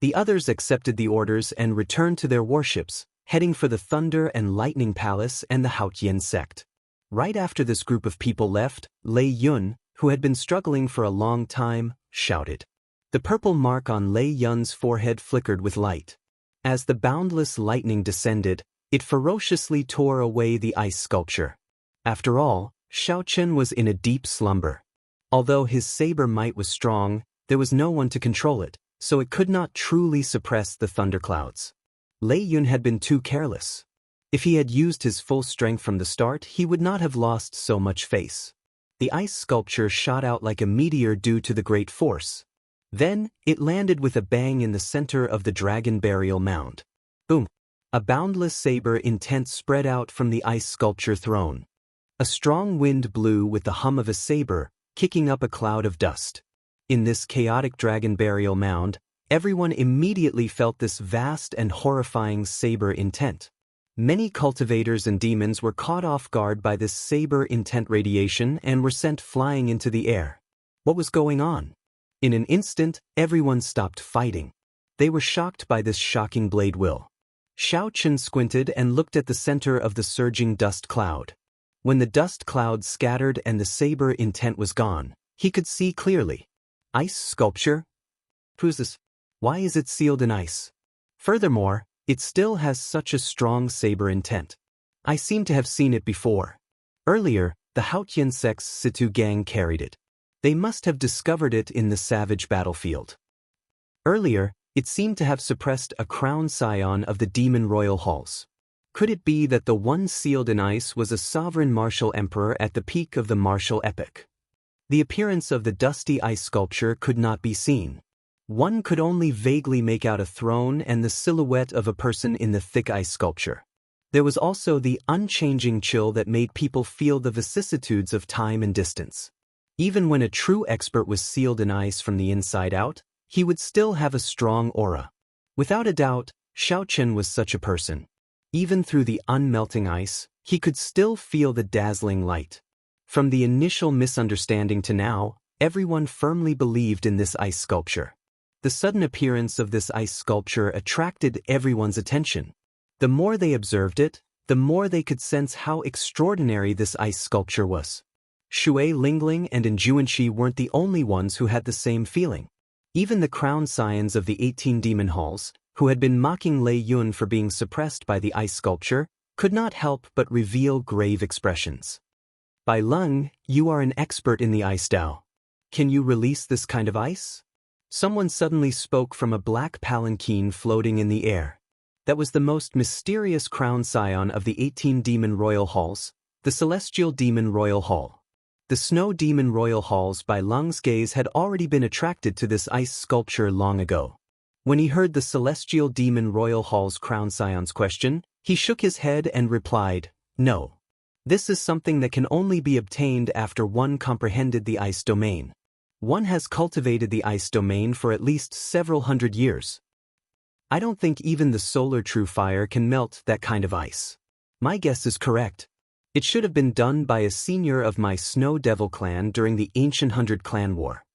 The others accepted the orders and returned to their warships, heading for the Thunder and Lightning Palace and the Haotian sect. Right after this group of people left, Lei Yun, who had been struggling for a long time, shouted. The purple mark on Lei Yun's forehead flickered with light. As the boundless lightning descended, it ferociously tore away the ice sculpture. After all, Xiao Chen was in a deep slumber. Although his saber might was strong, there was no one to control it, so it could not truly suppress the thunderclouds. Lei Yun had been too careless. If he had used his full strength from the start, he would not have lost so much face. The ice sculpture shot out like a meteor due to the great force. Then, it landed with a bang in the center of the dragon burial mound. Boom! A boundless saber intent spread out from the ice sculpture throne. A strong wind blew with the hum of a saber, kicking up a cloud of dust. In this chaotic dragon burial mound, everyone immediately felt this vast and horrifying saber intent. Many cultivators and demons were caught off guard by this saber intent radiation and were sent flying into the air. What was going on? In an instant, everyone stopped fighting. They were shocked by this shocking blade will. Xiao Chen squinted and looked at the center of the surging dust cloud. When the dust cloud scattered and the saber intent was gone, he could see clearly. Ice sculpture? Who's this? Why is it sealed in ice? Furthermore, it still has such a strong saber intent. I seem to have seen it before. Earlier, the Haotian sect's Situ Gang carried it. They must have discovered it in the savage battlefield. Earlier, it seemed to have suppressed a crown scion of the Demon Royal Halls. Could it be that the one sealed in ice was a sovereign martial emperor at the peak of the martial epic? The appearance of the dusty ice sculpture could not be seen. One could only vaguely make out a throne and the silhouette of a person in the thick ice sculpture. There was also the unchanging chill that made people feel the vicissitudes of time and distance. Even when a true expert was sealed in ice from the inside out, he would still have a strong aura. Without a doubt, Xiao Chen was such a person. Even through the unmelting ice, he could still feel the dazzling light. From the initial misunderstanding to now, everyone firmly believed in this ice sculpture. The sudden appearance of this ice sculpture attracted everyone's attention. The more they observed it, the more they could sense how extraordinary this ice sculpture was. Shui Lingling and Xianxia weren't the only ones who had the same feeling. Even the crown scions of the 18 demon halls, who had been mocking Lei Yun for being suppressed by the ice sculpture, could not help but reveal grave expressions. Bai Lung, you are an expert in the ice Dao. Can you release this kind of ice? Someone suddenly spoke from a black palanquin floating in the air. That was the most mysterious crown scion of the 18 demon royal halls, the celestial demon royal hall. The snow demon royal halls. Bai Lung's gaze had already been attracted to this ice sculpture long ago. When he heard the celestial demon royal hall's crown scion's question, he shook his head and replied, "No. This is something that can only be obtained after one comprehended the ice domain. One has cultivated the ice domain for at least several hundred years. I don't think even the solar true fire can melt that kind of ice. My guess is correct. It should have been done by a senior of my Snow Devil clan during the ancient 100 Clan War."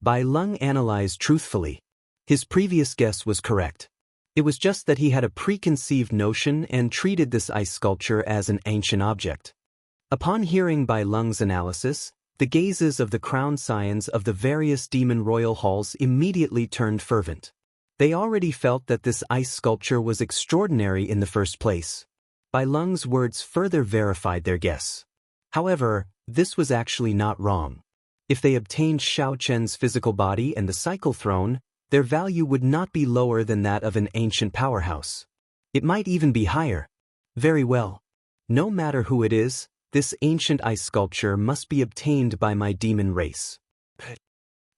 Bai Lung analyzed truthfully. His previous guess was correct. It was just that he had a preconceived notion and treated this ice sculpture as an ancient object. Upon hearing Bai Lung's analysis, the gazes of the crown scions of the various demon royal halls immediately turned fervent. They already felt that this ice sculpture was extraordinary in the first place. Bai Lung's words further verified their guess. However, this was actually not wrong. If they obtained Xiao Chen's physical body and the cycle throne, their value would not be lower than that of an ancient powerhouse. It might even be higher. Very well. No matter who it is, this ancient ice sculpture must be obtained by my demon race.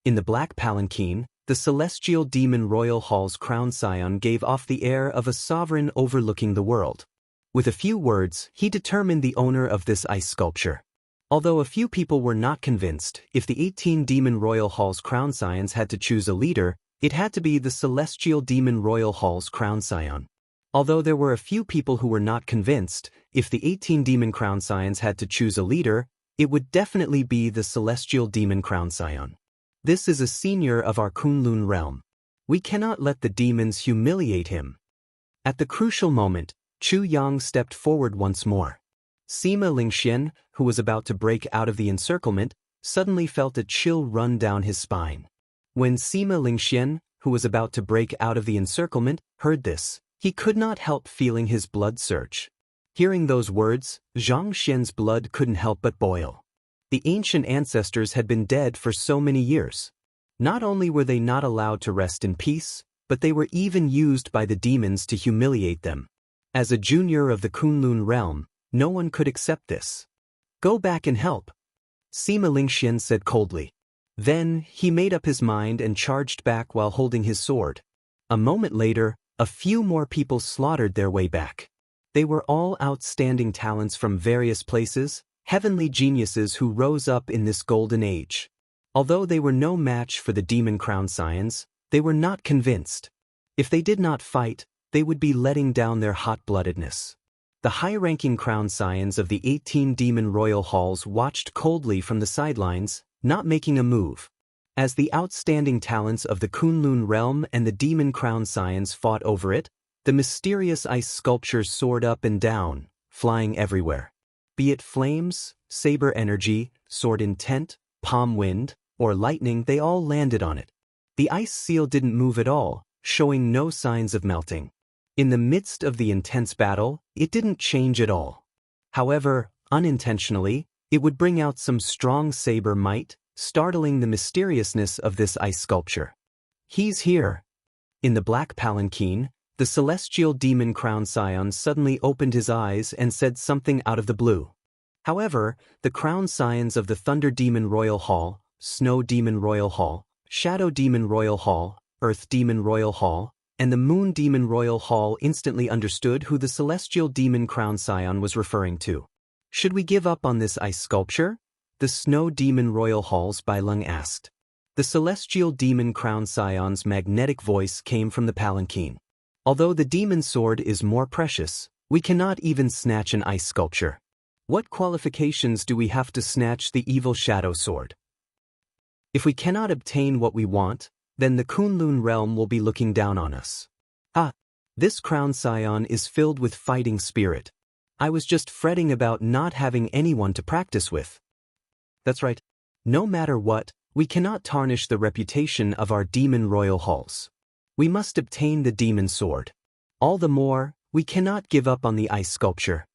In the black palanquin, the celestial demon royal hall's crown scion gave off the air of a sovereign overlooking the world. With a few words, he determined the owner of this ice sculpture. Although a few people were not convinced, if the 18 demon royal hall's crown scions had to choose a leader, it had to be the celestial demon royal hall's crown scion. Although there were a few people who were not convinced, if the 18 demon crown scions had to choose a leader, it would definitely be the celestial demon crown scion. This is a senior of our Kunlun realm. We cannot let the demons humiliate him. At the crucial moment, Chu Yang stepped forward once more. Sima Lingxian, who was about to break out of the encirclement, suddenly felt a chill run down his spine. When Sima Lingxian, who was about to break out of the encirclement, heard this, he could not help feeling his blood surge. Hearing those words, Zhang Xian's blood couldn't help but boil. The ancient ancestors had been dead for so many years. Not only were they not allowed to rest in peace, but they were even used by the demons to humiliate them. As a junior of the Kunlun realm, no one could accept this. Go back and help, Sima Lingxian said coldly. Then, he made up his mind and charged back while holding his sword. A moment later, a few more people slaughtered their way back. They were all outstanding talents from various places, heavenly geniuses who rose up in this golden age. Although they were no match for the demon crown scions, they were not convinced. If they did not fight, they would be letting down their hot-bloodedness. The high-ranking crown scions of the 18 demon royal halls watched coldly from the sidelines, not making a move. As the outstanding talents of the Kunlun realm and the demon crown scions fought over it, the mysterious ice sculpture soared up and down, flying everywhere. Be it flames, saber energy, sword intent, palm wind, or lightning, they all landed on it. The ice seal didn't move at all, showing no signs of melting. In the midst of the intense battle, it didn't change at all. However, unintentionally, it would bring out some strong saber might, startling the mysteriousness of this ice sculpture. He's here. In the black palanquin, the celestial demon crown scion suddenly opened his eyes and said something out of the blue. However, the crown scions of the Thunder Demon Royal Hall, Snow Demon Royal Hall, Shadow Demon Royal Hall, Earth Demon Royal Hall, and the Moon Demon Royal Hall instantly understood who the celestial demon crown scion was referring to. Should we give up on this ice sculpture? The Snow Demon Royal Halls Bai Lung asked. The celestial demon crown scion's magnetic voice came from the palanquin. Although the demon sword is more precious, We cannot even snatch an ice sculpture. What qualifications do we have to snatch the evil shadow sword? If we cannot obtain what we want, then the Kunlun realm will be looking down on us. Ah, this crown scion is filled with fighting spirit. I was just fretting about not having anyone to practice with. That's right. No matter what, we cannot tarnish the reputation of our demon royal halls. We must obtain the demon sword. All the more, we cannot give up on the ice sculpture.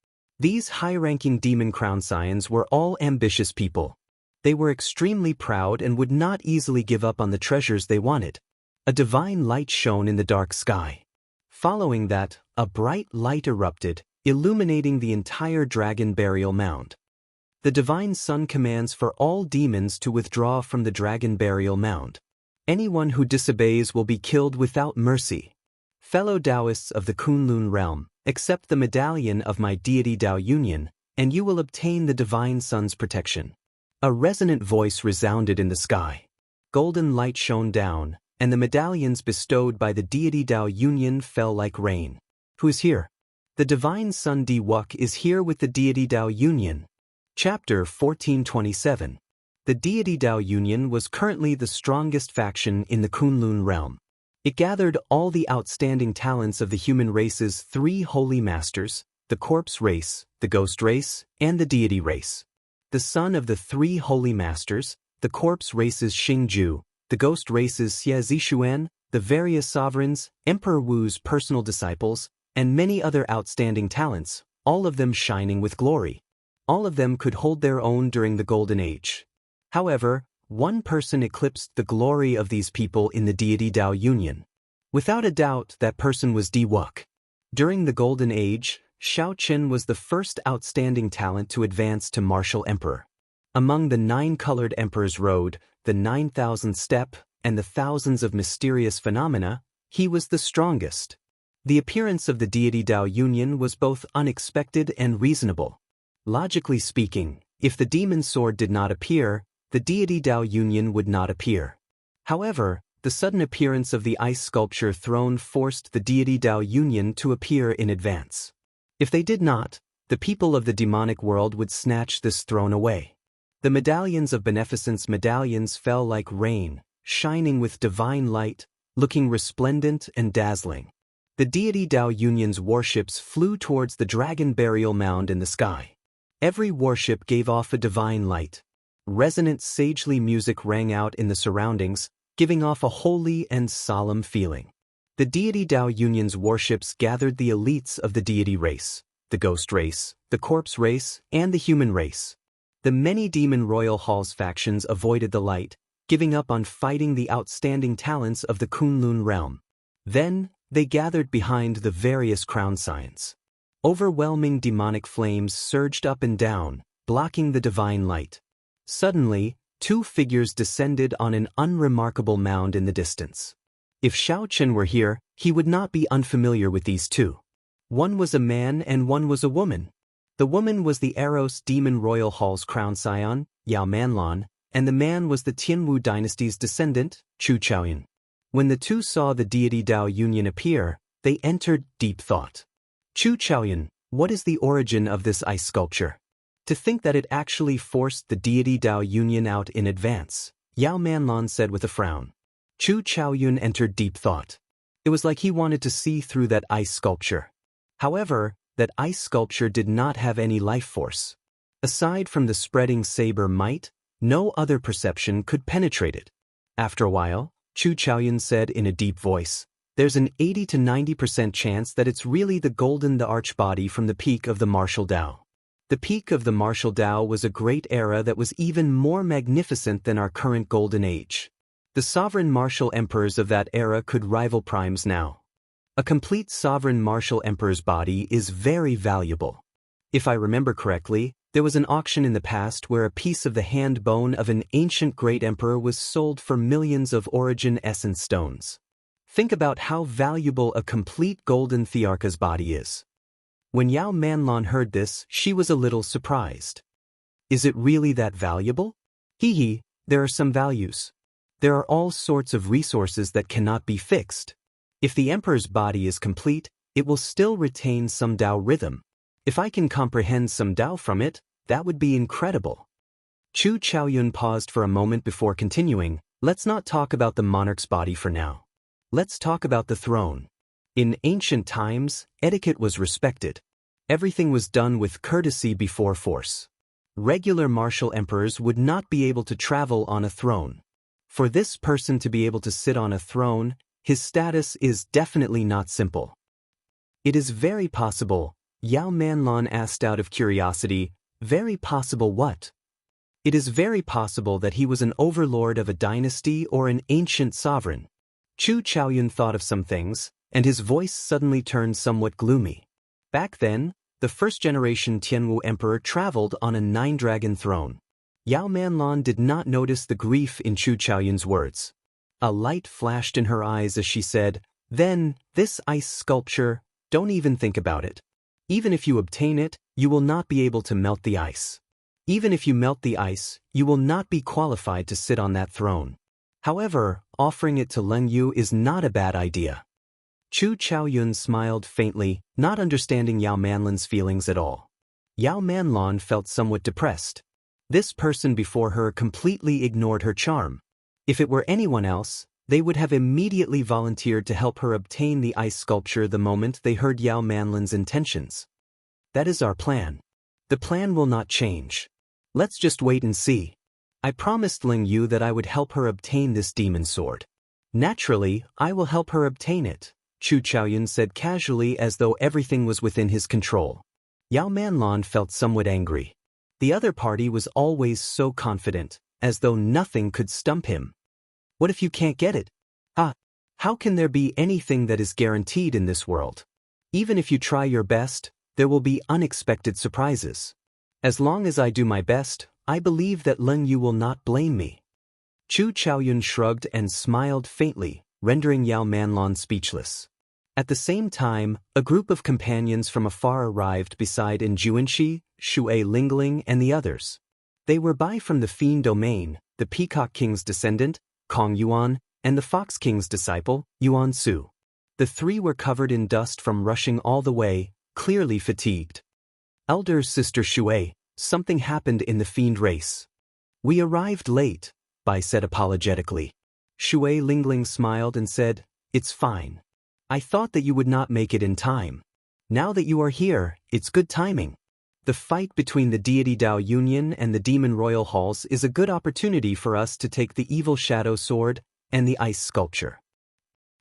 These high-ranking demon crown scions were all ambitious people. They were extremely proud and would not easily give up on the treasures they wanted. A divine light shone in the dark sky. Following that, a bright light erupted, illuminating the entire dragon burial mound. The divine sun commands for all demons to withdraw from the dragon burial mound. Anyone who disobeys will be killed without mercy. Fellow Daoists of the Kunlun realm, accept the medallion of my deity Dao Union, and you will obtain the divine sun's protection. A resonant voice resounded in the sky. Golden light shone down, and the medallions bestowed by the deity Dao Union fell like rain. Who is here? The divine sun Di-Wuk is here with the deity Dao Union. Chapter 1427. The deity Dao Union was currently the strongest faction in the Kunlun realm. It gathered all the outstanding talents of the human race's three holy masters, the corpse race, the ghost race, and the deity race. The son of the three holy masters, the corpse race's Xingju, the ghost race's Xie Zishuan, the various sovereigns, Emperor Wu's personal disciples, and many other outstanding talents, all of them shining with glory. All of them could hold their own during the Golden Age. However, one person eclipsed the glory of these people in the deity Dao Union. Without a doubt, that person was Di-Wuk. During the Golden Age, Xiaoqin was the first outstanding talent to advance to martial emperor. Among the 9-colored emperor's road, the 9,000th step, and the thousands of mysterious phenomena, he was the strongest. The appearance of the deity Dao Union was both unexpected and reasonable. Logically speaking, if the demon sword did not appear, the deity Dao Union would not appear. However, the sudden appearance of the ice sculpture throne forced the deity Dao Union to appear in advance. If they did not, the people of the demonic world would snatch this throne away. The medallions of beneficence medallions fell like rain, shining with divine light, looking resplendent and dazzling. The deity Dao Union's warships flew towards the dragon burial mound in the sky. Every warship gave off a divine light. Resonant sagely music rang out in the surroundings, giving off a holy and solemn feeling. The deity Dao Union's warships gathered the elites of the deity race, the ghost race, the corpse race, and the human race. The many demon royal halls factions avoided the light, giving up on fighting the outstanding talents of the Kunlun realm. Then, they gathered behind the various crown scions. Overwhelming demonic flames surged up and down, blocking the divine light. Suddenly, two figures descended on an unremarkable mound in the distance. If Xiaoqin were here, he would not be unfamiliar with these two. One was a man and one was a woman. The woman was the Eros Demon Royal Hall's crown scion, Yao Manlan, and the man was the Tianwu dynasty's descendant, Chu Chaoyun. When the two saw the deity Dao Union appear, they entered deep thought. Chu Chaoyun, what is the origin of this ice sculpture? To think that it actually forced the deity Dao Union out in advance, Yao Manlan said with a frown. Chu Chaoyun entered deep thought. It was like he wanted to see through that ice sculpture. However, that ice sculpture did not have any life force. Aside from the spreading saber might, no other perception could penetrate it. After a while, Chu Chaoyun said in a deep voice, "There's an 80 to 90% chance that it's really the golden the archbody from the peak of the martial Dao." The peak of the martial Dao was a great era that was even more magnificent than our current golden age. The sovereign martial emperors of that era could rival primes now. A complete sovereign martial emperor's body is very valuable. If I remember correctly, there was an auction in the past where a piece of the hand bone of an ancient great emperor was sold for millions of origin essence stones. Think about how valuable a complete golden Thearcha's body is. When Yao Manlan heard this, she was a little surprised. Is it really that valuable? Hee, there are some values. There are all sorts of resources that cannot be fixed. If the emperor's body is complete, it will still retain some Dao rhythm. If I can comprehend some Dao from it, that would be incredible. Chu Chaoyun paused for a moment before continuing. Let's not talk about the monarch's body for now. Let's talk about the throne. In ancient times, etiquette was respected. Everything was done with courtesy before force. Regular martial emperors would not be able to travel on a throne. For this person to be able to sit on a throne, his status is definitely not simple. It is very possible, Yao Manlon asked out of curiosity, very possible what? It is very possible that he was an overlord of a dynasty or an ancient sovereign. Chu Chaoyun thought of some things, and his voice suddenly turned somewhat gloomy. Back then, the first-generation Tianwu emperor traveled on a 9-dragon throne. Yao Manlon did not notice the grief in Chu Chaoyun's words. A light flashed in her eyes as she said, "Then, this ice sculpture, don't even think about it. Even if you obtain it, you will not be able to melt the ice. Even if you melt the ice, you will not be qualified to sit on that throne. However, offering it to Leng Yu is not a bad idea." Chu Chaoyun smiled faintly, not understanding Yao Manlon's feelings at all. Yao Manlon felt somewhat depressed. This person before her completely ignored her charm. If it were anyone else, they would have immediately volunteered to help her obtain the ice sculpture the moment they heard Yao Manlon's intentions. That is our plan. The plan will not change. Let's just wait and see. I promised Leng Yu that I would help her obtain this demon sword. Naturally, I will help her obtain it, Chu Chaoyun said casually as though everything was within his control. Yao Manlon felt somewhat angry. The other party was always so confident, as though nothing could stump him. What if you can't get it? How can there be anything that is guaranteed in this world? Even if you try your best, there will be unexpected surprises. As long as I do my best, I believe that Leng Yu will not blame me. Chu Chaoyun shrugged and smiled faintly, rendering Yao Manlon speechless. At the same time, a group of companions from afar arrived beside Injuanxi, Shui Lingling, and the others. They were by from the Fiend Domain, the Peacock King's descendant, Kong Yuan, and the Fox King's disciple, Yuan Su. The three were covered in dust from rushing all the way, clearly fatigued. Elder Sister Shui, something happened in the Fiend race. We arrived late, Bai said apologetically. Shui Lingling smiled and said, "It's fine. I thought that you would not make it in time. Now that you are here, it's good timing. The fight between the deity Dao Union and the demon royal halls is a good opportunity for us to take the evil shadow sword and the ice sculpture."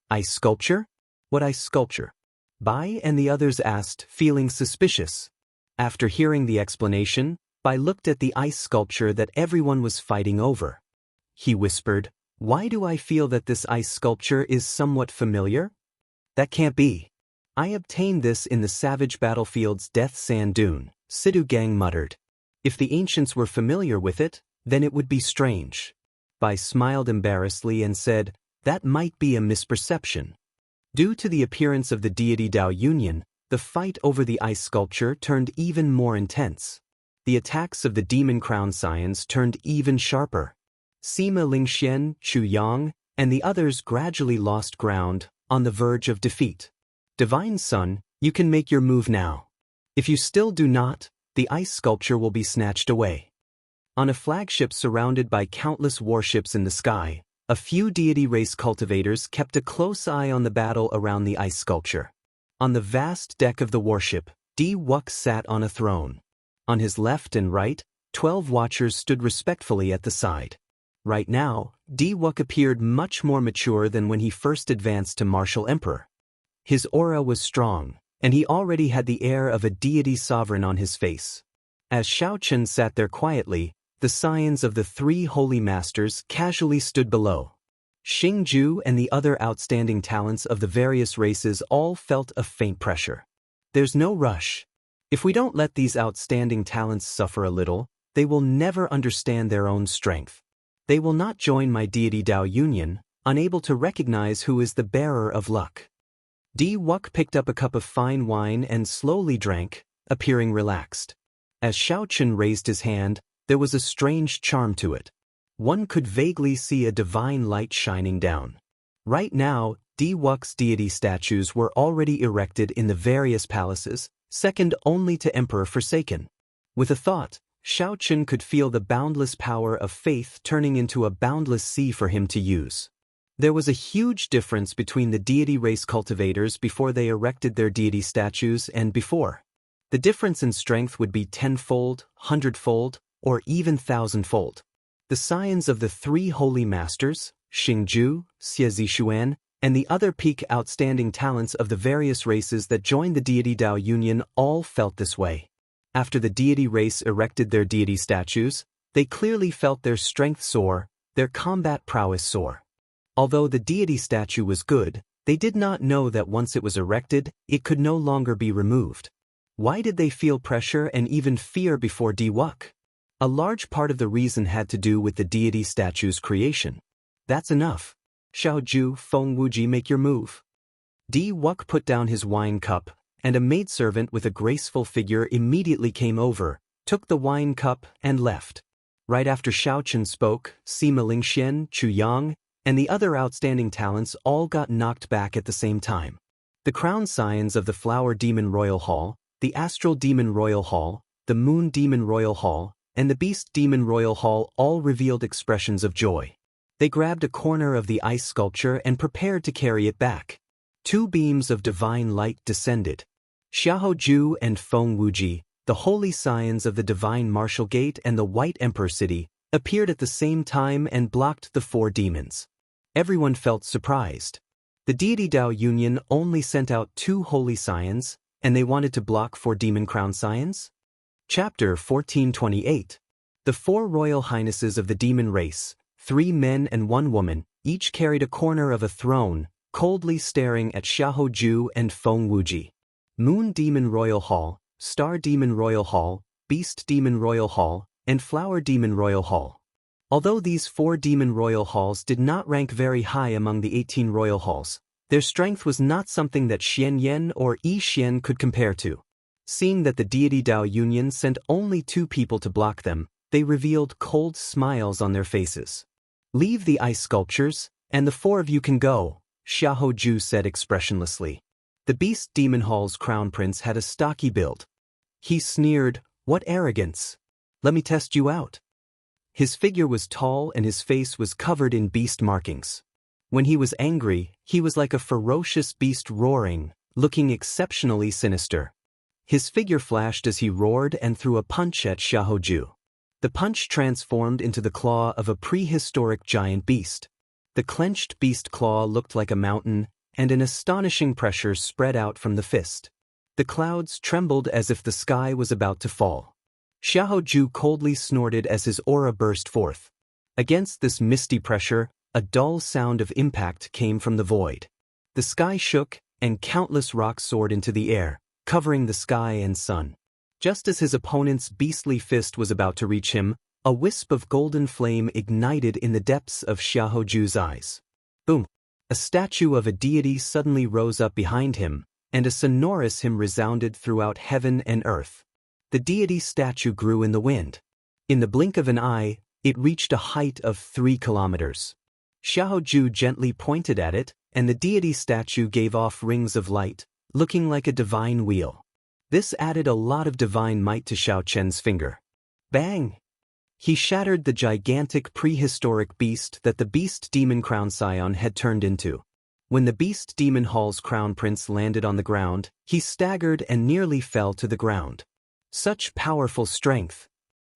Ice sculpture? What ice sculpture? Bai and the others asked, feeling suspicious. After hearing the explanation, Bai looked at the ice sculpture that everyone was fighting over. He whispered, "Why do I feel that this ice sculpture is somewhat familiar? That can't be. I obtained this in the savage battlefield's Death Sand Dune," Sidhu Gang muttered. If the ancients were familiar with it, then it would be strange. Bai smiled embarrassedly and said, "That might be a misperception." Due to the appearance of the deity Dao Union, the fight over the ice sculpture turned even more intense. The attacks of the demon crown scions turned even sharper. Sima Lingxian, Chu Yang, and the others gradually lost ground, on the verge of defeat. Divine Son, you can make your move now. If you still do not, the ice sculpture will be snatched away. On a flagship surrounded by countless warships in the sky, a few deity race cultivators kept a close eye on the battle around the ice sculpture. On the vast deck of the warship, Di Wuk sat on a throne. On his left and right, 12 watchers stood respectfully at the side. Right now, Di Wuk appeared much more mature than when he first advanced to martial emperor. His aura was strong, and he already had the air of a deity sovereign on his face. As Shao Chen sat there quietly, the scions of the 3 holy masters casually stood below. Xing Ju and the other outstanding talents of the various races all felt a faint pressure. There's no rush. If we don't let these outstanding talents suffer a little, they will never understand their own strength. They will not join my deity Dao Union, unable to recognize who is the bearer of luck. Di Wuk picked up a cup of fine wine and slowly drank, appearing relaxed. As Shao Chen raised his hand, there was a strange charm to it. One could vaguely see a divine light shining down. Right now, Wuxia deity statues were already erected in the various palaces, second only to Emperor Forsaken. With a thought, Xiaochen could feel the boundless power of faith turning into a boundless sea for him to use. There was a huge difference between the deity race cultivators before they erected their deity statues and before. The difference in strength would be tenfold, hundredfold, or even thousandfold. The scions of the three holy masters, Xingzhu, Xie and the other peak outstanding talents of the various races that joined the deity Dao Union all felt this way. After the deity race erected their deity statues, they clearly felt their strength soar, their combat prowess soar. Although the deity statue was good, they did not know that once it was erected, it could no longer be removed. Why did they feel pressure and even fear before Wuxia? A large part of the reason had to do with the deity statue's creation. That's enough. Xiaoju, Feng Wuji, make your move. Wuxia put down his wine cup, and a maidservant with a graceful figure immediately came over, took the wine cup, and left. Right after Xiaochen spoke, Sima Lingxian, Chu Yang, and the other outstanding talents all got knocked back at the same time. The crown scions of the Flower Demon Royal Hall, the Astral Demon Royal Hall, the Moon Demon Royal Hall, and the Beast Demon Royal Hall all revealed expressions of joy. They grabbed a corner of the ice sculpture and prepared to carry it back. Two beams of divine light descended. Xiaoju and Feng Wuji, the holy scions of the Divine Martial Gate and the White Emperor City, appeared at the same time and blocked the four demons. Everyone felt surprised. The deity Dao Union only sent out two holy scions, and they wanted to block four demon crown scions? Chapter 1428. The four royal highnesses of the demon race, 3 men and 1 woman, each carried a corner of a throne, coldly staring at Xiaoju and Feng Wuji. Moon Demon Royal Hall, Star Demon Royal Hall, Beast Demon Royal Hall, and Flower Demon Royal Hall. Although these 4 demon royal halls did not rank very high among the 18 royal halls, their strength was not something that Xianyan or Yi Xian could compare to. Seeing that the deity Dao Union sent only 2 people to block them, they revealed cold smiles on their faces. "Leave the ice sculptures, and the 4 of you can go," Xiaoju said expressionlessly. The Beast Demon Hall's crown prince had a stocky build. He sneered, "What arrogance! Let me test you out." His figure was tall and his face was covered in beast markings. When he was angry, he was like a ferocious beast roaring, looking exceptionally sinister. His figure flashed as he roared and threw a punch at Xiaoju. The punch transformed into the claw of a prehistoric giant beast. The clenched beast claw looked like a mountain, and an astonishing pressure spread out from the fist. The clouds trembled as if the sky was about to fall. Xiaoju coldly snorted as his aura burst forth. Against this misty pressure, a dull sound of impact came from the void. The sky shook, and countless rocks soared into the air, covering the sky and sun. Just as his opponent's beastly fist was about to reach him, a wisp of golden flame ignited in the depths of Xiaoju's eyes. Boom! A statue of a deity suddenly rose up behind him, and a sonorous hymn resounded throughout heaven and earth. The deity statue grew in the wind. In the blink of an eye, it reached a height of 3 kilometers. Xiaoju gently pointed at it, and the deity statue gave off rings of light, looking like a divine wheel. This added a lot of divine might to Xiaochen's finger. Bang! He shattered the gigantic prehistoric beast that the Beast Demon Crown Scion had turned into. When the Beast Demon Hall's crown prince landed on the ground, he staggered and nearly fell to the ground. Such powerful strength!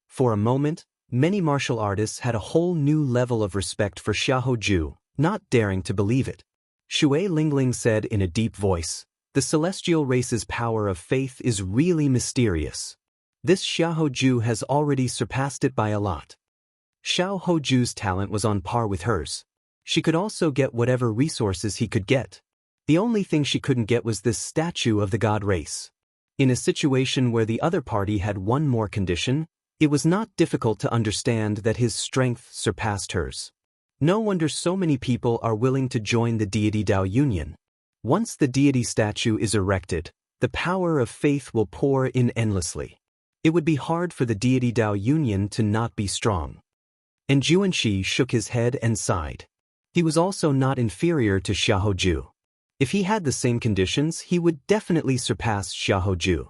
For a moment, many martial artists had a whole new level of respect for Xiaoju, not daring to believe it. Shui Lingling said in a deep voice, "The celestial race's power of faith is really mysterious. This Xiaoju has already surpassed it by a lot." Xiaoju's talent was on par with hers. She could also get whatever resources he could get. The only thing she couldn't get was this statue of the god race. In a situation where the other party had one more condition, it was not difficult to understand that his strength surpassed hers. No wonder so many people are willing to join the deity Dao Union. Once the deity statue is erected, the power of faith will pour in endlessly. It would be hard for the deity Dao Union to not be strong. And Juanxi shook his head and sighed. He was also not inferior to Xiaoju. If he had the same conditions, he would definitely surpass Xiaoju.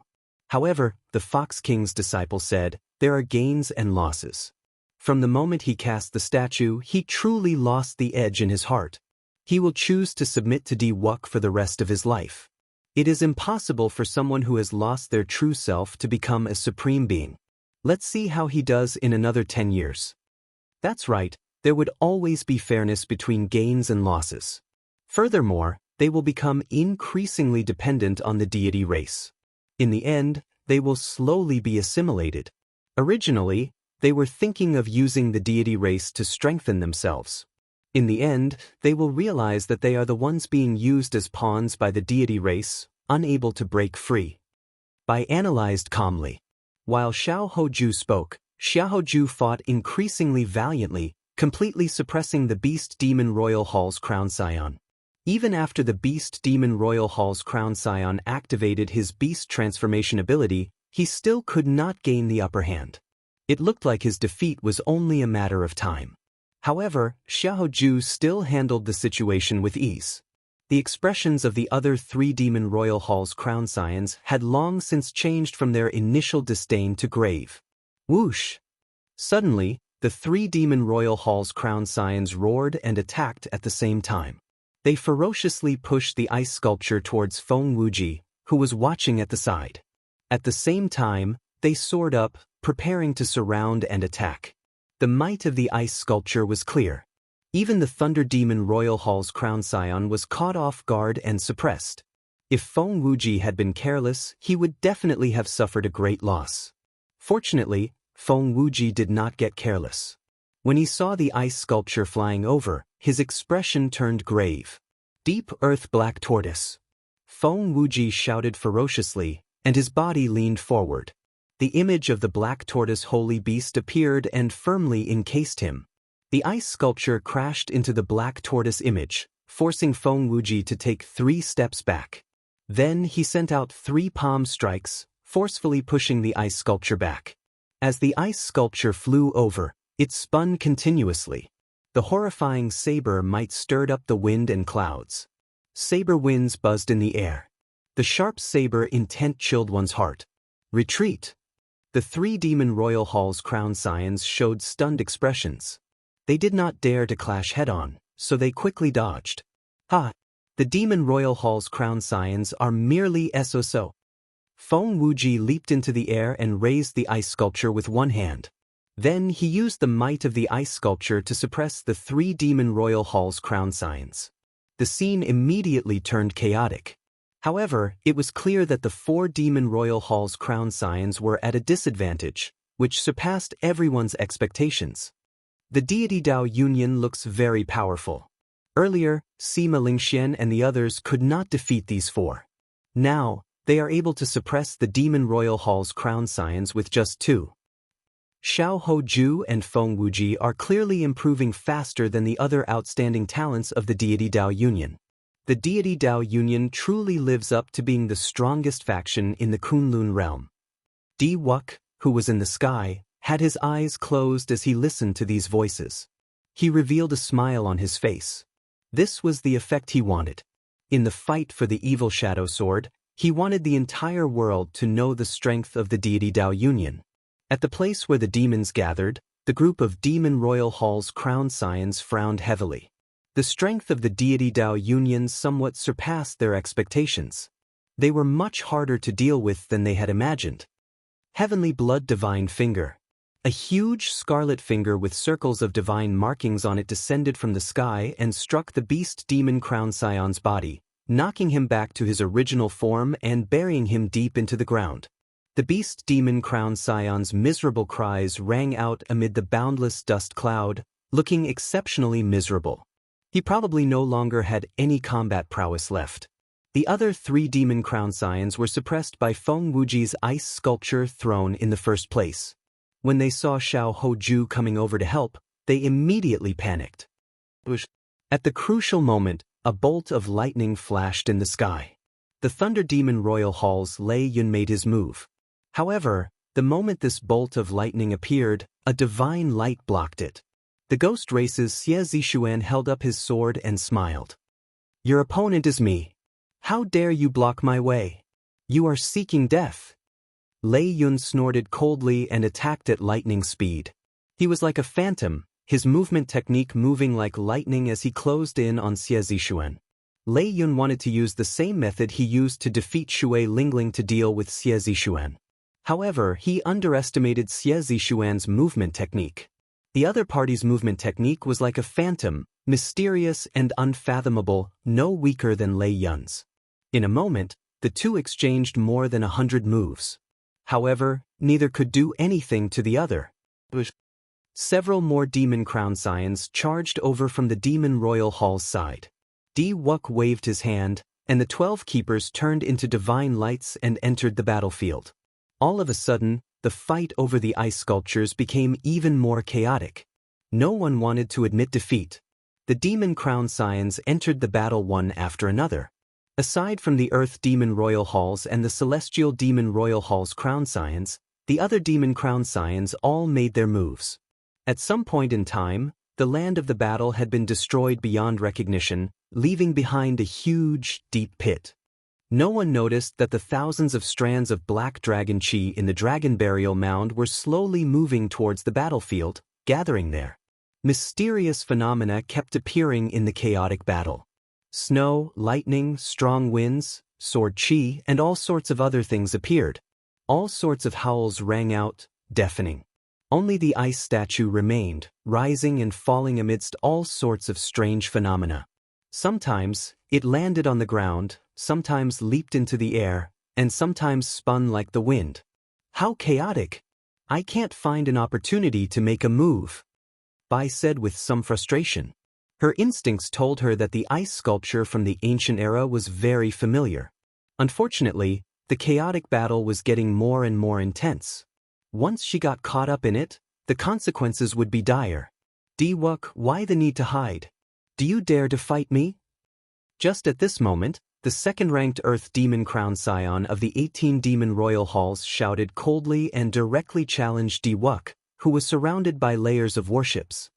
However, the Fox King's disciple said, there are gains and losses. From the moment he cast the statue, he truly lost the edge in his heart. He will choose to submit to Wuk for the rest of his life. It is impossible for someone who has lost their true self to become a supreme being. Let's see how he does in another 10 years. That's right, there would always be fairness between gains and losses. Furthermore, they will become increasingly dependent on the deity race. In the end, they will slowly be assimilated. Originally, they were thinking of using the deity race to strengthen themselves. In the end, they will realize that they are the ones being used as pawns by the deity race, unable to break free. Bai analyzed calmly. While Xiaoju spoke, Xiaoju fought increasingly valiantly, completely suppressing the Beast Demon Royal Hall's Crown Scion. Even after the Beast Demon Royal Hall's Crown Scion activated his beast transformation ability, he still could not gain the upper hand. It looked like his defeat was only a matter of time. However, Xiaoju still handled the situation with ease. The expressions of the other 3 Demon Royal Hall's Crown Scions had long since changed from their initial disdain to grave. Whoosh! Suddenly, the 3 Demon Royal Hall's Crown Scions roared and attacked at the same time. They ferociously pushed the ice sculpture towards Feng Wuji, who was watching at the side. At the same time, they soared up, preparing to surround and attack. The might of the ice sculpture was clear. Even the Thunder Demon Royal Hall's Crown Scion was caught off guard and suppressed. If Feng Wuji had been careless, he would definitely have suffered a great loss. Fortunately, Feng Wuji did not get careless. When he saw the ice sculpture flying over, his expression turned grave. Deep Earth Black Tortoise. Feng Wuji shouted ferociously, and his body leaned forward. The image of the black tortoise holy beast appeared and firmly encased him. The ice sculpture crashed into the black tortoise image, forcing Feng Wuji to take 3 steps back. Then he sent out 3 palm strikes, forcefully pushing the ice sculpture back. As the ice sculpture flew over, it spun continuously. The horrifying saber might stirred up the wind and clouds. Saber winds buzzed in the air. The sharp saber intent chilled one's heart. Retreat! The 3 Demon Royal Hall's Crown Scions showed stunned expressions. They did not dare to clash head-on, so they quickly dodged. Ha! The Demon Royal Hall's Crown Scions are merely so. Feng Wuji leaped into the air and raised the ice sculpture with one hand. Then he used the might of the ice sculpture to suppress the 3 Demon Royal Hall's Crown Scions. The scene immediately turned chaotic. However, it was clear that the 4 Demon Royal Hall's Crown Scions were at a disadvantage, which surpassed everyone's expectations. The deity Dao Union looks very powerful. Earlier, Sima Lingxian and the others could not defeat these 4. Now, they are able to suppress the Demon Royal Hall's Crown Scions with just 2. Xiaoju and Feng Wuji are clearly improving faster than the other outstanding talents of the deity Dao Union. The deity Dao Union truly lives up to being the strongest faction in the Kunlun realm. Wuk, who was in the sky, had his eyes closed as he listened to these voices. He revealed a smile on his face. This was the effect he wanted. In the fight for the evil shadow sword, he wanted the entire world to know the strength of the deity Dao Union. At the place where the demons gathered, the group of Demon Royal Hall's Crown Scions frowned heavily. The strength of the deity Dao Union somewhat surpassed their expectations. They were much harder to deal with than they had imagined. Heavenly Blood Divine Finger. A huge scarlet finger with circles of divine markings on it descended from the sky and struck the Beast Demon Crown Scion's body, knocking him back to his original form and burying him deep into the ground. The Beast Demon Crown Scion's miserable cries rang out amid the boundless dust cloud, looking exceptionally miserable. He probably no longer had any combat prowess left. The other 3 Demon Crown Scions were suppressed by Feng Wuji's ice sculpture thrown in the first place. When they saw Xiaoju coming over to help, they immediately panicked. At the crucial moment, a bolt of lightning flashed in the sky. The Thunder Demon Royal Hall's Lei Yun made his move. However, the moment this bolt of lightning appeared, a divine light blocked it. The ghost race's Xie Zishuan held up his sword and smiled. Your opponent is me, How dare you block my way? You are seeking death. Lei Yun snorted coldly and attacked at lightning speed. He was like a phantom, his movement technique moving like lightning as he closed in on Xie Zixuan. Lei Yun wanted to use the same method he used to defeat Shui Lingling to deal with Xie Zixuan. However, he underestimated Xie Zixuan's movement technique. The other party's movement technique was like a phantom, mysterious and unfathomable, no weaker than Lei Yun's. In a moment, the two exchanged more than 100 moves. However, neither could do anything to the other. Several more demon crown scions charged over from the demon royal hall's side. Di Wuk waved his hand, and the 12 keepers turned into divine lights and entered the battlefield. All of a sudden, the fight over the ice sculptures became even more chaotic. No one wanted to admit defeat. The demon crown scions entered the battle one after another. Aside from the Earth Demon Royal Halls and the Celestial Demon Royal Halls crown scions, the other demon crown scions all made their moves. At some point in time, the land of the battle had been destroyed beyond recognition, leaving behind a huge, deep pit. No one noticed that the thousands of strands of black dragon chi in the dragon burial mound were slowly moving towards the battlefield, gathering there. Mysterious phenomena kept appearing in the chaotic battle. Snow, lightning, strong winds, sword chi, and all sorts of other things appeared. All sorts of howls rang out, deafening. Only the ice statue remained, rising and falling amidst all sorts of strange phenomena. Sometimes, it landed on the ground, sometimes leaped into the air, and sometimes spun like the wind. How chaotic! I can't find an opportunity to make a move, Bai said with some frustration. Her instincts told her that the ice sculpture from the ancient era was very familiar. Unfortunately, the chaotic battle was getting more and more intense. Once she got caught up in it, the consequences would be dire. Di Wuk, why the need to hide? Do you dare to fight me? Just at this moment, the second-ranked Earth Demon Crown Scion of the 18 Demon Royal Halls shouted coldly and directly challenged Di Wuk, who was surrounded by layers of warships.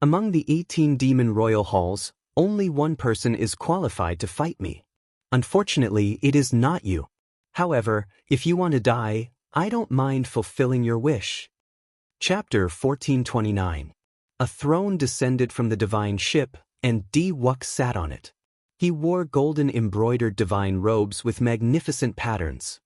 Among the 18 Demon Royal Halls, only one person is qualified to fight me. Unfortunately, it is not you. However, if you want to die, I don't mind fulfilling your wish. Chapter 1429. A throne descended from the divine ship, and Di Wuk sat on it. He wore golden embroidered divine robes with magnificent patterns.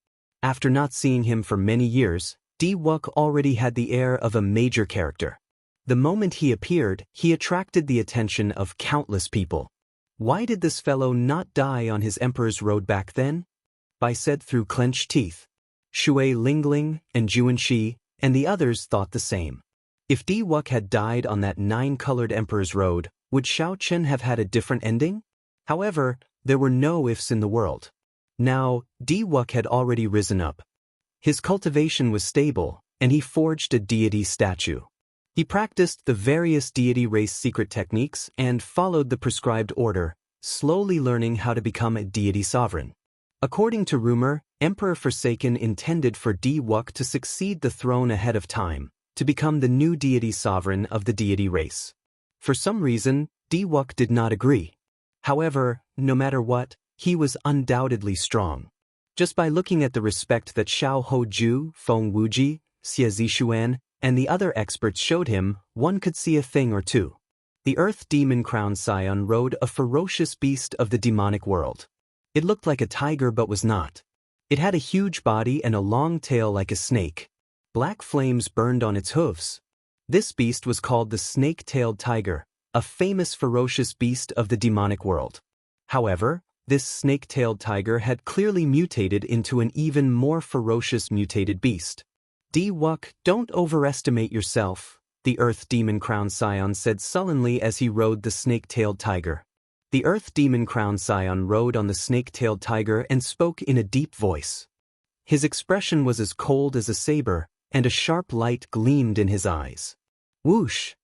After not seeing him for many years, Di Wuk already had the air of a major character. The moment he appeared, he attracted the attention of countless people. Why did this fellow not die on his emperor's road back then? Bai said through clenched teeth. Shui Lingling and Juanxi and the others thought the same. If Di Wuk had died on that 9-colored emperor's road, would Xiao Chen have had a different ending? However, there were no ifs in the world. Now, Di Wuk had already risen up. His cultivation was stable, and he forged a deity statue. He practiced the various deity race secret techniques and followed the prescribed order, slowly learning how to become a deity sovereign. According to rumor, Emperor Forsaken intended for Di Wuk to succeed the throne ahead of time, to become the new deity sovereign of the deity race. For some reason, Di Wuk did not agree. However, no matter what, he was undoubtedly strong. Just by looking at the respect that Xiao Hoju, Feng Wuji, Xie Zixuan, and the other experts showed him, one could see a thing or two. The Earth Demon Crown Scion rode a ferocious beast of the demonic world. It looked like a tiger but was not. It had a huge body and a long tail like a snake. Black flames burned on its hooves. This beast was called the snake-tailed tiger, a famous ferocious beast of the demonic world. However, this snake-tailed tiger had clearly mutated into an even more ferocious mutated beast. Di Wuk, don't overestimate yourself, the Earth Demon Crown Scion said sullenly as he rode the snake-tailed tiger. The Earth Demon Crown Scion rode on the snake-tailed tiger and spoke in a deep voice. His expression was as cold as a saber, and a sharp light gleamed in his eyes. Whoosh!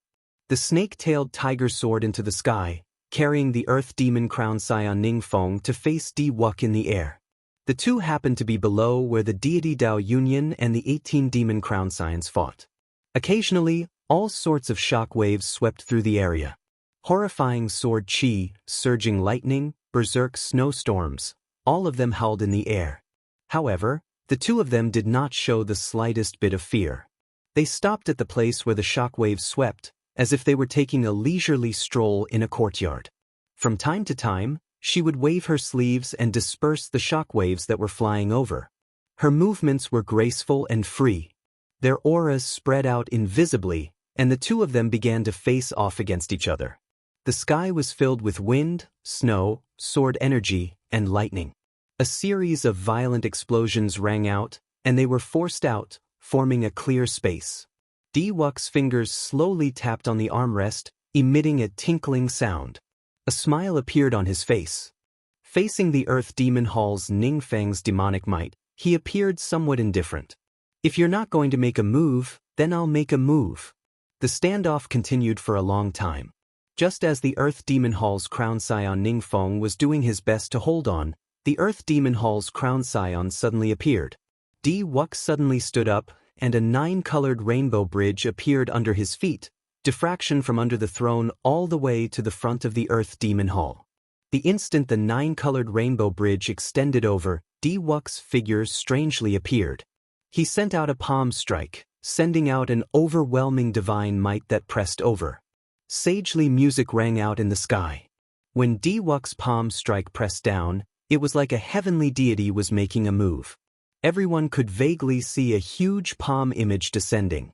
The snake-tailed tiger soared into the sky, carrying the Earth Demon Crown Scion Ningfeng to face Di Wuk in the air. The two happened to be below where the deity Dao Union and the 18 Demon Crown Scions fought. Occasionally, all sorts of shock waves swept through the area. Horrifying sword chi, surging lightning, berserk snowstorms, all of them howled in the air. However, the two of them did not show the slightest bit of fear. They stopped at the place where the shockwaves swept, as if they were taking a leisurely stroll in a courtyard. From time to time, she would wave her sleeves and disperse the shockwaves that were flying over. Her movements were graceful and free. Their auras spread out invisibly, and the two of them began to face off against each other. The sky was filled with wind, snow, sword energy, and lightning. A series of violent explosions rang out, and they were forced out, forming a clear space. Wuxi's fingers slowly tapped on the armrest, emitting a tinkling sound. A smile appeared on his face. Facing the Earth Demon Hall's Ningfang's demonic might, he appeared somewhat indifferent. If you're not going to make a move, then I'll make a move. The standoff continued for a long time. Just as the Earth Demon Hall's Crown Scion Ningfeng was doing his best to hold on, the Earth Demon Hall's Crown Scion suddenly appeared. Wuxi suddenly stood up, and a 9-colored rainbow bridge appeared under his feet, diffraction from under the throne all the way to the front of the Earth Demon Hall. The instant the 9-colored rainbow bridge extended over, Wuxi's figure strangely appeared. He sent out a palm strike, sending out an overwhelming divine might that pressed over. Sagely music rang out in the sky. When Wuxi's palm strike pressed down, it was like a heavenly deity was making a move. Everyone could vaguely see a huge palm image descending.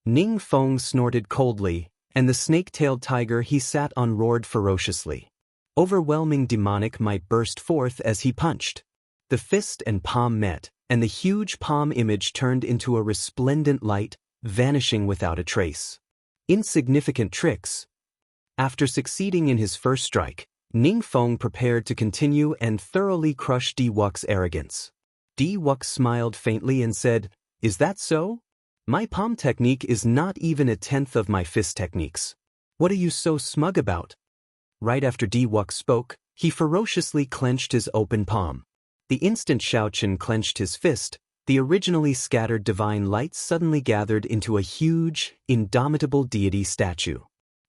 Ningfeng snorted coldly, and the snake-tailed tiger he sat on roared ferociously. Overwhelming demonic might burst forth as he punched. The fist and palm met, and the huge palm image turned into a resplendent light, vanishing without a trace. Insignificant tricks. After succeeding in his first strike, Ningfeng prepared to continue and thoroughly crush Wuxi's arrogance. Wuxi smiled faintly and said, "Is that so? My palm technique is not even 1/10 of my fist techniques. What are you so smug about?" Right after Wuxi spoke, he ferociously clenched his open palm. The instant Xiaoqian clenched his fist, the originally scattered divine light suddenly gathered into a huge, indomitable deity statue.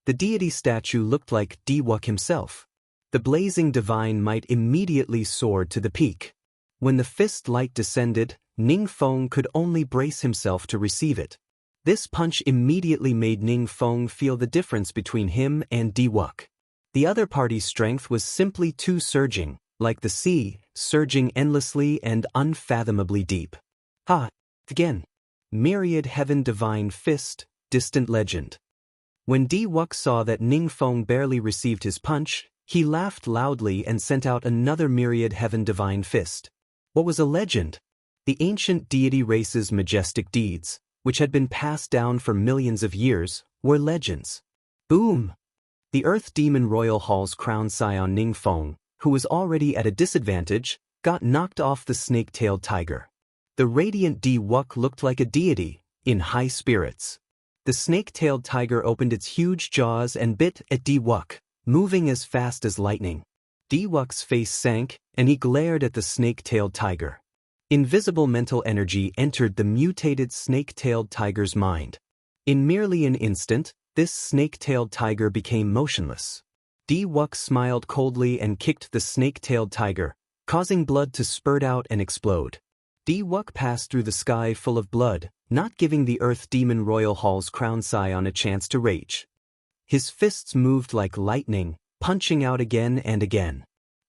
The deity statue looked like Wuxi himself. The blazing divine might immediately soared to the peak. When the fist light descended, Ningfeng could only brace himself to receive it. This punch immediately made Ningfeng feel the difference between him and Wuxi. The other party's strength was simply too surging, like the sea, surging endlessly and unfathomably deep. Again. Myriad Heaven Divine Fist, Distant Legend. When Wuxi saw that Ningfeng barely received his punch, he laughed loudly and sent out another Myriad Heaven Divine Fist. What was a legend? The ancient deity race's majestic deeds, which had been passed down for millions of years, were legends. Boom! The Earth Demon Royal Hall's Crown Scion Ningfeng, who was already at a disadvantage, got knocked off the snake-tailed tiger. The radiant Wuxi looked like a deity, in high spirits. The snake-tailed tiger opened its huge jaws and bit at Wuxi, moving as fast as lightning. Wuxi's face sank, and he glared at the snake-tailed tiger. Invisible mental energy entered the mutated snake-tailed tiger's mind. In merely an instant, this snake-tailed tiger became motionless. Wuxi smiled coldly and kicked the snake-tailed tiger, causing blood to spurt out and explode. Wuxi passed through the sky full of blood, not giving the Earth Demon Royal Hall's Crown Scion a chance to rage. His fists moved like lightning, punching out again and again.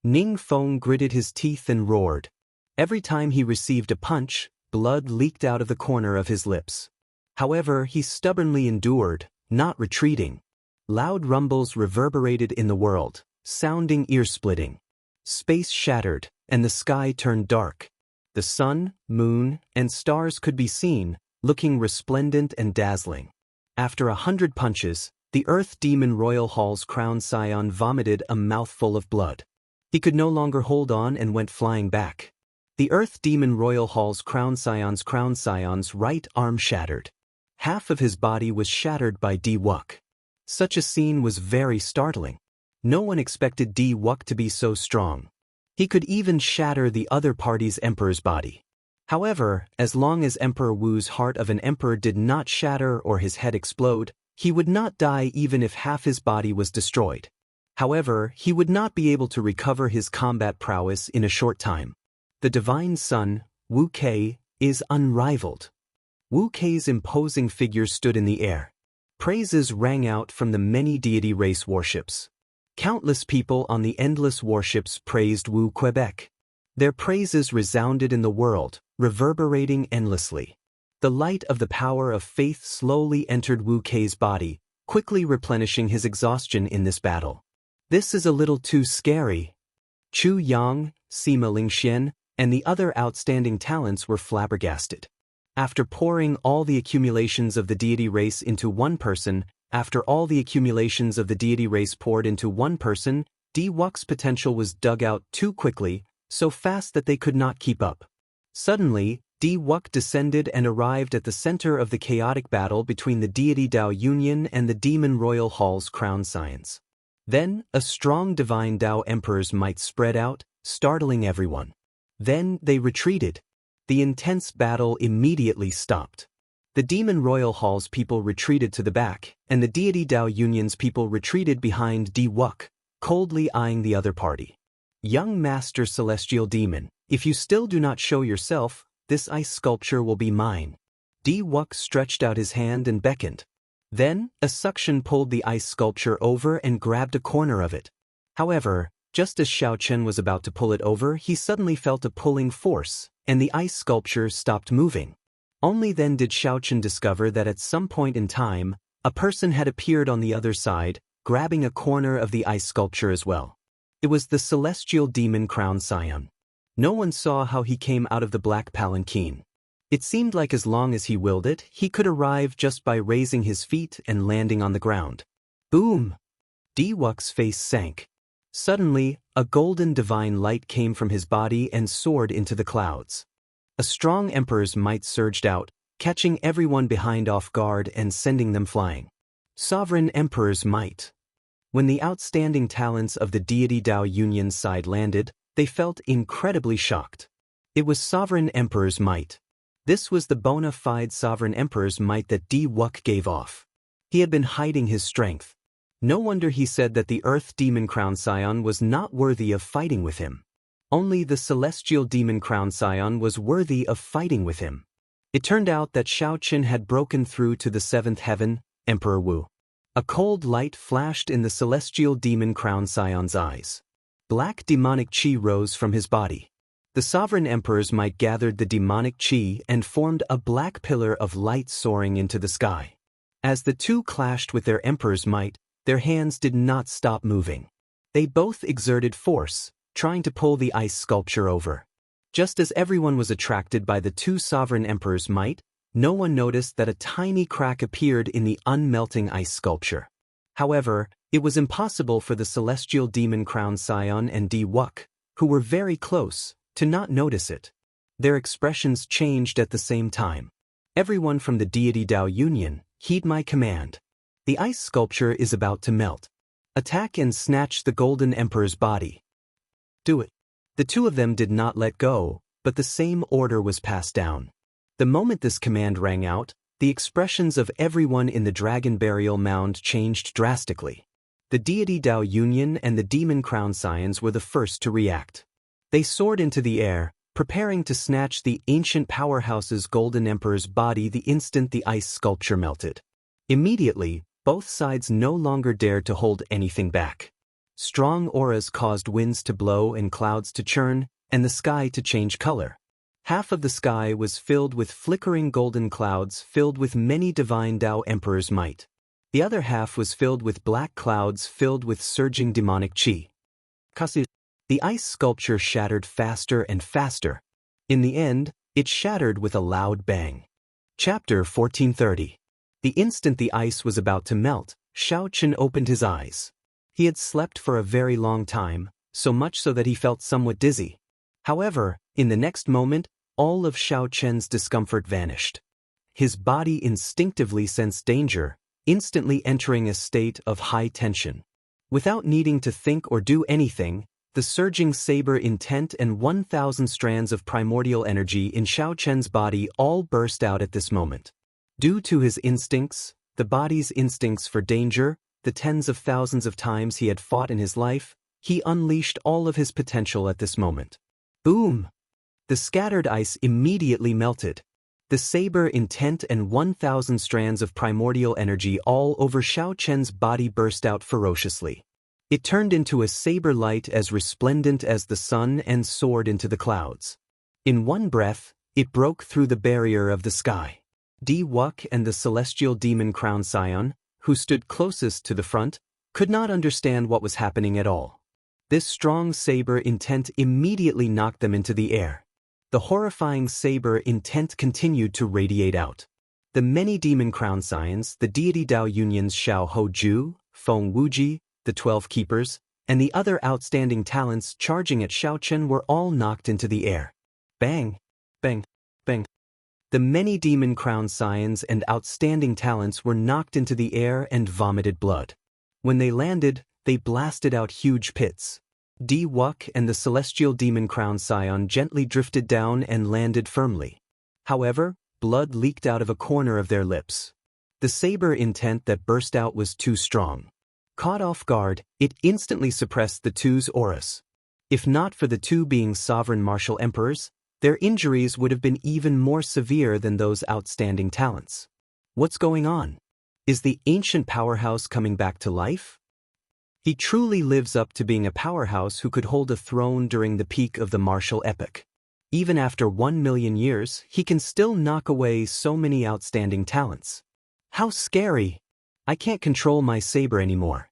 Ningfeng gritted his teeth and roared. Every time he received a punch, blood leaked out of the corner of his lips. However, he stubbornly endured, not retreating. Loud rumbles reverberated in the world, sounding ear-splitting. Space shattered, and the sky turned dark. The sun, moon, and stars could be seen, looking resplendent and dazzling. After 100 punches, the Earth Demon Royal Hall's Crown Scion vomited a mouthful of blood. He could no longer hold on and went flying back. The Earth Demon Royal Hall's Crown Scion's right arm shattered. Half of his body was shattered by Wuxi. Such a scene was very startling. No one expected Wuxi to be so strong. He could even shatter the other party's emperor's body. However, as long as Emperor Wu's heart of an emperor did not shatter or his head explode, he would not die even if half his body was destroyed. However, he would not be able to recover his combat prowess in a short time. The divine son, Wu Kei, is unrivaled. Wu Kei's imposing figure stood in the air. Praises rang out from the many deity race warships. Countless people on the endless warships praised Wu Quebec. Their praises resounded in the world, reverberating endlessly. The light of the power of faith slowly entered Wu Kei's body, quickly replenishing his exhaustion in this battle. This is a little too scary. Chu Yang, Sima Lingxian, and the other outstanding talents were flabbergasted. After pouring all the accumulations of the deity race into one person, after all the accumulations of the deity race poured into one person, Wuxi's potential was dug out too quickly, so fast that they could not keep up. Suddenly, Wuxi descended and arrived at the center of the chaotic battle between the deity Dao Union and the demon Royal Hall's crown science. Then, a strong divine Dao Emperor's might spread out, startling everyone. Then, they retreated. The intense battle immediately stopped. The demon Royal Hall's people retreated to the back, and the deity Dao Union's people retreated behind Wuxi, coldly eyeing the other party. Young Master Celestial Demon, if you still do not show yourself, this ice sculpture will be mine. Wuxi stretched out his hand and beckoned. Then, a suction pulled the ice sculpture over and grabbed a corner of it. However, just as Xiaochen was about to pull it over, he suddenly felt a pulling force, and the ice sculpture stopped moving. Only then did Xiaochen discover that at some point in time, a person had appeared on the other side, grabbing a corner of the ice sculpture as well. It was the celestial demon Crown Scion. No one saw how he came out of the black palanquin. It seemed like as long as he willed it, he could arrive just by raising his feet and landing on the ground. Boom! Wuxi's face sank. Suddenly, a golden divine light came from his body and soared into the clouds. A strong emperor's might surged out, catching everyone behind off guard and sending them flying. Sovereign Emperor's might. When the outstanding talents of the deity Dao Union side landed, they felt incredibly shocked. It was Sovereign Emperor's might. This was the bona fide Sovereign Emperor's might that Wuxi gave off. He had been hiding his strength. No wonder he said that the Earth Demon Crown Scion was not worthy of fighting with him. Only the Celestial Demon Crown Scion was worthy of fighting with him. It turned out that Xiaochen had broken through to the seventh heaven, Emperor Wu. A cold light flashed in the Celestial Demon Crown Scion's eyes. Black demonic chi rose from his body. The Sovereign Emperor's might gathered the demonic chi and formed a black pillar of light soaring into the sky. As the two clashed with their Emperor's might, their hands did not stop moving. They both exerted force, trying to pull the ice sculpture over. Just as everyone was attracted by the two Sovereign Emperor's might, no one noticed that a tiny crack appeared in the unmelting ice sculpture. However, it was impossible for the Celestial Demon Crown Scion and Wuxi, who were very close, to not notice it. Their expressions changed at the same time. Everyone from the deity Dao Union, heed my command. The ice sculpture is about to melt. Attack and snatch the Golden Emperor's body. Do it. The two of them did not let go, but the same order was passed down. The moment this command rang out, the expressions of everyone in the Dragon Burial Mound changed drastically. The deity Dao Union and the Demon Crown Scions were the first to react. They soared into the air, preparing to snatch the ancient powerhouse's Golden Emperor's body the instant the ice sculpture melted. Immediately, both sides no longer dared to hold anything back. Strong auras caused winds to blow and clouds to churn, and the sky to change color. Half of the sky was filled with flickering golden clouds filled with many divine Dao Emperor's might. The other half was filled with black clouds filled with surging demonic chi. The ice sculpture shattered faster and faster. In the end, it shattered with a loud bang. Chapter 1430. The instant the ice was about to melt, Xiaochen opened his eyes. He had slept for a very long time, so much so that he felt somewhat dizzy. However, in the next moment, all of Xiaochen's discomfort vanished. His body instinctively sensed danger, instantly entering a state of high tension. Without needing to think or do anything, the surging saber intent and 1,000 strands of primordial energy in Xiaochen's body all burst out at this moment. Due to his instincts, the body's instincts for danger, the tens of thousands of times he had fought in his life, he unleashed all of his potential at this moment. Boom! The scattered ice immediately melted. The saber intent and 1,000 strands of primordial energy all over Xiao Chen's body burst out ferociously. It turned into a saber light as resplendent as the sun and soared into the clouds. In one breath, it broke through the barrier of the sky. Di Wuk and the celestial demon crown scion, who stood closest to the front, could not understand what was happening at all. This strong saber intent immediately knocked them into the air. The horrifying saber intent continued to radiate out. The many demon crown scions, the deity Dao Unions Xiao Hoju, Feng Wuji, the 12 keepers, and the other outstanding talents charging at Xiao Chen were all knocked into the air. Bang! Bang! Bang! The many demon crown scions and outstanding talents were knocked into the air and vomited blood. When they landed, they blasted out huge pits. Di Wuk and the celestial demon crown scion gently drifted down and landed firmly. However, blood leaked out of a corner of their lips. The saber intent that burst out was too strong. Caught off guard, it instantly suppressed the two's auras. If not for the two being sovereign martial emperors, their injuries would have been even more severe than those outstanding talents. What's going on? Is the ancient powerhouse coming back to life? He truly lives up to being a powerhouse who could hold a throne during the peak of the martial epoch. Even after 1 million years, he can still knock away so many outstanding talents. How scary! I can't control my saber anymore.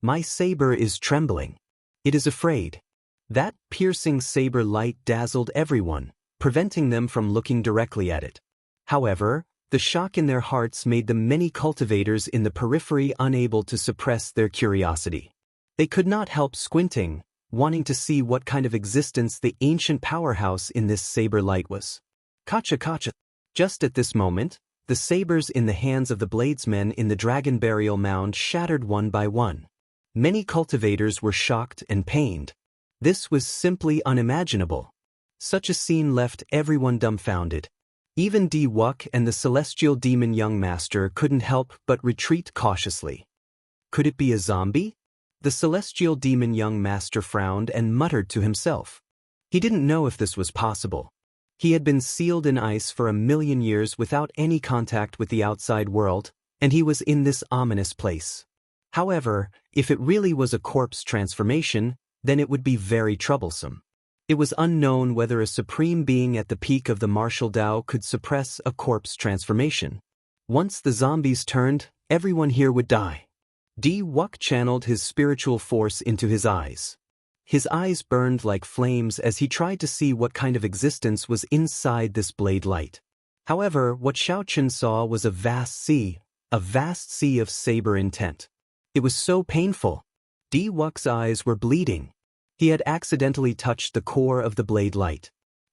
My saber is trembling. It is afraid. That piercing saber light dazzled everyone, preventing them from looking directly at it. However, the shock in their hearts made the many cultivators in the periphery unable to suppress their curiosity. They could not help squinting, wanting to see what kind of existence the ancient powerhouse in this saber light was. Kacha kacha. Just at this moment, the sabers in the hands of the bladesmen in the dragon burial mound shattered one by one. Many cultivators were shocked and pained. This was simply unimaginable. Such a scene left everyone dumbfounded. Even Di Wuk and the celestial demon young master couldn't help but retreat cautiously. Could it be a zombie? The celestial demon young master frowned and muttered to himself. He didn't know if this was possible. He had been sealed in ice for 1 million years without any contact with the outside world, and he was in this ominous place. However, if it really was a corpse transformation, then it would be very troublesome. It was unknown whether a supreme being at the peak of the martial Dao could suppress a corpse transformation. Once the zombies turned, everyone here would die. Di Wuk channeled his spiritual force into his eyes. His eyes burned like flames as he tried to see what kind of existence was inside this blade light. However, what Xiao Chen saw was a vast sea of saber intent. It was so painful. Di Wuk's eyes were bleeding. He had accidentally touched the core of the blade light.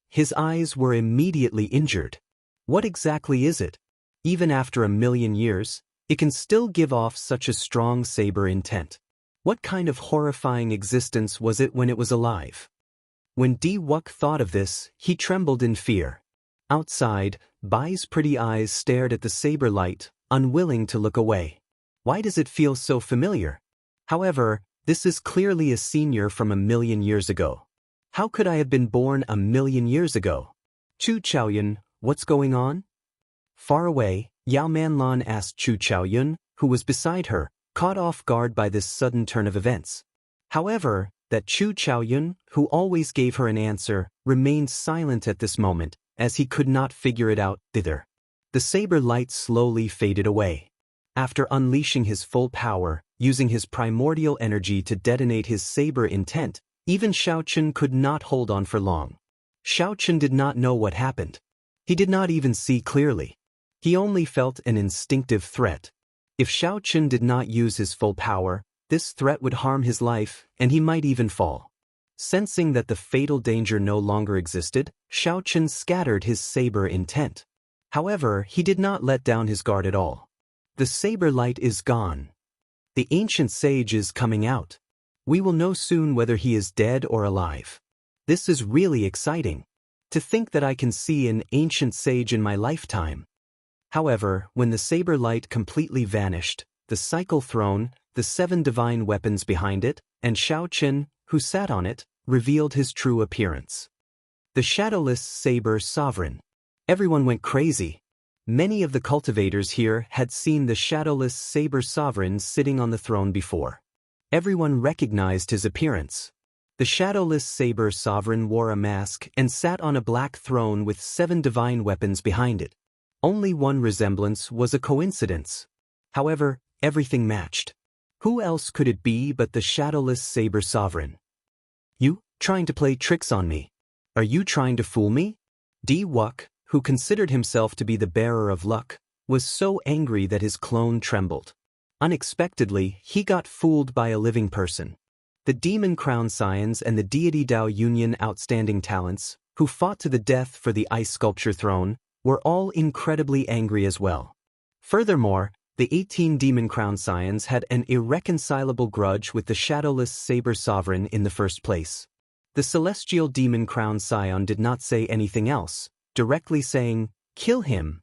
His eyes were immediately injured. What exactly is it? Even after 1 million years, it can still give off such a strong saber intent. What kind of horrifying existence was it when it was alive? When Di Wuk thought of this, he trembled in fear. Outside, Bai's pretty eyes stared at the saber light, unwilling to look away. Why does it feel so familiar? However, this is clearly a senior from 1 million years ago. How could I have been born 1 million years ago? Chu Chaoyun, what's going on? Far away, Yao Manlan asked Chu Chaoyun, who was beside her, caught off guard by this sudden turn of events. However, that Chu Chaoyun, who always gave her an answer, remained silent at this moment, as he could not figure it out thither. The saber light slowly faded away. After unleashing his full power, using his primordial energy to detonate his saber intent, even Xiao Chen could not hold on for long. Xiao Chen did not know what happened. He did not even see clearly. He only felt an instinctive threat. If Xiao Chen did not use his full power, this threat would harm his life, and he might even fall. Sensing that the fatal danger no longer existed, Xiao Chen scattered his saber intent. However, he did not let down his guard at all. The saber light is gone. The ancient sage is coming out. We will know soon whether he is dead or alive. This is really exciting. To think that I can see an ancient sage in my lifetime. However, when the saber light completely vanished, the cycle throne, the 7 divine weapons behind it, and Xiaoqin, who sat on it, revealed his true appearance. The shadowless saber sovereign. Everyone went crazy. Many of the cultivators here had seen the shadowless saber sovereign sitting on the throne before. Everyone recognized his appearance. The shadowless saber sovereign wore a mask and sat on a black throne with 7 divine weapons behind it. Only one resemblance was a coincidence. However, everything matched. Who else could it be but the shadowless saber sovereign? You, trying to play tricks on me? Are you trying to fool me? Wuxia, who considered himself to be the bearer of luck, was so angry that his clone trembled. Unexpectedly, he got fooled by a living person. The Demon Crown Scions and the Deity Dao Union Outstanding Talents, who fought to the death for the ice sculpture throne, were all incredibly angry as well. Furthermore, the 18 Demon Crown Scions had an irreconcilable grudge with the shadowless saber sovereign in the first place. The celestial Demon Crown Scion did not say anything else, directly saying, "Kill him."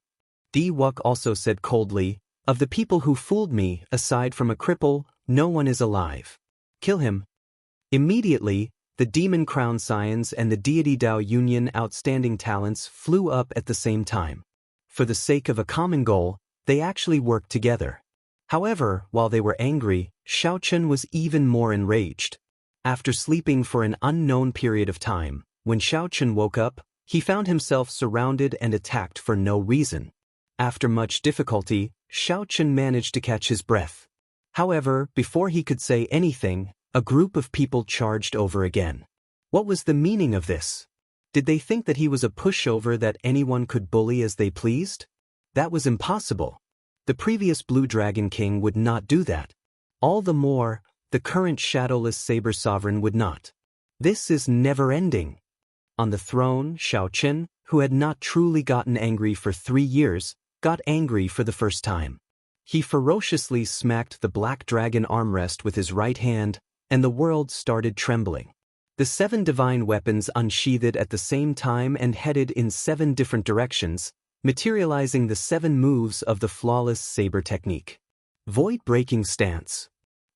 Wuxia also said coldly, "Of the people who fooled me, aside from a cripple, no one is alive. Kill him." Immediately, the Demon Crown Scions and the Deity Dao Union Outstanding Talents flew up at the same time. For the sake of a common goal, they actually worked together. However, while they were angry, Xiaoqin was even more enraged. After sleeping for an unknown period of time, when Xiaoqin woke up, he found himself surrounded and attacked for no reason. After much difficulty, Xiaoqin managed to catch his breath. However, before he could say anything, a group of people charged over again. What was the meaning of this? Did they think that he was a pushover that anyone could bully as they pleased? That was impossible. The previous Blue Dragon King would not do that. All the more, the current shadowless saber sovereign would not. This is never-ending. On the throne, Xiaoqin, who had not truly gotten angry for 3 years, got angry for the first time. He ferociously smacked the black dragon armrest with his right hand, and the world started trembling. The 7 divine weapons unsheathed at the same time and headed in 7 different directions, materializing the 7 moves of the flawless saber technique. Void-breaking stance.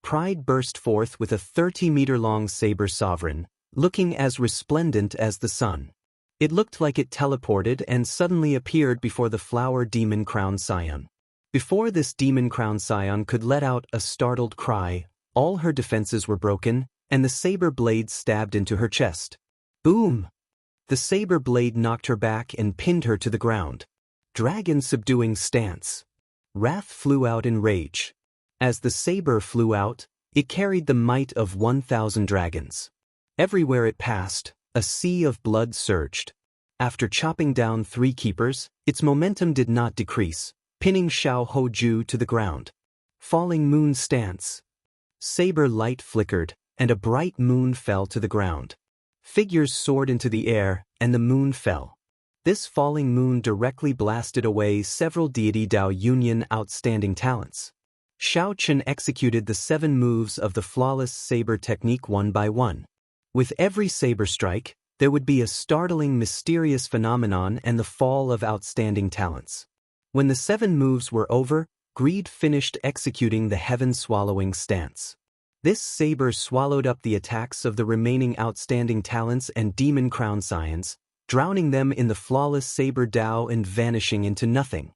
Pride burst forth with a 30-meter-long saber sovereign, looking as resplendent as the sun. It looked like it teleported and suddenly appeared before the flower Demon Crown Scion. Before this Demon Crown Scion could let out a startled cry, all her defenses were broken, and the saber blade stabbed into her chest. Boom! The saber blade knocked her back and pinned her to the ground. Dragon subduing stance. Wrath flew out in rage. As the saber flew out, it carried the might of 1,000 dragons. Everywhere it passed, a sea of blood surged. After chopping down 3 keepers, its momentum did not decrease, pinning Xiao Hoju to the ground. Falling moon stance. Saber light flickered, and a bright moon fell to the ground. Figures soared into the air, and the moon fell. This falling moon directly blasted away several Deity Dao Union Outstanding Talents. Xiaoqin executed the 7 moves of the flawless saber technique one by one. With every saber strike, there would be a startling mysterious phenomenon and the fall of outstanding talents. When the 7 moves were over, Greed finished executing the heaven-swallowing stance. This saber swallowed up the attacks of the remaining outstanding talents and Demon Crown Scions, drowning them in the flawless saber Dao and vanishing into nothing.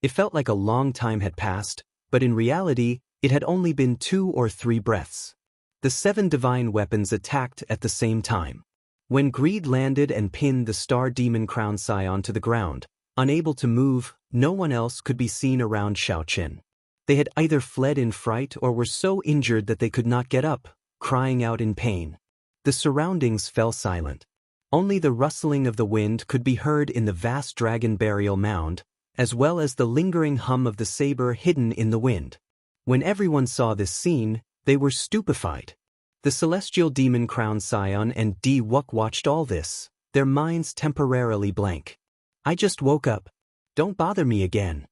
It felt like a long time had passed, but in reality, it had only been 2 or 3 breaths. The 7 divine weapons attacked at the same time. When Greed landed and pinned the Star Demon Crown Scion to the ground, unable to move, no one else could be seen around Xiaoqin. They had either fled in fright or were so injured that they could not get up, crying out in pain. The surroundings fell silent. Only the rustling of the wind could be heard in the vast dragon burial mound, as well as the lingering hum of the saber hidden in the wind. When everyone saw this scene, they were stupefied. The celestial Demon Crown Scion and Wuxia watched all this, their minds temporarily blank. I just woke up. Don't bother me again.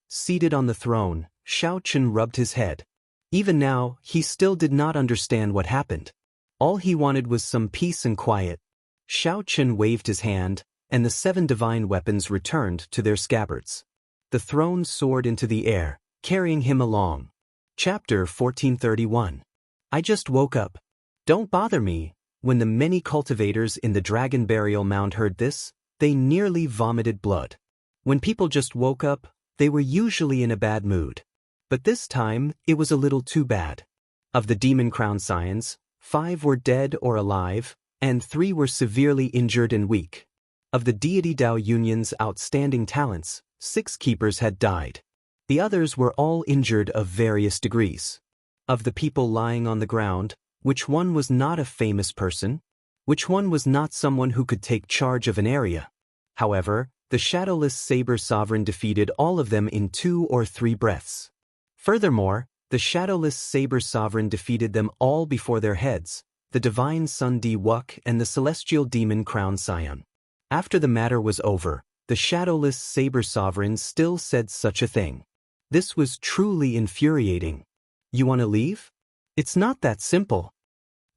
Seated on the throne, Xiaoqin rubbed his head. Even now, he still did not understand what happened. All he wanted was some peace and quiet. Xiaoqin waved his hand, and the 7 divine weapons returned to their scabbards. The throne soared into the air, carrying him along. Chapter 1431. I just woke up. Don't bother me. When the many cultivators in the dragon burial mound heard this, they nearly vomited blood. When people just woke up, they were usually in a bad mood. But this time, it was a little too bad. Of the demon crown scions, 5 were dead or alive, and 3 were severely injured and weak. Of the deity Dao Union's outstanding talents, 6 keepers had died. The others were all injured of various degrees. Of the people lying on the ground, which one was not a famous person? Which one was not someone who could take charge of an area? However, the shadowless saber sovereign defeated all of them in 2 or 3 breaths. Furthermore, the shadowless saber sovereign defeated them all before their heads, the divine sun Wuxia and the celestial demon crown scion. After the matter was over, the shadowless saber sovereign still said such a thing. This was truly infuriating. You want to leave? It's not that simple.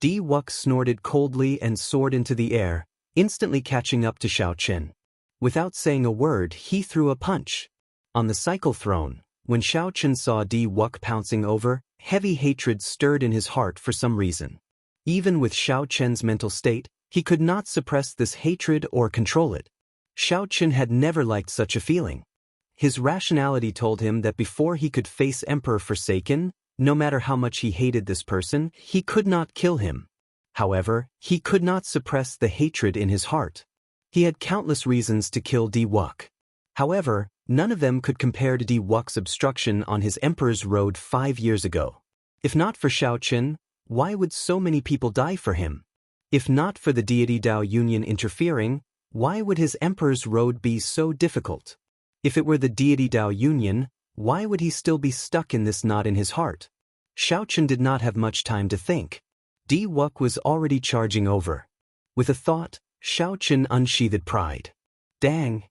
Wuxia snorted coldly and soared into the air, instantly catching up to Xiaochen. Without saying a word, he threw a punch. On the cycle throne, when Xiaochen saw Wuxia pouncing over, heavy hatred stirred in his heart for some reason. Even with Xiaochen's mental state, he could not suppress this hatred or control it. Xiaochen had never liked such a feeling. His rationality told him that before he could face Emperor Forsaken, no matter how much he hated this person, he could not kill him. However, he could not suppress the hatred in his heart. He had countless reasons to kill Wuxia. However, none of them could compare to Wuxia's obstruction on his Emperor's road 5 years ago. If not for Xiaochen, why would so many people die for him? If not for the deity Dao Union interfering, why would his Emperor's road be so difficult? If it were the deity Dao Union, why would he still be stuck in this knot in his heart? Xiaochen did not have much time to think. Wuxia was already charging over. With a thought, Xiaochen unsheathed pride. Dang!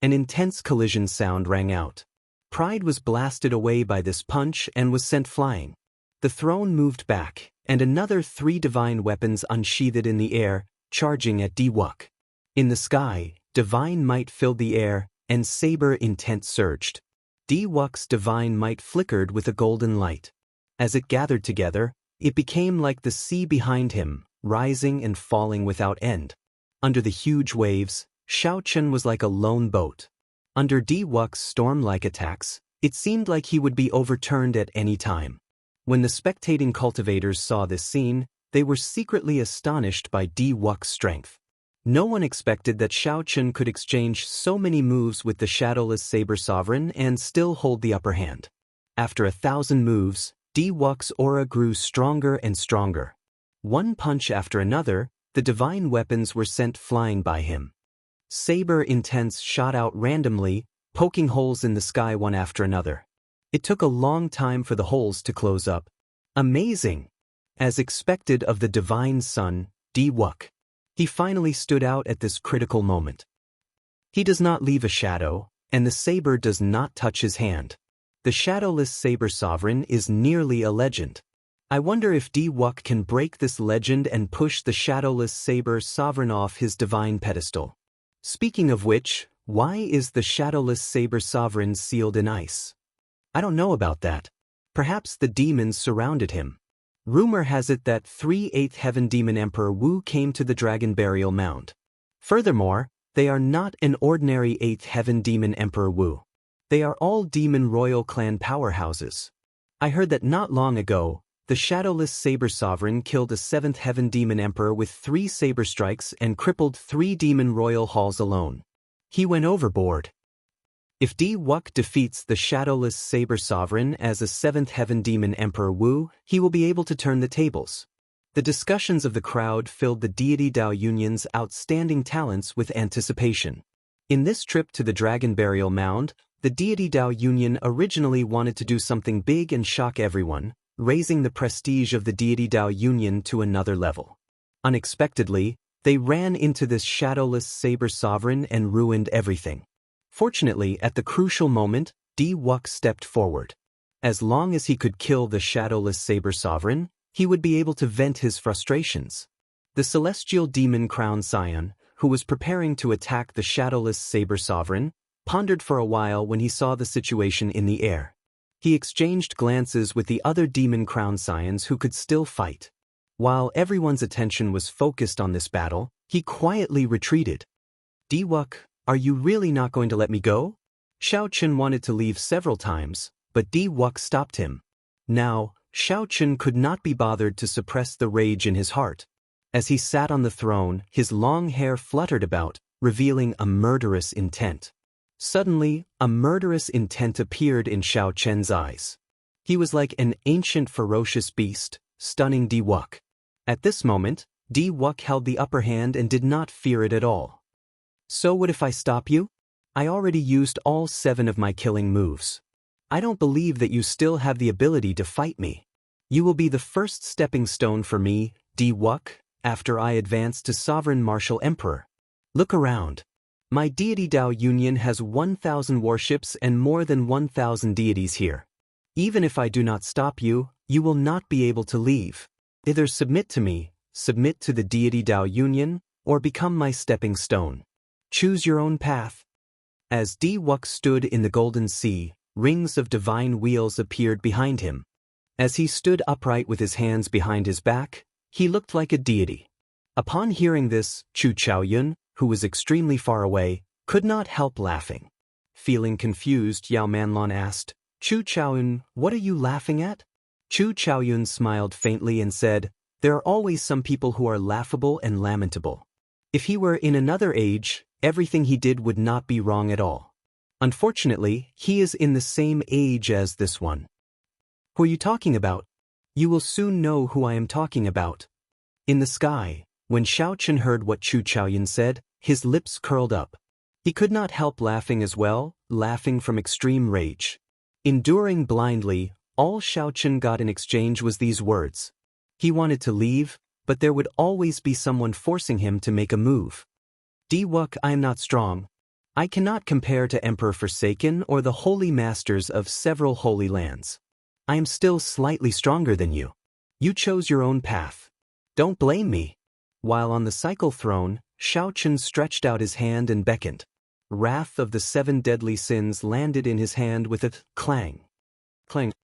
An intense collision sound rang out. Pride was blasted away by this punch and was sent flying. The throne moved back, and another 3 divine weapons unsheathed in the air, charging at Wuxia. In the sky, divine might filled the air, and saber intent surged. Wuxia's divine might flickered with a golden light. As it gathered together, it became like the sea behind him, rising and falling without end. Under the huge waves, Xiaochen was like a lone boat. Under Wuxia's storm-like attacks, it seemed like he would be overturned at any time. When the spectating cultivators saw this scene, they were secretly astonished by Wuxia's strength. No one expected that Xiaochen could exchange so many moves with the shadowless saber sovereign and still hold the upper hand. After 1,000 moves, Wuxia's aura grew stronger and stronger. One punch after another, the divine weapons were sent flying by him. Saber intents shot out randomly, poking holes in the sky one after another. It took a long time for the holes to close up. Amazing! As expected of the divine sun, Wuxia. He finally stood out at this critical moment. He does not leave a shadow, and the saber does not touch his hand. The shadowless saber sovereign is nearly a legend. I wonder if Wuxia can break this legend and push the shadowless saber sovereign off his divine pedestal. Speaking of which, why is the shadowless saber sovereign sealed in ice? I don't know about that. Perhaps the demons surrounded him. Rumor has it that 8th Heaven Demon Emperor Wu came to the Dragon Burial Mound. Furthermore, they are not an ordinary 8th Heaven Demon Emperor Wu. They are all demon royal clan powerhouses. I heard that not long ago, the shadowless saber sovereign killed a 7th Heaven Demon Emperor with 3 saber strikes and crippled 3 demon royal halls alone. He went overboard. If Wuxia defeats the shadowless saber sovereign as a 7th Heaven Demon Emperor Wu, he will be able to turn the tables. The discussions of the crowd filled the deity Dao Union's outstanding talents with anticipation. In this trip to the Dragon Burial Mound, the deity Dao Union originally wanted to do something big and shock everyone, raising the prestige of the deity Dao Union to another level. Unexpectedly, they ran into this shadowless saber sovereign and ruined everything. Fortunately, at the crucial moment, Wuxia stepped forward. As long as he could kill the shadowless saber sovereign, he would be able to vent his frustrations. The celestial demon crown scion, who was preparing to attack the shadowless saber sovereign, pondered for a while when he saw the situation in the air. He exchanged glances with the other demon crown scions who could still fight. While everyone's attention was focused on this battle, he quietly retreated. Diwuk, are you really not going to let me go? Xiao Chen wanted to leave several times, but Diwuk stopped him. Now, Xiao Chen could not be bothered to suppress the rage in his heart. As he sat on the throne, his long hair fluttered about, revealing a murderous intent. Suddenly, a murderous intent appeared in Xiao Chen's eyes. He was like an ancient ferocious beast, stunning Diwuk. At this moment, Diwuk held the upper hand and did not fear it at all. So what if I stop you? I already used all 7 of my killing moves. I don't believe that you still have the ability to fight me. You will be the first stepping stone for me, Diwuk, after I advance to Sovereign Martial Emperor. Look around. My deity Dao Union has 1,000 warships and more than 1,000 deities here. Even if I do not stop you, you will not be able to leave. Either submit to me, submit to the deity Dao Union, or become my stepping stone. Choose your own path. As Diwuk stood in the Golden Sea, rings of divine wheels appeared behind him. As he stood upright with his hands behind his back, he looked like a deity. Upon hearing this, Chu Chaoyun, who was extremely far away, could not help laughing. Feeling confused, Yao Manlon asked, Chu Chaoyun, what are you laughing at? Chu Chaoyun smiled faintly and said, there are always some people who are laughable and lamentable. If he were in another age, everything he did would not be wrong at all. Unfortunately, he is in the same age as this one. Who are you talking about? You will soon know who I am talking about. In the sky, when Xiao Chen heard what Chu Chaoyun said, his lips curled up. He could not help laughing as well, laughing from extreme rage. Enduring blindly, all Xiao Chen got in exchange was these words. He wanted to leave, but there would always be someone forcing him to make a move. Diwuk, I am not strong. I cannot compare to Emperor Forsaken or the holy masters of several holy lands. I am still slightly stronger than you. You chose your own path. Don't blame me. While on the cycle throne, Xiao Chen stretched out his hand and beckoned. Wrath of the 7 deadly sins landed in his hand with a clang. Clang.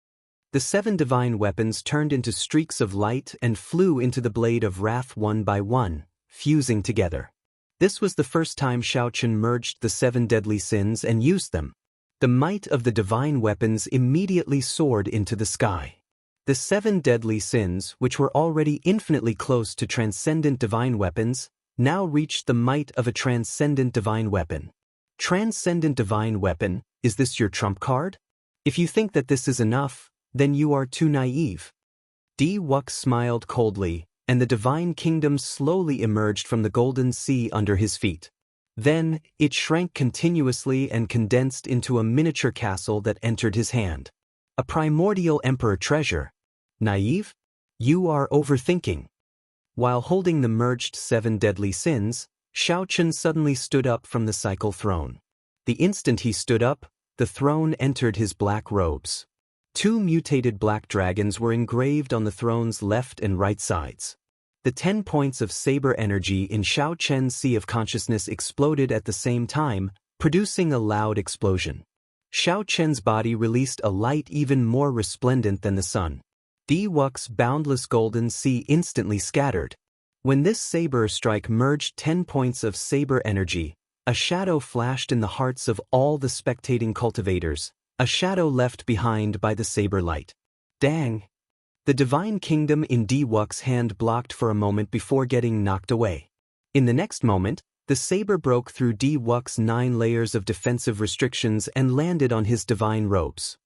The 7 divine weapons turned into streaks of light and flew into the blade of wrath one by one, fusing together. This was the first time Xiao Chen merged the 7 deadly sins and used them. The might of the divine weapons immediately soared into the sky. The 7 deadly sins, which were already infinitely close to transcendent divine weapons, now reached the might of a transcendent divine weapon. Transcendent divine weapon, is this your trump card? If you think that this is enough, then you are too naive. Diwuk smiled coldly, and the divine kingdom slowly emerged from the Golden Sea under his feet. Then, it shrank continuously and condensed into a miniature castle that entered his hand. A primordial emperor treasure. Naive? You are overthinking. While holding the merged 7 deadly sins, Xiao Chen suddenly stood up from the cycle throne. The instant he stood up, the throne entered his black robes. 2 mutated black dragons were engraved on the throne's left and right sides. The 10 points of saber energy in Xiao Chen's sea of consciousness exploded at the same time, producing a loud explosion. Xiao Chen's body released a light even more resplendent than the sun. Diwuk's boundless golden sea instantly scattered. When this saber strike merged 10 points of saber energy, a shadow flashed in the hearts of all the spectating cultivators, a shadow left behind by the saber light. Dang! The divine kingdom in Diwuk's hand blocked for a moment before getting knocked away. In the next moment, the saber broke through Diwuk's 9 layers of defensive restrictions and landed on his divine robes.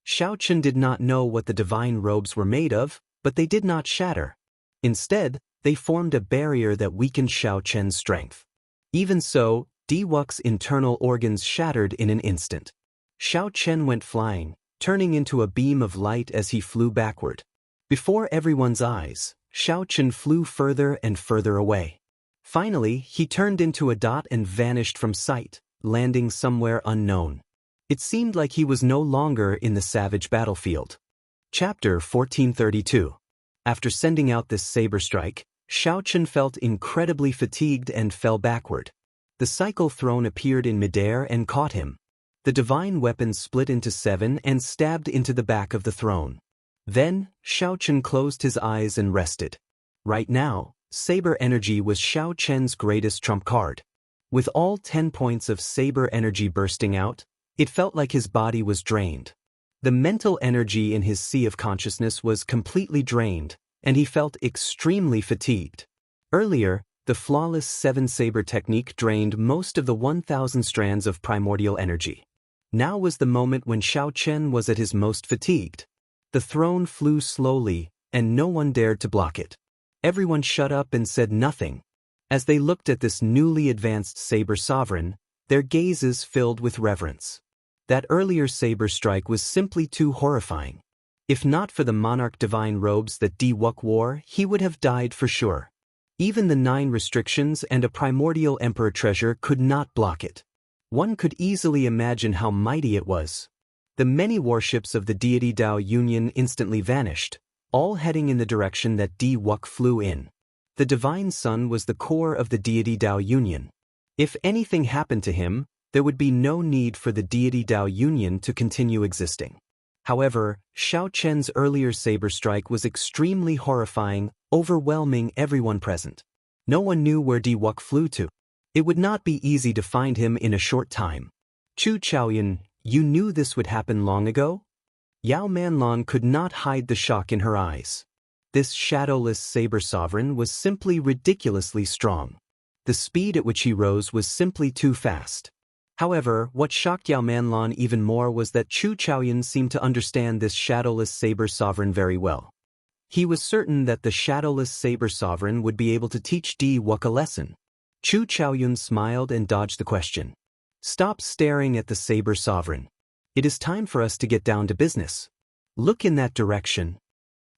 Xiao Chen did not know what the divine robes were made of, but they did not shatter. Instead, they formed a barrier that weakened Xiao Chen's strength. Even so, Diwuk's internal organs shattered in an instant. Xiao Chen went flying, turning into a beam of light as he flew backward. Before everyone's eyes, Xiao Chen flew further and further away. Finally, he turned into a dot and vanished from sight, landing somewhere unknown. It seemed like he was no longer in the savage battlefield. Chapter 1432. After sending out this saber strike, Xiao Chen felt incredibly fatigued and fell backward. The cycle throne appeared in midair and caught him. The divine weapon split into 7 and stabbed into the back of the throne. Then, Xiao Chen closed his eyes and rested. Right now, saber energy was Xiao Chen's greatest trump card. With all 10 points of saber energy bursting out, it felt like his body was drained. The mental energy in his sea of consciousness was completely drained, and he felt extremely fatigued. Earlier, the flawless 7-saber technique drained most of the 1,000 strands of primordial energy. Now was the moment when Xiao Chen was at his most fatigued. The throne flew slowly, and no one dared to block it. Everyone shut up and said nothing. As they looked at this newly advanced saber sovereign, their gazes filled with reverence. That earlier saber strike was simply too horrifying. If not for the monarch divine robes that Di Wuk wore, he would have died for sure. Even the 9 restrictions and a primordial emperor treasure could not block it. One could easily imagine how mighty it was. The many warships of the deity Dao Union instantly vanished, all heading in the direction that Di Wuk flew in. The divine sun was the core of the deity Dao Union. If anything happened to him, there would be no need for the deity Dao Union to continue existing. However, Xiao Chen's earlier saber strike was extremely horrifying, overwhelming everyone present. No one knew where Di Wuk flew to. It would not be easy to find him in a short time. Chu Chaoyan, you knew this would happen long ago? Yao Manlon could not hide the shock in her eyes. This shadowless saber sovereign was simply ridiculously strong. The speed at which he rose was simply too fast. However, what shocked Yao Manlon even more was that Chu Chaoyan seemed to understand this shadowless saber sovereign very well. He was certain that the shadowless saber sovereign would be able to teach Di Wuk a lesson. Chu Chaoyan smiled and dodged the question. Stop staring at the saber sovereign. It is time for us to get down to business. Look in that direction.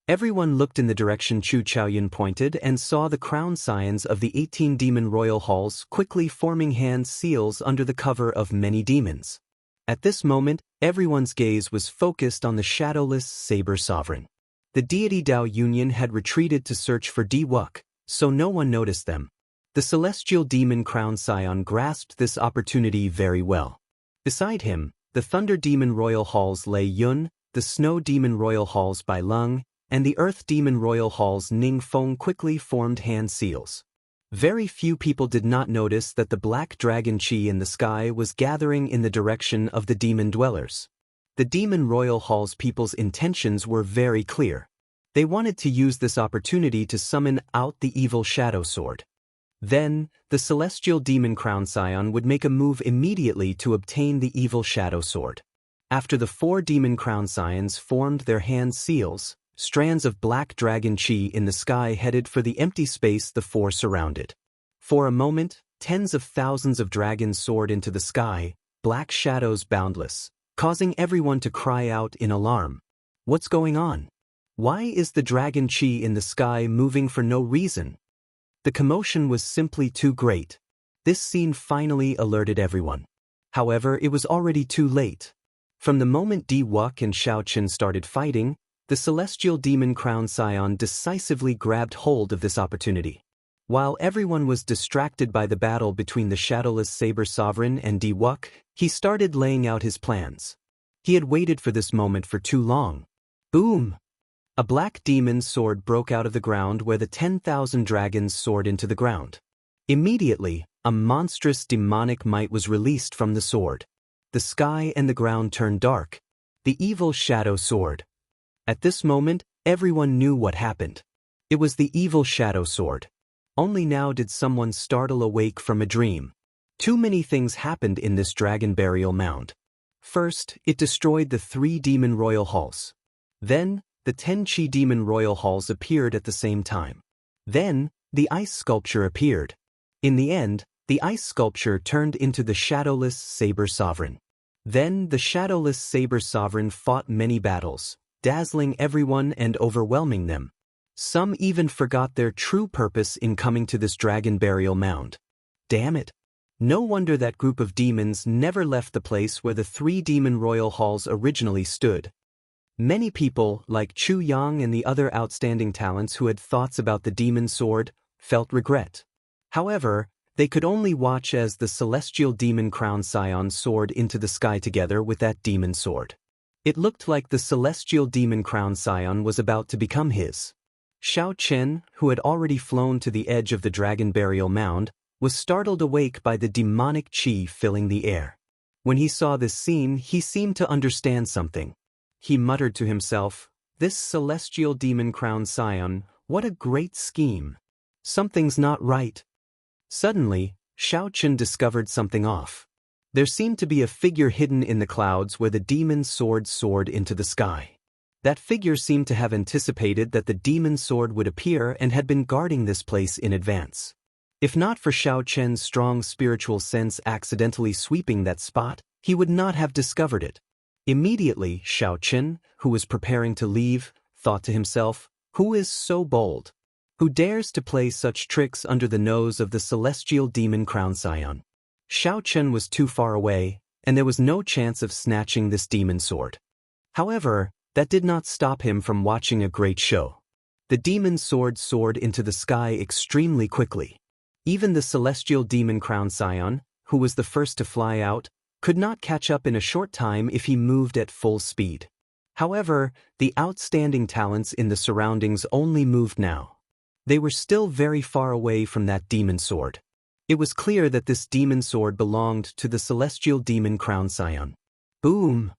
Everyone looked in the direction Chu Chaoyan pointed and saw the crown scions of the 18 demon royal halls quickly forming hand seals under the cover of many demons. At this moment, everyone's gaze was focused on the shadowless saber sovereign. The deity Dao Union had retreated to search for Di Wuk, so no one noticed them. The celestial demon crown scion grasped this opportunity very well. Beside him, the thunder demon royal halls Lei Yun, the snow demon royal halls Bai Lung, and the earth demon royal halls Ning Feng quickly formed hand seals. Very few people did not notice that the black dragon chi in the sky was gathering in the direction of the demon dwellers. The demon royal hall's people's intentions were very clear. They wanted to use this opportunity to summon out the evil shadow sword. Then, the celestial demon crown scion would make a move immediately to obtain the evil shadow sword. After the 4 demon crown scions formed their hand seals, strands of black dragon chi in the sky headed for the empty space the 4 surrounded. For a moment, tens of thousands of dragons soared into the sky, black shadows boundless, causing everyone to cry out in alarm. What's going on? Why is the dragon chi in the sky moving for no reason? The commotion was simply too great. This scene finally alerted everyone. However, it was already too late. From the moment Di Wuk and Xiao Chen started fighting, the celestial demon crown scion decisively grabbed hold of this opportunity. While everyone was distracted by the battle between the shadowless saber sovereign and Di Wuk, he started laying out his plans. He had waited for this moment for too long. Boom! A black demon sword broke out of the ground where the 10,000 dragons soared into the ground. Immediately, a monstrous demonic might was released from the sword. The sky and the ground turned dark. The evil shadow sword. At this moment, everyone knew what happened. It was the evil shadow sword. Only now did someone startle awake from a dream. Too many things happened in this dragon burial mound. First, it destroyed the 3 demon royal halls. Then, the 10 chi demon royal halls appeared at the same time. Then, the ice sculpture appeared. In the end, the ice sculpture turned into the shadowless saber sovereign. Then, the shadowless saber sovereign fought many battles, dazzling everyone and overwhelming them. Some even forgot their true purpose in coming to this dragon burial mound. Damn it! No wonder that group of demons never left the place where the 3 demon royal halls originally stood. Many people, like Chu Yang and the other outstanding talents who had thoughts about the demon sword, felt regret. However, They could only watch as the celestial demon crown scion soared into the sky together with that demon sword. It looked like the celestial demon crown scion was about to become his. Xiao Chen, who had already flown to the edge of the dragon burial mound, was startled awake by the demonic qi filling the air. When he saw this scene, he seemed to understand something. He muttered to himself, "This celestial demon crown scion, what a great scheme. Something's not right." Suddenly, Xiao Chen discovered something off. There seemed to be a figure hidden in the clouds where the demon sword soared into the sky. That figure seemed to have anticipated that the demon sword would appear and had been guarding this place in advance. If not for Xiao Chen's strong spiritual sense accidentally sweeping that spot, he would not have discovered it. Immediately, Xiao Chen, who was preparing to leave, thought to himself, "Who is so bold? Who dares to play such tricks under the nose of the celestial demon crown scion?" Xiao Chen was too far away, and there was no chance of snatching this demon sword. However, that did not stop him from watching a great show. The demon sword soared into the sky extremely quickly. Even the celestial demon crown scion, who was the first to fly out, could not catch up in a short time if he moved at full speed. However, the outstanding talents in the surroundings only moved now. They were still very far away from that demon sword. It was clear that this demon sword belonged to the celestial demon crown scion. Boom!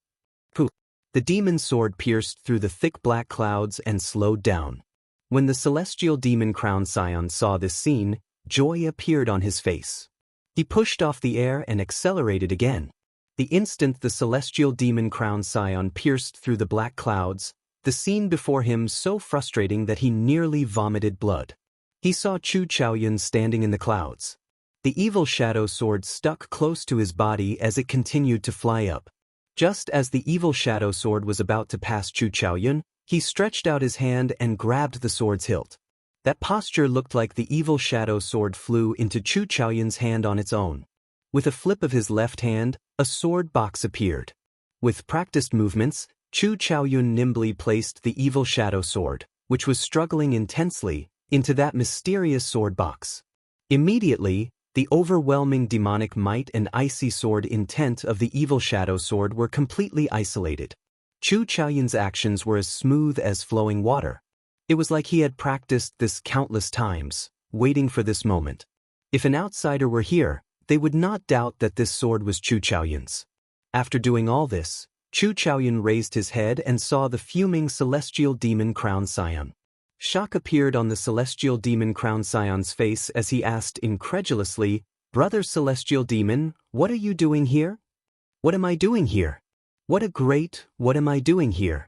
Poof! The demon sword pierced through the thick black clouds and slowed down. When the celestial demon crown scion saw this scene, joy appeared on his face. He pushed off the air and accelerated again. The instant the celestial demon crown scion pierced through the black clouds, the scene before him so frustrating that he nearly vomited blood. He saw Chu Chaoyun standing in the clouds. The evil shadow sword stuck close to his body as it continued to fly up. Just as the evil shadow sword was about to pass Chu Chaoyun, he stretched out his hand and grabbed the sword's hilt. That posture looked like the evil shadow sword flew into Chu Chaoyun's hand on its own. With a flip of his left hand, a sword box appeared. With practiced movements, Chu Chaoyun nimbly placed the evil shadow sword, which was struggling intensely, into that mysterious sword box. Immediately, the overwhelming demonic might and icy sword intent of the evil shadow sword were completely isolated. Chu Chaoyun's actions were as smooth as flowing water. It was like he had practiced this countless times, waiting for this moment. If an outsider were here, they would not doubt that this sword was Chu Chaoyun's. After doing all this, Chu Chaoyun raised his head and saw the fuming celestial demon crown scion. Shock appeared on the celestial demon crown scion's face as he asked incredulously, "Brother celestial demon, what are you doing here?" "What am I doing here? What am I doing here?"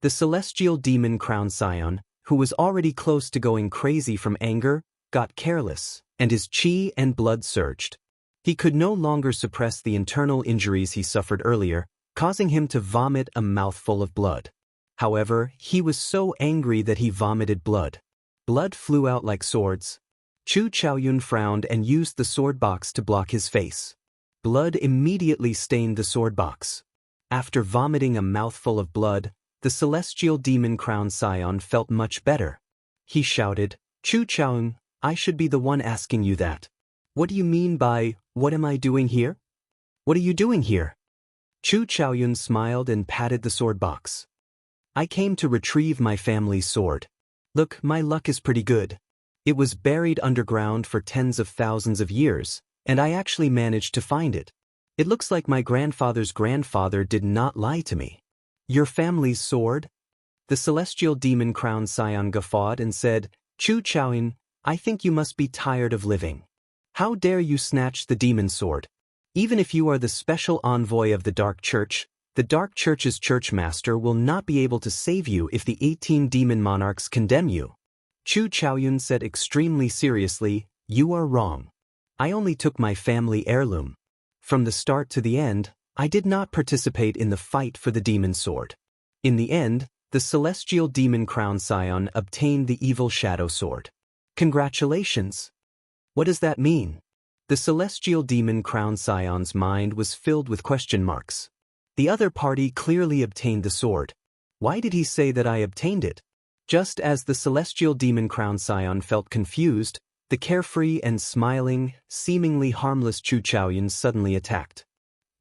The celestial demon crown scion, who was already close to going crazy from anger, got careless, and his qi and blood surged. He could no longer suppress the internal injuries he suffered earlier, causing him to vomit a mouthful of blood. However, he was so angry that he vomited blood. Blood flew out like swords. Chu Chaoyun frowned and used the sword box to block his face. Blood immediately stained the sword box. After vomiting a mouthful of blood, the celestial demon crown scion felt much better. He shouted, "Chu Chaoyun, I should be the one asking you that. What do you mean by, what am I doing here? What are you doing here?" Chu Chaoyun smiled and patted the sword box. "I came to retrieve my family's sword. Look, my luck is pretty good. It was buried underground for tens of thousands of years, and I actually managed to find it. It looks like my grandfather's grandfather did not lie to me." "Your family's sword?" The celestial demon crown scion guffawed and said, "Chu Chaoyun, I think you must be tired of living. How dare you snatch the demon sword? Even if you are the special envoy of the Dark Church, the Dark Church's churchmaster will not be able to save you if the 18 demon monarchs condemn you." Chu Chaoyun said extremely seriously, "You are wrong. I only took my family heirloom. From the start to the end, I did not participate in the fight for the demon sword. In the end, the celestial demon crown scion obtained the evil shadow sword." "Congratulations." "What does that mean?" The celestial demon crown scion's mind was filled with question marks. The other party clearly obtained the sword. Why did he say that I obtained it? Just as the celestial demon crown scion felt confused, The carefree and smiling, seemingly harmless Chu Chaoyun suddenly attacked.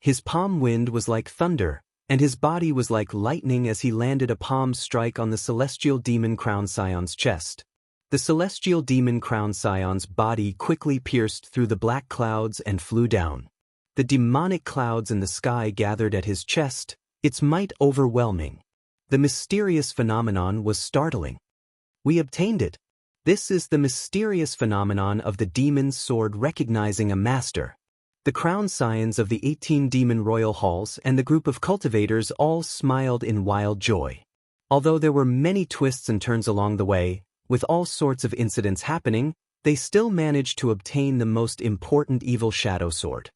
His palm wind was like thunder, and his body was like lightning as he landed a palm strike on the celestial demon crown scion's chest. The celestial demon crown scion's body quickly pierced through the black clouds and flew down. The demonic clouds in the sky gathered at his chest, its might overwhelming. The mysterious phenomenon was startling. We obtained it. This is the mysterious phenomenon of the demon's sword recognizing a master. The crown scions of the 18 demon royal halls and the group of cultivators all smiled in wild joy. Although there were many twists and turns along the way, with all sorts of incidents happening, they still managed to obtain the most important evil shadow sword.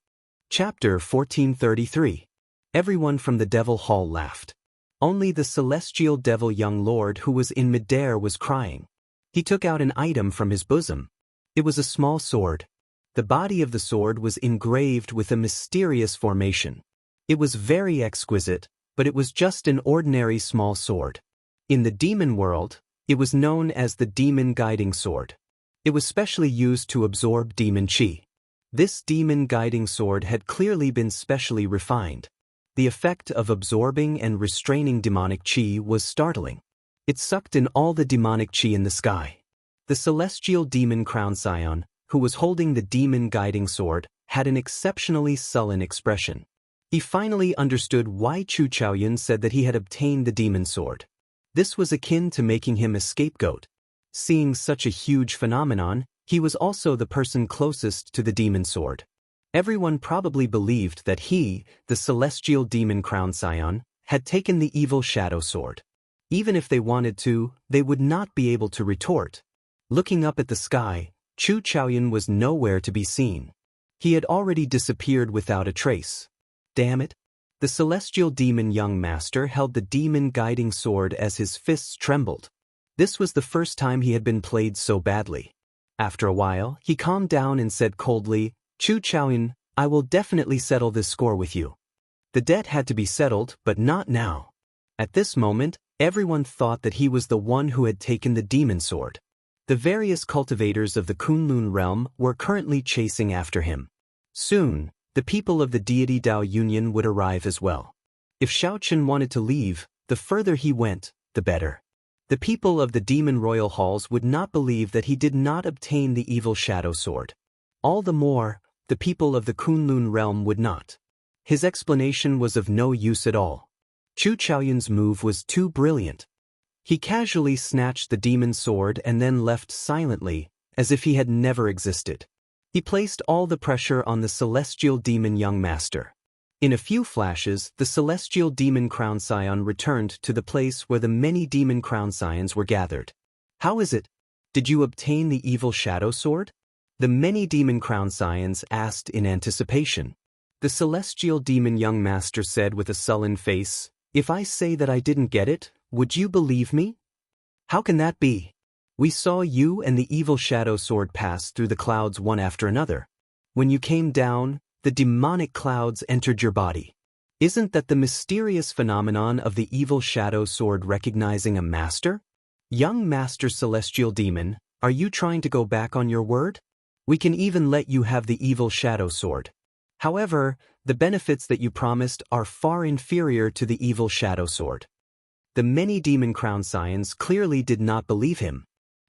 Chapter 1433. Everyone from the Devil Hall laughed. Only the celestial devil young lord who was in midair was crying. He took out an item from his bosom. It was a small sword. The body of the sword was engraved with a mysterious formation. It was very exquisite, but it was just an ordinary small sword. In the demon world, it was known as the demon guiding sword. It was specially used to absorb demon chi. This demon guiding sword had clearly been specially refined. The effect of absorbing and restraining demonic chi was startling. It sucked in all the demonic chi in the sky. The celestial demon crown scion, who was holding the demon guiding sword, had an exceptionally sullen expression. He finally understood why Chu Chaoyun said that he had obtained the demon sword. This was akin to making him a scapegoat. Seeing such a huge phenomenon, he was also the person closest to the demon sword. Everyone probably believed that he, the celestial demon crown scion, had taken the evil shadow sword. Even if they wanted to, they would not be able to retort. Looking up at the sky, Chu Chaoyun was nowhere to be seen. He had already disappeared without a trace. Damn it! The celestial demon young master held the demon guiding sword as his fists trembled. This was the first time he had been played so badly. After a while, he calmed down and said coldly, "Chu Chaoyun, I will definitely settle this score with you." The debt had to be settled, but not now. At this moment, everyone thought that he was the one who had taken the demon sword. The various cultivators of the Kunlun realm were currently chasing after him. Soon, the people of the deity Dao Union would arrive as well. If Xiaochen wanted to leave, the further he went, the better. The people of the demon royal halls would not believe that he did not obtain the evil shadow sword. All the more, the people of the Kunlun realm would not. His explanation was of no use at all. Chu Chaoyun's move was too brilliant. He casually snatched the demon sword and then left silently, as if he had never existed. He placed all the pressure on the celestial demon young master. In a few flashes, the celestial demon crown scion returned to the place where the many demon crown scions were gathered. "How is it? Did you obtain the evil shadow sword?" The many demon crown scions asked in anticipation. The celestial demon young master said with a sullen face, "If I say that I didn't get it, would you believe me? How can that be? We saw you and the evil shadow sword pass through the clouds one after another. When you came down, the demonic clouds entered your body. Isn't that the mysterious phenomenon of the evil shadow sword recognizing a master? Young master celestial demon, are you trying to go back on your word? We can even let you have the evil shadow sword. However, the benefits that you promised are far inferior to the evil shadow sword." The many demon crown scions clearly did not believe him.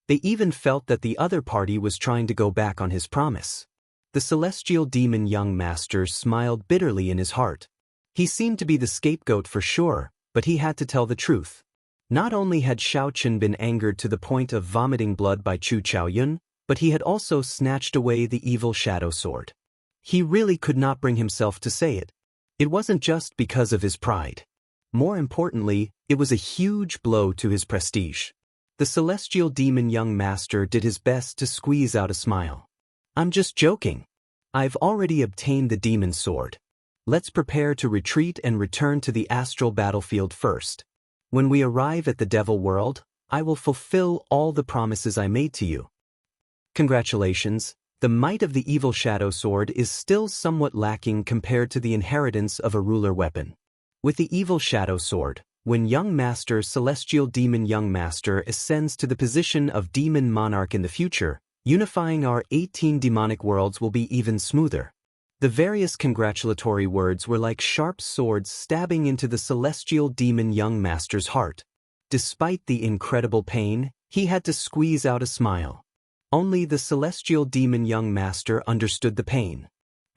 They even felt that the other party was trying to go back on his promise. The celestial demon young master smiled bitterly in his heart. He seemed to be the scapegoat for sure, but he had to tell the truth. Not only had Xiaochen been angered to the point of vomiting blood by Chu Chaoyun, but he had also snatched away the evil shadow sword. He really could not bring himself to say it. It wasn't just because of his pride. More importantly, it was a huge blow to his prestige. The celestial demon young master did his best to squeeze out a smile. "I'm just joking. I've already obtained the demon sword. Let's prepare to retreat and return to the astral battlefield first. When we arrive at the devil world, I will fulfill all the promises I made to you." Congratulations, the might of the evil shadow sword is still somewhat lacking compared to the inheritance of a ruler weapon. With the evil shadow sword, when young master celestial demon young master ascends to the position of demon monarch in the future, Unifying our 18 demonic worlds will be even smoother. The various congratulatory words were like sharp swords stabbing into the celestial demon young master's heart. Despite the incredible pain, he had to squeeze out a smile. Only the celestial demon young master understood the pain.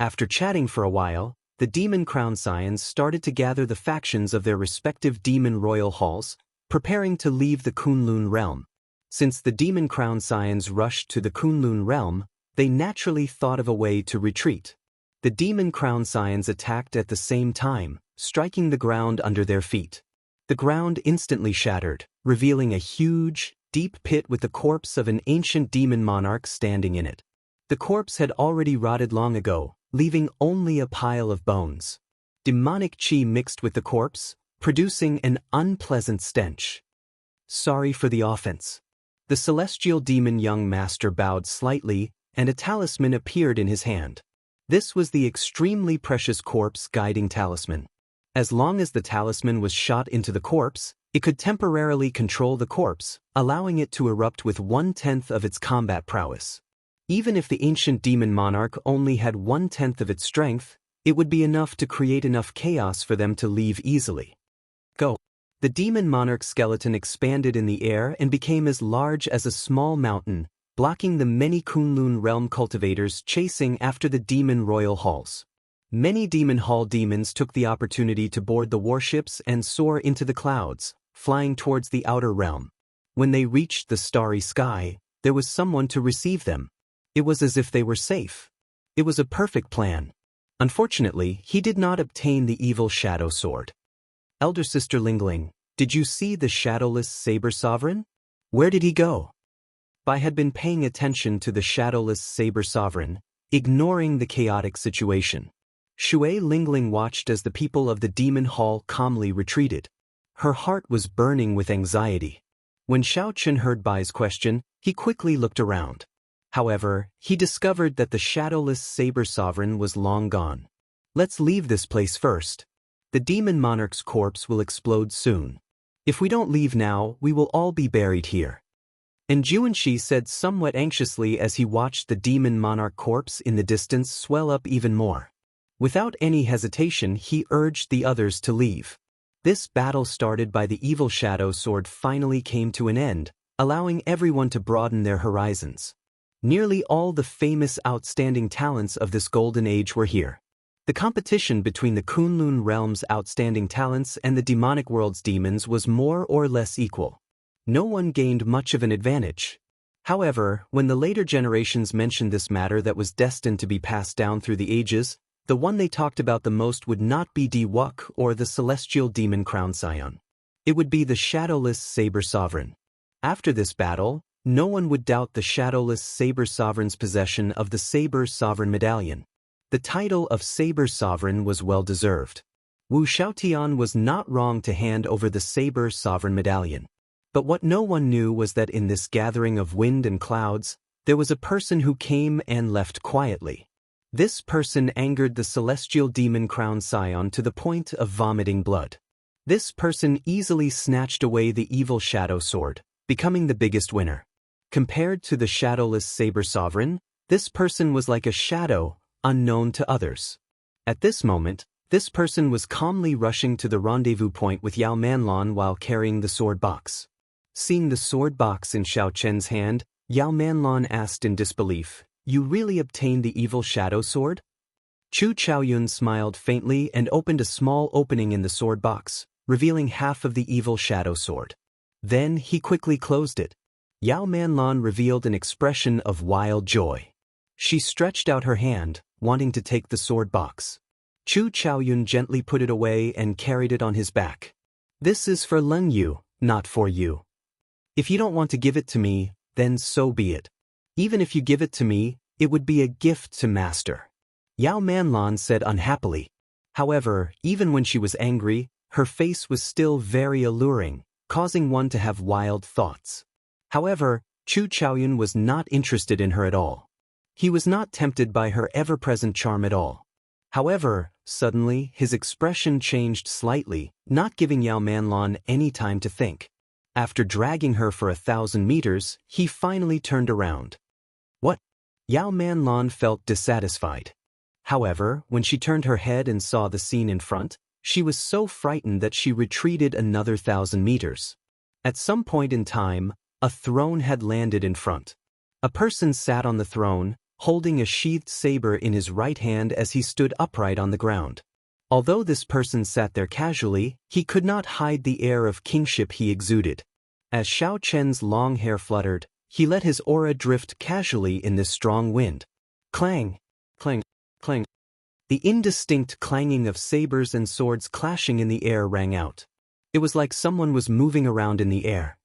After chatting for a while, the demon crown scions started to gather the factions of their respective demon royal halls, preparing to leave the Kunlun realm. Since the demon crown scions rushed to the Kunlun realm, they naturally thought of a way to retreat. The demon crown scions attacked at the same time, striking the ground under their feet. The ground instantly shattered, revealing a huge, deep pit with the corpse of an ancient demon monarch standing in it. The corpse had already rotted long ago, leaving only a pile of bones. Demonic chi mixed with the corpse, producing an unpleasant stench. Sorry for the offense. The celestial demon young master bowed slightly, and a talisman appeared in his hand. This was the extremely precious corpse guiding talisman. As long as the talisman was shot into the corpse, it could temporarily control the corpse, allowing it to erupt with 1/10 of its combat prowess. Even if the ancient demon monarch only had 1/10 of its strength, it would be enough to create enough chaos for them to leave easily. Go. The demon monarch skeleton expanded in the air and became as large as a small mountain, blocking the many Kunlun realm cultivators chasing after the demon royal halls. Many demon hall demons took the opportunity to board the warships and soar into the clouds, flying towards the outer realm. When they reached the starry sky, there was someone to receive them. It was as if they were safe. It was a perfect plan. Unfortunately, he did not obtain the evil shadow sword. Elder Sister Lingling, did you see the shadowless saber sovereign? Where did he go? Bai had been paying attention to the shadowless saber sovereign, ignoring the chaotic situation. Shui Lingling watched as the people of the demon hall calmly retreated. Her heart was burning with anxiety. When Xiaochen heard Bai's question, he quickly looked around. However, he discovered that the shadowless saber sovereign was long gone. Let's leave this place first. The demon monarch's corpse will explode soon. If we don't leave now, we will all be buried here. And Juanxi said somewhat anxiously as he watched the demon monarch corpse in the distance swell up even more. Without any hesitation, he urged the others to leave. This battle started by the evil shadow sword finally came to an end, allowing everyone to broaden their horizons. Nearly all the famous outstanding talents of this golden age were here. The competition between the Kunlun realm's outstanding talents and the demonic world's demons was more or less equal. No one gained much of an advantage. However, when the later generations mentioned this matter that was destined to be passed down through the ages, the one they talked about the most would not be Di Wuk or the celestial demon crown scion. It would be the shadowless saber sovereign. After this battle, no one would doubt the shadowless saber sovereign's possession of the saber sovereign medallion. The title of saber sovereign was well deserved. Wu Xiaotian was not wrong to hand over the saber sovereign medallion. But what no one knew was that in this gathering of wind and clouds, there was a person who came and left quietly. This person angered the celestial demon crown scion to the point of vomiting blood. This person easily snatched away the evil shadow sword, becoming the biggest winner. Compared to the shadowless saber sovereign, this person was like a shadow, unknown to others. At this moment, this person was calmly rushing to the rendezvous point with Yao Manlan while carrying the sword box. Seeing the sword box in Xiao Chen's hand, Yao Manlan asked in disbelief, "You really obtained the evil shadow sword?" Chu Chaoyun smiled faintly and opened a small opening in the sword box, revealing half of the evil shadow sword. Then he quickly closed it. Yao Manlan revealed an expression of wild joy. She stretched out her hand, wanting to take the sword box. Chu Chaoyun gently put it away and carried it on his back. "This is for Leng Yu, not for you. If you don't want to give it to me, then so be it. Even if you give it to me, it would be a gift to Master," Yao Manlan said unhappily. However, even when she was angry, her face was still very alluring, causing one to have wild thoughts. However, Chu Chaoyun was not interested in her at all. He was not tempted by her ever-present charm at all. However, suddenly, his expression changed slightly, not giving Yao Manlan any time to think. After dragging her for 1,000 meters, he finally turned around. Yao Manlan felt dissatisfied. However, when she turned her head and saw the scene in front, she was so frightened that she retreated another 1,000 meters. At some point in time, a throne had landed in front. A person sat on the throne, holding a sheathed saber in his right hand as he stood upright on the ground. Although this person sat there casually, he could not hide the air of kingship he exuded. As Xiao Chen's long hair fluttered, he let his aura drift casually in this strong wind. Clang! Clang! Clang! The indistinct clanging of sabers and swords clashing in the air rang out. It was like someone was moving around in the air.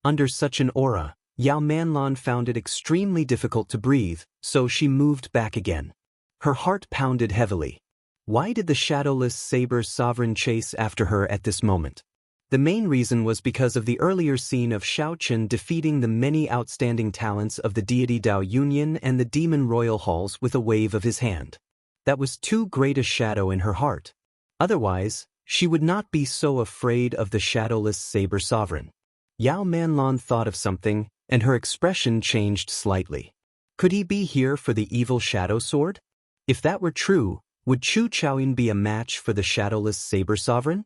Under such an aura, Yao Manlan found it extremely difficult to breathe, so she moved back again. Her heart pounded heavily. Why did the shadowless saber sovereign chase after her at this moment? The main reason was because of the earlier scene of Xiaochen defeating the many outstanding talents of the deity Dao Yunyan and the demon royal halls with a wave of his hand. That was too great a shadow in her heart. Otherwise, she would not be so afraid of the shadowless saber sovereign. Yao Manlan thought of something, and her expression changed slightly. Could he be here for the evil shadow sword? If that were true, would Chu Chaoyin be a match for the shadowless saber sovereign?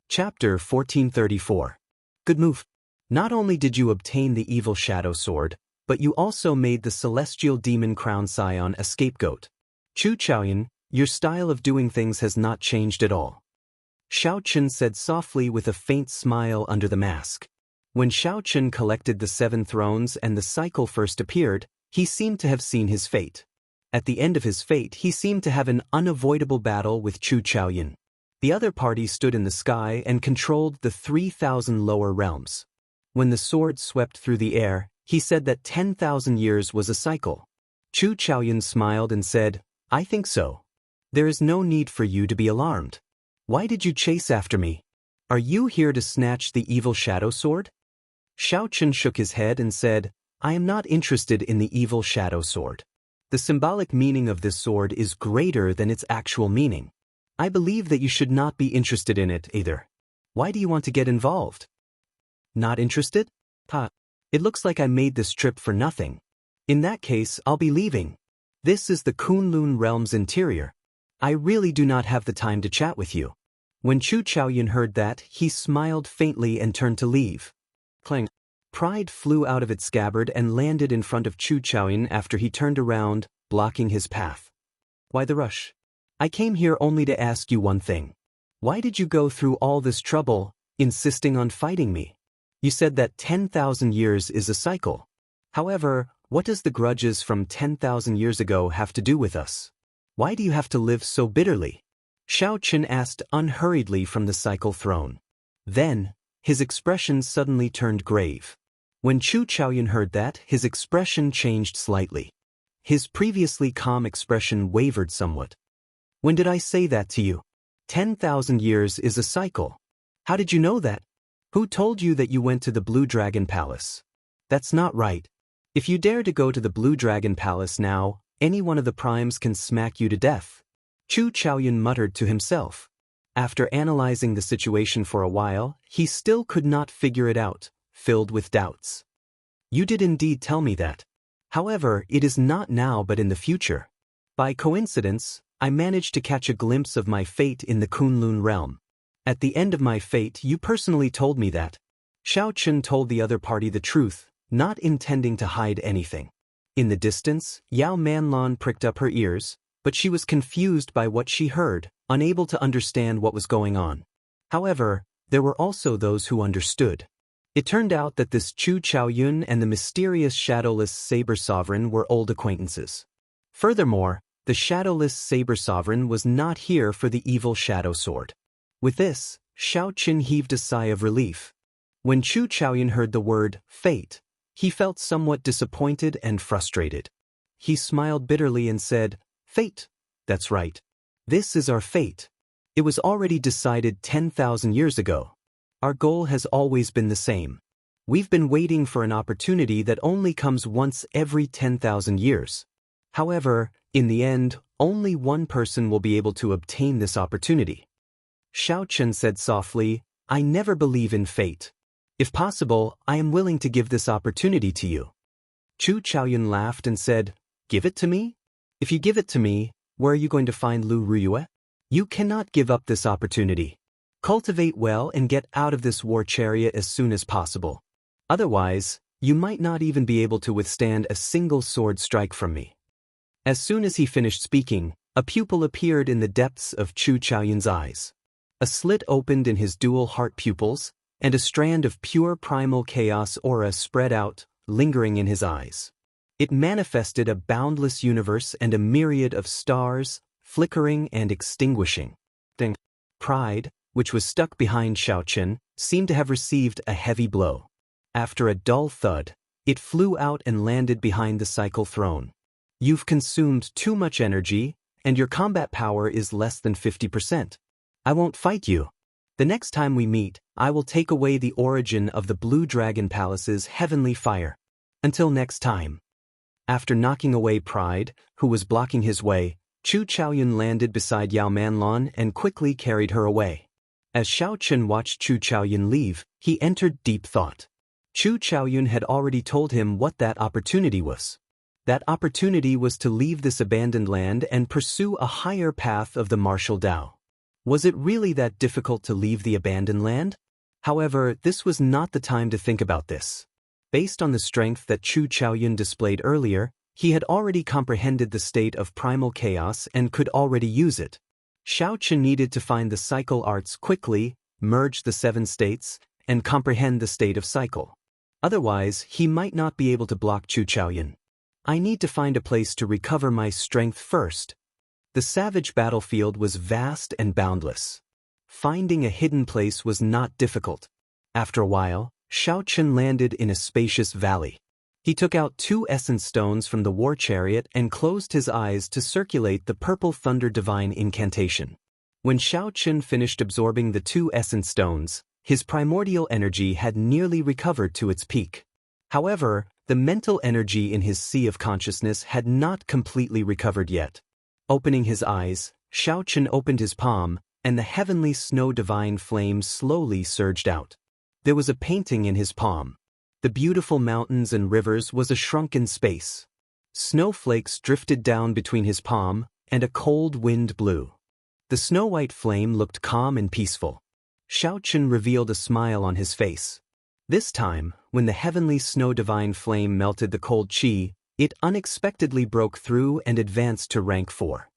Chapter 1434. Good move. Not only did you obtain the evil shadow sword, but you also made the celestial demon crown scion a scapegoat. Chu Chaoyin, your style of doing things has not changed at all. Xiao Chen said softly with a faint smile under the mask. When Xiao Chen collected the 7 thrones and the cycle first appeared, he seemed to have seen his fate. At the end of his fate, he seemed to have an unavoidable battle with Chu Chaoyin. The other party stood in the sky and controlled the 3,000 lower realms. When the sword swept through the air, he said that 10,000 years was a cycle. Chu Chaoyin smiled and said, I think so. There is no need for you to be alarmed. Why did you chase after me? Are you here to snatch the evil shadow sword? Xiao Chen shook his head and said, I am not interested in the evil shadow sword. The symbolic meaning of this sword is greater than its actual meaning. I believe that you should not be interested in it either. Why do you want to get involved? Not interested? It looks like I made this trip for nothing. In that case, I'll be leaving. This is the Kunlun realm's interior. I really do not have the time to chat with you. When Chu Chaoyin heard that, he smiled faintly and turned to leave. Clang. Pride flew out of its scabbard and landed in front of Chu Chaoyin after he turned around, blocking his path. Why the rush? I came here only to ask you one thing. Why did you go through all this trouble, insisting on fighting me? You said that 10,000 years is a cycle. However, what does the grudges from 10,000 years ago have to do with us? Why do you have to live so bitterly? Xiao Chen asked unhurriedly from the cycle throne. Then, his expression suddenly turned grave. When Chu Chaoyin heard that, his expression changed slightly. His previously calm expression wavered somewhat. When did I say that to you? 10,000 years is a cycle. How did you know that? Who told you that you went to the Blue Dragon Palace? That's not right. If you dare to go to the Blue Dragon Palace now, any one of the primes can smack you to death. Chu Chaoyin muttered to himself. After analyzing the situation for a while, he still could not figure it out, filled with doubts. You did indeed tell me that. However, it is not now but in the future. By coincidence, I managed to catch a glimpse of my fate in the Kunlun realm. At the end of my fate, you personally told me that. Xiao Chen told the other party the truth, not intending to hide anything. In the distance, Yao Manlan pricked up her ears, but she was confused by what she heard, unable to understand what was going on. However, there were also those who understood. It turned out that this Chu Chaoyin and the mysterious shadowless saber sovereign were old acquaintances. Furthermore, the shadowless saber sovereign was not here for the evil shadow sword. With this, Xiao Chen heaved a sigh of relief. When Chu Chaoyin heard the word fate, he felt somewhat disappointed and frustrated. He smiled bitterly and said, Fate? That's right. This is our fate. It was already decided 10,000 years ago. Our goal has always been the same. We've been waiting for an opportunity that only comes once every 10,000 years. However, in the end, only one person will be able to obtain this opportunity. Xiao Chen said softly, I never believe in fate. If possible, I am willing to give this opportunity to you. Chu Chaoyin laughed and said, Give it to me? If you give it to me, where are you going to find Lu Ruyue? You cannot give up this opportunity. Cultivate well and get out of this war chariot as soon as possible. Otherwise, you might not even be able to withstand a single sword strike from me. As soon as he finished speaking, a pupil appeared in the depths of Chu Chaoyun's eyes. A slit opened in his dual heart pupils, and a strand of pure primal chaos aura spread out, lingering in his eyes. It manifested a boundless universe and a myriad of stars, flickering and extinguishing. Pride, which was stuck behind Xiaochen, seemed to have received a heavy blow. After a dull thud, it flew out and landed behind the cycle throne. You've consumed too much energy, and your combat power is less than 50%. I won't fight you. The next time we meet, I will take away the origin of the Blue Dragon Palace's heavenly fire. Until next time. After knocking away Pride, who was blocking his way, Chu Chaoyun landed beside Yao Manlon and quickly carried her away. As Xiaochen watched Chu Chaoyun leave, he entered deep thought. Chu Chaoyun had already told him what that opportunity was. That opportunity was to leave this abandoned land and pursue a higher path of the martial Dao. Was it really that difficult to leave the abandoned land? However, this was not the time to think about this. Based on the strength that Chu Chaoyun displayed earlier, he had already comprehended the state of primal chaos and could already use it. Xiaochen needed to find the cycle arts quickly, merge the 7 states, and comprehend the state of cycle. Otherwise, he might not be able to block Chu Chaoyun. I need to find a place to recover my strength first. The savage battlefield was vast and boundless. Finding a hidden place was not difficult. After a while, Xiaochen landed in a spacious valley. He took out 2 essence stones from the war chariot and closed his eyes to circulate the purple thunder divine incantation. When Xiaochen finished absorbing the 2 essence stones, his primordial energy had nearly recovered to its peak. However, the mental energy in his sea of consciousness had not completely recovered yet. Opening his eyes, Xiaochen opened his palm, and the heavenly snow divine flame slowly surged out. There was a painting in his palm. The beautiful mountains and rivers was a shrunken space. Snowflakes drifted down between his palm, and a cold wind blew. The snow-white flame looked calm and peaceful. Xiaochen revealed a smile on his face. This time, when the heavenly snow divine flame melted the cold qi, it unexpectedly broke through and advanced to rank 4.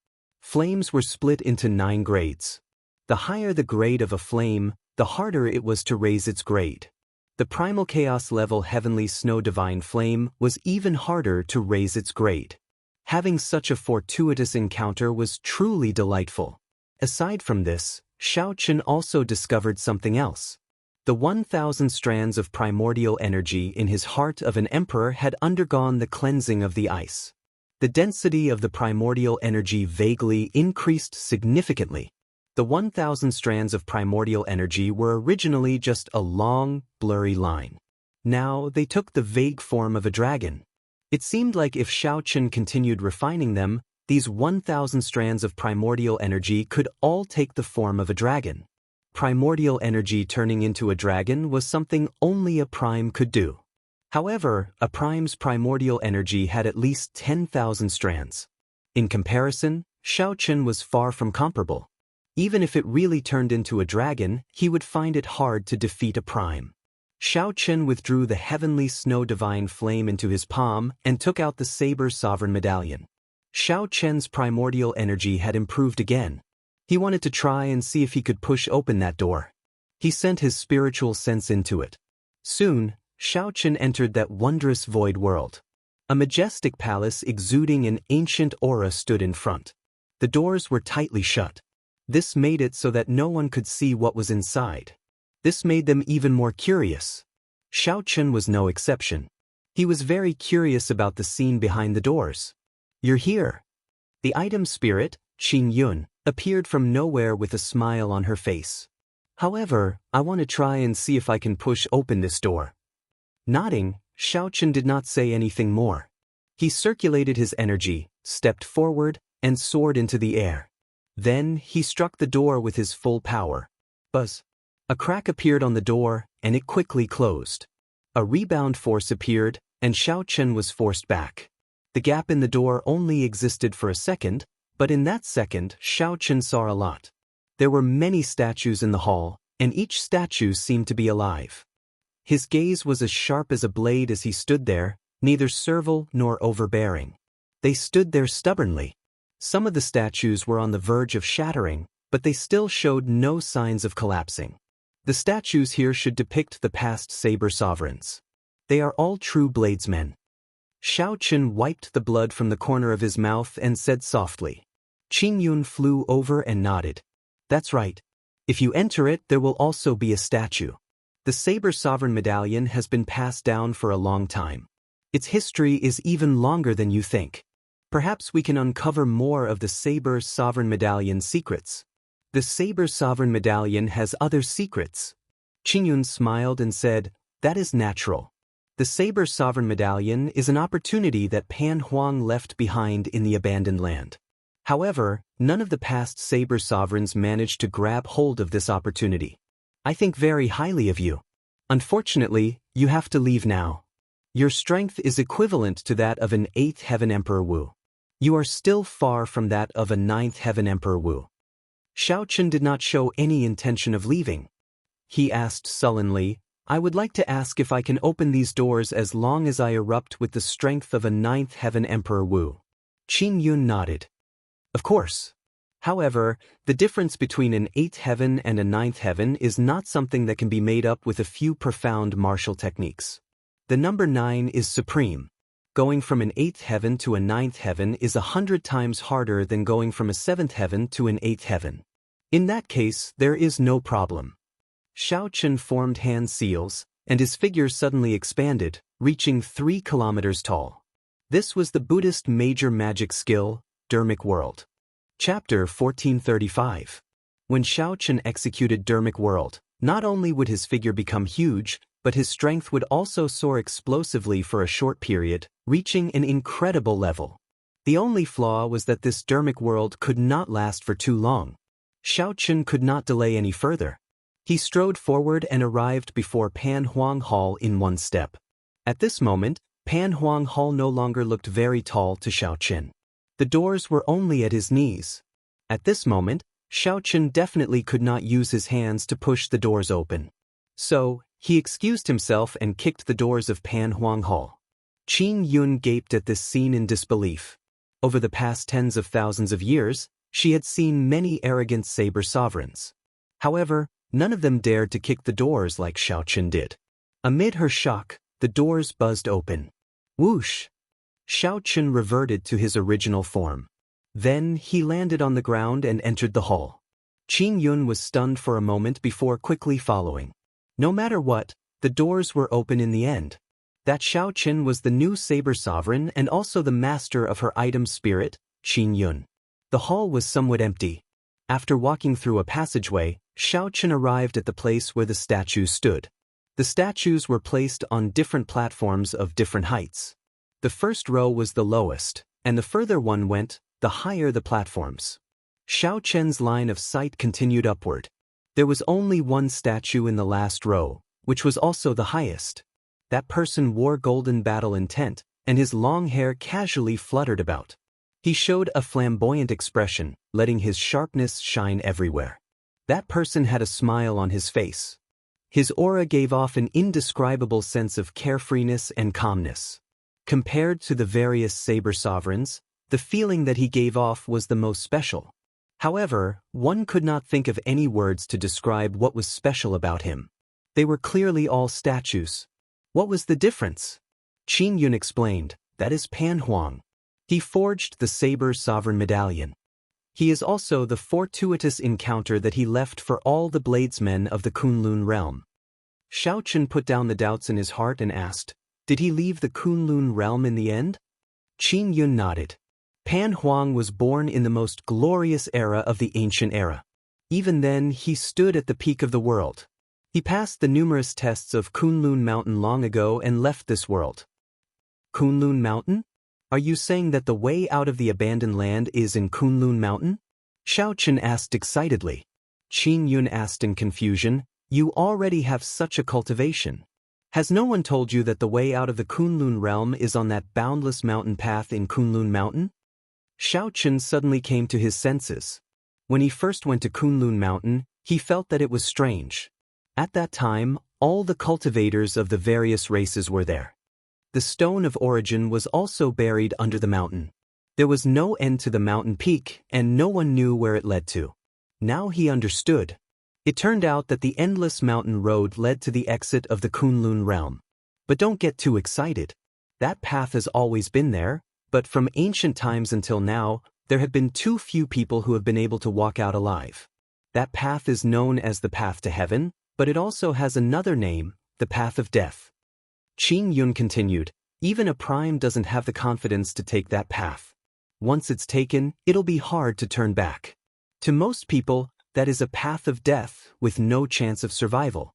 Flames were split into 9 grades. The higher the grade of a flame, the harder it was to raise its grade. The primal chaos level heavenly snow divine flame was even harder to raise its grade. Having such a fortuitous encounter was truly delightful. Aside from this, Xiaochen also discovered something else. The 1,000 strands of primordial energy in his heart of an emperor had undergone the cleansing of the ice. The density of the primordial energy vaguely increased significantly. The 1,000 strands of primordial energy were originally just a long, blurry line. Now they took the vague form of a dragon. It seemed like if Xiaochen continued refining them, these 1,000 strands of primordial energy could all take the form of a dragon. Primordial energy turning into a dragon was something only a prime could do. However, a prime's primordial energy had at least 10,000 strands. In comparison, Xiaochen was far from comparable. Even if it really turned into a dragon, he would find it hard to defeat a prime. Xiaochen withdrew the heavenly snow divine flame into his palm and took out the saber sovereign medallion. Xiaochen's primordial energy had improved again. He wanted to try and see if he could push open that door. He sent his spiritual sense into it. Soon, Xiaochen entered that wondrous void world. A majestic palace exuding an ancient aura stood in front. The doors were tightly shut. This made it so that no one could see what was inside. This made them even more curious. Xiaochen was no exception. He was very curious about the scene behind the doors. "You're here." The item spirit, Qin Yun, appeared from nowhere with a smile on her face. "However, I want to try and see if I can push open this door." Nodding, Xiaochen did not say anything more. He circulated his energy, stepped forward, and soared into the air. Then he struck the door with his full power. Buzz! A crack appeared on the door, and it quickly closed. A rebound force appeared, and Xiaochen was forced back. The gap in the door only existed for a second, but in that second, Xiaochen saw a lot. There were many statues in the hall, and each statue seemed to be alive. His gaze was as sharp as a blade as he stood there, neither servile nor overbearing. They stood there stubbornly. Some of the statues were on the verge of shattering, but they still showed no signs of collapsing. The statues here should depict the past saber sovereigns. They are all true bladesmen. Xiaochen wiped the blood from the corner of his mouth and said softly. Qingyun flew over and nodded. That's right. If you enter it, there will also be a statue. The Saber Sovereign Medallion has been passed down for a long time. Its history is even longer than you think. Perhaps we can uncover more of the Saber Sovereign Medallion secrets. The Saber Sovereign Medallion has other secrets. Qingyun smiled and said, that is natural. The Saber Sovereign Medallion is an opportunity that Pan Huang left behind in the abandoned land. However, none of the past Saber Sovereigns managed to grab hold of this opportunity. I think very highly of you. Unfortunately, you have to leave now. Your strength is equivalent to that of an 8th Heaven Emperor Wu. You are still far from that of a 9th Heaven Emperor Wu. Xiaochen did not show any intention of leaving. He asked sullenly, I would like to ask if I can open these doors as long as I erupt with the strength of a 9th Heaven Emperor Wu. Qingyun nodded. Of course. However, the difference between an 8th heaven and a 9th heaven is not something that can be made up with a few profound martial techniques. The number 9 is supreme. Going from an 8th heaven to a 9th heaven is 100 times harder than going from a 7th heaven to an 8th heaven. In that case, there is no problem. Xiaochen formed hand seals, and his figure suddenly expanded, reaching 3 kilometers tall. This was the Buddhist major magic skill, Dermic World. Chapter 1435. When Xiaochen executed Dermic World, not only would his figure become huge, but his strength would also soar explosively for a short period, reaching an incredible level. The only flaw was that this Dermic World could not last for too long. Xiaochen could not delay any further. He strode forward and arrived before Pan Huang Hall in one step. At this moment, Pan Huang Hall no longer looked very tall to Xiaochen. The doors were only at his knees. At this moment, Xiaochen definitely could not use his hands to push the doors open. So, he excused himself and kicked the doors of Pan Huang Hall. Qingyun gaped at this scene in disbelief. Over the past tens of thousands of years, she had seen many arrogant saber sovereigns. However, none of them dared to kick the doors like Xiaochen did. Amid her shock, the doors buzzed open. Whoosh! Xiaochen reverted to his original form. Then he landed on the ground and entered the hall. Qingyun was stunned for a moment before quickly following. No matter what, the doors were open in the end. That Xiaochen was the new saber sovereign and also the master of her item spirit, Qingyun. The hall was somewhat empty. After walking through a passageway, Xiaochen arrived at the place where the statues stood. The statues were placed on different platforms of different heights. The first row was the lowest, and the further one went, the higher the platforms. Xiaochen's line of sight continued upward. There was only one statue in the last row, which was also the highest. That person wore golden battle intent, and his long hair casually fluttered about. He showed a flamboyant expression, letting his sharpness shine everywhere. That person had a smile on his face. His aura gave off an indescribable sense of carefreeness and calmness. Compared to the various saber sovereigns, the feeling that he gave off was the most special. However, one could not think of any words to describe what was special about him. They were clearly all statues. What was the difference? Qingyun explained, that is Pan Huang. He forged the Saber Sovereign Medallion. He is also the fortuitous encounter that he left for all the bladesmen of the Kunlun realm. Xiaochen put down the doubts in his heart and asked, did he leave the Kunlun realm in the end? Qingyun nodded. Pan Huang was born in the most glorious era of the ancient era. Even then, he stood at the peak of the world. He passed the numerous tests of Kunlun Mountain long ago and left this world. Kunlun Mountain? Are you saying that the way out of the abandoned land is in Kunlun Mountain? Xiaochen asked excitedly. Qingyun asked in confusion, you already have such a cultivation. Has no one told you that the way out of the Kunlun realm is on that boundless mountain path in Kunlun Mountain? Xiaochen suddenly came to his senses. When he first went to Kunlun Mountain, he felt that it was strange. At that time, all the cultivators of the various races were there. The stone of origin was also buried under the mountain. There was no end to the mountain peak, and no one knew where it led to. Now he understood. It turned out that the endless mountain road led to the exit of the Kunlun realm. But don't get too excited. That path has always been there, but from ancient times until now, there have been too few people who have been able to walk out alive. That path is known as the path to heaven, but it also has another name, the path of death. Qin Yun continued, even a prime doesn't have the confidence to take that path. Once it's taken, it'll be hard to turn back. To most people, that is a path of death with no chance of survival.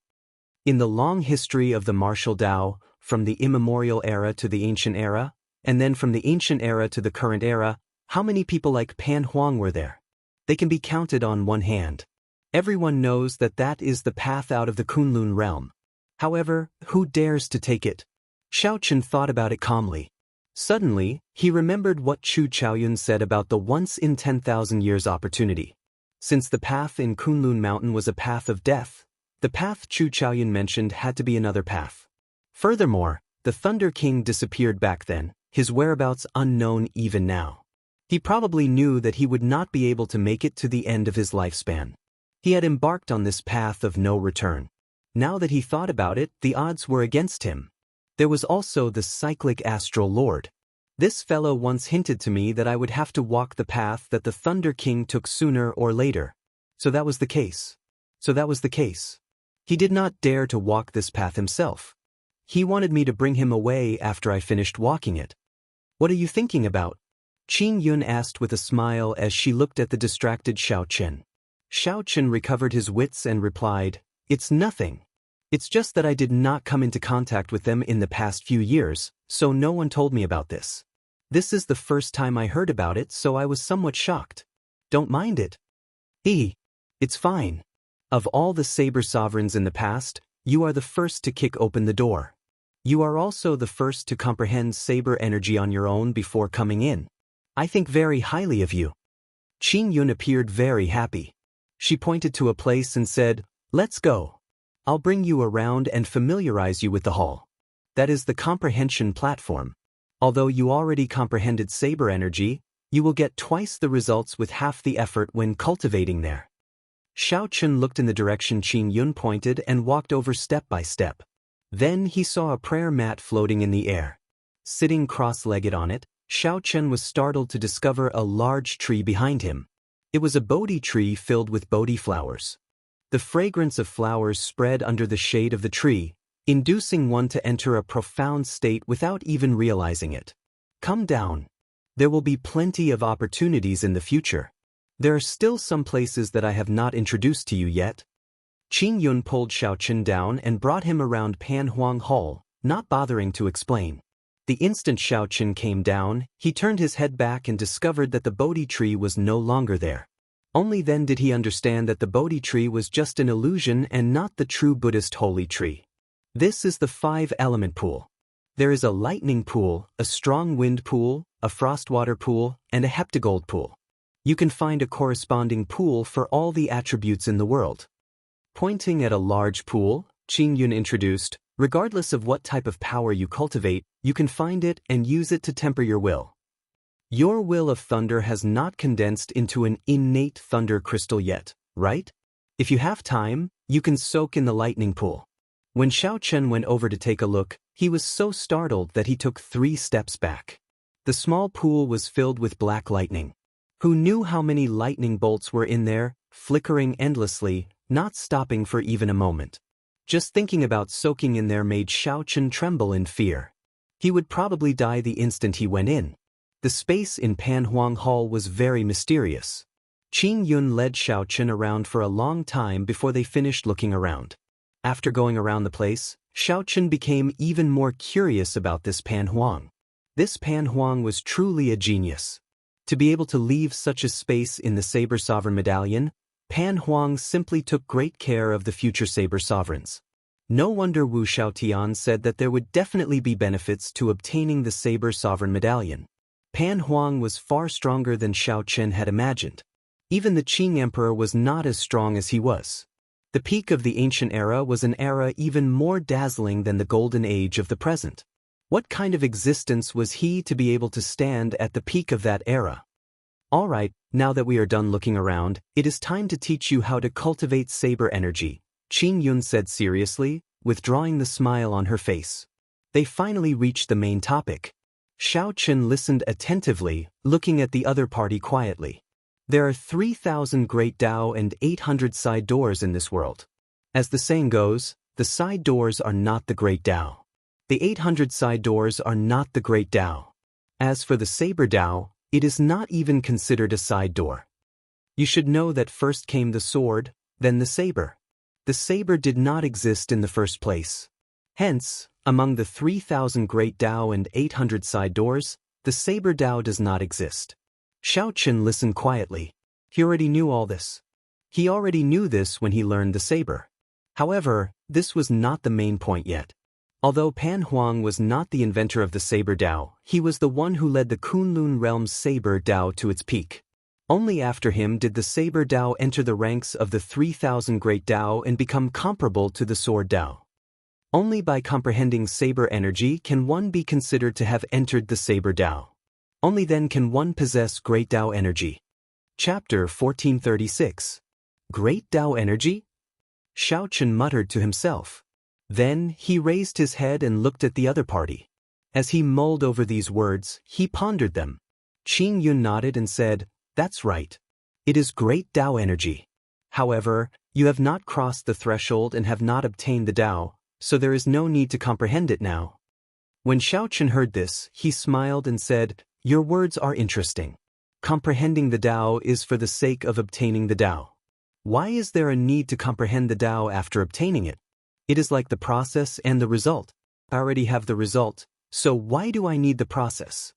In the long history of the martial Dao, from the immemorial era to the ancient era, and then from the ancient era to the current era, how many people like Pan Huang were there? They can be counted on one hand. Everyone knows that that is the path out of the Kunlun realm. However, who dares to take it? Xiaochen thought about it calmly. Suddenly, he remembered what Chu Chaoyun said about the once-in-10,000 years opportunity. Since the path in Kunlun Mountain was a path of death, the path Chu Chaoyun mentioned had to be another path. Furthermore, the Thunder King disappeared back then, his whereabouts unknown even now. He probably knew that he would not be able to make it to the end of his lifespan. He had embarked on this path of no return. Now that he thought about it, the odds were against him. There was also the cyclic astral lord. This fellow once hinted to me that I would have to walk the path that the Thunder King took sooner or later. So that was the case. He did not dare to walk this path himself. He wanted me to bring him away after I finished walking it. What are you thinking about? Qin Yun asked with a smile as she looked at the distracted Xiaochen. Xiaochen recovered his wits and replied, "It's nothing. It's just that I did not come into contact with them in the past few years, so no one told me about this. This is the first time I heard about it, so I was somewhat shocked. Don't mind it." It's fine. Of all the saber sovereigns in the past, you are the first to kick open the door. You are also the first to comprehend saber energy on your own before coming in. I think very highly of you." Qin Yun appeared very happy. She pointed to a place and said, "Let's go. I'll bring you around and familiarize you with the hall. That is the comprehension platform. Although you already comprehended saber energy, you will get twice the results with half the effort when cultivating there." Xiaochen looked in the direction Qin Yun pointed and walked over step by step. Then he saw a prayer mat floating in the air. Sitting cross-legged on it, Xiaochen was startled to discover a large tree behind him. It was a Bodhi tree filled with Bodhi flowers. The fragrance of flowers spread under the shade of the tree, inducing one to enter a profound state without even realizing it. "Come down. There will be plenty of opportunities in the future. There are still some places that I have not introduced to you yet." Qin Yun pulled Xiaochen down and brought him around Pan Huang Hall, not bothering to explain. The instant Xiaochen came down, he turned his head back and discovered that the Bodhi tree was no longer there. Only then did he understand that the Bodhi tree was just an illusion and not the true Buddhist holy tree. This is the 5-element pool. There is a lightning pool, a strong wind pool, a frostwater pool, and a heptagold pool. You can find a corresponding pool for all the attributes in the world. Pointing at a large pool, Qin Yun introduced, "Regardless of what type of power you cultivate, you can find it and use it to temper your will. Your will of thunder has not condensed into an innate thunder crystal yet, right? If you have time, you can soak in the lightning pool." When Xiaochen went over to take a look, he was so startled that he took 3 steps back. The small pool was filled with black lightning. Who knew how many lightning bolts were in there, flickering endlessly, not stopping for even a moment? Just thinking about soaking in there made Xiaochen tremble in fear. He would probably die the instant he went in. The space in Pan Huang Hall was very mysterious. Qin Yun led Xiaochen around for a long time before they finished looking around. After going around the place, Xiaochen became even more curious about this Pan Huang. This Pan Huang was truly a genius. To be able to leave such a space in the Saber Sovereign Medallion, Pan Huang simply took great care of the future Saber Sovereigns. No wonder Wu Xiaotian said that there would definitely be benefits to obtaining the Saber Sovereign Medallion. Pan Huang was far stronger than Xiao Chen had imagined. Even the Qing Emperor was not as strong as he was. The peak of the ancient era was an era even more dazzling than the golden age of the present. What kind of existence was he to be able to stand at the peak of that era? All right, now that we are done looking around, it is time to teach you how to cultivate saber energy, Qing Yun said seriously, withdrawing the smile on her face. They finally reached the main topic. Xiao Chen listened attentively, looking at the other party quietly. There are 3,000 great Dao and 800 side doors in this world. As the saying goes, the side doors are not the great Dao. The 800 side doors are not the great Dao. As for the saber Dao, it is not even considered a side door. You should know that first came the sword, then the saber. The saber did not exist in the first place. Hence, among the 3,000 great Dao and 800 side doors, the saber Dao does not exist. Xiao Chen listened quietly. He already knew all this. He already knew this when he learned the saber. However, this was not the main point yet. Although Pan Huang was not the inventor of the saber Dao, he was the one who led the Kunlun realm's saber Dao to its peak. Only after him did the saber Dao enter the ranks of the 3,000 great Dao and become comparable to the sword Dao. Only by comprehending saber energy can one be considered to have entered the saber Dao. Only then can one possess great Dao energy. Chapter 1436. Great Dao energy? Xiao Chen muttered to himself. Then he raised his head and looked at the other party. As he mulled over these words, he pondered them. Qing Yun nodded and said, "That's right. It is great Dao energy. However, you have not crossed the threshold and have not obtained the Dao, so there is no need to comprehend it now." When Xiao Chen heard this, he smiled and said, "Your words are interesting. Comprehending the Dao is for the sake of obtaining the Dao. Why is there a need to comprehend the Dao after obtaining it? It is like the process and the result. I already have the result, so why do I need the process?"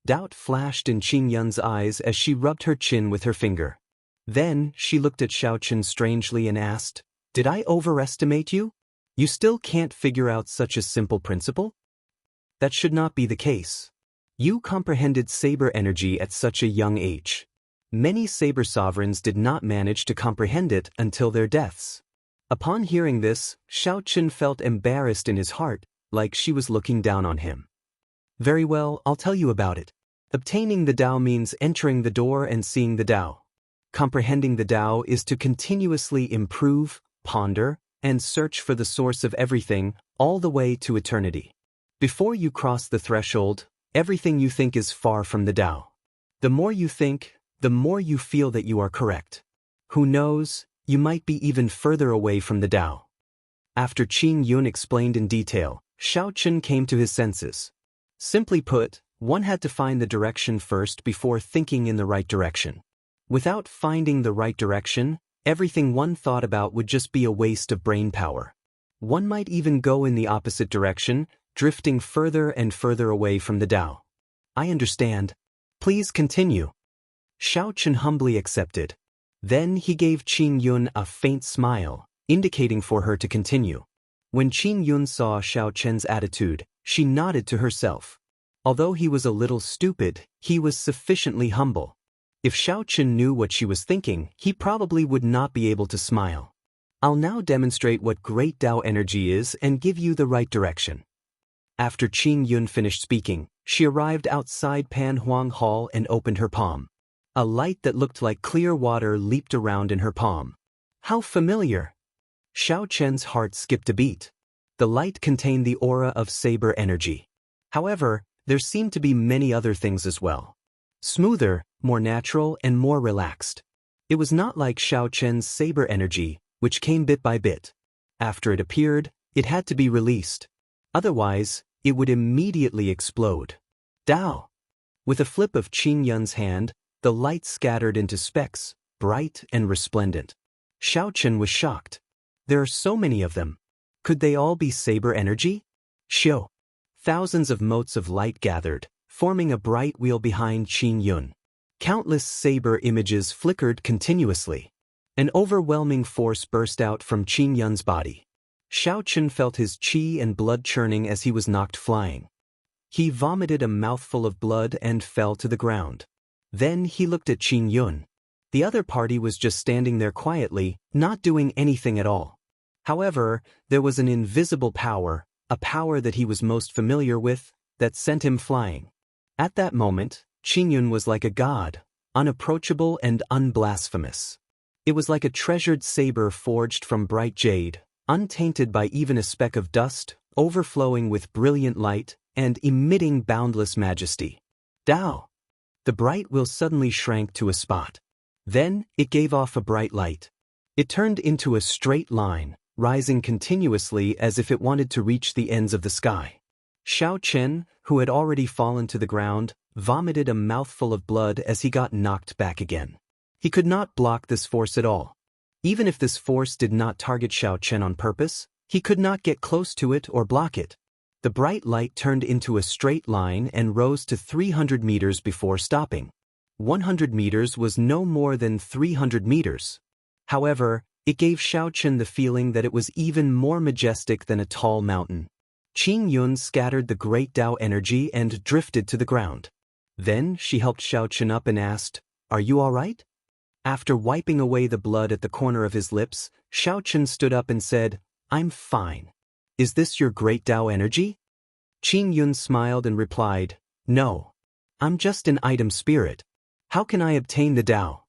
Doubt flashed in Qing Yun's eyes as she rubbed her chin with her finger. Then she looked at Xiao Chen strangely and asked, "Did I overestimate you? You still can't figure out such a simple principle? That should not be the case. You comprehended saber energy at such a young age. Many saber sovereigns did not manage to comprehend it until their deaths." Upon hearing this, Xiao Chen felt embarrassed in his heart, like she was looking down on him. "Very well, I'll tell you about it. Obtaining the Dao means entering the door and seeing the Dao. Comprehending the Dao is to continuously improve, ponder, and search for the source of everything, all the way to eternity. Before you cross the threshold, everything you think is far from the Dao. The more you think, the more you feel that you are correct. Who knows, you might be even further away from the Dao." After Qing Yun explained in detail, Xiao Chen came to his senses. Simply put, one had to find the direction first before thinking in the right direction. Without finding the right direction, everything one thought about would just be a waste of brain power. One might even go in the opposite direction, drifting further and further away from the Dao. "I understand. Please continue." Xiao Chen humbly accepted. Then he gave Qing Yun a faint smile, indicating for her to continue. When Qing Yun saw Xiao Chen's attitude, she nodded to herself. Although he was a little stupid, he was sufficiently humble. If Xiao Chen knew what she was thinking, he probably would not be able to smile. "I'll now demonstrate what great Dao energy is and give you the right direction." After Qing Yun finished speaking, she arrived outside Pan Huang Hall and opened her palm. A light that looked like clear water leaped around in her palm. How familiar! Xiao Chen's heart skipped a beat. The light contained the aura of saber energy. However, there seemed to be many other things as well. Smoother, more natural, and more relaxed. It was not like Xiao Chen's saber energy, which came bit by bit. After it appeared, it had to be released. Otherwise, it would immediately explode. Dao! With a flip of Qing Yun's hand, the light scattered into specks, bright and resplendent. Xiao Chen was shocked. There are so many of them. Could they all be saber energy? Shio! Thousands of motes of light gathered, forming a bright wheel behind Qing Yun. Countless saber images flickered continuously. An overwhelming force burst out from Qing Yun's body. Xiaochen felt his qi and blood churning as he was knocked flying. He vomited a mouthful of blood and fell to the ground. Then he looked at Qin Yun. The other party was just standing there quietly, not doing anything at all. However, there was an invisible power, a power that he was most familiar with, that sent him flying. At that moment, Qin Yun was like a god, unapproachable and unblasphemous. It was like a treasured saber forged from bright jade, untainted by even a speck of dust, overflowing with brilliant light, and emitting boundless majesty. Dao! The bright will suddenly shrank to a spot. Then, it gave off a bright light. It turned into a straight line, rising continuously as if it wanted to reach the ends of the sky. Xiaochen, who had already fallen to the ground, vomited a mouthful of blood as he got knocked back again. He could not block this force at all. Even if this force did not target Xiaochen on purpose, he could not get close to it or block it. The bright light turned into a straight line and rose to 300 meters before stopping. 100 meters was no more than 300 meters. However, it gave Xiaochen the feeling that it was even more majestic than a tall mountain. Qin Yun scattered the great Dao energy and drifted to the ground. Then she helped Xiaochen up and asked, "Are you all right?" After wiping away the blood at the corner of his lips, Xiaochen stood up and said, "I'm fine. Is this your great Dao energy?" Qin Yun smiled and replied, "No. I'm just an item spirit. How can I obtain the Dao?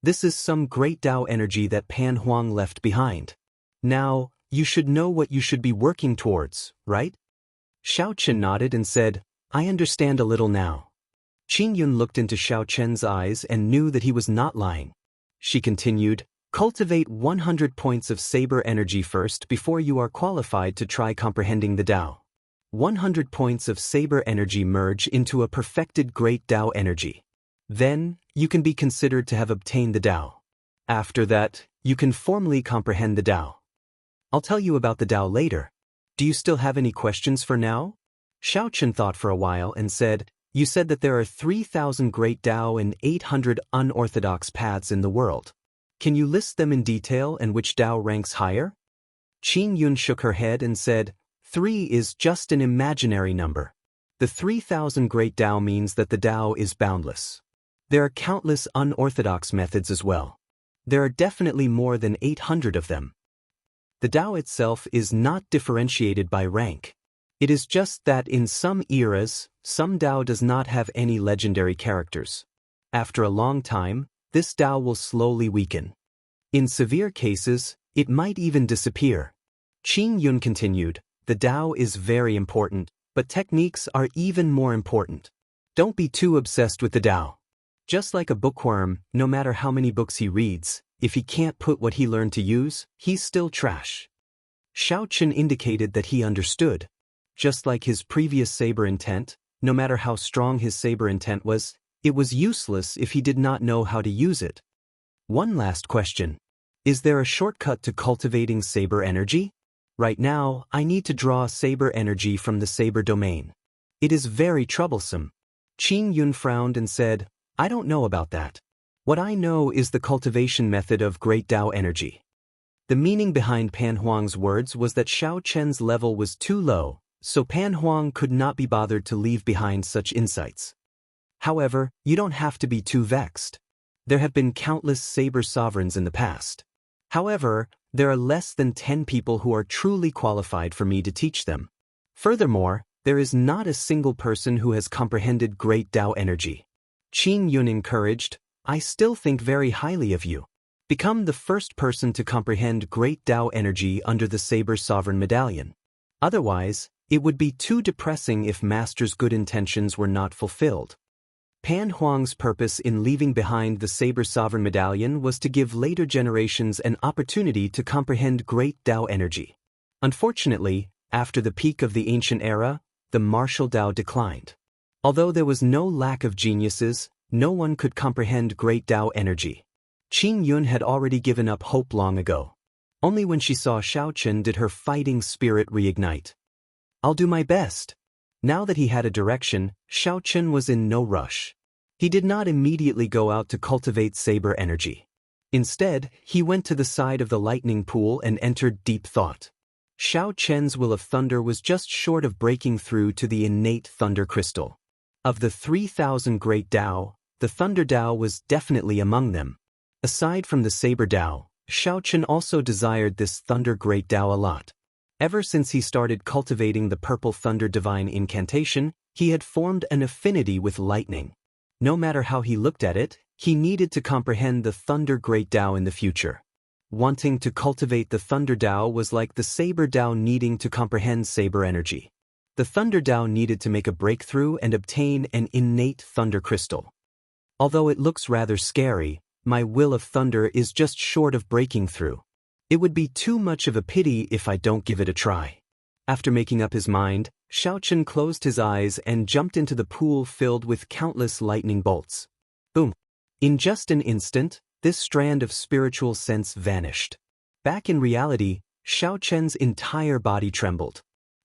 This is some great Dao energy that Pan Huang left behind. Now, you should know what you should be working towards, right?" Xiaochen nodded and said, "I understand a little now." Qin Yun looked into Xiaochen's eyes and knew that he was not lying. She continued, "Cultivate 100 points of saber energy first before you are qualified to try comprehending the Dao. 100 points of saber energy merge into a perfected great Dao energy. Then, you can be considered to have obtained the Dao. After that, you can formally comprehend the Dao. I'll tell you about the Dao later. Do you still have any questions for now?" Xiaochen thought for a while and said, "You said that there are 3,000 great Dao and 800 unorthodox paths in the world. Can you list them in detail and which Dao ranks higher?" Qin Yun shook her head and said, 3 is just an imaginary number. The 3,000 great Dao means that the Dao is boundless. There are countless unorthodox methods as well. There are definitely more than 800 of them. The Dao itself is not differentiated by rank. It is just that in some eras, some Dao does not have any legendary characters. After a long time, this Dao will slowly weaken. In severe cases, it might even disappear. Qin Yun continued, "The Dao is very important, but techniques are even more important. Don't be too obsessed with the Dao. Just like a bookworm, no matter how many books he reads, if he can't put what he learned to use, he's still trash." Xiaochen indicated that he understood. Just like his previous saber intent, no matter how strong his saber intent was, it was useless if he did not know how to use it. One last question. Is there a shortcut to cultivating saber energy? Right now, I need to draw saber energy from the saber domain. It is very troublesome. Qin Yun frowned and said, "I don't know about that. What I know is the cultivation method of great Dao energy." The meaning behind Pan Huang's words was that Xiaochen's level was too low, so Pan Huang could not be bothered to leave behind such insights. However, you don't have to be too vexed. There have been countless saber sovereigns in the past. However, there are less than 10 people who are truly qualified for me to teach them. Furthermore, there is not a single person who has comprehended great Dao energy. Qin Yun encouraged, "I still think very highly of you. Become the first person to comprehend great Dao energy under the Saber Sovereign Medallion. Otherwise, it would be too depressing if Master's good intentions were not fulfilled." Pan Huang's purpose in leaving behind the Saber Sovereign Medallion was to give later generations an opportunity to comprehend great Dao energy. Unfortunately, after the peak of the ancient era, the martial Dao declined. Although there was no lack of geniuses, no one could comprehend great Dao energy. Qin Yun had already given up hope long ago. Only when she saw Xiaochen did her fighting spirit reignite. "I'll do my best." Now that he had a direction, Xiaochen was in no rush. He did not immediately go out to cultivate saber energy. Instead, he went to the side of the lightning pool and entered deep thought. Xiao Chen's will of thunder was just short of breaking through to the innate thunder crystal. Of the 3,000 great Dao, the Thunder Dao was definitely among them. Aside from the Saber Dao, Xiao Chen also desired this Thunder Great Dao a lot. Ever since he started cultivating the Purple Thunder Divine Incantation, he had formed an affinity with lightning. No matter how he looked at it, he needed to comprehend the Thunder Great Dao in the future. Wanting to cultivate the Thunder Dao was like the Saber Dao needing to comprehend Saber energy. The Thunder Dao needed to make a breakthrough and obtain an innate Thunder Crystal. Although it looks rather scary, my will of thunder is just short of breaking through. It would be too much of a pity if I don't give it a try. After making up his mind, Xiao Chen closed his eyes and jumped into the pool filled with countless lightning bolts. Boom! In just an instant, this strand of spiritual sense vanished. Back in reality, Xiao Chen's entire body trembled.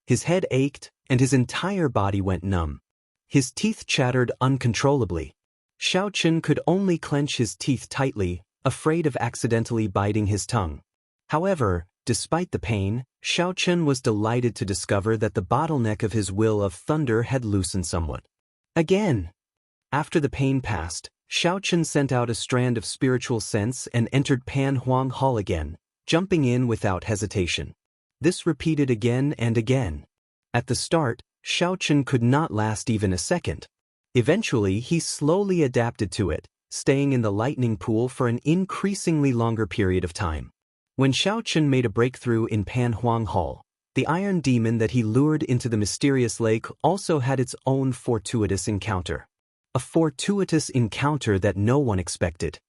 His head ached, and his entire body went numb. His teeth chattered uncontrollably. Xiao Chen could only clench his teeth tightly, afraid of accidentally biting his tongue. However, despite the pain, Xiao Chen was delighted to discover that the bottleneck of his will of thunder had loosened somewhat. Again! After the pain passed, Xiao Chen sent out a strand of spiritual sense and entered Pan Huang Hall again, jumping in without hesitation. This repeated again and again. At the start, Xiao Chen could not last even a second. Eventually, he slowly adapted to it, staying in the lightning pool for an increasingly longer period of time. When Xiao Chen made a breakthrough in Pan Huang Hall, the iron demon that he lured into the mysterious lake also had its own fortuitous encounter. A fortuitous encounter that no one expected.